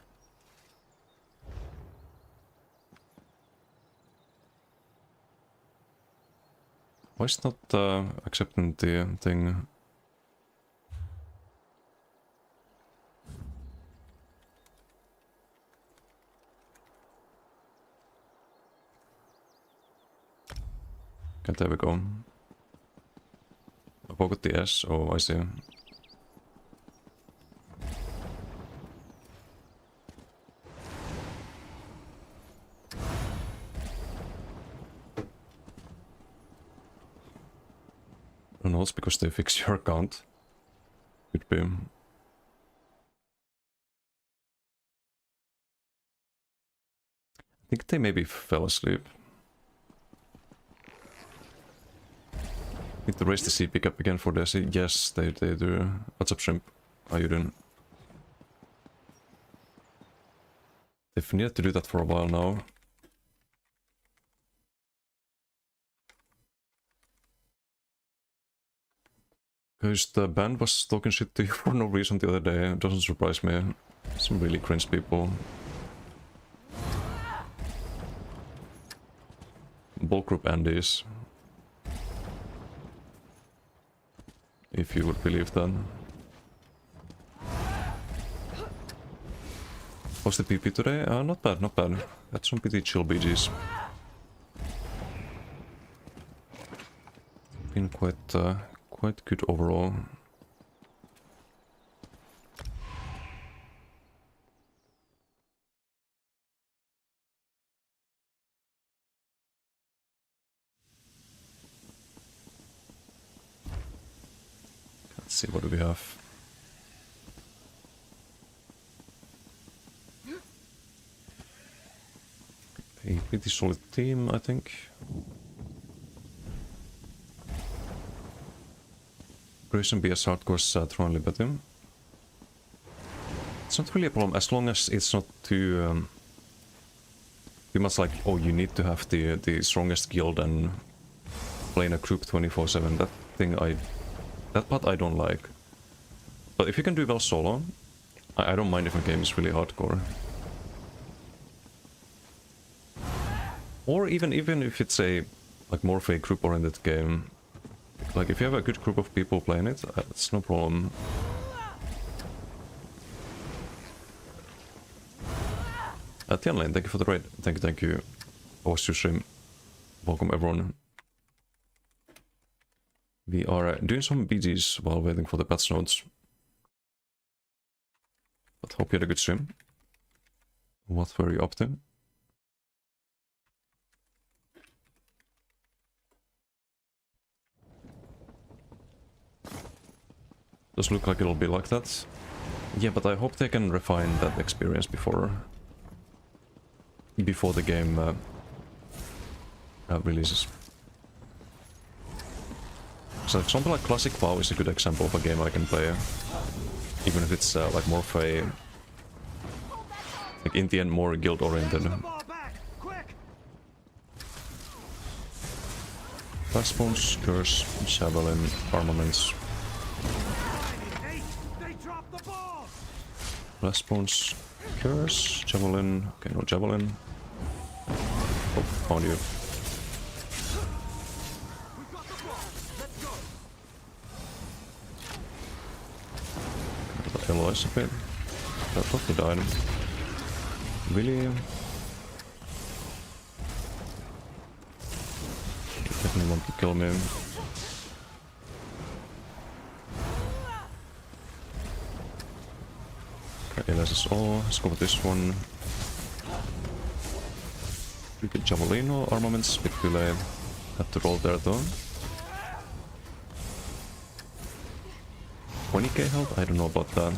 Why is not accepting the thing? Okay, there we go. I forgot the S. Oh, I see. I don't know, it's because they fix your account. Could be. I think they maybe fell asleep. Need to raise the C pickup again for this. Yes, they do. What's up, Shrimp? How you doing? They've needed to do that for a while now. Because the band was talking shit to you for no reason the other day. It doesn't surprise me. Some really cringe people. Bulk group Andes. If you would believe that. How's the PP today? Not bad, not bad. Had some pretty chill BGs. Been quite good overall. Let's see, what do we have? A pretty solid team, I think. Operation BS Hardcore's throwing Liberty. It's not really a problem as long as it's not too much like, oh, you need to have the strongest guild and play in a group 24/7. That part I don't like. But if you can do well solo, I don't mind if a game is really hardcore. Or even if it's a like more of a group-oriented game. Like, if you have a good group of people playing it, it's no problem. Tianlane, thank you for the raid. Thank you. Watch your stream. Welcome everyone. We are doing some BGs while waiting for the patch notes. But hope you had a good stream. What were you up to? Does look like it'll be like that. Yeah, but I hope they can refine that experience before the game releases. So something like Classic WoW is a good example of a game I can play. Even if it's like more of a... like in the end more guild oriented. Ball back, quick! Fastbones, Curse, Javelin, Armaments. Hey, they dropped the ball! Fastbones, Curse, Javelin. Okay, no Javelin. Oh, found you. We've got the ball. Let's go. Eloise a bit. That thought he died. Really? He definitely want to kill me. Okay, Eloise is all. Let's go with this one. We get Javelino armaments, bit too late. Have to roll there though. 20k health? I don't know about that.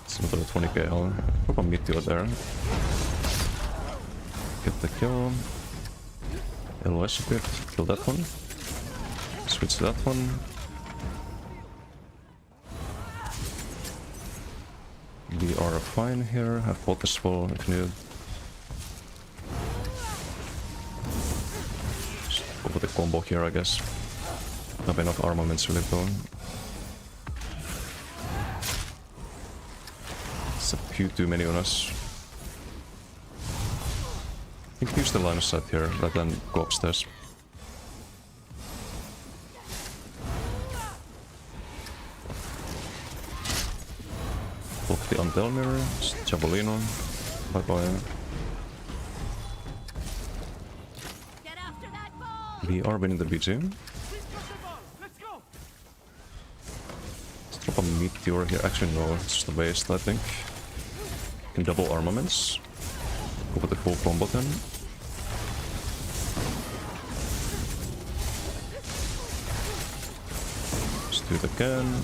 It's another 20k health. Hope I meteor there. Get the kill. LOS a bit. Kill that one. Switch to that one. We are fine here. Have both as well if needed. Just go for the combo here, I guess. Not enough armaments really though. It's a few too many on us. I think use the line of sight here rather than go upstairs. Block the Undead mirror, Javelino, bye bye. Get after that ball! We are winning the BG. We've got the ball. Let's go. Let's drop a meteor here. Actually, no, it's just a waste, I think. Can double armaments. Go for the full combo then. Let's do it again.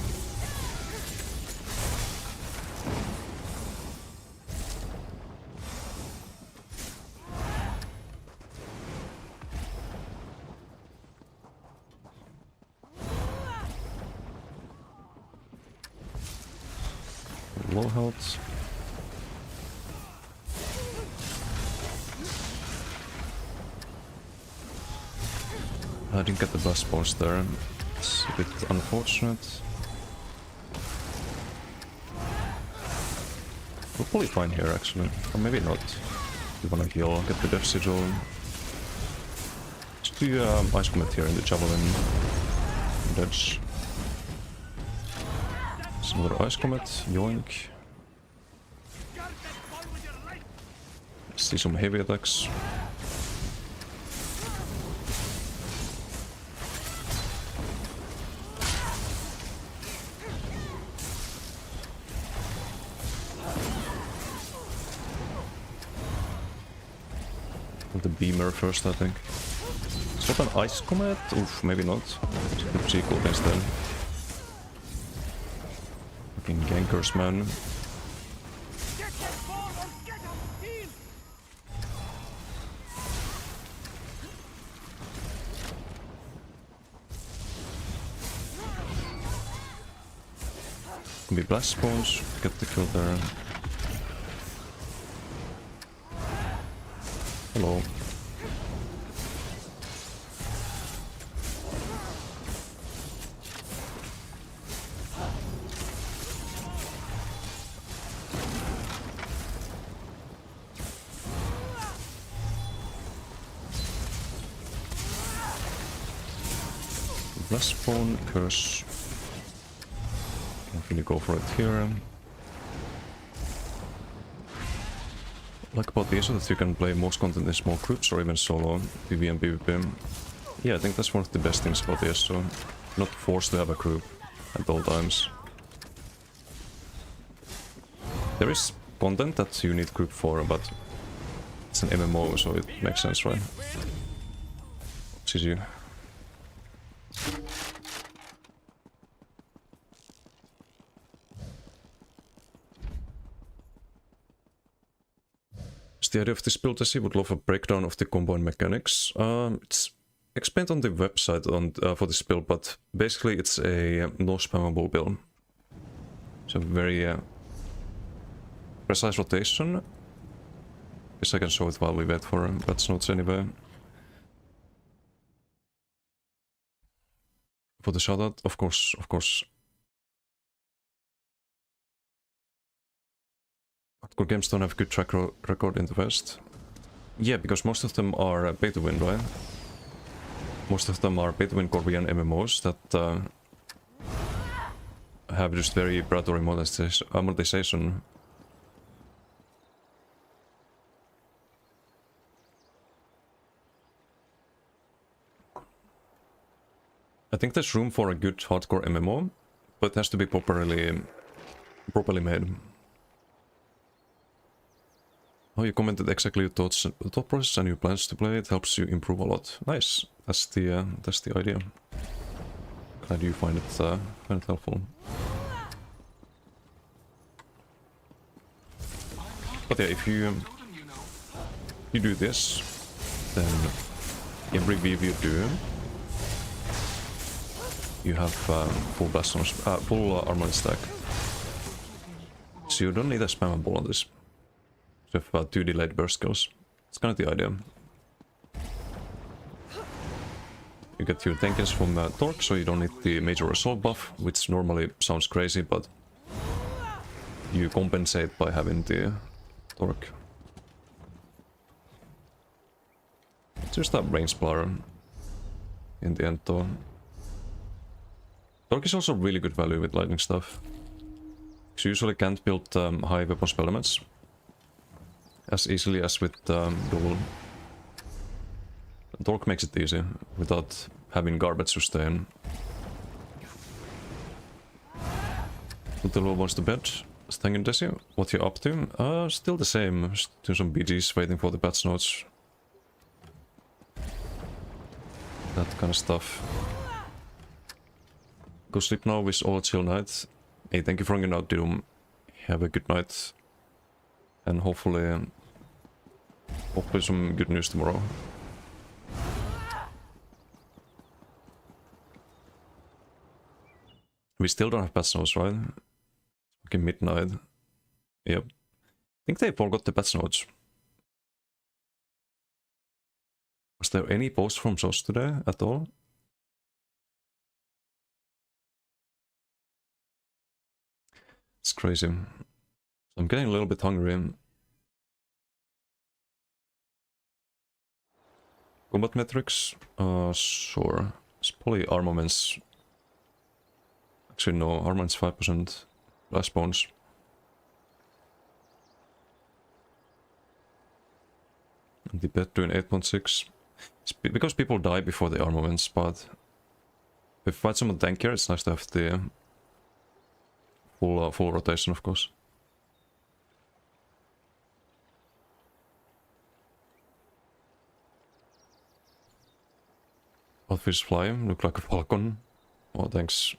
Low health. I didn't get the best post there. It's a bit unfortunate. We're probably fine here actually. Or maybe not. We wanna heal, get the death sigil. Let's do Ice Comet here in the Javelin. Dodge. Another Ice Comet, yoink. See some heavy attacks. The beamer first, I think. Is that an Ice Comet? Oof, maybe not. It's sequel instead. Fucking gankers, man. Get that ball or get him. Heal. Can be blast spawns, get the kill there. Hello. Blast spawn, curse. Can't really go for it here. Like about the ESO that you can play most content in small groups or even solo, PvE and PvP. Yeah, I think that's one of the best things about the ESO. Not forced to have a group at all times. There is content that you need group for, but it's an MMO, so it makes sense, right? GG. the idea of this build? I would love a breakdown of the combine mechanics. It's explained on the website for this build, but basically it's a no spammable build. So very precise rotation. Guess I can show it while we wait for patch notes anyway. For the shoutout, of course. Hardcore games don't have good track record in the West. Yeah, because most of them are pay to win, right? Most of them are pay to win Korean MMOs that have just very predatory monetization. I think there's room for a good hardcore MMO, but it has to be properly made. Oh, you commented exactly your thoughts, thought process and your plans to play. It helps you improve a lot. Nice. That's the idea. Glad you find it helpful. But yeah, if you do this, then every weave you do, you have full blast on full armor stack. So you don't need a spammable on this. You have 2 delayed burst kills. It's kind of the idea. You get your tankins from Torque, so you don't need the major assault buff, which normally sounds crazy, but you compensate by having the Torque. It's just a range player in the end though. Torque is also really good value with lightning stuff. You usually can't build high weapon spell damage as easily as with dual. Torque makes it easy without having garbage sustain. Little wants to bed. Staying in Desi, what you up to? Still the same. Just do some BGs, waiting for the patch notes. That kind of stuff. Go sleep now, wish all a chill night. Hey, thank you for hanging out, Doom. Have a good night. And hopefully some good news tomorrow. We still don't have patch notes, right? Okay, midnight. Yep. I think they forgot the patch notes. Was there any post from SOS today at all? It's crazy. I'm getting a little bit hungry. Combat metrics? Sure. It's probably armaments. Actually, no. Armaments 5%. Last bones. And the bet doing 8.6. It's because people die before the armaments, but if you fight someone tankier, it's nice to have the full rotation, of course. What fish fly? Look like a falcon. Oh, thanks.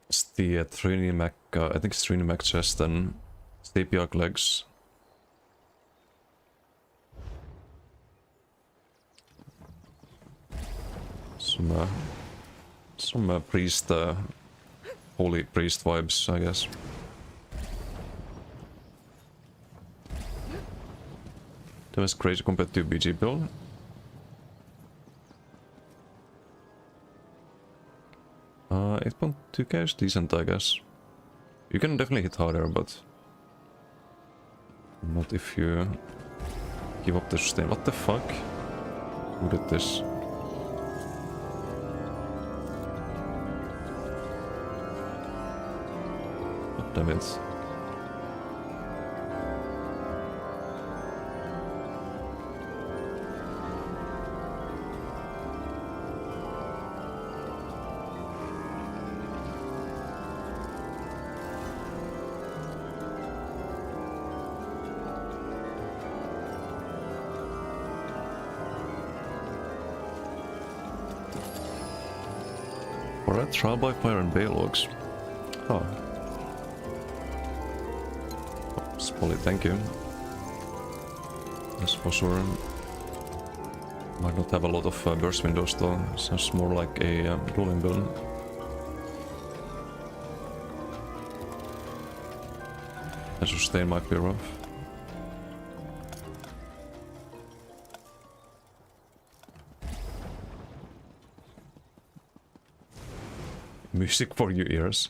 It's the Trini Mac, I think it's Trini Mac chest and Stapiac legs. Some priest, holy priest vibes, I guess. That was crazy compared to BG build. Uh, 8.2k is decent, I guess. You can definitely hit harder, but not if you give up the sustain. What the fuck? Who did this? God damn it. Alright, trial by fire and bay logs. Huh. Spolly, thank you. Yes, for sure. Might not have a lot of burst windows though. Sounds more like a dueling build. And sustain might be rough. Music for your ears.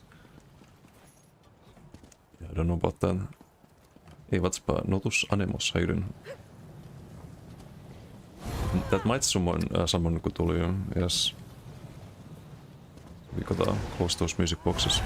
Yeah, I don't know about that. Eivätpä notus anemos häirin. That might summon Cthulhu, yes. We gotta close those music boxes.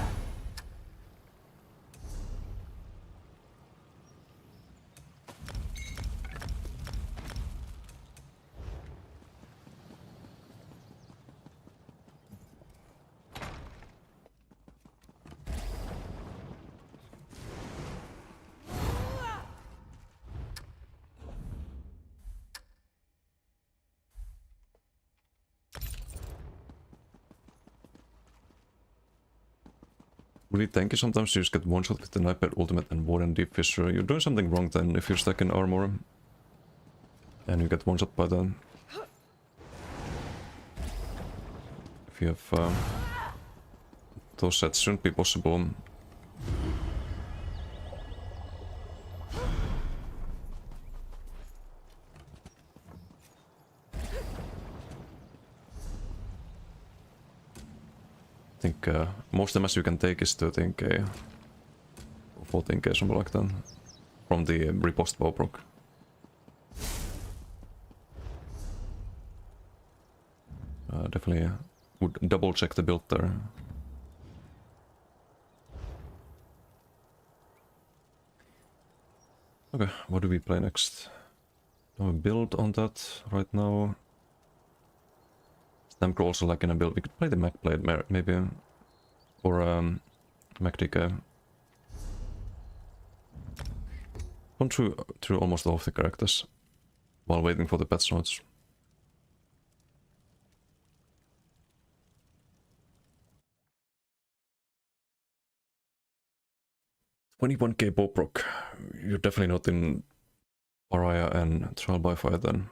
Really tanky sometimes, you just get one shot with the sniper ultimate and Warden Deep Fissure. You're doing something wrong then if you're stuck in armor. And you get one shot by that. If you have those sets shouldn't be possible. I think most damage you can take is 13k, 14k, something like that, from the riposte bow proc. Definitely would double check the build there. Okay, what do we play next? Do we build on that right now? Stamcrow also like in a build. We could play the Mac Blade maybe, or Mac DK. Gone through almost all of the characters while waiting for the patch notes. $21k bow proc. You're definitely not in Pariah and Trial by Fire then.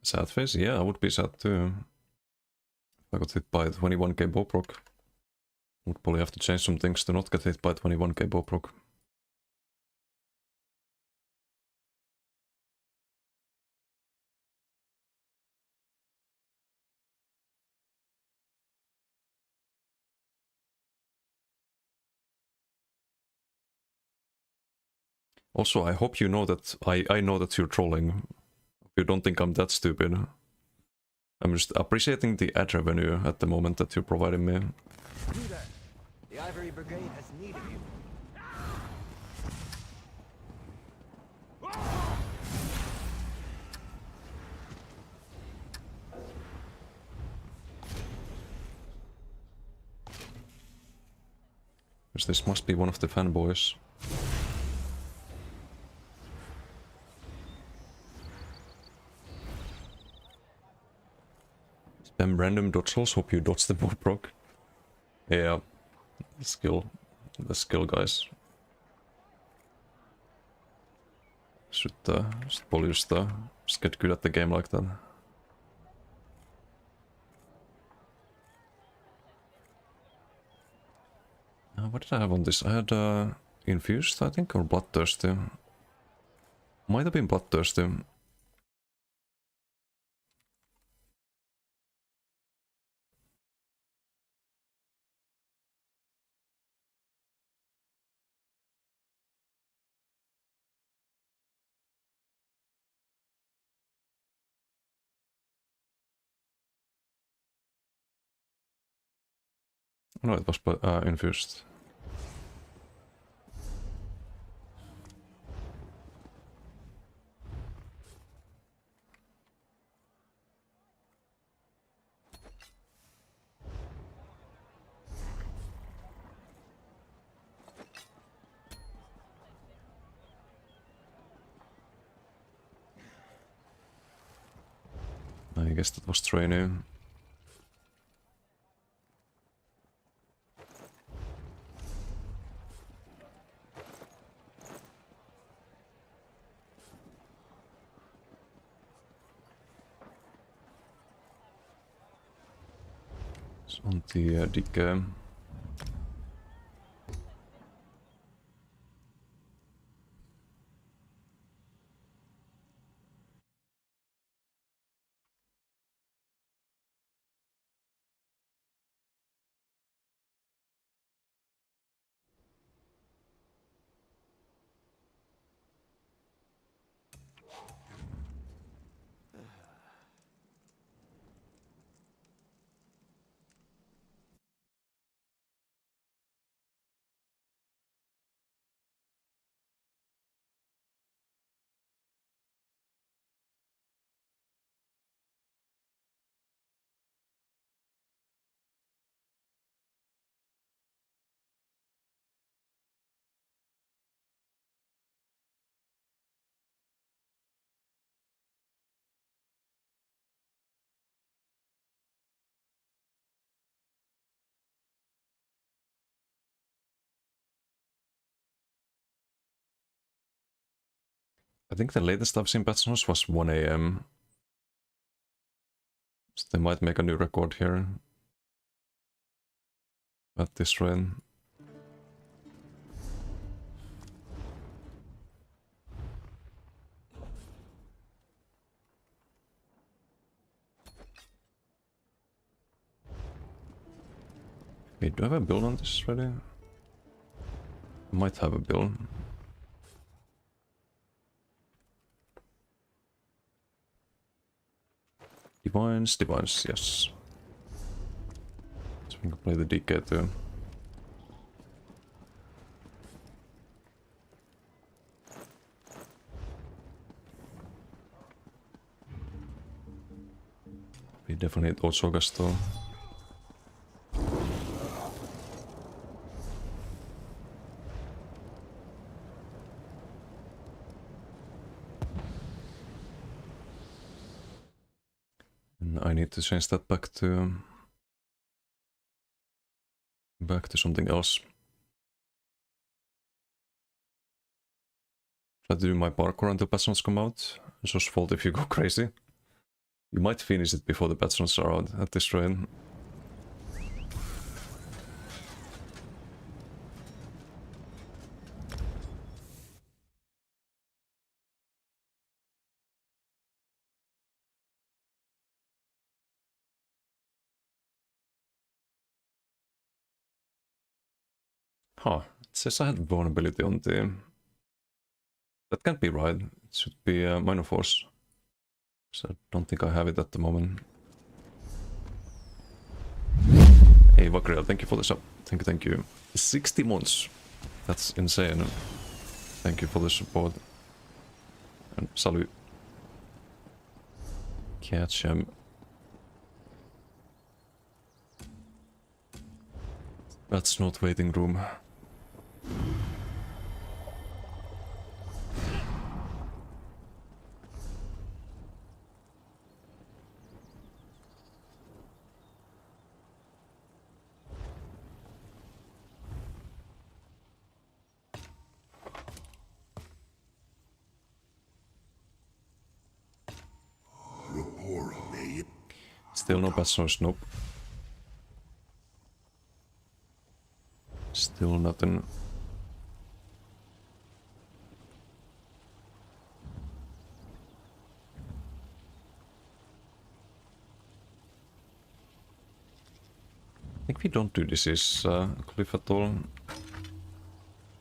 Sad face? Yeah, I would be sad too. If I got hit by 21k bow proc. Would probably have to change some things to not get hit by 21k bow proc. Also, I hope you know that I know that you're trolling. You don't think I'm that stupid. I'm just appreciating the ad revenue at the moment that you're providing me. You there. The Ivory Brigade has need of you. Because this must be one of the fanboys. Spam random dodge rolls, hope you dodge the bow proc. Yeah, the skill guys. Should probably just get good at the game like that. What did I have on this? I had Infused, I think, or Bloodthirsty. Might have been Bloodthirsty. No, it was infused. I guess that was training. It's on the decay. I think the latest I've seen patch notes was 1 AM. So they might make a new record here. At this rate. Wait, do I have a build on this already? I might have a build. Divines, yes. So we can play the DK too. We definitely need Otsogas though. And I need to change that back to something else. Try to do my parkour until patch notes come out. It's just fault if you go crazy. You might finish it before the patch notes are out at this rate. Huh, it says I had vulnerability on the... That can't be right. It should be minor force. So I don't think I have it at the moment. Hey Vakriel, thank you for the sub. Thank you. 60 months. That's insane. Thank you for the support. And salute. Catch him. That's not waiting room. Still no patch notes, nope. Still nothing. I think we don't do disease cliff at all.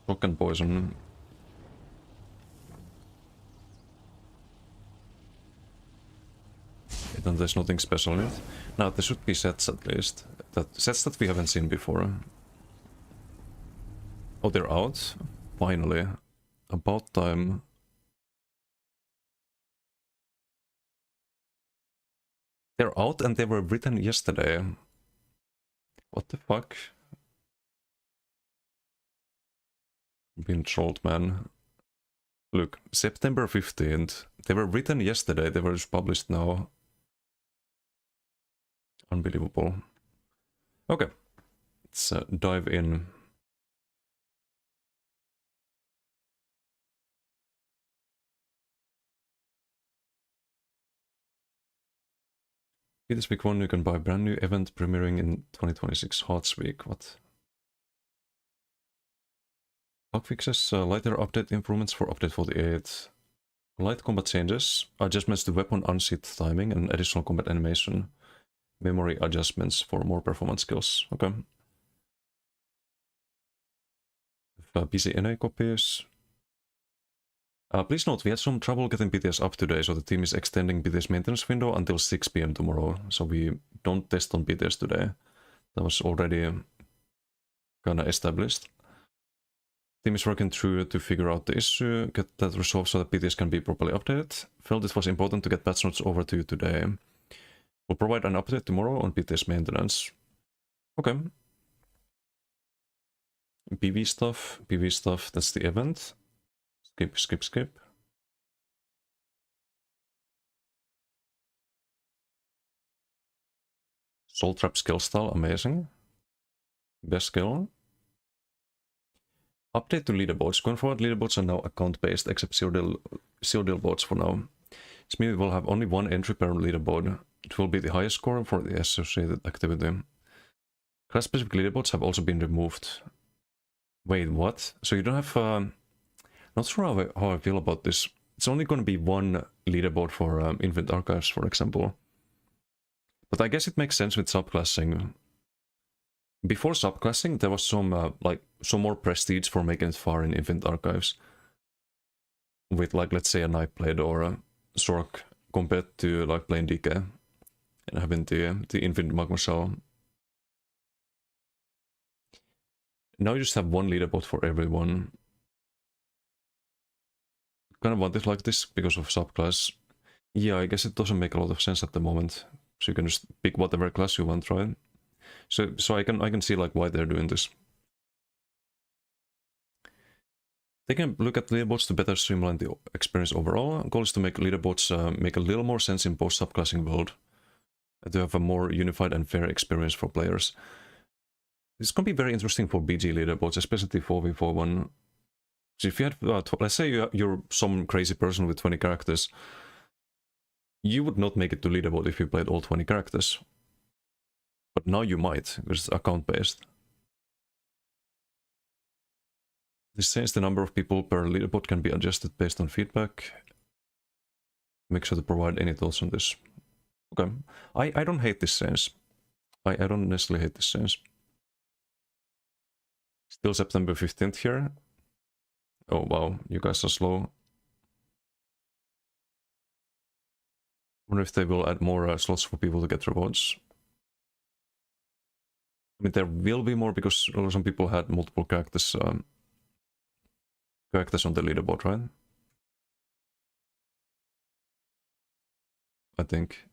Shock and poison. Then there's nothing special in it. Now there should be sets at least. sets that we haven't seen before. Oh, they're out? Finally. About time. They're out and they were written yesterday. What the fuck? Been trolled, man. Look, September 15th. They were written yesterday, they were just published now. Unbelievable. Okay, let's dive in. This week 1 you can buy a brand new event premiering in 2026 Hearts Week. What? Bug fixes, lighter update improvements for update 48. Light combat changes, adjustments to weapon unseat timing and additional combat animation. Memory adjustments for more performance skills. Okay. PC NA copies. Please note, we had some trouble getting PTS up today, so the team is extending PTS maintenance window until 6 PM tomorrow. So we don't test on PTS today. That was already kinda established. Team is working through to figure out the issue, get that resolved so that PTS can be properly updated. Felt it was important to get patch notes over to you today. We'll provide an update tomorrow on PTS maintenance. Okay. PV stuff, that's the event. Skip. Soul Trap skill style, amazing. Best skill. Update to leaderboards. Going forward, leaderboards are now account-based, except CODL boards for now. This means we will have only one entry per leaderboard. It will be the highest score for the associated activity. Class-specific leaderboards have also been removed. Wait, what? So you don't have... not sure how I feel about this. It's only going to be one leaderboard for Infinite Archives, for example. But I guess it makes sense with subclassing. Before subclassing, there was some some more prestige for making it far in Infinite Archives. With like, let's say a Nightblade or a Sork compared to like playing DK and having the Infinite Magma Shell. Now you just have one leaderboard for everyone. Kind of want it like this because of subclass. Yeah, I guess it doesn't make a lot of sense at the moment. So you can just pick whatever class you want, right? So I can see like why they're doing this. Taking a look at leaderboards to better streamline the experience overall. Goal is to make leaderboards make a little more sense in post-subclassing world. To have a more unified and fair experience for players. This can be very interesting for BG leaderboards, especially 4v4 So if you had, let's say you're some crazy person with 20 characters, you would not make it to leaderboard if you played all 20 characters. But now you might, because it's account-based. This says the number of people per leaderboard can be adjusted based on feedback. Make sure to provide any thoughts on this. Okay, I don't hate this sense. I don't necessarily hate this sense. Still September 15th here. Oh wow, you guys are slow. Wonder if they will add more slots for people to get rewards. I mean, there will be more because some people had multiple characters on the leaderboard, right? I think.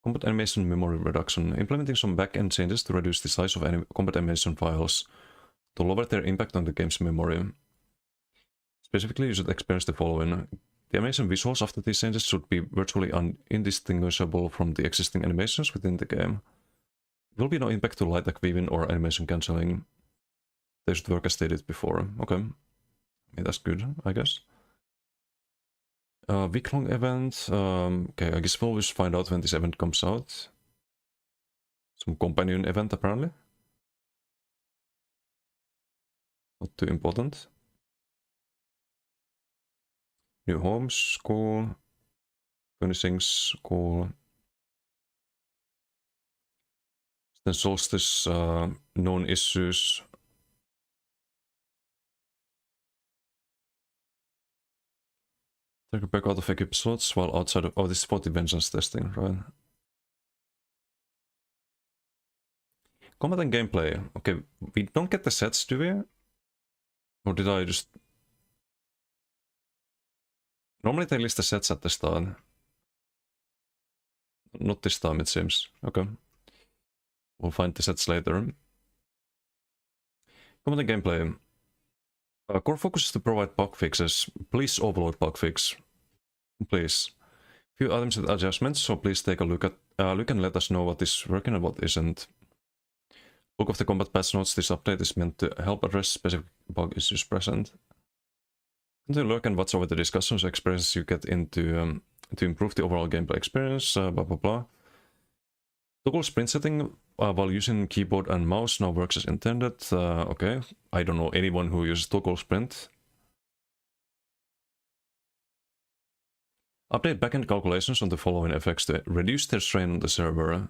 Combat animation memory reduction. Implementing some back-end changes to reduce the size of combat animation files to lower their impact on the game's memory. Specifically, you should experience the following. The animation visuals after these changes should be virtually indistinguishable from the existing animations within the game. There will be no impact to light weaving or animation cancelling. They should work as stated before. Okay. Yeah, that's good, I guess. Week-long event. Okay, I guess we'll just find out when this event comes out. Some companion event, apparently. Not too important. New homes, cool. Furnishings, cool. Then Solstice, known issues. Take a back out of equip slots while outside of... Oh, this is for the vengeance testing, right? Combat and gameplay. Okay, we don't get the sets, do we? Or did I just... Normally they list the sets at the start. Not this time, it seems. Okay. We'll find the sets later. Combat and gameplay. Core focus is to provide bug fixes. Please overload bug fix. Please. Few items with adjustments, so please take a look and let us know what is working and what isn't. Book of the combat patch notes, this update is meant to help address specific bug issues present. Continue to look and watch over the discussions experiences you get into to improve the overall gameplay experience, blah blah blah. Toggle sprint setting while using keyboard and mouse now works as intended. Okay, I don't know anyone who uses toggle sprint. Update backend calculations on the following effects to reduce their strain on the server.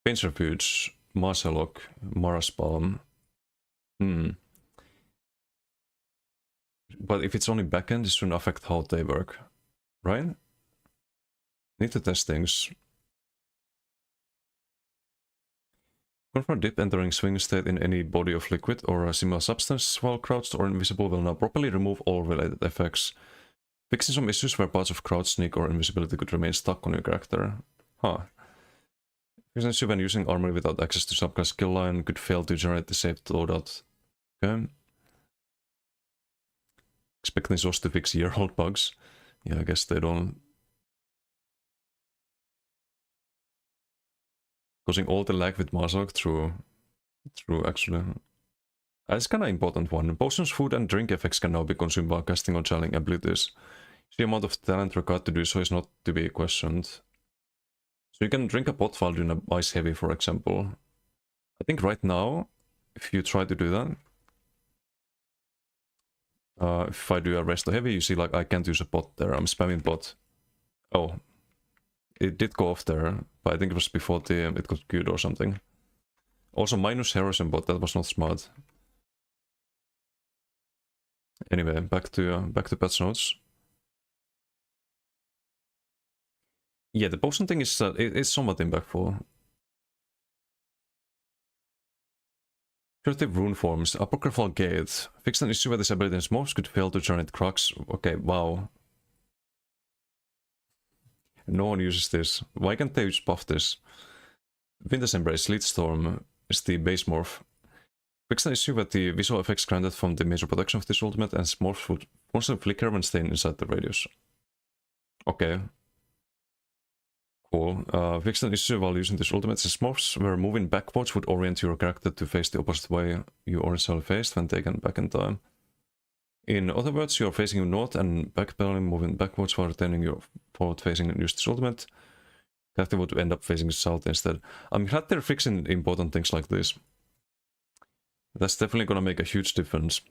Paints Refuge, Marcelloc, Maraspalm. But if it's only backend, it shouldn't affect how they work, right? Need to test things. Confirm dip entering swing state in any body of liquid or a similar substance while crouched or invisible will now properly remove all related effects. Fixing some issues where parts of crouch, sneak, or invisibility could remain stuck on your character. Huh. Fixing issue when using armor without access to subclass skill line could fail to generate the saved loadout. Okay. Expecting SOS to fix year-old bugs. Yeah, I guess they don't. Causing all the lag with Marsoc through actually. That's kind of important one. Potions, food, and drink effects can now be consumed while casting or channeling abilities. The amount of talent required to do so is not to be questioned. So you can drink a pot while doing a ice heavy, for example. I think right now, if you try to do that, if I do a resto heavy, you see like I can't use a pot there. I'm spamming pot. Oh, it did go off there, but I think it was before it got good or something. Also minus heroism bot, that was not smart. Anyway, back to patch notes. Yeah, the potion thing is it's somewhat impactful. Creative rune forms, apocryphal gate. Fixed an issue where this ability in smokes could fail to generate crux. Okay, wow. No one uses this. Why can't they just buff this? Winter's Embrace, Lead Storm is the base morph. Fixed an issue that the visual effects granted from the major protection of this ultimate and morphs would constantly flicker when staying inside the radius. Okay. Cool. Fixed an issue while using this ultimate as morphs, where moving backwards would orient your character to face the opposite way you originally faced when taken back in time. In other words, you are facing north and backpedaling, moving backwards while retaining your forward facing and use this ultimate. Character would end up facing south instead. I'm glad they're fixing important things like this. That's definitely gonna make a huge difference.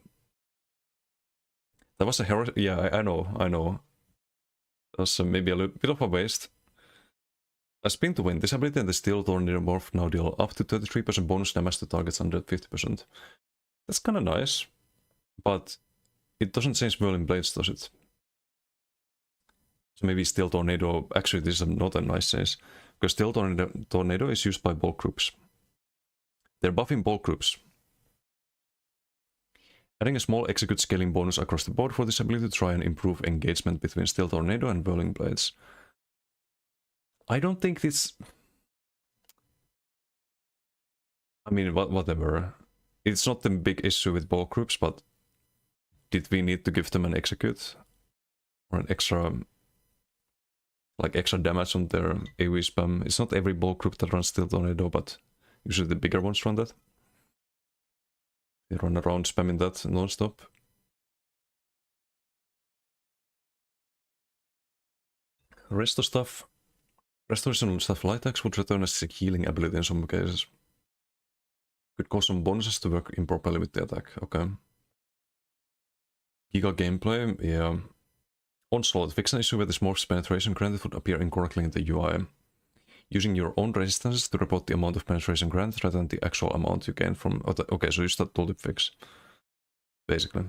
That was a hero. Yeah, I know. That was maybe a little bit of a waste. A spin to win. This ability and the Steel Tornado morph now deal up to 33% bonus damage to targets under 50%. That's kinda nice. But it doesn't change Whirling Blades, does it? So maybe Steel Tornado. Actually, this is not a nice change. Because Steel Tornado is used by bulk groups. They're buffing bulk groups. Adding a small execute scaling bonus across the board for this ability to try and improve engagement between Steel Tornado and Whirling Blades. I don't think this... I mean, whatever. It's not the big issue with bulk groups, but did we need to give them an execute? Or an extra... like extra damage on their AoE spam? It's not every bulk group that runs Steel Tornado, but usually the bigger ones run that. They run around spamming that non-stop. Resto stuff. Restoration stuff light axe would return as a healing ability in some cases. Could cause some bonuses to work improperly with the attack. Okay. Giga gameplay, yeah. Onslaught. Fix an issue where this morph's penetration granted would appear incorrectly in the UI. Using your own resistances to report the amount of penetration granted rather than the actual amount you gain from... Okay, so use that tooltip fix. Basically.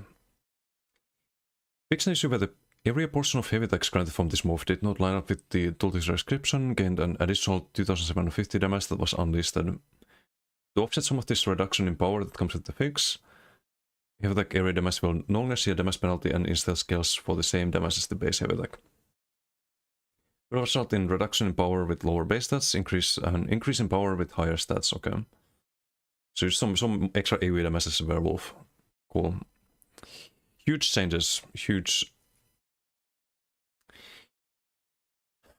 Fix an issue where the area portion of heavy attacks granted from this morph did not line up with the tooltip's description, gained an additional 2750 damage that was unlisted. To offset some of this reduction in power that comes with the fix, heavy attack area damage will no longer see a damage penalty and instead scales for the same damage as the base heavy attack. Will result in reduction in power with lower base stats, increase in power with higher stats, okay. So some extra AoE damage as a werewolf. Cool. Huge changes, huge.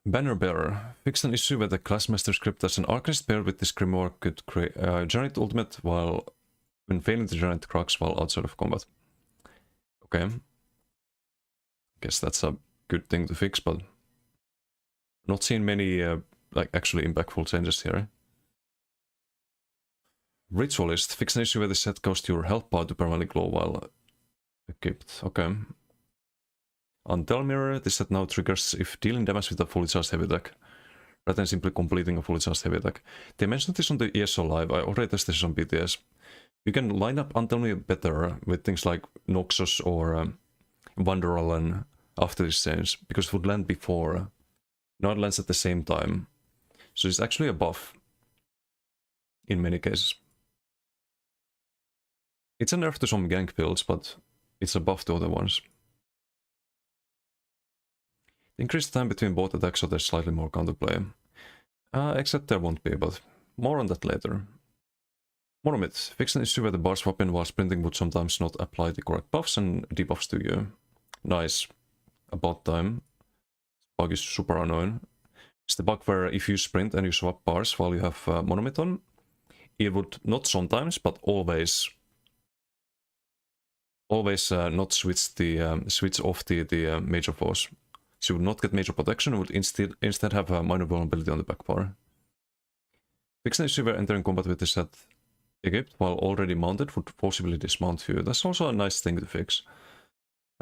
Banner Bearer. Fixed an issue where the classmaster script as an arcanist paired with this grimoire could generate ultimate while when failing to generate crux while outside of combat. Okay. Guess that's a good thing to fix, but not seeing many like actually impactful changes here. Ritualist. Fix an issue where the set caused your health bar to permanently glow while equipped. Okay. Until Mirror, this set now triggers if dealing damage with a fully charged heavy attack, rather than simply completing a fully charged heavy attack. They mentioned this on the ESO live, I already tested this on PTS. You can line up Until Me better with things like Noxus or Wanderallen after this change, because it would land before. Now it lands at the same time. So it's actually a buff in many cases. It's a nerf to some gank builds, but it's a buff to other ones. Increased time between both attacks so there's slightly more counterplay. Except there won't be, but more on that later. More on it. Fix an issue where the bar swapping while sprinting would sometimes not apply the correct buffs and debuffs to you. Nice. About time. This bug is super annoying. It's the bug where if you sprint and you swap bars while you have monomit on, it would not sometimes, but always not switch off the major force. So you would not get major protection, would instead have a minor vulnerability on the back bar. Fix an issue where entering combat with the set equipped while already mounted would possibly dismount you. That's also a nice thing to fix.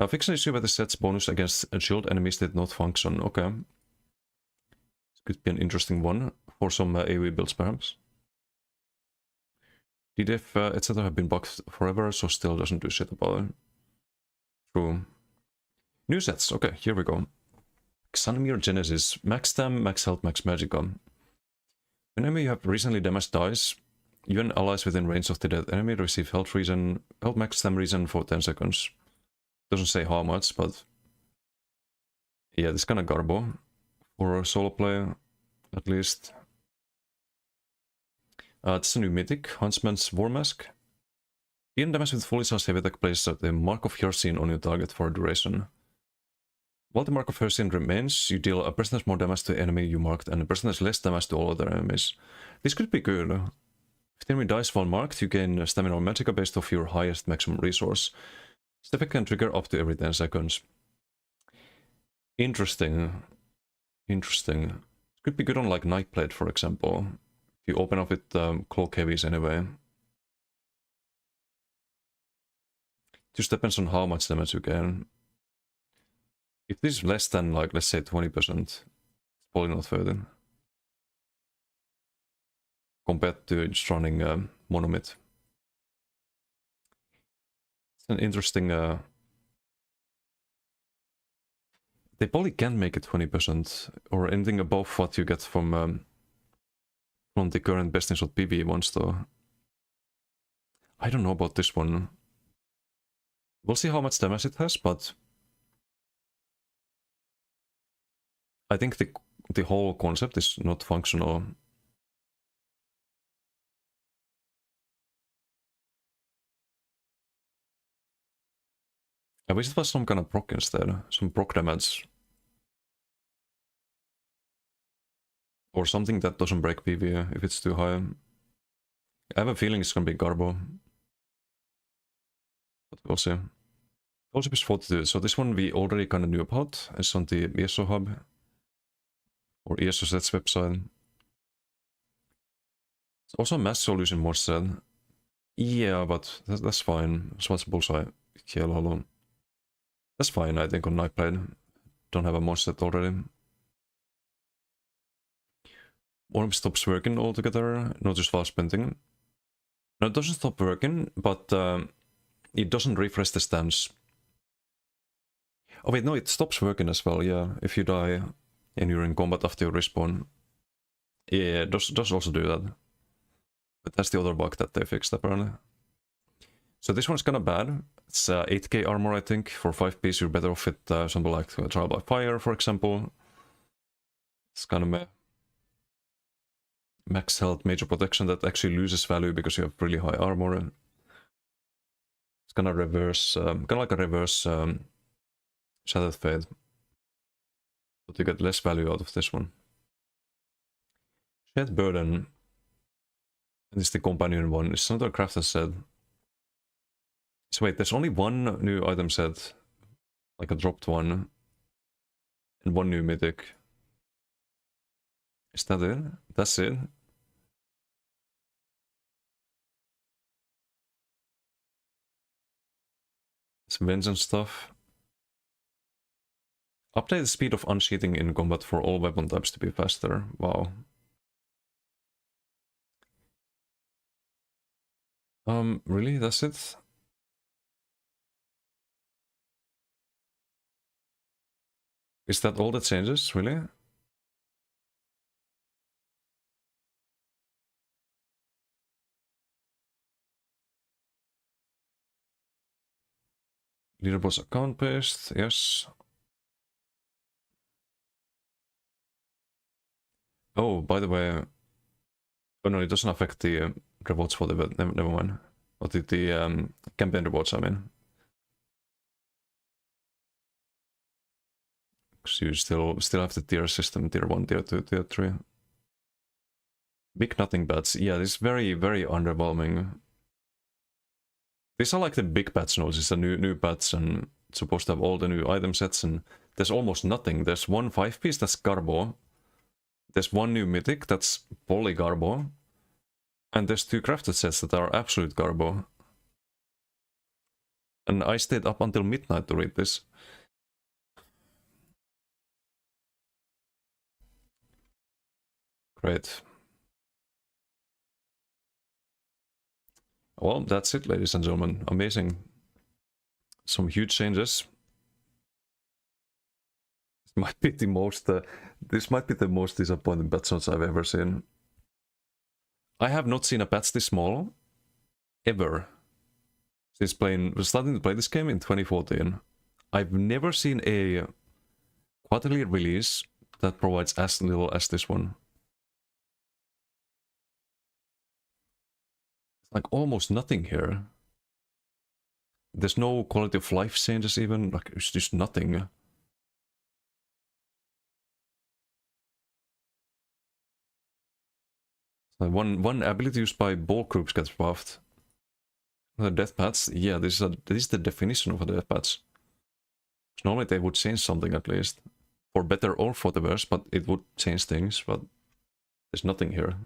Fix an issue where the set's bonus against shield enemies did not function. Okay. This could be an interesting one for some AoE builds perhaps. DDF etc. have been bugged forever, so still doesn't do shit about it. True. New sets. Okay, here we go. Xanamir Genesis. Max Stam, Max Health, Max Magicka. Whenever you have recently damaged dice, you and allies within range of the dead enemy receive health max Stam reason for 10 seconds. Doesn't say how much, but yeah, this kind of garbo for a solo player, at least. It's a new mythic, Huntsman's War Mask. Dealing damage with fully charged heavy attack places the Mark of Hersin on your target for a duration. While the Mark of Hersin remains, you deal a percentage more damage to the enemy you marked and a percentage less damage to all other enemies. This could be good. If the enemy dies while marked, you gain stamina or magicka based off your highest maximum resource. This effect can trigger up to every 10 seconds. Interesting. Interesting. It could be good on like Nightblade, for example. If you open up with cloak heavies anyway. Just depends on how much damage you gain. If this is less than, like, let's say 20%, it's probably not worth it. Compared to just running monomit. It's an interesting... They probably can make it 20%, or anything above what you get from the current best in slot PvE ones, though. I don't know about this one. We'll see how much damage it has, but I think the whole concept is not functional. I wish it was some kind of proc instead, some proc damage. Or something that doesn't break PvE if it's too high. I have a feeling it's gonna be garbo. But we'll see. Also is 42, so this one we already kind of knew about. It's on the ESO hub. Or ESO sets website. It's also a mass solution mod set. Yeah, but that's fine. Swatch bullseye. Kill alone. That's fine, I think, on Nightblade. Don't have a mod set already. Orb stops working altogether, not just while sprinting. No, it doesn't stop working, but it doesn't refresh the stance. Oh wait, no, it stops working as well, yeah. If you die and you're in combat after you respawn. Yeah, it does also do that. But that's the other bug that they fixed apparently. So this one's kinda bad. It's 8k armor, I think. For 5 piece, you're better off with something like Trial by Fire, for example. It's kind of max health, major protection that actually loses value because you have really high armor. It's gonna reverse, kind of like a reverse Shattered Fate. But you get less value out of this one. Shed Burden. This is the companion one. It's not a crafted set. So wait, there's only one new item set. Like a dropped one. And one new mythic. Is that it? That's it? Some vengeance stuff. Update the speed of unsheathing in combat for all weapon types to be faster. Wow. Really? That's it? Is that all that changes? Really? Leaderboard's account based, yes. Oh, by the way, oh no, it doesn't affect the rewards for the never mind. What did the campaign rewards, I mean. Because you still have the tier system, tier 1, tier 2, tier 3. Big nothing bats. Yeah, this is very, very underwhelming. These are like the big patch notes. It's a new patch and it's supposed to have all the new item sets and there's almost nothing. There's one 5-piece that's Garbo. There's one new mythic that's Poly Garbo. And there's 2 crafted sets that are absolute Garbo. And I stayed up until midnight to read this. Great. Well, that's it, ladies and gentlemen. Amazing. Some huge changes. This might be the most disappointing patch notes I've ever seen. I have not seen a patch this small ever since starting to play this game in 2014. I've never seen a quarterly release that provides as little as this one. Like almost nothing here. There's no quality of life changes even, like it's just nothing. Like one ability used by ball groups gets buffed. The death patch, yeah, this is the definition of a death patch. Normally they would change something at least. For better or for the worse, but it would change things, but there's nothing here.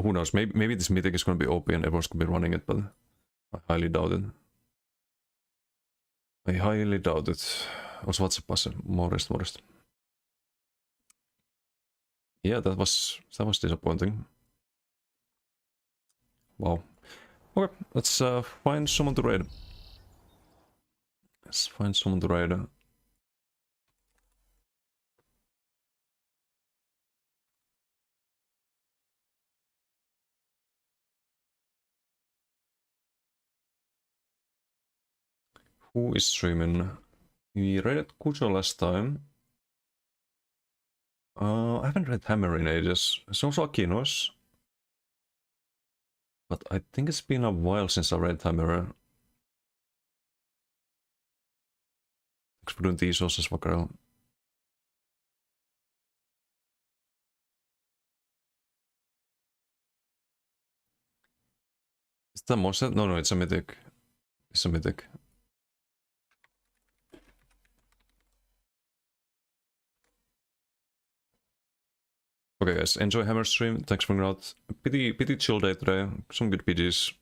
Who knows, maybe this mythic is going to be OP and everyone's going to be running it, but I highly doubt it. I highly doubt it. Also, what's a pass? Morist. Yeah, that was disappointing. Wow. Okay, let's find someone to raid. Let's find someone to raid. Who is streaming? We raided Kujo last time. I haven't read Hammer in ages. It's also Akinos. But I think it's been a while since I read Hammer. Thanks for doing the ESOs as well. Is that a monster? No, it's a mythic. It's a mythic. Okay guys, enjoy Hammer stream, thanks for bringing out. Pretty chill day today, some good PGs.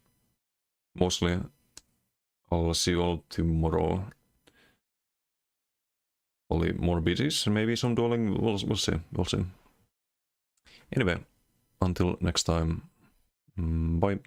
Mostly. I'll see you all tomorrow. Only more PGs, maybe some dueling, we'll see. Anyway, until next time, bye.